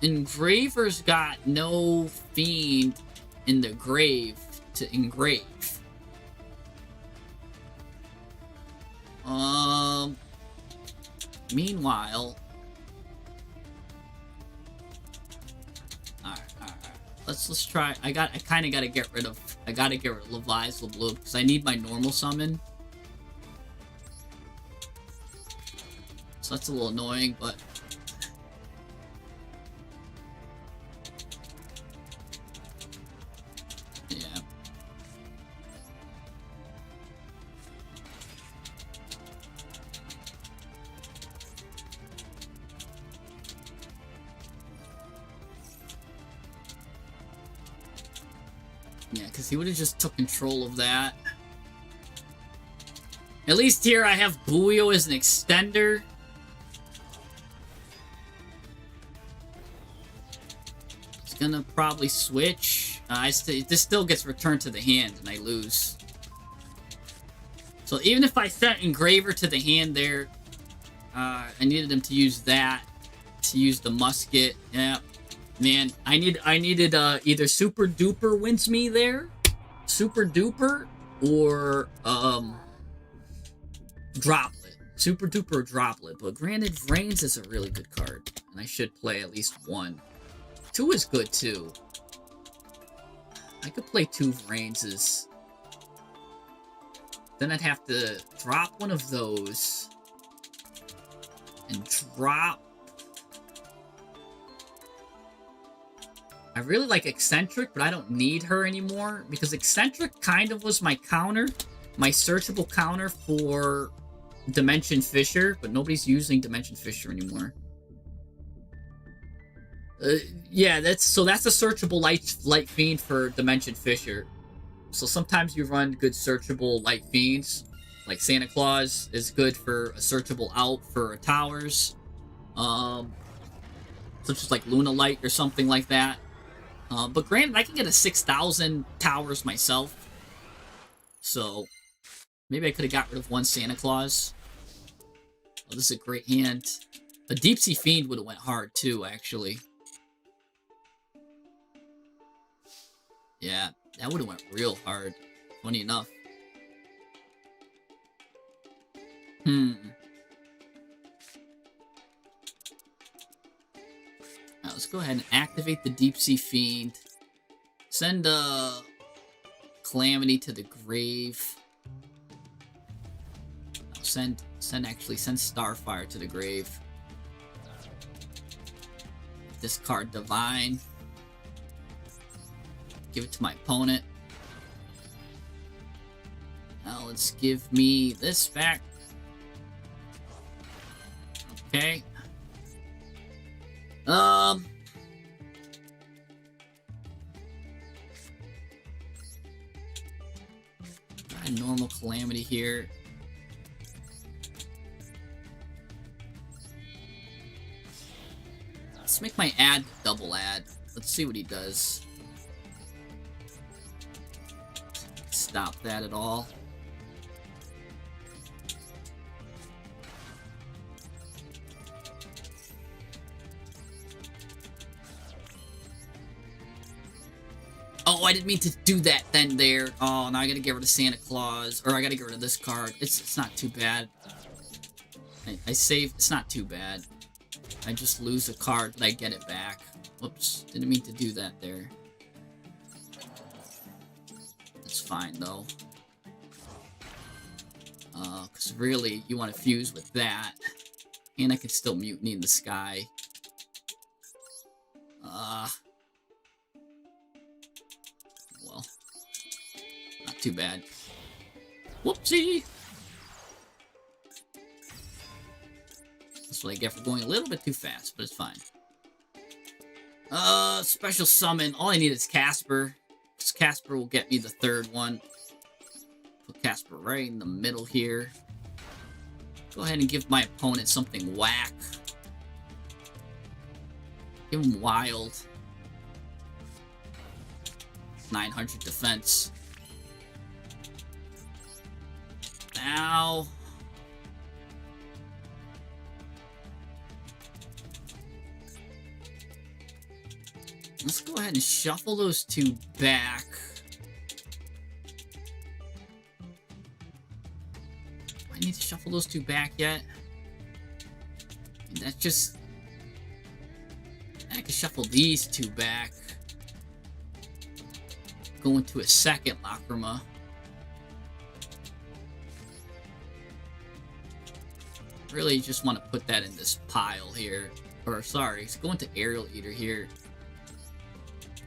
Engraver's got no fiend in the grave to engrave. Meanwhile, all right. Let's try. I kind of gotta get rid of. I gotta get rid of Levi's Blue because I need my normal summon. So that's a little annoying, but yeah. Yeah, because he would have just took control of that. At least here I have Buio as an extender. It's gonna probably switch. This still gets returned to the hand and I lose. So even if I sent Engraver to the hand there, I needed him to use that. To use the musket. Yeah. Man, I needed either Super Duper wins me there. Super Duper or Droplet. Super Duper or Droplet. But granted, Vrains is a really good card. And I should play at least one. 2 is good too. I could play 2 Vrainses. Then I'd have to drop one of those. And drop... I really like Eccentric, but I don't need her anymore. Because Eccentric kind of was my counter. My searchable counter for Dimension Fisher. But nobody's using Dimension Fisher anymore. Yeah, that's a searchable light fiend for Dimension Fisher. So sometimes you run good searchable light fiends. Like Santa Claus is good for a searchable out for towers. Such as like Luna Light or something like that. But granted, I can get a 6,000 towers myself. So, maybe I could have got rid of one Santa Claus. Oh, this is a great hand. A Deep Sea Fiend would have went hard too, actually. Yeah, that would have went real hard. Funny enough. Now, let's go ahead and activate the Deep Sea Fiend. Send Calamity to the grave. No, send Starfire to the grave. Discard Divine. Give it to my opponent. Now let's give me this back. Okay. Try normal Calamity here. Let's make my ad double ad. Let's see what he does. Stop that at all. Oh, I didn't mean to do that then there. Oh, now I gotta get rid of Santa Claus. Or I gotta get rid of this card. It's not too bad. I save. It's not too bad. I just lose a card, but I get it back. Whoops. Didn't mean to do that there. It's fine, though. Because really, you want to fuse with that. And I can still Mutiny in the Sky. Well. Not too bad. Whoopsie! That's what I get for going a little bit too fast, but it's fine. Special summon. All I need is Casper. Because Casper will get me the third one. Put Casper right in the middle here. Go ahead and give my opponent something whack. Give him Wild. 900 defense. Now... let's go ahead and shuffle those two back. Do I need to shuffle those two back yet? And that's just... I can shuffle these two back. Go into a second Lacrima. Really just want to put that in this pile here. Or, sorry, go into Aerial Eater here.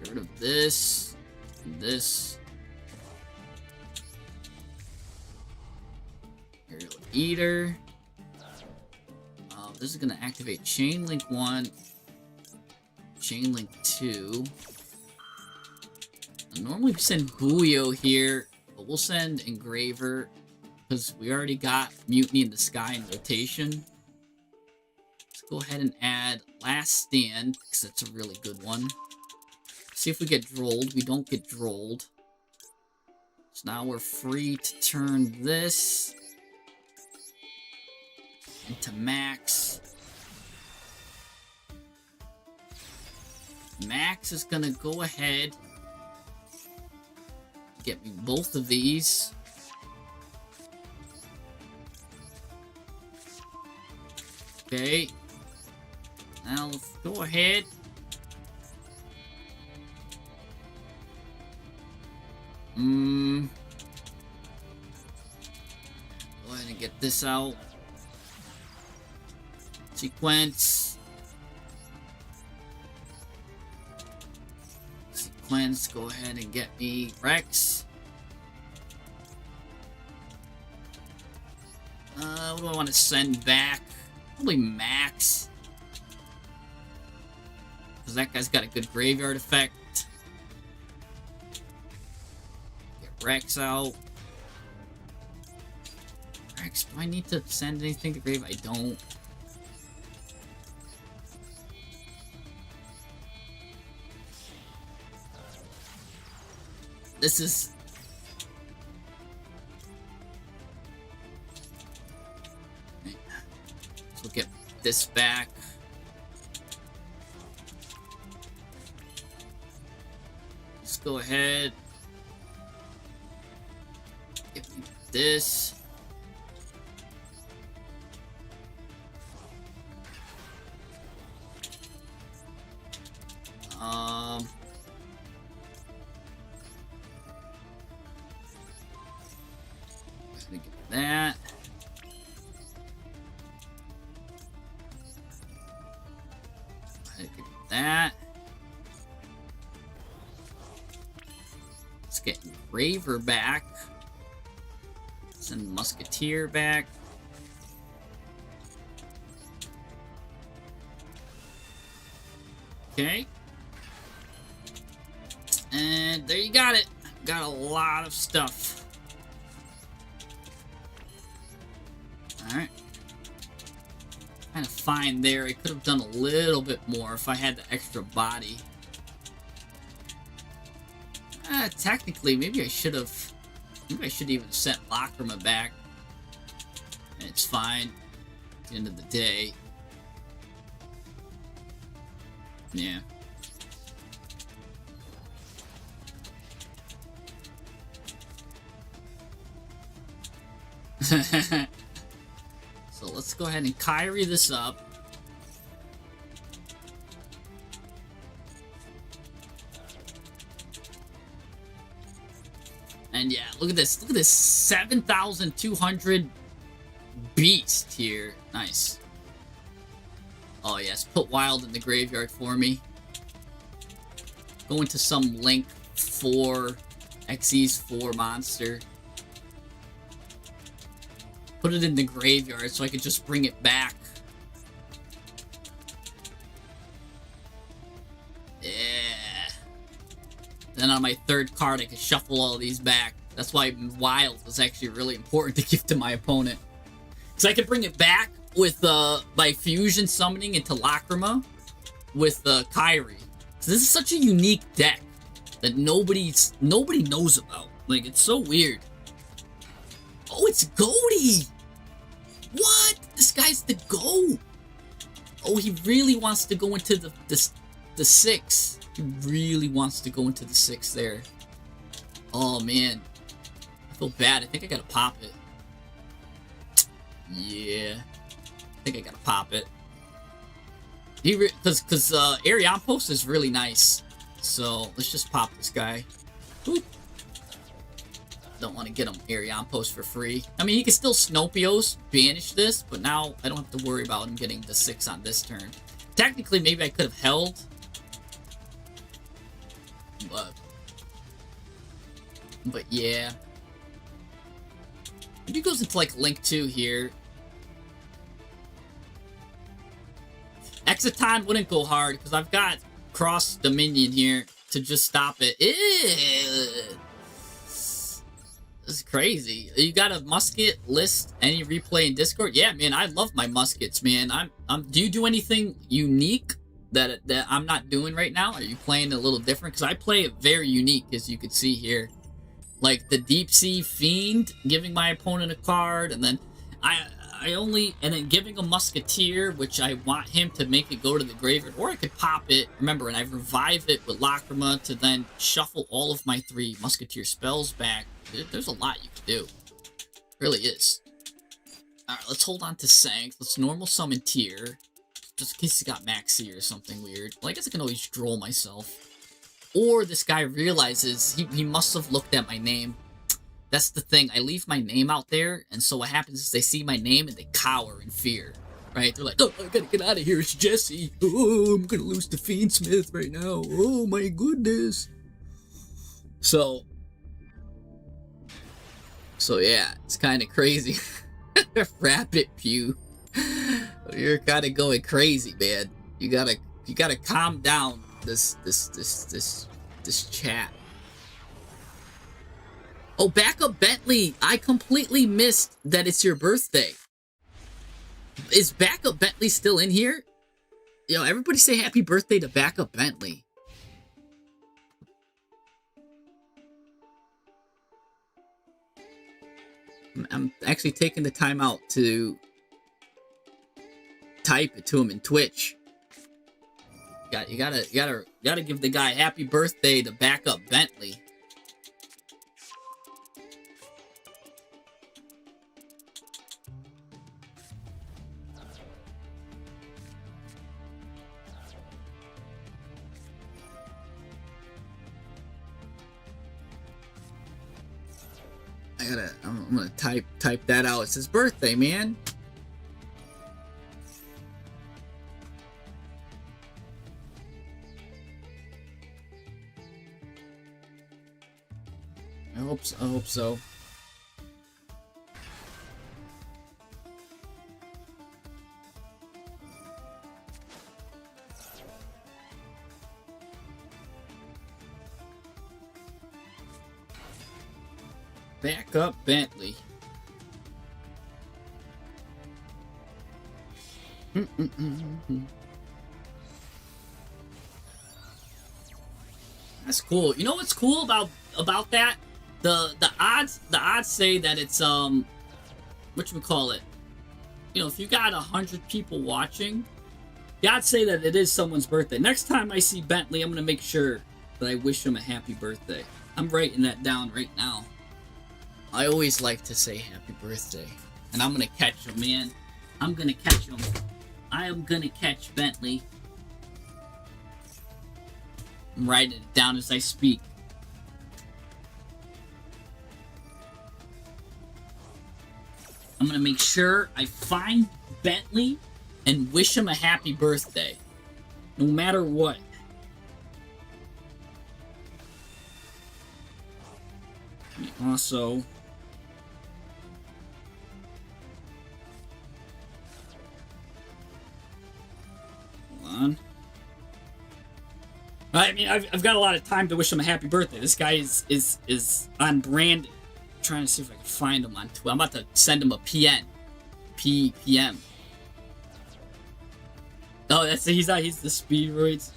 Get rid of this. And this. Aerial Eater. This is going to activate Chain Link 1. Chain Link 2. Normally we send Buio here, but we'll send Engraver because we already got Mutiny in the Sky in rotation. Let's go ahead and add Last Stand because that's a really good one. See if we get drolled. We don't get drolled. So now we're free to turn this into Max. Max is gonna go ahead, get me both of these. Okay. Now let's go ahead. Go ahead and get this out. Sequence. Sequence, go ahead and get me Rex. What do I want to send back? Probably Max. Because that guy's got a good graveyard effect. Get Rex out. Rex, do I need to send anything to grave? I don't. This is... So we'll get this back. Let's go ahead. Give me this. Get that. Get that. Let's get Engraver back. Send Musketeer back. Okay. And there you got it. Got a lot of stuff. Alright. Kind of fine there. I could have done a little bit more if I had the extra body. Technically, maybe I should have... Maybe I should even sent Lacrima back. And it's fine. At the end of the day. Yeah. So let's go ahead and Kyrie this up. And yeah, look at this. Look at this 7,200 beast here. Nice. Oh yes, put Wild in the graveyard for me. Go into some Link 4, Xyz 4 monster. Put it in the graveyard so I could just bring it back. Yeah. Then on my third card, I can shuffle all these back. That's why Wild was actually really important to give to my opponent. Because I could bring it back with by fusion summoning into Lacrima with Kyrie. So this is such a unique deck that nobody knows about. Like, it's so weird. Oh, it's Goaty! What? This guy's the GOAT! Oh, he really wants to go into the 6. He really wants to go into the 6 there. Oh, man. I feel bad. I think I gotta pop it. Yeah. I think I gotta pop it. Because Ariampos is really nice. So let's just pop this guy. Boop. Don't want to get him Ariampos for free. I mean, he can still Snopios banish this, but now I don't have to worry about him getting the 6 on this turn. Technically, maybe I could have held. But yeah. Maybe he goes into like Link 2 here. Exciton wouldn't go hard because I've got Cross Dominion here to just stop it. Ew. This is crazy. You got a musket list any replay in Discord? Yeah, man, I love my muskets, man. Do you do anything unique that I'm not doing right now? Are you playing a little different? Because I play it very unique, as you can see here. Like the Deep Sea Fiend, giving my opponent a card, and then and then giving a Musketeer, which I want him to make it go to the graveyard, or I could pop it, remember, and I revive it with Lacrima to then shuffle all of my 3 Musketeer spells back. There's a lot you can do. Really is. Alright, let's hold on to Sanct. Let's normal summon Tier, just in case he got Maxi or something weird. Well, I guess I can always droll myself. Or this guy realizes he must have looked at my name. That's the thing. I leave my name out there, and so what happens is they see my name and they cower in fear. Right? They're like, oh, I gotta get out of here. It's Jesse. Oh, I'm gonna lose to Fiendsmith right now. Oh my goodness. So yeah, it's kind of crazy. Rapid Pew. You're kind of going crazy, man. You gotta calm down this chat. Oh, Backup Bentley, I completely missed that it's your birthday. Is Backup Bentley still in here? Yo, everybody say happy birthday to Backup Bentley. I'm actually taking the time out to type it to him in Twitch. You gotta give the guy happy birthday to Backup Bentley. I'm gonna type that out. It's his birthday, man. I hope so. Backup Bentley. That's cool. You know what's cool about that? The odds say that it's whatchamacallit. You know, if you got 100 people watching, the odds say that it is someone's birthday. Next time I see Bentley, I'm gonna make sure that I wish him a happy birthday. I'm writing that down right now. I always like to say happy birthday. And I'm gonna catch him, man. I'm gonna catch him. I am gonna catch Bentley. I'm writing it down as I speak. I'm gonna make sure I find Bentley and wish him a happy birthday. No matter what. Also, on. I mean, I've got a lot of time to wish him a happy birthday. This guy is on brand. I'm trying to see if I can find him on Twitter. I'm about to send him a PM. Oh, he's the Speedroids.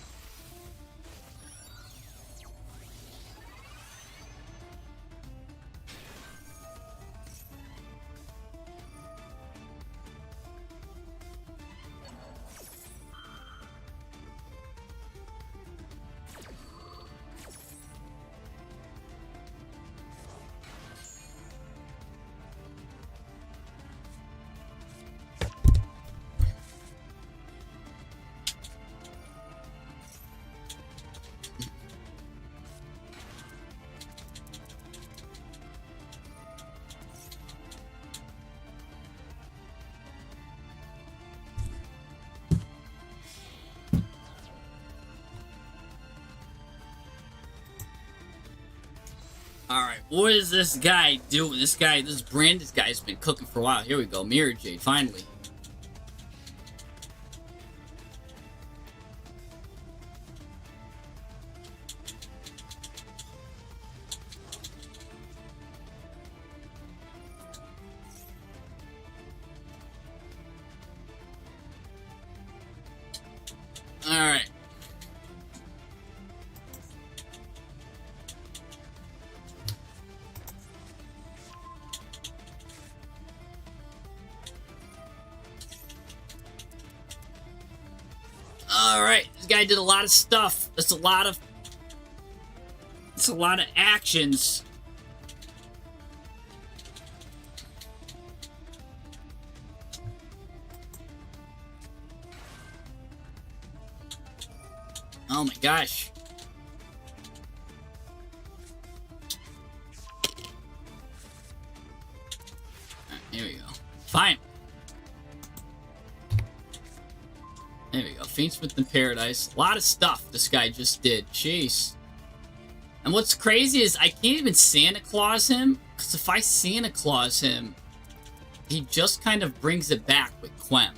Alright, what is this guy doing? This Brandis guy's been cooking for a while. Here we go. Mirror Jade, finally. Alright. Alright, this guy did a lot of stuff. It's a lot of actions. Oh my gosh. Alright, here we go. Fine. There we go. Fiendsmith in Paradise. A lot of stuff this guy just did. Jeez. And what's crazy is I can't even Santa Claus him. Because if I Santa Claus him, he just kind of brings it back with Quem.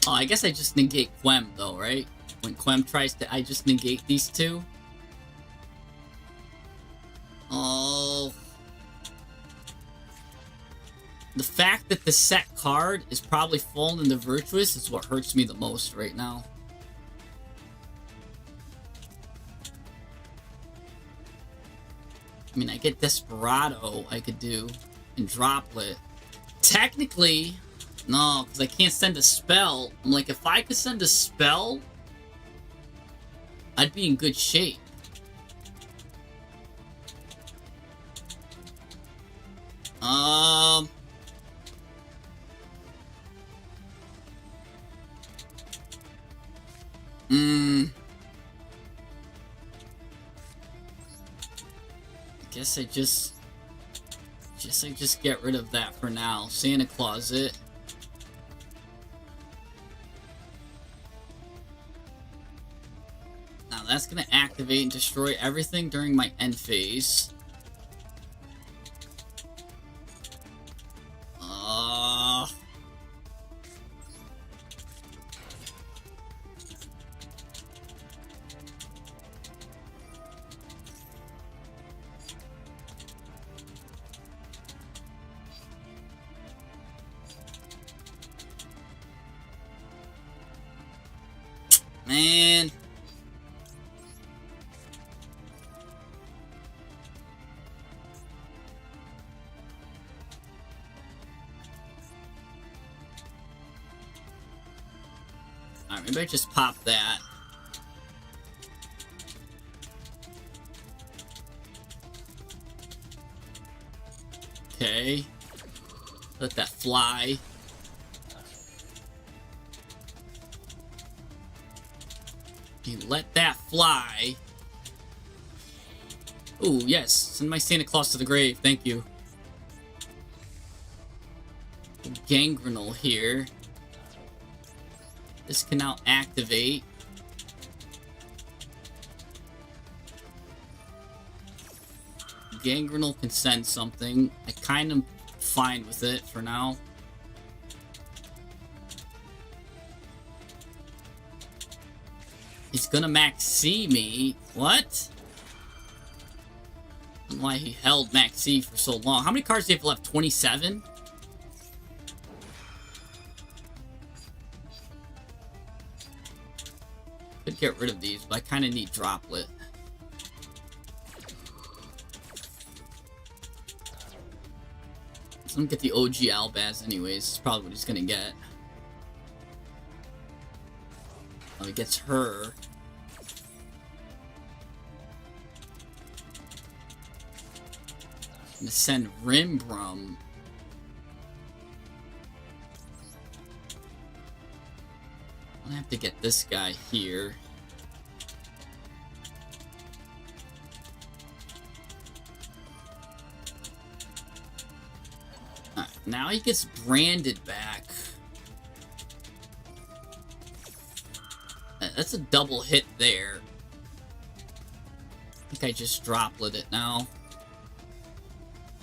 Oh, I guess I just negate Quem, though, right? When Quem tries to... I just negate these two. Oh. The fact that the set card is probably falling into Virtuous is what hurts me the most right now. I mean, I get Desperado I could do and Droplet. Technically... No, because I can't send a spell. I'm like, if I could send a spell, I'd be in good shape. I guess I just get rid of that for now. Santa Claus it. Now that's gonna activate and destroy everything during my end phase. Man. Alright, maybe I just pop that. Okay. Let that fly. You let that fly. Ooh, yes. Send my Santa Claus to the grave. Thank you. Gangrenal here. This can now activate. Gangrenal can send something. I kind of fine with it for now. He's gonna max C me. What? I don't know why he held max C for so long. How many cards do you have left? 27? Could get rid of these, but I kind of need Droplet. So I'm gonna get the OG Albaz anyways. It's probably what he's gonna get. Oh, he gets her. I'm gonna send Rimbrum. I'm gonna have to get this guy here. Now he gets branded back. That's a double hit there. think I just droplet it now.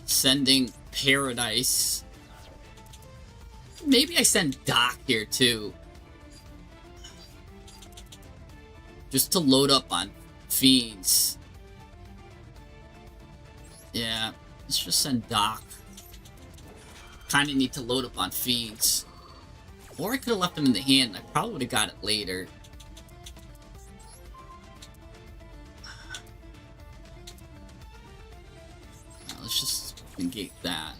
Sending Paradise. Maybe I send Doc here too. Just to load up on Fiends. Yeah, let's just send Doc. Kinda need to load up on Fiends. Or I could have left him in the hand. I probably would have got it later. Let's just negate that.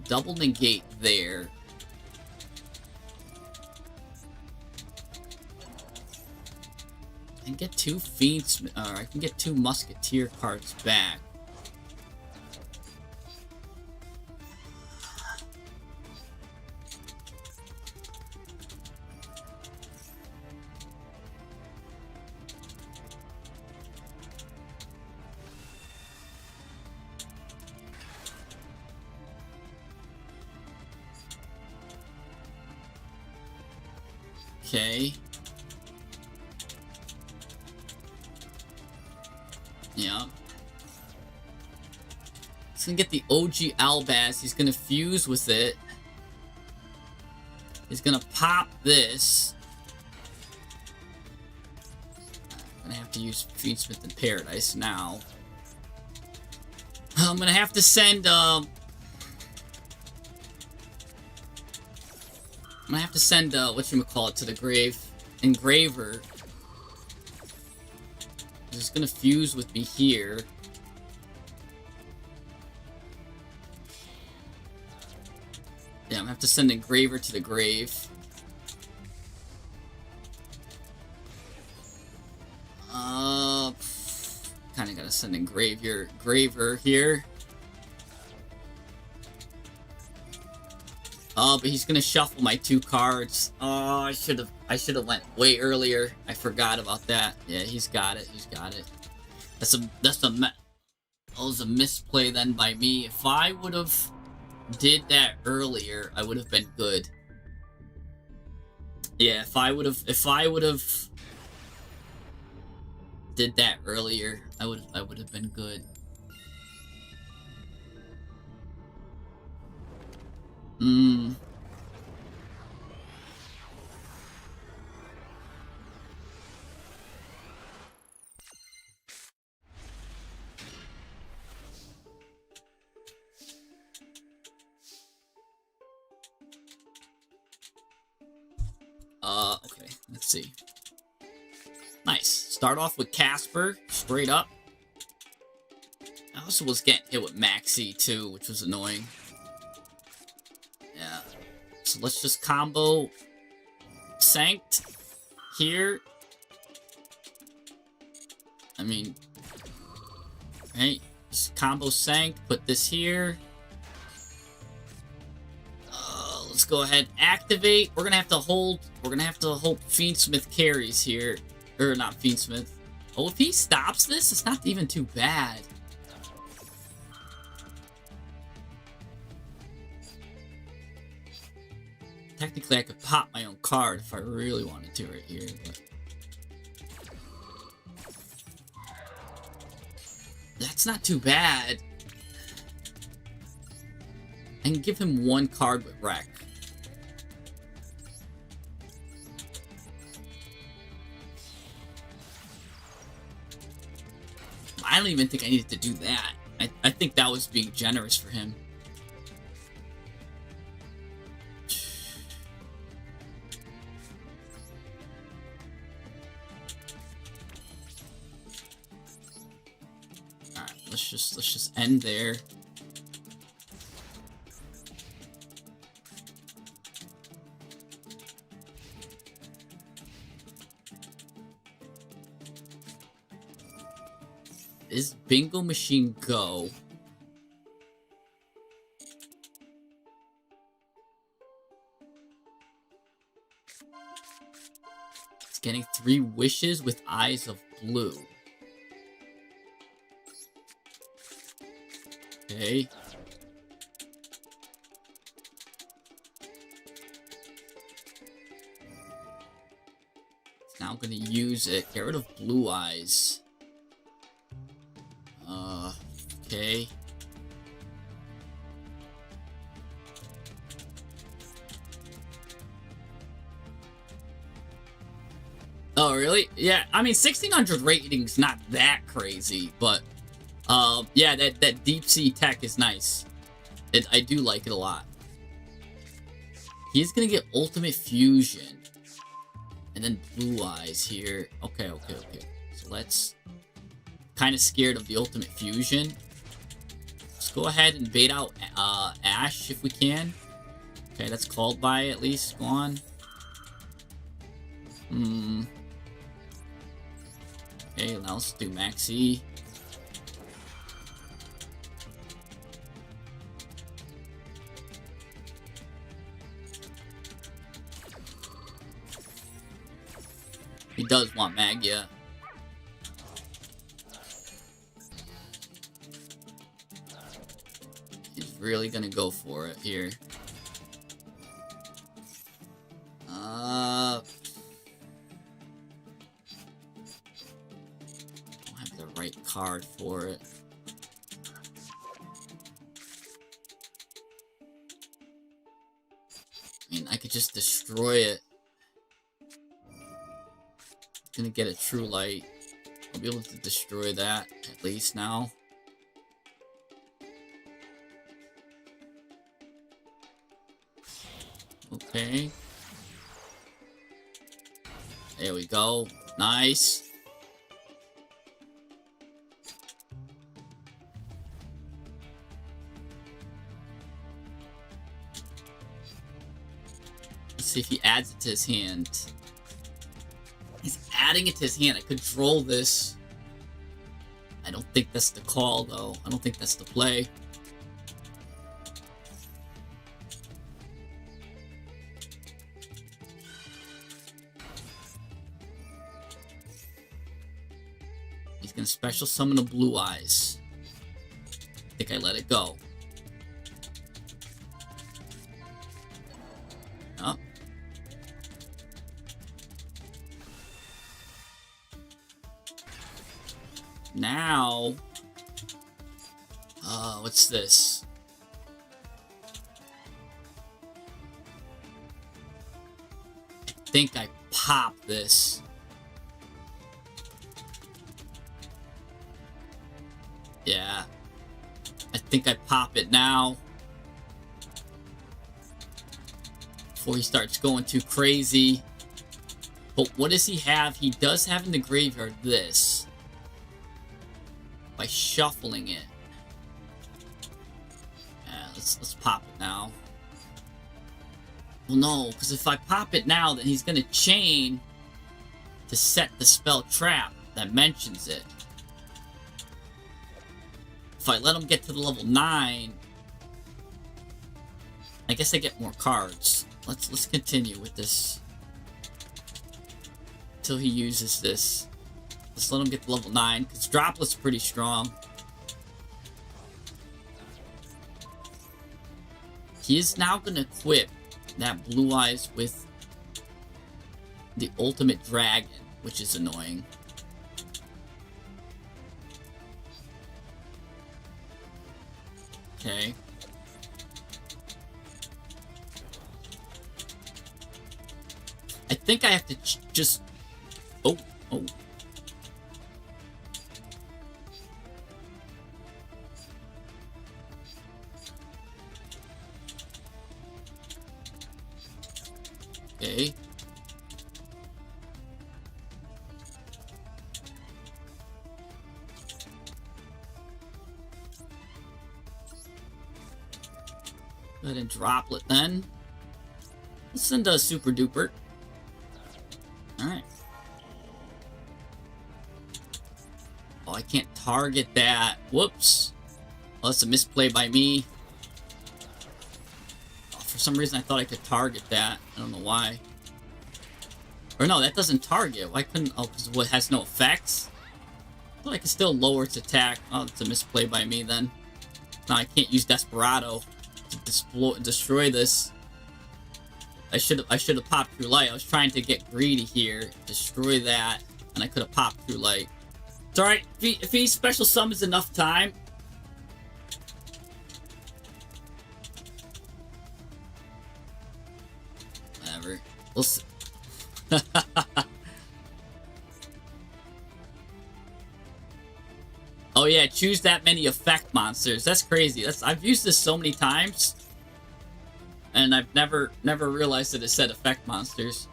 Double negate there. And get two Fiends, or I can get two Musketeer cards back. Okay. Yeah. He's gonna get the OG Albaz. He's gonna fuse with it. He's gonna pop this. I'm gonna have to use Fiendsmith in Paradise now. I'm gonna have to send, whatchamacallit to the grave. Engraver. He's gonna fuse with me here. Yeah, I'm gonna have to send Engraver to the grave. Kinda gotta send Engraver here. Oh, but he's gonna shuffle my two cards. Oh, I should have went way earlier. I forgot about that. Yeah, he's got it. He's got it. That was a misplay then by me. If I would have did that earlier, I would have been good. Yeah, if I would have did that earlier, I would have been good. Okay, let's see. Nice. Start off with Casper, straight up. I also was getting hit with Maxi too, which was annoying. Yeah. So let's just combo Sanct here. I mean, right? Just combo Sanct, put this here. Let's go ahead, activate. We're gonna have to hold Fiendsmith carries here. Or not Fiendsmith. Oh, if he stops this, it's not even too bad. Technically, I could pop my own card if I really wanted to right here, but that's not too bad. I can give him one card with Wreck. I don't even think I needed to do that. I think that was being generous for him. Alright, let's just end there. Is Bingo Machine go? It's getting 3 wishes with Eyes of Blue. Okay. Now I'm gonna use it. Get rid of Blue Eyes. Okay. Oh, really? Yeah, I mean, 1600 rating's not that crazy, but, yeah, that deep sea tech is nice. I do like it a lot. He's gonna get Ultimate Fusion. And then Blue Eyes here. Okay. So let's... Kind of scared of the Ultimate Fusion. Let's go ahead and bait out Ash if we can. Okay, that's called by at least. Go on. Okay, now let's do Maxi. He does want Magia. He's really gonna go for it here. Don't have the right card for it. I mean, I could just destroy it. Gonna get a True Light. I'll be able to destroy that at least now. Okay. There we go. Nice. Let's see if he adds it to his hand. He's adding it to his hand. I control this. I don't think that's the call, though. I don't think that's the play. He's gonna special summon the Blue Eyes. I think I let it go. Oh. Now, what's this? I think I pop this. Yeah. I think I pop it now. Before he starts going too crazy. But what does he have? He does have in the graveyard this. By shuffling it. Yeah, let's pop it now. Well, no, because if I pop it now, then he's gonna chain to set the spell trap that mentions it. If I let him get to the level 9, I guess I get more cards. Let's continue with this until he uses this. Let's let him get to level 9, because Droplet's pretty strong. He is now going to equip that Blue Eyes with the Ultimate Dragon, which is annoying. Okay. I think I have to just... Oh. Okay. Go ahead and Droplet then. Let's send a Super Duper. Alright. Oh, I can't target that. Whoops. Oh, that's a misplay by me. For some reason, I thought I could target that. I don't know why. Or no, that doesn't target. Why couldn't... Oh, because it has no effects? I thought I could still lower its attack. Oh, it's a misplay by me then. Now I can't use Desperado to destroy this. I should have popped through light. I was trying to get greedy here, destroy that, and I could have popped through light. It's alright. If he special summons enough time. Whatever. We'll see. Oh yeah, choose that many effect monsters. That's crazy. I've used this so many times, and I've never realized that it said effect monsters.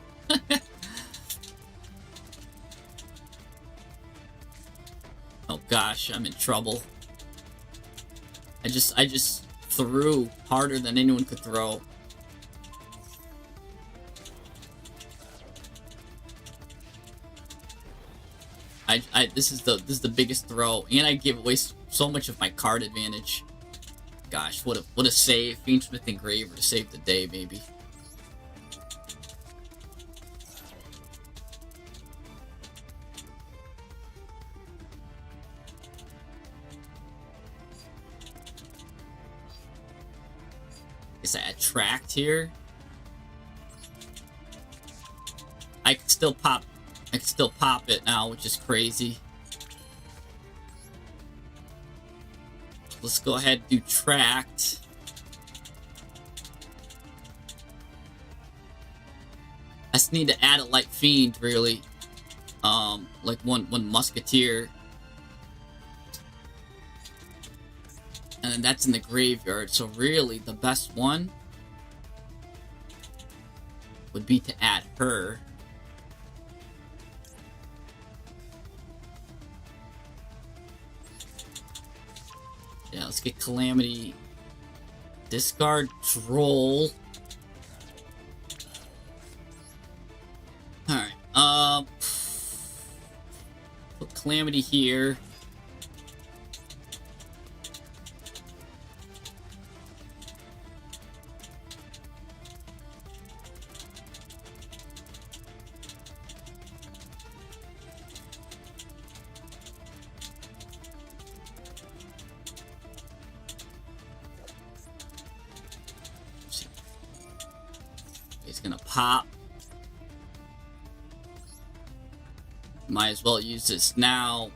Oh gosh, I'm in trouble. I just threw harder than anyone could throw. This is the biggest throw, and I give away so much of my card advantage. Gosh, what a save! Fiendsmith Engraver to save the day, maybe. Guess I attract here. I can still pop it now, which is crazy. Let's go ahead and do tracked. I just need to add a light fiend, really. Like one musketeer. And then that's in the graveyard, so really the best one would be to add her. Yeah, let's get Calamity. Discard Troll. Alright, put Calamity here. Pop. Might as well use this now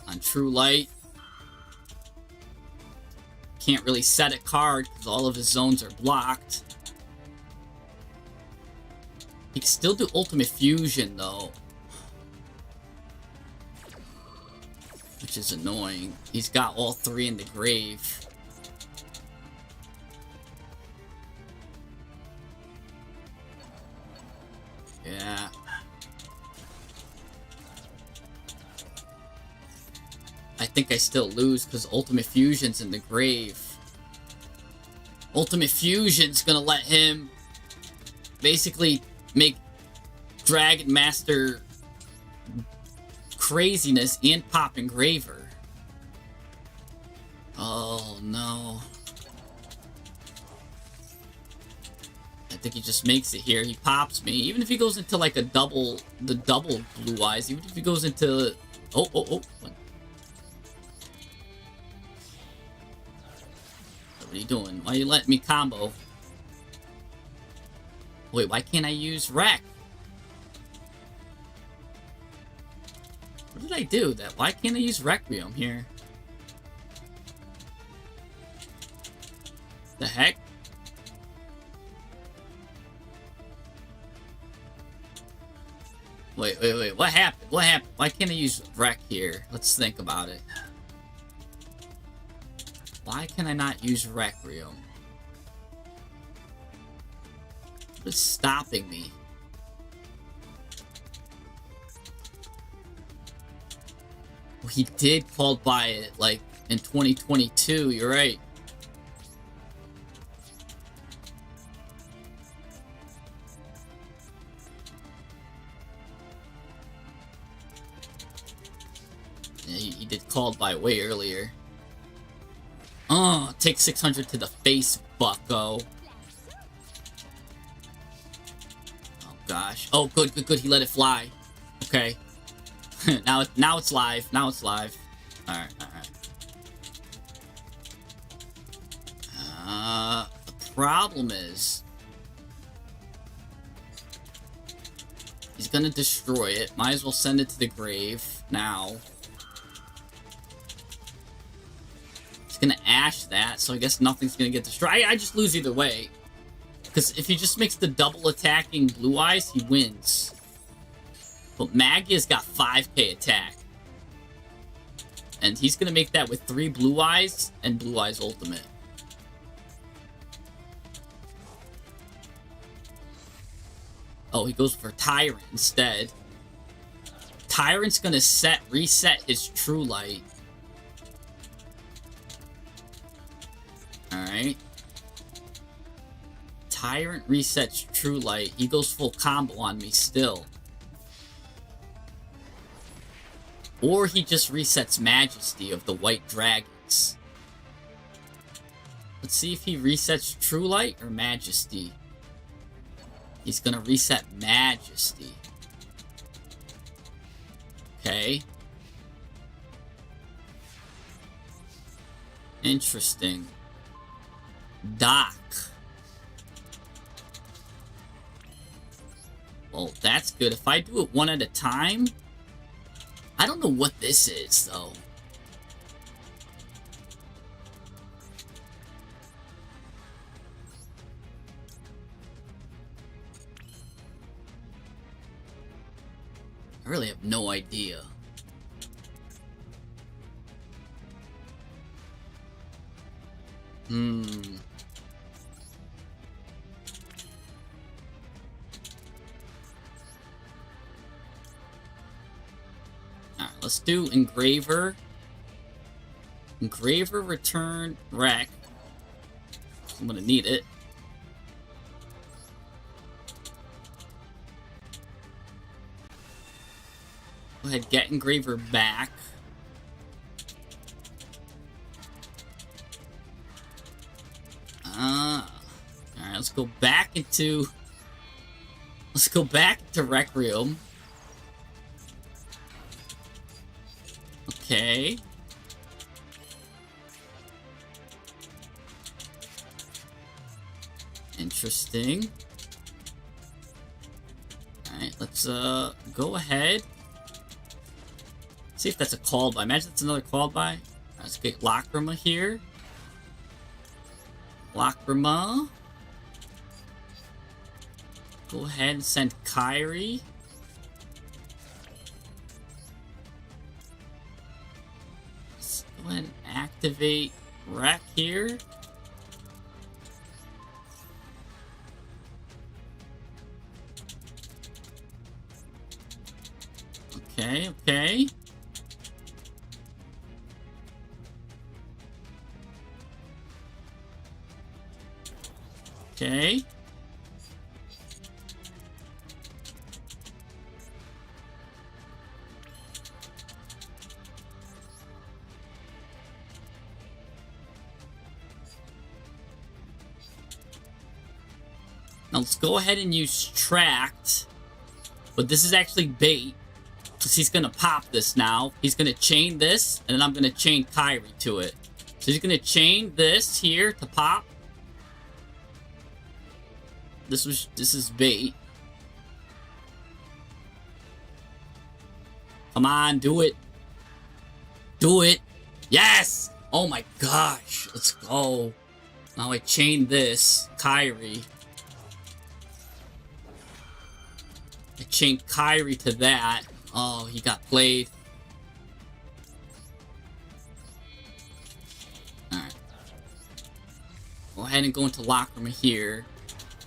on True Light. Can't really set a card because all of his zones are blocked. He can still do Ultimate Fusion though, which is annoying. He's got all three in the grave. Yeah. I think I still lose because Ultimate Fusion's in the grave. Ultimate Fusion's gonna let him basically make Dragon Master craziness and pop Engraver. Oh no. I think he just makes it here. He pops me. Even if he goes into like the double blue eyes. Even if he goes into... Oh. What are you doing? Why are you letting me combo? Wait, why can't I use Wreck? What did I do? Why can't I use Requiem here? The heck? Wait, what happened? Why can't I use Wreck here? Let's think about it. Why can I not use Requiem? What's stopping me? Well, he did called by it, like, in 2022, you're right. He did called by way earlier. Oh, take 600 to the face, bucko. Oh gosh. Oh, good. He let it fly. Okay. now it's live. Now it's live. All right. problem is he's gonna destroy it. Might as well send it to the grave now. He's gonna ash that, so I guess nothing's gonna get destroyed. I just lose either way. Because if he just makes the double attacking Blue Eyes, he wins. But Magia's got 5k attack. And he's gonna make that with 3 Blue Eyes and Blue Eyes Ultimate. Oh, he goes for Tyrant instead. Tyrant's gonna reset his True Light. Alright. Tyrant resets True Light. He goes full combo on me still. Or he just resets Majesty of the White Dragons. Let's see if he resets True Light or Majesty. He's gonna reset Majesty. Okay. Interesting. Doc. Well, that's good. If I do it one at a time... I don't know what this is, though. I really have no idea. Alright, let's do Engraver. Engraver, return, wreck. I'm gonna need it. Go ahead, get Engraver back. Alright, let's go back into... Let's go back to Requiem. Okay. Interesting. Alright, let's go ahead. See if that's a called by. Imagine that's another called by. Let's get Lacrima here. Lacrima. Go ahead and send Kyrie. Let's go ahead and activate Wreck here. Okay, okay. Okay. Now let's go ahead and use Tract. But this is actually bait. Because he's going to pop this now. He's going to chain this. And then I'm going to chain Kyrie to it. So he's going to chain this here to pop. This is bait. Come on, do it. Do it. Yes! Oh my gosh. Let's go. Now I chain this. Kyrie. I chain Kyrie to that. Oh, he got played. Alright. Go ahead and go into Lacrima here.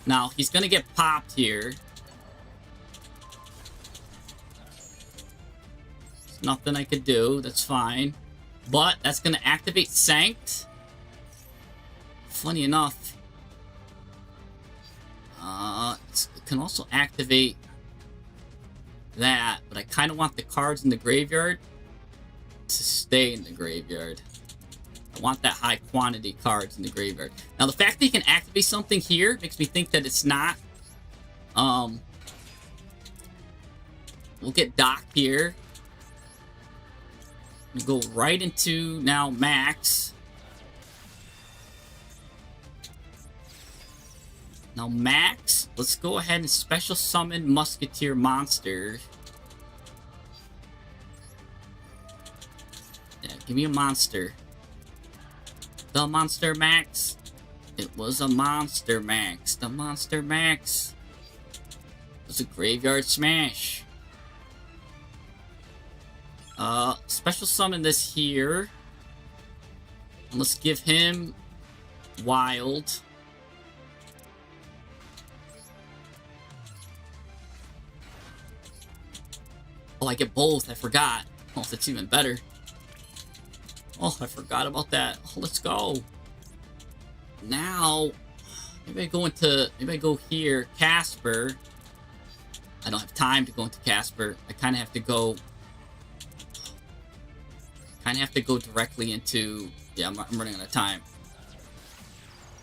Now, he's gonna get popped here. There's nothing I could do. That's fine. But, that's gonna activate Sanct. Funny enough. It can also activate that. But I kind of want the cards in the graveyard to stay in the graveyard. I want that high quantity cards in the graveyard. Now, the fact that he can activate something here makes me think that it's not... We'll get Doc here. We'll go right into, now, Max. Now, Max, let's go ahead and special summon Musketeer Monster. Yeah, give me a monster. The Monster Max. It was a Monster Max. The Monster Max. It was a Graveyard Smash. Special summon this here. And let's give him Wild. Oh, I get both. I forgot. Oh, that's even better. Oh, I forgot about that. Oh, let's go. Now, maybe I go here. Casper. I don't have time to go into Casper. I kind of have to go directly into... Yeah, I'm running out of time.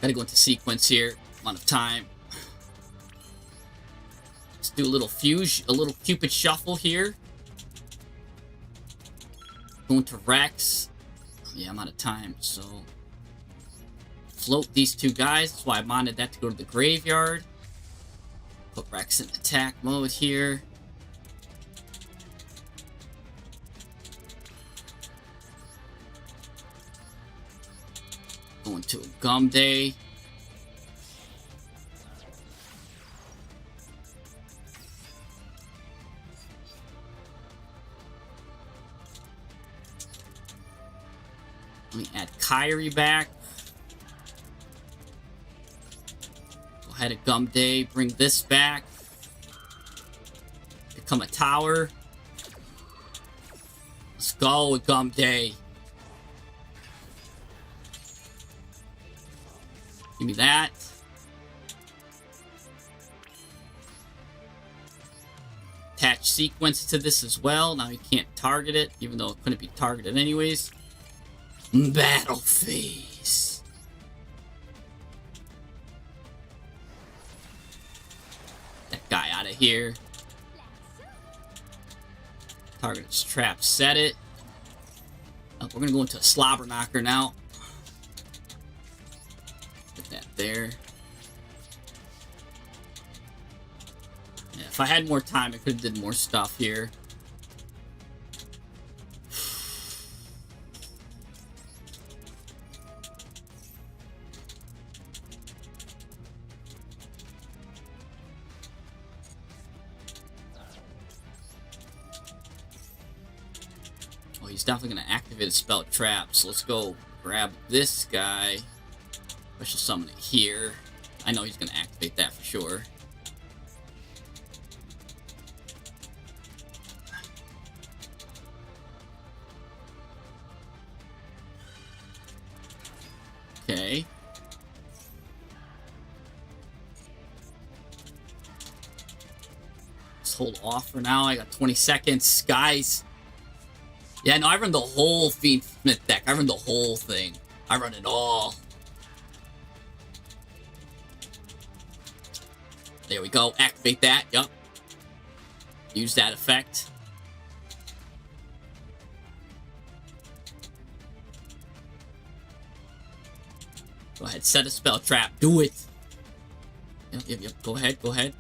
Gotta go into sequence here. Amount of time. Let's do a little Cupid Shuffle here. Going to Rex. Yeah, I'm out of time, so... Float these two guys. That's why I wanted that to go to the graveyard. Put Rex in attack mode here. Going to a Gum Day. Let me add Kyrie back. Go ahead at Gum Day. Bring this back. Become a tower. Let's go with Gum Day. Give me that. Attach sequence to this as well. Now you can't target it, even though it couldn't be targeted anyways. Battle phase. That guy out of here. Target's trap, set it. Oh, we're gonna go into a Slobber Knocker now. Put that there. Yeah, if I had more time, I could have did more stuff here. He's definitely going to activate a spell trap, so let's go grab this guy. Special summon it here. I know he's going to activate that for sure. Okay. Let's hold off for now. I got 20 seconds. Guys. Yeah, no, I run the whole Fiend Smith deck. I run the whole thing. I run it all. There we go. Activate that. Yup. Use that effect. Go ahead. Set a spell trap. Do it. Yep. Go ahead.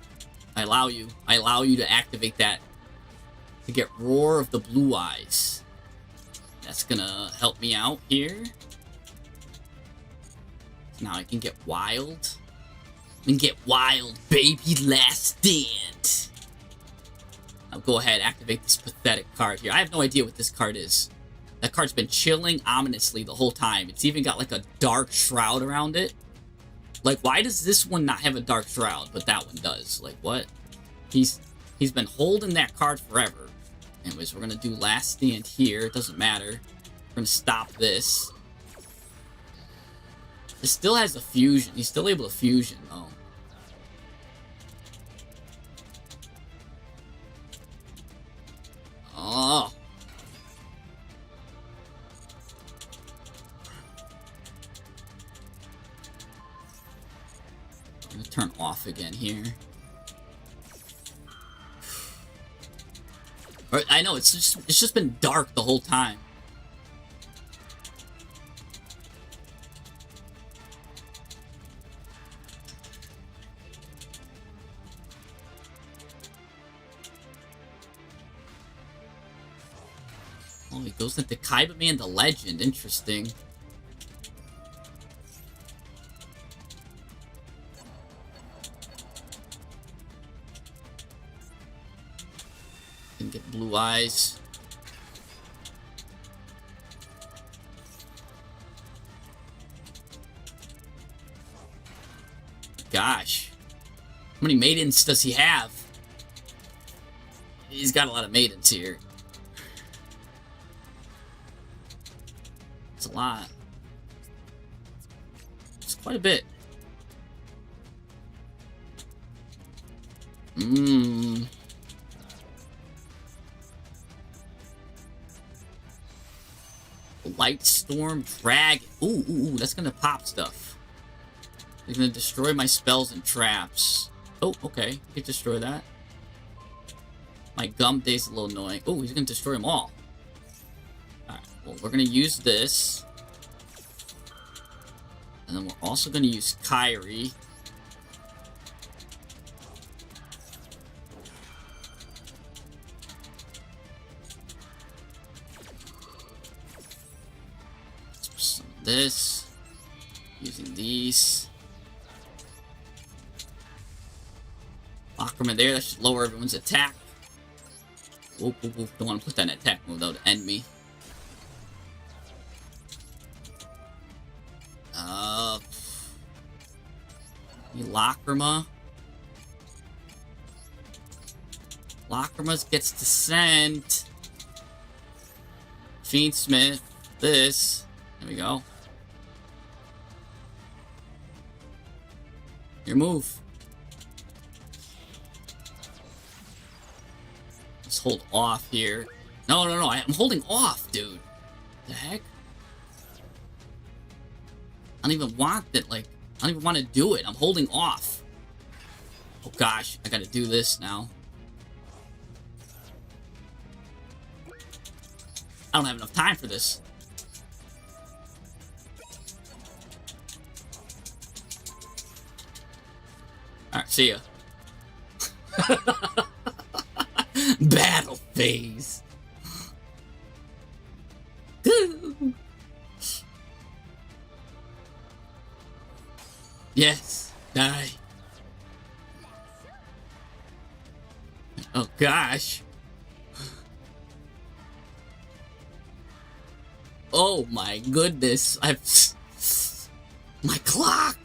I allow you to activate that. To get Roar of the Blue Eyes. That's gonna help me out here. Now I can get Wild. Baby. Last Stand. Now go ahead, activate this pathetic card here. I have no idea what this card is. That card's been chilling ominously the whole time. It's even got like a dark shroud around it. Like, why does this one not have a dark shroud, but that one does? Like, what? He's been holding that card forever. Anyways, we're gonna do Last Stand here. It doesn't matter. We're gonna stop this. It still has a fusion. He's still able to fusion, though. Oh. I'm gonna turn off again here. I know, it's just been dark the whole time. Oh, he goes into Kaiba Man the Legend. Interesting. Can get blue eyes. Gosh. How many maidens does he have? He's got a lot of maidens here. It's a lot. It's quite a bit. Light Storm Dragon. Ooh, that's gonna pop stuff. They're gonna destroy my spells and traps. Oh, okay. You can destroy that. My Gum Day's a little annoying. Oh, he's gonna destroy them all. Alright, well, we're gonna use this. And then we're also gonna use Kyrie. Let's put some of this. Using these. Aquaman there, that should lower everyone's attack. Whoop, whoop, whoop. Don't want to put that in attack mode, that would end me. Lacrima. Lacrima gets Descent. Fiendsmith. This. There we go. Your move. Let's hold off here. No, I'm holding off, dude. The heck? I don't even want that, like, I don't even want to do it. I'm holding off. Oh gosh, I gotta do this now. I don't have enough time for this. Alright, see ya. Battle phase. Yes, die. Oh gosh. Oh my goodness. My clock.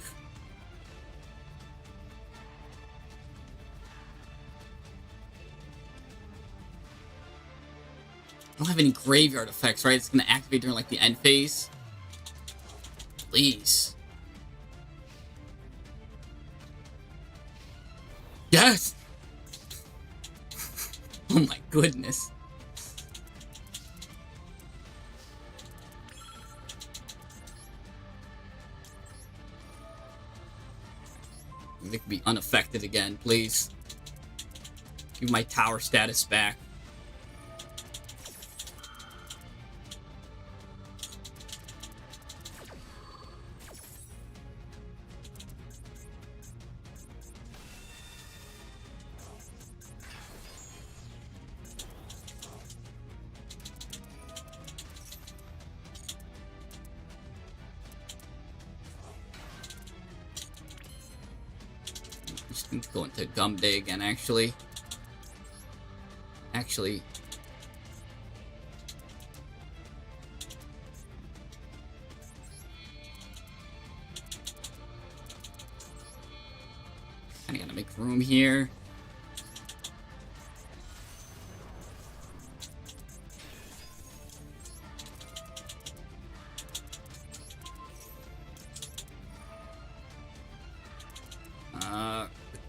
I don't have any graveyard effects, right? It's gonna activate during like the end phase. Please. Yes! Oh my goodness. They can be unaffected again, please. Give my tower status back. Go into Gum Day again, actually. Kinda gotta make room here.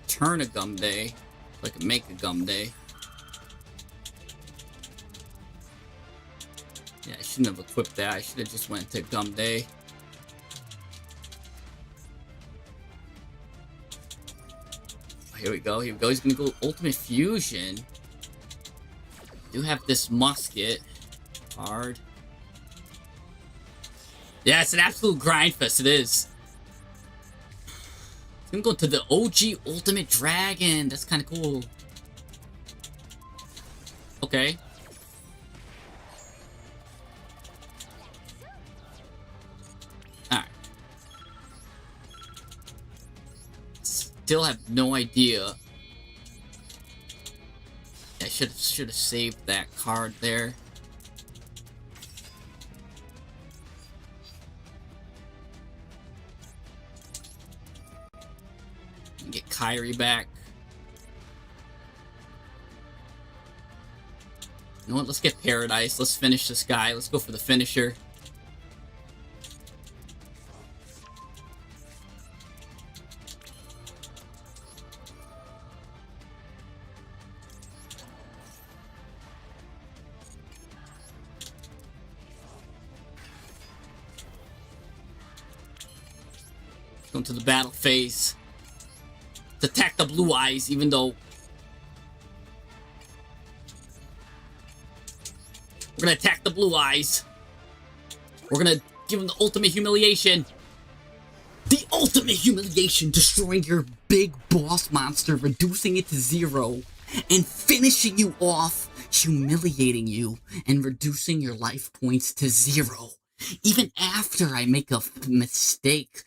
Turn a Gum Day, so I can make a Gum Day. Yeah, I shouldn't have equipped that. I should have just went to Gum Day. Oh, here we go. He's gonna go Ultimate Fusion. Do have this musket. Hard. Yeah, it's an absolute grind fest. It is. I'm going to the OG Ultimate Dragon. That's kind of cool. Okay. still have no idea. I should have saved that card there. Get Kyrie back. You know what? Let's get Paradise. Let's finish this guy. Let's go for the finisher. Go into the battle phase. To attack the Blue Eyes, even though we're gonna attack the Blue Eyes. We're gonna give him the ultimate humiliation. The ultimate humiliation, destroying your big boss monster, reducing it to 0, and finishing you off, humiliating you, and reducing your life points to 0. Even after I make a mistake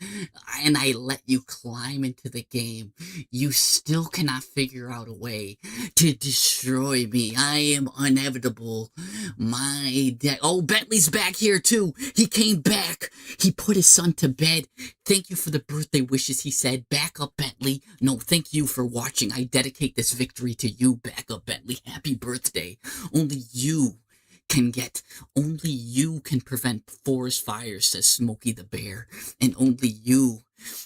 and I let you climb into the game, you still cannot figure out a way to destroy me. I am inevitable. My deck. Oh, Bentley's back here too. He came back. He put his son to bed. Thank you for the birthday wishes, he said. Back up, Bentley. No, thank you for watching. I dedicate this victory to you, Back Up, Bentley. Happy birthday. Only you can prevent forest fires, says Smokey the Bear, and only you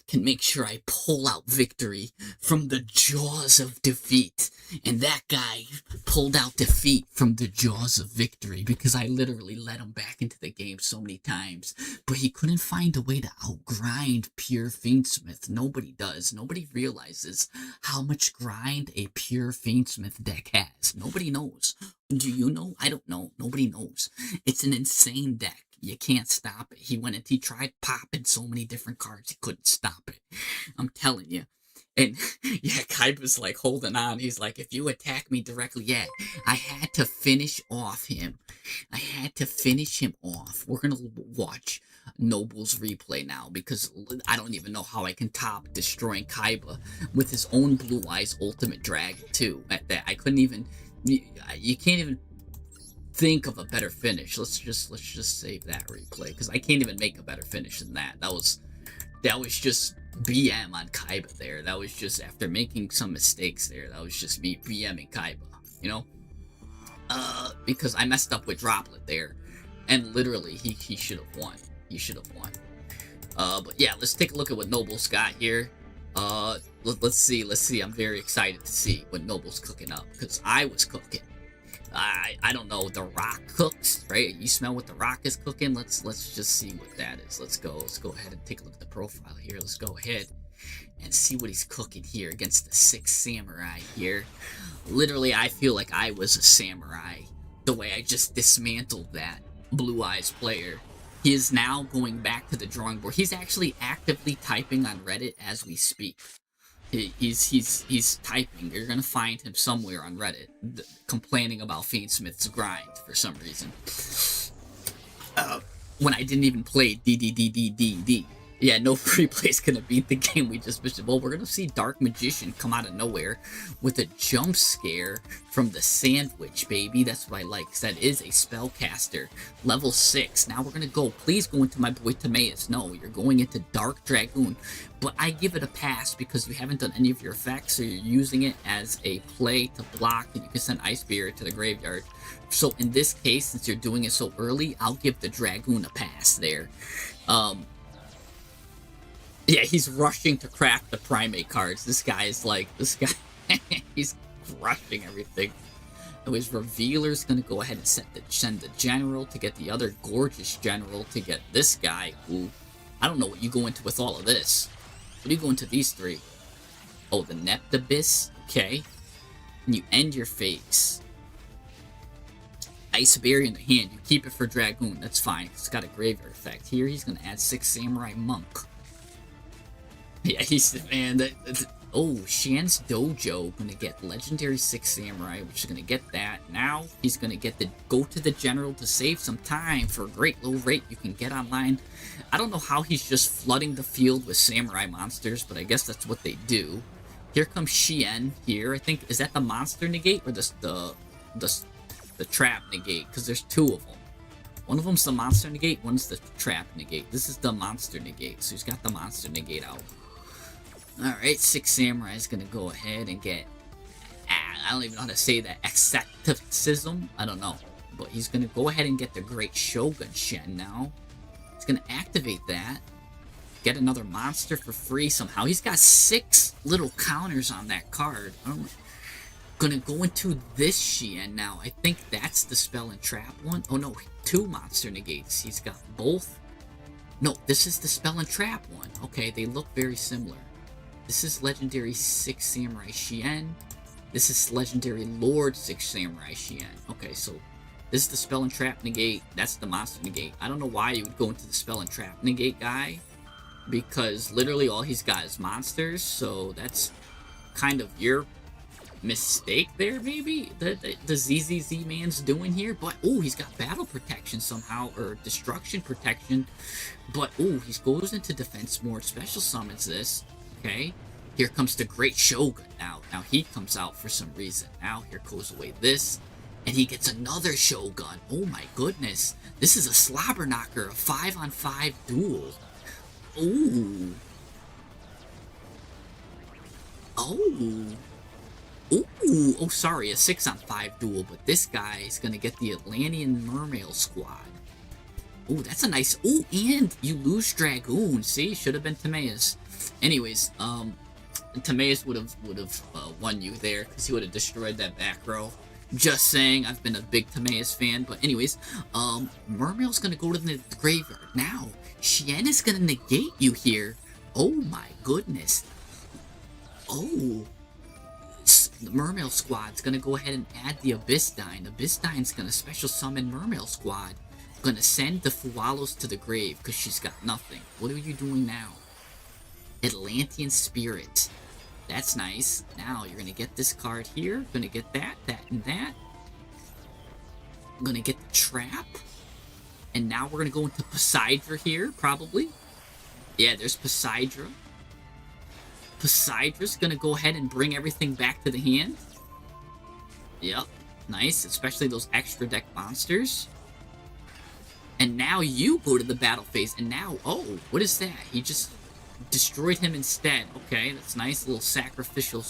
can make sure I pull out victory from the jaws of defeat. And that guy pulled out defeat from the jaws of victory because I literally let him back into the game so many times, but he couldn't find a way to outgrind pure Fiendsmith. Nobody does. Nobody realizes how much grind a pure Fiendsmith deck has. Nobody knows. Do you know? I don't know. Nobody knows. It's an insane deck. You can't stop it. He tried popping so many different cards, he couldn't stop it. I'm telling you. And yeah, Kaiba's like holding on. He's like, if you attack me directly, yeah, I had to finish off him. I had to finish him off. We're going to watch Noble's replay now because I don't even know how I can top destroying Kaiba with his own Blue Eyes Ultimate Dragon too. At that, I couldn't even, you can't even think of a better finish. Let's just save that replay because I can't even make a better finish than that. That was just BM on Kaiba there. That was just after making some mistakes there. That was just me BMing Kaiba, you know? Because I messed up with Droplet there, and literally he should have won. He should have won. But yeah, let's take a look at what Noble's got here. Let's see. I'm very excited to see what Noble's cooking up because I was cooking. I don't know. The Rock cooks, right? You smell what the Rock is cooking. Let's just see what that is. Let's go ahead and take a look at the profile here. Let's go ahead and see what he's cooking here against the 6 Samurai here. Literally, I feel like I was a samurai the way I just dismantled that Blue Eyes player. He is now going back to the drawing board. He's actually actively typing on Reddit as we speak. He's typing. You're gonna find him somewhere on Reddit complaining about Fiendsmith's grind for some reason. When I didn't even play DDDDDD. Yeah, no free play's gonna beat the game we just mentioned. Well, we're gonna see Dark Magician come out of nowhere with a jump scare from the sandwich, baby. That's what I like, because that is a spellcaster. Level 6. Now we're gonna go. Please go into my boy Timaeus. No, you're going into Dark Dragoon. But I give it a pass because you haven't done any of your effects, so you're using it as a play to block, and you can send Ice Spirit to the graveyard. So in this case, since you're doing it so early, I'll give the Dragoon a pass there. Yeah, he's rushing to craft the Primate cards. This guy, he's crushing everything. So his Revealer's gonna go ahead and send the General to get the other gorgeous General to get this guy, who, I don't know what you go into with all of this. What do you go into these 3? Oh, the Neptibus, okay. And you end your phase. Ice Berry in the hand, you keep it for Dragoon, that's fine, it's got a graveyard effect. Here, he's gonna add 6 Samurai Monk. Yeah, oh, Shan's Dojo gonna get Legendary 6 Samurai, which is gonna get that. Now, he's gonna get go to the General to save some time for a great low rate you can get online. I don't know how he's just flooding the field with Samurai monsters, but I guess that's what they do. Here comes Shien here. I think, is that the monster negate or the trap negate? Because there's two of them. One of them's the monster negate, one's the trap negate. This is the monster negate, so he's got the monster negate out. Alright, Six Samurai is gonna go ahead and get... I don't even know how to say that. Eclecticism? I don't know. But he's gonna go ahead and get the Great Shogun Shen now. He's gonna activate that. Get another monster for free somehow. He's got 6 little counters on that card. I'm gonna go into this Shien now. I think that's the spell and trap one. Oh no, 2 monster negates. He's got both. No, this is the spell and trap one. Okay, they look very similar. This is legendary 6 Samurai Shien. This is legendary Lord 6 Samurai Shien. Okay, so this is the spell and trap negate. That's the monster negate. I don't know why you would go into the spell and trap negate guy, because literally all he's got is monsters, so that's kind of your mistake there, maybe, the ZZZ man's doing here. But oh, he's got battle protection somehow, or destruction protection. But oh, he goes into defense mode, special summons this. Okay, here comes the Great Shogun now. Now he comes out for some reason. Now here goes away this, and he gets another Shogun. Oh my goodness, this is a slobber knocker, a 5-on-5 duel. Ooh. Oh. Ooh. Oh, sorry, a 6-on-5 duel, but this guy is gonna get the Atlantean Mermail Squad. Ooh, that's a nice... Ooh, and you lose Dragoon. See, should have been Timaeus. Anyways, Timaeus would have won you there, because he would have destroyed that back row. Just saying, I've been a big Timaeus fan. But anyways, Mermail's gonna go to the graveyard. Now, Shien is gonna negate you here. Oh my goodness. Oh. The Mermail Squad's gonna go ahead and add the Abyssdine. Abyssdine's gonna special summon Mermail Squad. Gonna send the Fualos to the grave, because she's got nothing. What are you doing now? Atlantean Spirit. That's nice. Now you're gonna get this card here. Gonna get that, and that. I'm gonna get the trap. And now we're gonna go into Poseidra here, probably. Yeah, there's Poseidra. Poseidra's gonna go ahead and bring everything back to the hand. Yep, nice, especially those extra deck monsters. And now you go to the battle phase, and now, oh, what is that? He just destroyed him instead. Okay, that's nice. A little sacrificial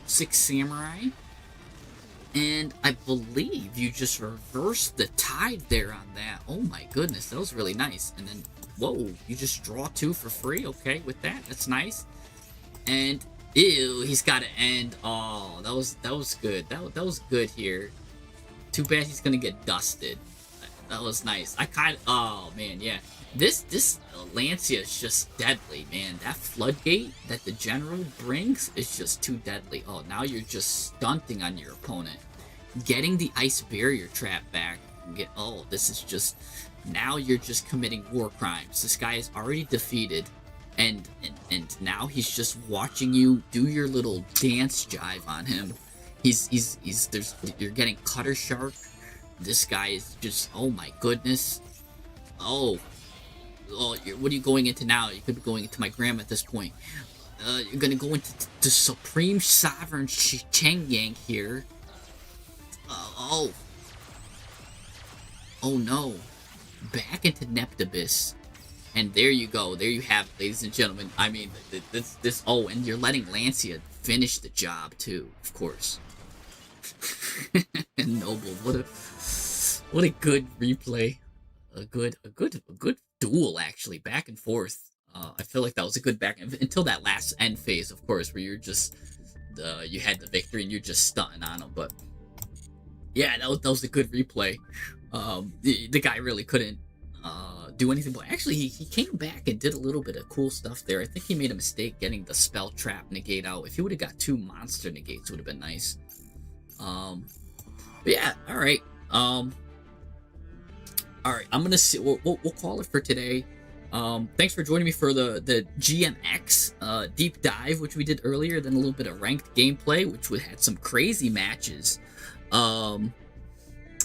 6 Samurai. And I believe you just reversed the tide there on that. Oh my goodness, that was really nice. And then, whoa, you just draw 2 for free. Okay, with that, that's nice. And, ew, he's got to end. Oh, that was good. That was good here. Too bad he's going to get dusted. That was nice. Oh man, yeah. This Lancia is just deadly, man. That floodgate that the general brings is just too deadly. Oh, now you're just stunting on your opponent. Getting the ice barrier trap back. Oh, this is just... Now you're just committing war crimes. This guy is already defeated. And now he's just watching you do your little dance jive on him. You're getting Cutter Shark. This guy is just, oh my goodness. Oh, what are you going into now? You could be going into my grandma at this point. You're gonna go into the Supreme Sovereign Cheng Yang here. Oh no. Back into Neptibus. And there you go. There you have it, ladies and gentlemen. I mean, this. Oh, and you're letting Lancia finish the job too, of course. And Noble, what a good replay. A good duel, actually, back and forth. I feel like that was a good back until that last end phase, of course, where you're just you had the victory and you're just stunting on him. But yeah, that was a good replay. The guy really couldn't do anything, but actually he came back and did a little bit of cool stuff there. I think he made a mistake getting the spell trap negate out. If he would have got 2 monster negates, it would have been nice. But yeah, all right. All right, I'm gonna see. We'll call it for today. Thanks for joining me for the GMX deep dive, which we did earlier. Then a little bit of ranked gameplay, which we had some crazy matches. No,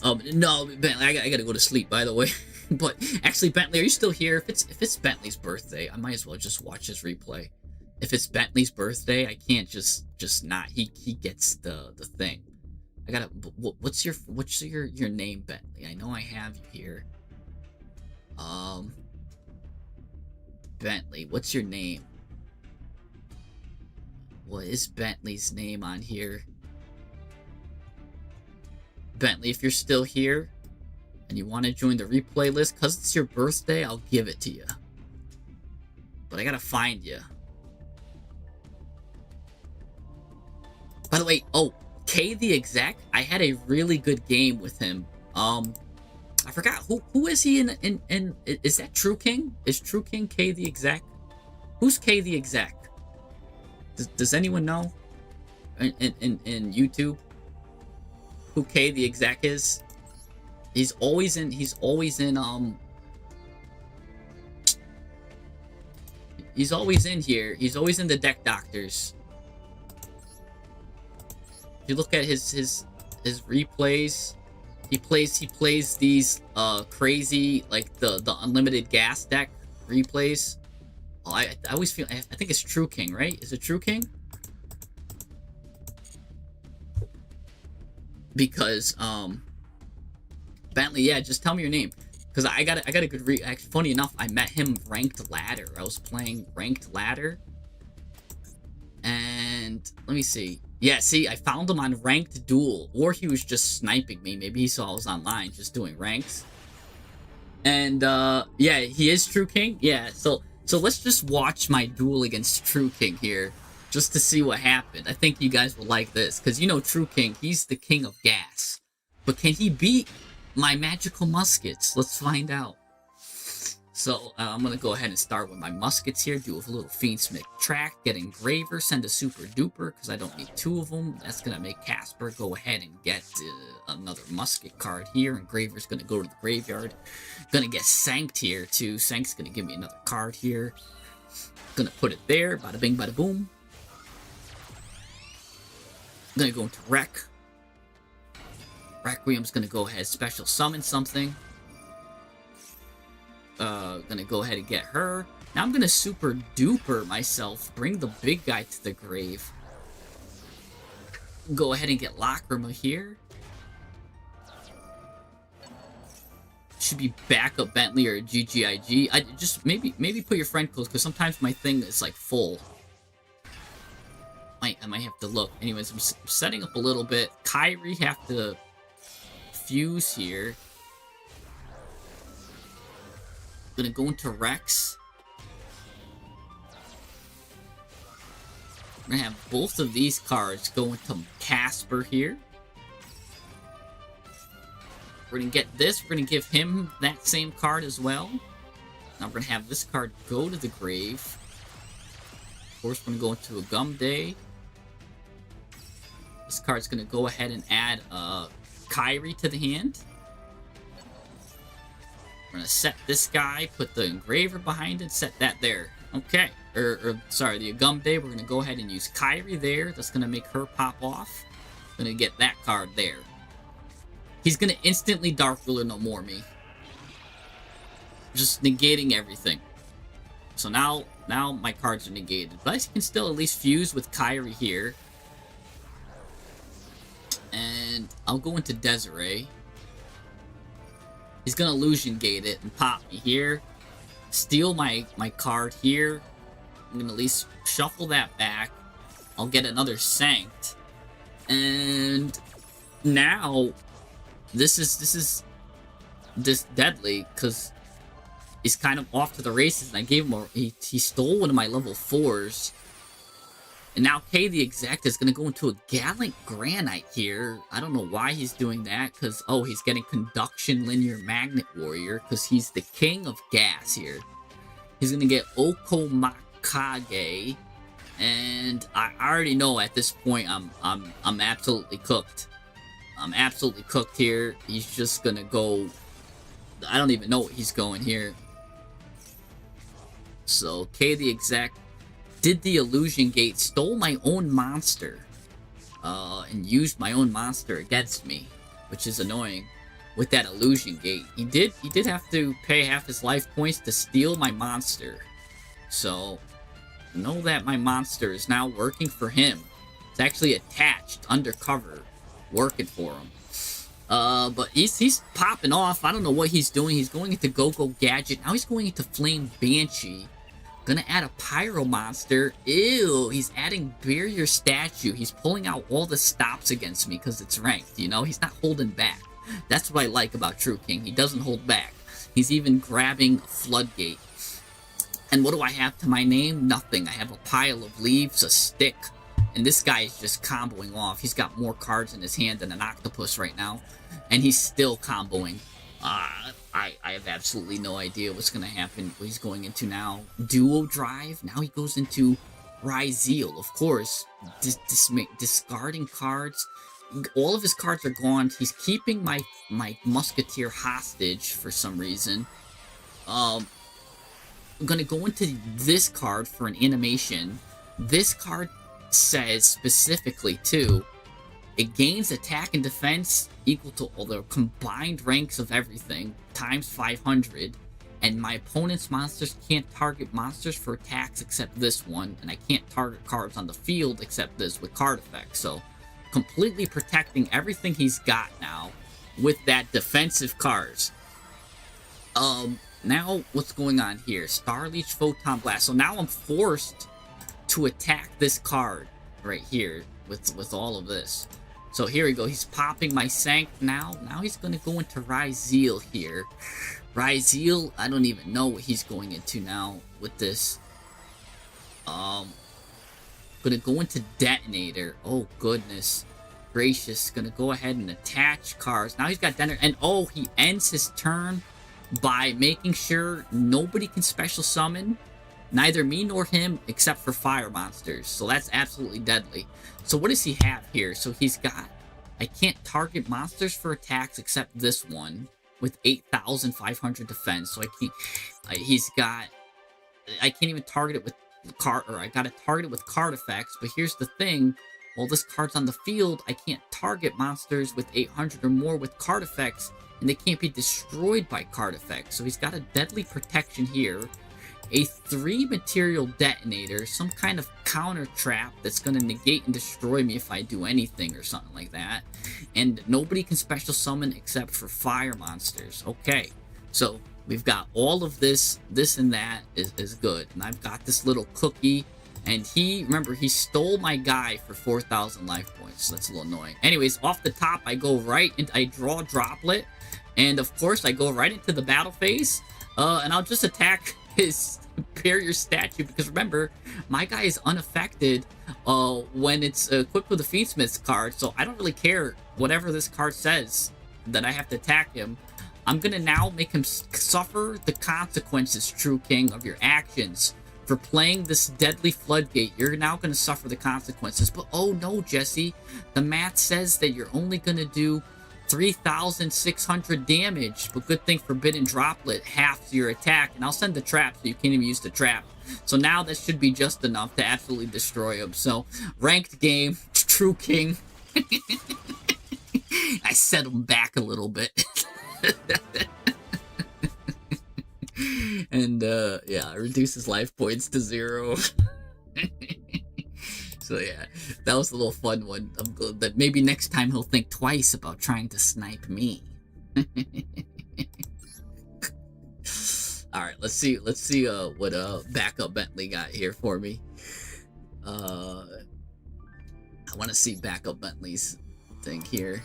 Bentley, I gotta go to sleep, by the way. But actually, Bentley, are you still here? If it's Bentley's birthday, I might as well just watch his replay. If it's Bentley's birthday, I can't just not. He gets the thing. I gotta. What's your name, Bentley? I know I have you here. Bentley. What's your name? What is Bentley's name on here? Bentley, if you're still here and you want to join the replay list, because it's your birthday, I'll give it to you. But I gotta find you. By the way, oh, K the Exec, I had a really good game with him. I forgot who is he in is that True King? Is True King K the Exec? Who's K the Exec? Does anyone know in YouTube who K the Exec is? He's always in He's always in here. He's always in the Deck Doctors. If you look at his replays, he plays these crazy, like the unlimited gas deck replays. Oh, I always feel, I think it's True King, right? Is it True King? Because Bentley, yeah, just tell me your name, because I got a good actually, funny enough, I met him ranked ladder. I was playing ranked ladder, and let me see. Yeah, see, I found him on ranked duel, or he was just sniping me. Maybe he saw I was online just doing ranks. And yeah, he is True King. Yeah, so let's just watch my duel against True King here, just to see what happened. I think you guys will like this, because you know True King, he's the king of gas. But can he beat my magical muskets? Let's find out. So I'm gonna go ahead and start with my muskets here. Do a little Fiendsmith track, get Engraver, send a Super Duper, because I don't need two of them. That's gonna make Casper go ahead and get another musket card here. Engraver's gonna go to the graveyard. Gonna get Sanked here too. Sankt's gonna give me another card here. Gonna put it there. Bada bing, bada boom. Gonna go into Wreck. Requiem's gonna go ahead, special summon something. Gonna go ahead and get her. Now I'm gonna Super Duper myself, bring the big guy to the grave. Go ahead and get Lacrima here. Should be backup Bentley or GGIG. I just maybe put your friend close, because sometimes my thing is like full. I might have to look. Anyways, I'm setting up a little bit. Kyrie have to fuse here. Gonna go into Rex. We're gonna have both of these cards go into Casper here. We're gonna get this. We're gonna give him that same card as well. Now we're gonna have this card go to the grave. Of course, we're gonna go into a Gum Day. This card's gonna go ahead and add Kyrie to the hand. We're gonna set this guy, put the Engraver behind it, set that there. Okay. Sorry, the Gum Day, we're gonna go ahead and use Kyrie there. That's gonna make her pop off. Gonna get that card there. He's gonna instantly Dark Ruler no more me. Just negating everything. So now my cards are negated. But I can still at least fuse with Kyrie here. And I'll go into Desiree. He's gonna Illusion Gate it and pop me here. Steal my card here. I'm gonna at least shuffle that back. I'll get another Sanct. And now this is deadly, because he's kind of off to the races, and I gave him he stole one of my level 4s. And now K the Exec is going to go into a Gallant Granite here. I don't know why he's doing that, because, oh, he's getting Conduction Linear Magnet Warrior, because he's the king of gas here. He's going to get Okomakage, and I already know at this point I'm absolutely cooked. I'm absolutely cooked here. He's just going to go... I don't even know what he's going here. So, K the Exec did the Illusion Gate, stole my own monster, and used my own monster against me, which is annoying. With that Illusion Gate, he did have to pay half his life points to steal my monster. So know that my monster is now working for him. It's actually attached, undercover, working for him. But he's popping off. I don't know what he's doing. He's going into Go-Go Gadget. Now he's going into Flame Banshee. Gonna add a Pyro Monster. Ew, he's adding Barrier Statue. He's pulling out all the stops against me because it's ranked, you know? He's not holding back. That's what I like about True King. He doesn't hold back. He's even grabbing a Floodgate. And what do I have to my name? Nothing. I have a pile of leaves, a stick, and this guy is just comboing off. He's got more cards in his hand than an octopus right now, and he's still comboing. I have absolutely no idea what's going to happen. What he's going into now. Duo Drive. Now he goes into Ryzeal, of course. Discarding cards. All of his cards are gone. He's keeping my Musketeer hostage for some reason. I'm going to go into this card for an animation. This card says specifically, too, it gains attack and defense equal to all the combined ranks of everything, times 500, and my opponent's monsters can't target monsters for attacks except this one, and I can't target cards on the field except this with card effects, so completely protecting everything he's got now with that defensive cards. Now what's going on here? Starleech, Photon Blast. So now I'm forced to attack this card right here with all of this. So here we go. He's popping my Sank now. Now he's going to go into Ryzeal here. Ryzeal, I don't even know what he's going into now with this. Gonna go into Detonator. Oh, goodness gracious. Gonna go ahead and attach cards. Now he's got Detonator. And oh, he ends his turn by making sure nobody can special summon. Neither me nor him, except for fire monsters. So that's absolutely deadly. So what does he have here? So he's got, I can't target monsters for attacks except this one with 8,500 defense. So I can't, he's got, I can't even target it with card, or I gotta target it with card effects. But here's the thing, while this card's on the field, I can't target monsters with 800 or more with card effects, and they can't be destroyed by card effects. So he's got a deadly protection here. A 3-material detonator, some kind of counter trap that's going to negate and destroy me if I do anything or something like that. And nobody can special summon except for fire monsters. Okay, so we've got all of this and that is good. And I've got this little cookie, and remember, he stole my guy for 4,000 life points. So that's a little annoying. Anyways, off the top, I go right into, I draw a Droplet, and of course, I go right into the battle phase, and I'll just attack his Barrier Statue, because remember, my guy is unaffected when it's equipped with a Fiendsmith's card, so I don't really care whatever this card says that I have to attack him. I'm gonna now make him suffer the consequences, True King, of your actions. For playing this deadly Floodgate, you're now gonna suffer the consequences. But oh no, Jesse, the math says that you're only gonna do 3,600 damage, but good thing Forbidden Droplet halves your attack, and I'll send the trap so you can't even use the trap. So now that should be just enough to absolutely destroy him. So, ranked game, True King. I set him back a little bit. And, yeah, reduce his life points to 0. So yeah, that was a little fun one. I'm glad that maybe next time he'll think twice about trying to snipe me. All right, let's see what Backup Bentley got here for me. I want to see Backup Bentley's thing here.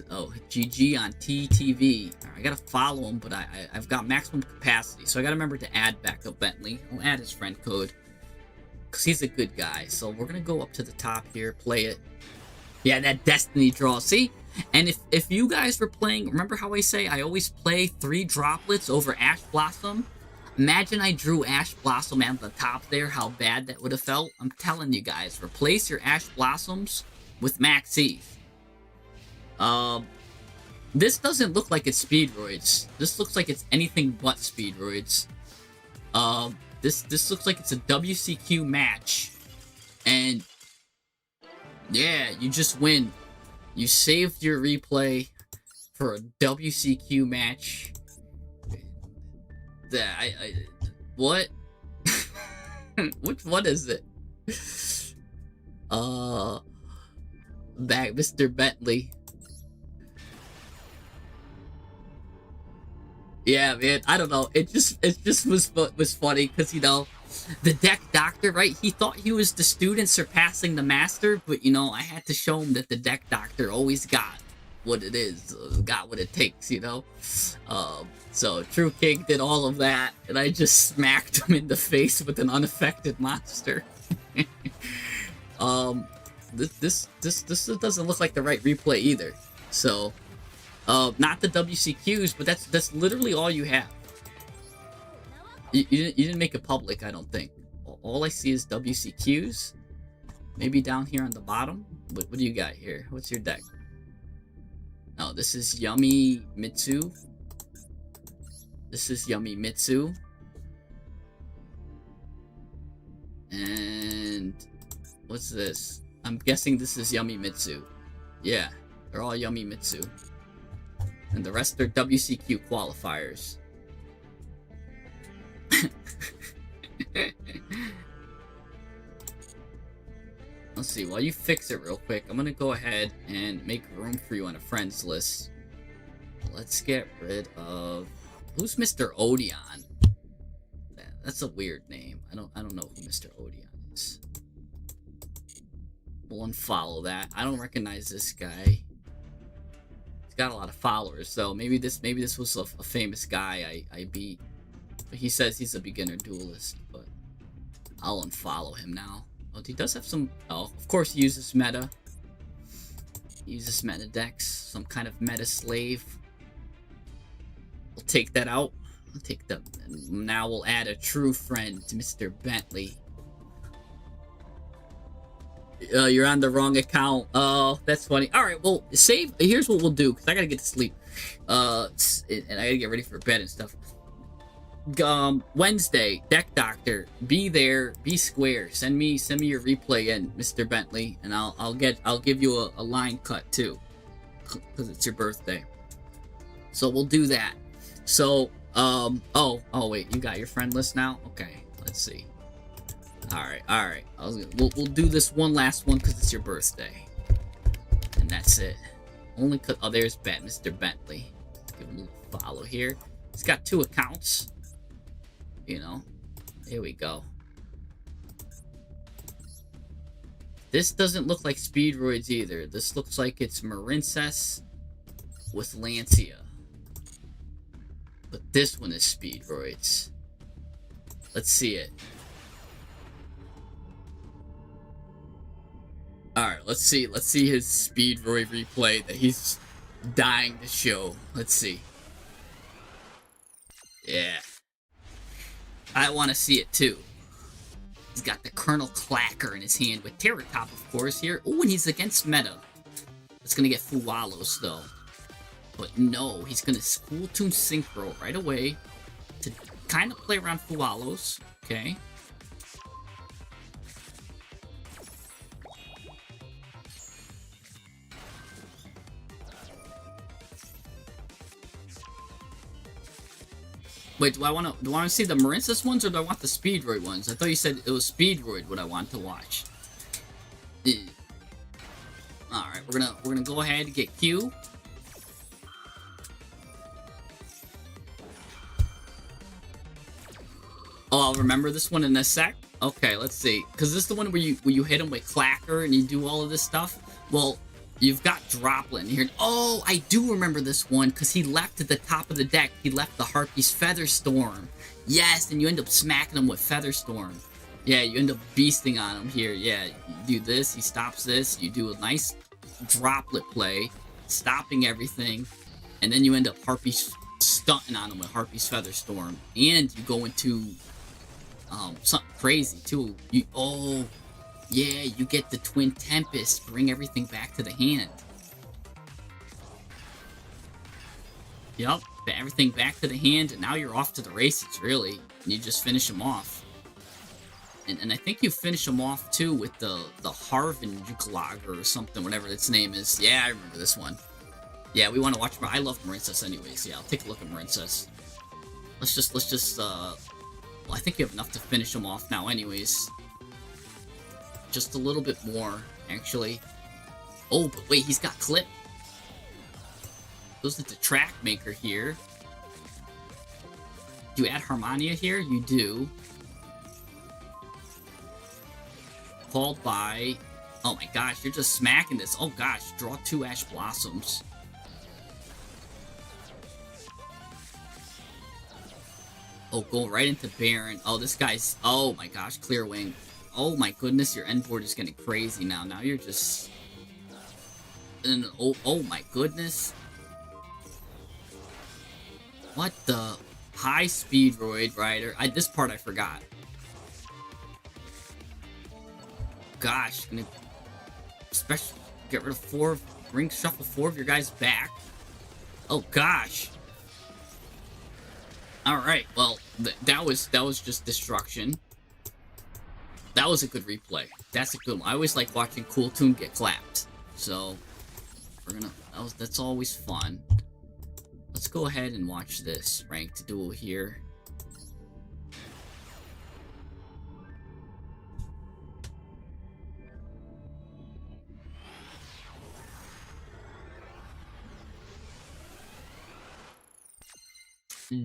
Oh, GG on TTV. I gotta follow him, but I've got maximum capacity, so I gotta remember to add Backup Bentley. I'll add his friend code, because he's a good guy. So we're gonna go up to the top here, play it. Yeah, that Destiny draw. See? And if you guys were playing, remember how I say I always play 3 droplets over Ash Blossom? Imagine I drew Ash Blossom at the top there, how bad that would have felt. I'm telling you guys, replace your Ash Blossoms with Max Eve. This doesn't look like it's Speedroids. This looks like it's anything but Speedroids. This looks like it's a WCQ match. And yeah, you just win. You saved your replay for a WCQ match. What? Which one is it? Back, Mr. Bentley. Yeah, man. I don't know. It just was funny because the deck doctor, right? He thought he was the student surpassing the master, but I had to show him that the deck doctor always got what it is, got what it takes, So True King did all of that, and I just smacked him in the face with an unaffected monster. This doesn't look like the right replay either. So, not the WCQs, but that's literally all you have. You didn't make it public, I don't think. All I see is WCQs. Maybe down here on the bottom. What do you got here? What's your deck? Oh, this is Yummy Mitsu. This is Yummy Mitsu. And what's this? I'm guessing this is Yummy Mitsu. Yeah, they're all Yummy Mitsu. And the rest are WCQ qualifiers. Let's see, while you fix it real quick, I'm gonna go ahead and make room for you on a friends list. Let's get rid of... Who's Mr. Odeon? That's a weird name. I don't know who Mr. Odeon is. We'll unfollow that. I don't recognize this guy. He's got a lot of followers, so maybe this was a famous guy I beat. But he says he's a beginner duelist, but I'll unfollow him now. Oh, he does have some... Oh, of course he uses meta. He uses meta decks. Some kind of meta slave. We'll take that out. I'll take that. Now we'll add a true friend to Mr. Bentley. You're on the wrong account. Oh, that's funny. Alright, well, save. Here's what we'll do, because I gotta get to sleep. And I gotta get ready for bed and stuff. Wednesday, Deck Doctor, be there, be square. Send me your replay in, Mr. Bentley, and I'll give you a line cut too, because it's your birthday. So we'll do that. So oh wait, you got your friend list now? Okay, let's see. All right. We'll do this one last one because it's your birthday, and that's it. Only cause there's Mr. Bentley. Give him a little follow here. He's got 2 accounts. Here we go. This doesn't look like Speedroids either. This looks like it's Marincess with Lancia. But this one is Speedroids. Let's see it. Alright, let's see his Speedroid replay that he's dying to show. Let's see. Yeah. I want to see it too. He's got the Colonel Clacker in his hand with Terror Top, of course, here. Oh, and he's against meta. It's going to get Fuwalos, though. But no, he's going to School Tune Synchro right away to kind of play around Fuwalos. Okay. Wait, do I want to see the Marincess ones, or do I want the Speedroid ones? I thought you said it was Speedroid what I want to watch. All right, we're gonna go ahead and get Q. Oh, I'll remember this one in a sec. Okay, let's see, because this is the one where you hit him with Clacker and you do all of this stuff. Well, you've got Droplin here. Oh, I do remember this one, because he left at the top of the deck. He left the Harpy's Featherstorm. Yes, and you end up smacking him with Featherstorm. Yeah, you end up beasting on him here. Yeah, you do this, he stops this. You do a nice Droplet play, stopping everything. And then you end up stunting on him with Harpy's Featherstorm. And you go into something crazy, too. Yeah, you get the Twin Tempest, bring everything back to the hand. Yup, everything back to the hand, and now you're off to the races, really. And you just finish him off. And I think you finish him off, too, with the Harvin Jukalager or something, whatever its name is. Yeah, I remember this one. Yeah, we want to watch... I love Marincess anyways. Yeah, I'll take a look at Marincess. Well, I think you have enough to finish him off now anyways. Just a little bit more, actually. Oh, but wait, he's got clip. Goes into track maker here. Do you add Harmonia here? You do. Called by... Oh my gosh, you're just smacking this. Oh gosh, draw 2 Ash Blossoms. Oh, go right into Baron. Oh, this guy's... Oh my gosh, Clear Wing. Oh my goodness, your end board is getting crazy now. Now you're just... And, oh my goodness. What the... High Speed Roid Rider. This part I forgot. Gosh, gonna... Especially get rid of 4... Ring shuffle 4 of your guys back. Oh gosh. Alright, well, that was just destruction. That was a good replay. That's a good one. I always like watching Cool Toon get clapped. So, we're gonna... That's always fun. Let's go ahead and watch this ranked duel here.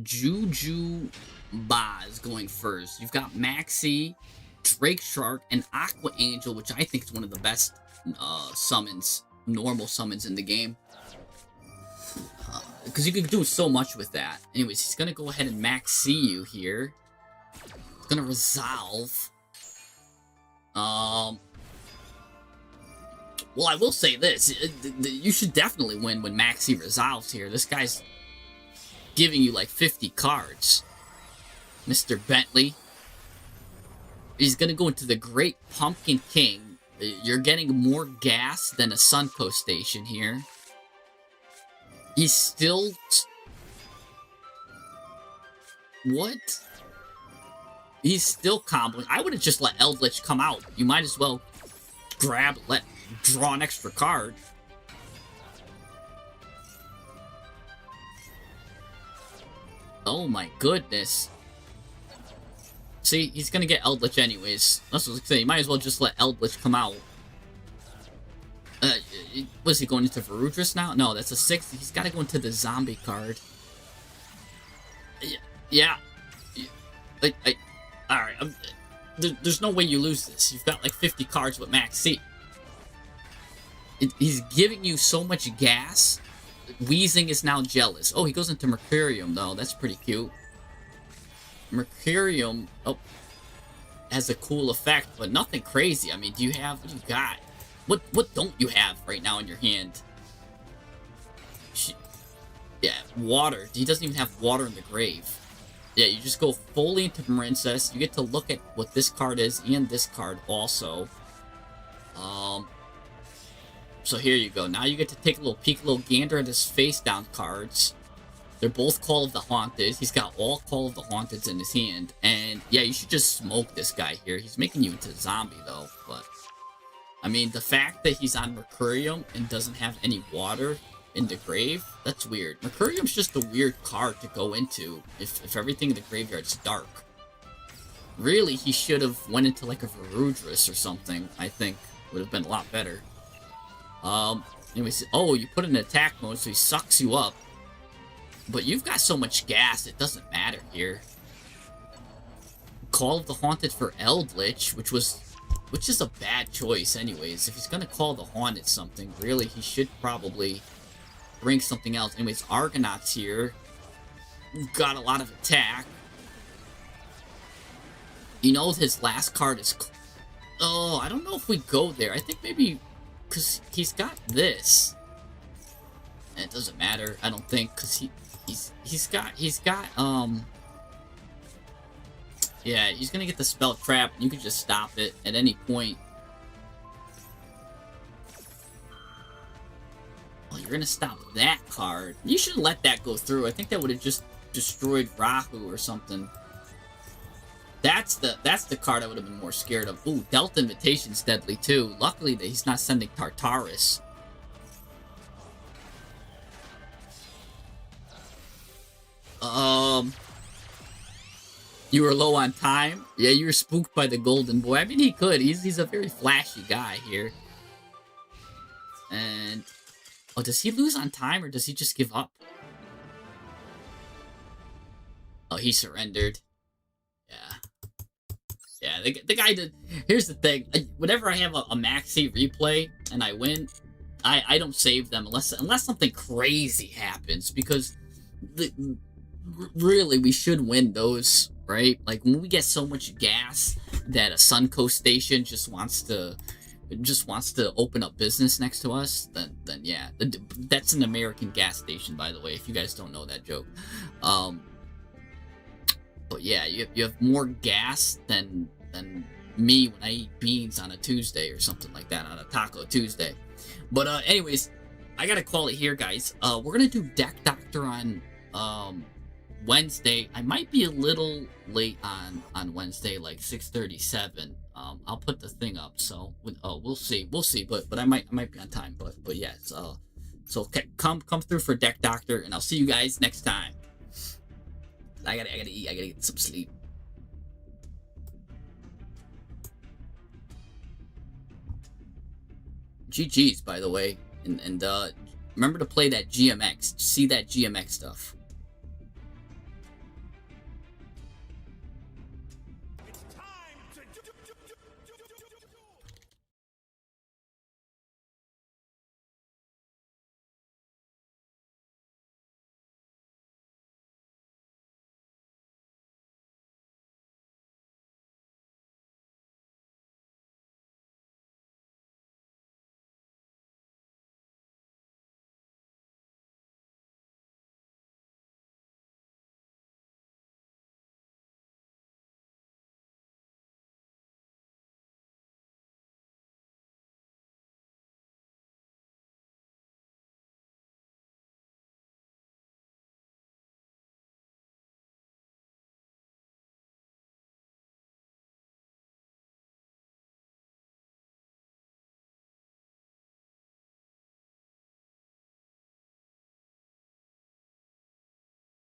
Juju Baz going first. You've got Maxi, Drake Shark, and Aqua Angel, which I think is one of the best summons, normal summons in the game. Because you can do so much with that. Anyways, he's going to go ahead and Maxi you here. He's going to resolve. Well, I will say this. You should definitely win when Maxi resolves here. This guy's giving you like 50 cards. Mr. Bentley. He's gonna go into the Great Pumpkin King. You're getting more gas than a Sunco station here. He's still... What? He's still comboing. I would have just let Eldritch come out. You might as well draw an extra card. Oh my goodness. See, he's gonna get Eldritch anyways. That's what I was saying. You might as well just let Eldritch come out. Was he going into Varudras now? No, that's a 6. He's gotta go into the zombie card. Yeah. Alright, there's no way you lose this. You've got like 50 cards with Max C. He's giving you so much gas. Wheezing is now jealous. Oh, he goes into Mercurium, though. That's pretty cute. Mercurium, has a cool effect, but nothing crazy. I mean, what do you got? What don't you have right now in your hand? Yeah, water. He doesn't even have water in the grave. Yeah, you just go fully into Princess. You get to look at what this card is and this card also. So here you go. Now you get to take a little peek, a little gander at his face down cards. They're both Call of the Haunted. He's got all Call of the Haunteds in his hand. And yeah, you should just smoke this guy here. He's making you into a zombie though. But I mean, the fact that he's on Mercurium and doesn't have any water in the grave, that's weird. Mercurium's just a weird card to go into if everything in the graveyard's dark. Really, he should have went into like a Varudras or something, I think. Would have been a lot better. Anyways, oh, you put in attack mode, so he sucks you up. But you've got so much gas, it doesn't matter here. Call of the Haunted for Eldritch, which is a bad choice anyways. If he's gonna call the Haunted something, really, he should probably bring something else. Anyways, Argonauts here. Got a lot of attack. You know his last card is... Oh, I don't know if we go there. I think maybe... Because he's got this. And it doesn't matter, I don't think, because he's got yeah, he's gonna get the spell trap. You can just stop it at any point. Well, you're gonna stop that card. You should let that go through. I think that would have just destroyed Rahu or something. That's the card I would have been more scared of. Ooh, Delta Invitation's deadly too. Luckily that he's not sending Tartarus. You were low on time? Yeah, you were spooked by the golden boy. I mean, he could. He's a very flashy guy here. And... oh, does he lose on time or does he just give up? Oh, he surrendered. Yeah. Yeah, the guy did... here's the thing. Whenever I have a maxi replay and I win, I don't save them unless something crazy happens. Because... really, we should win those, right? Like, when we get so much gas that a Suncoast station just wants to open up business next to us, then yeah, that's an American gas station, by the way, if you guys don't know that joke. But yeah, you have more gas than me when I eat beans on a Tuesday or something like that, on a Taco Tuesday. But anyways, I gotta call it here, guys. We're gonna do Deck Doctor on Wednesday. I might be a little late on Wednesday, like 6:37. I'll put the thing up, so we'll see, but I might be on time, but yeah, so okay, come through for Deck Doctor, and I'll see you guys next time. I gotta eat, I gotta get some sleep. GG's, by the way, and remember to play that GMX, see that GMX stuff.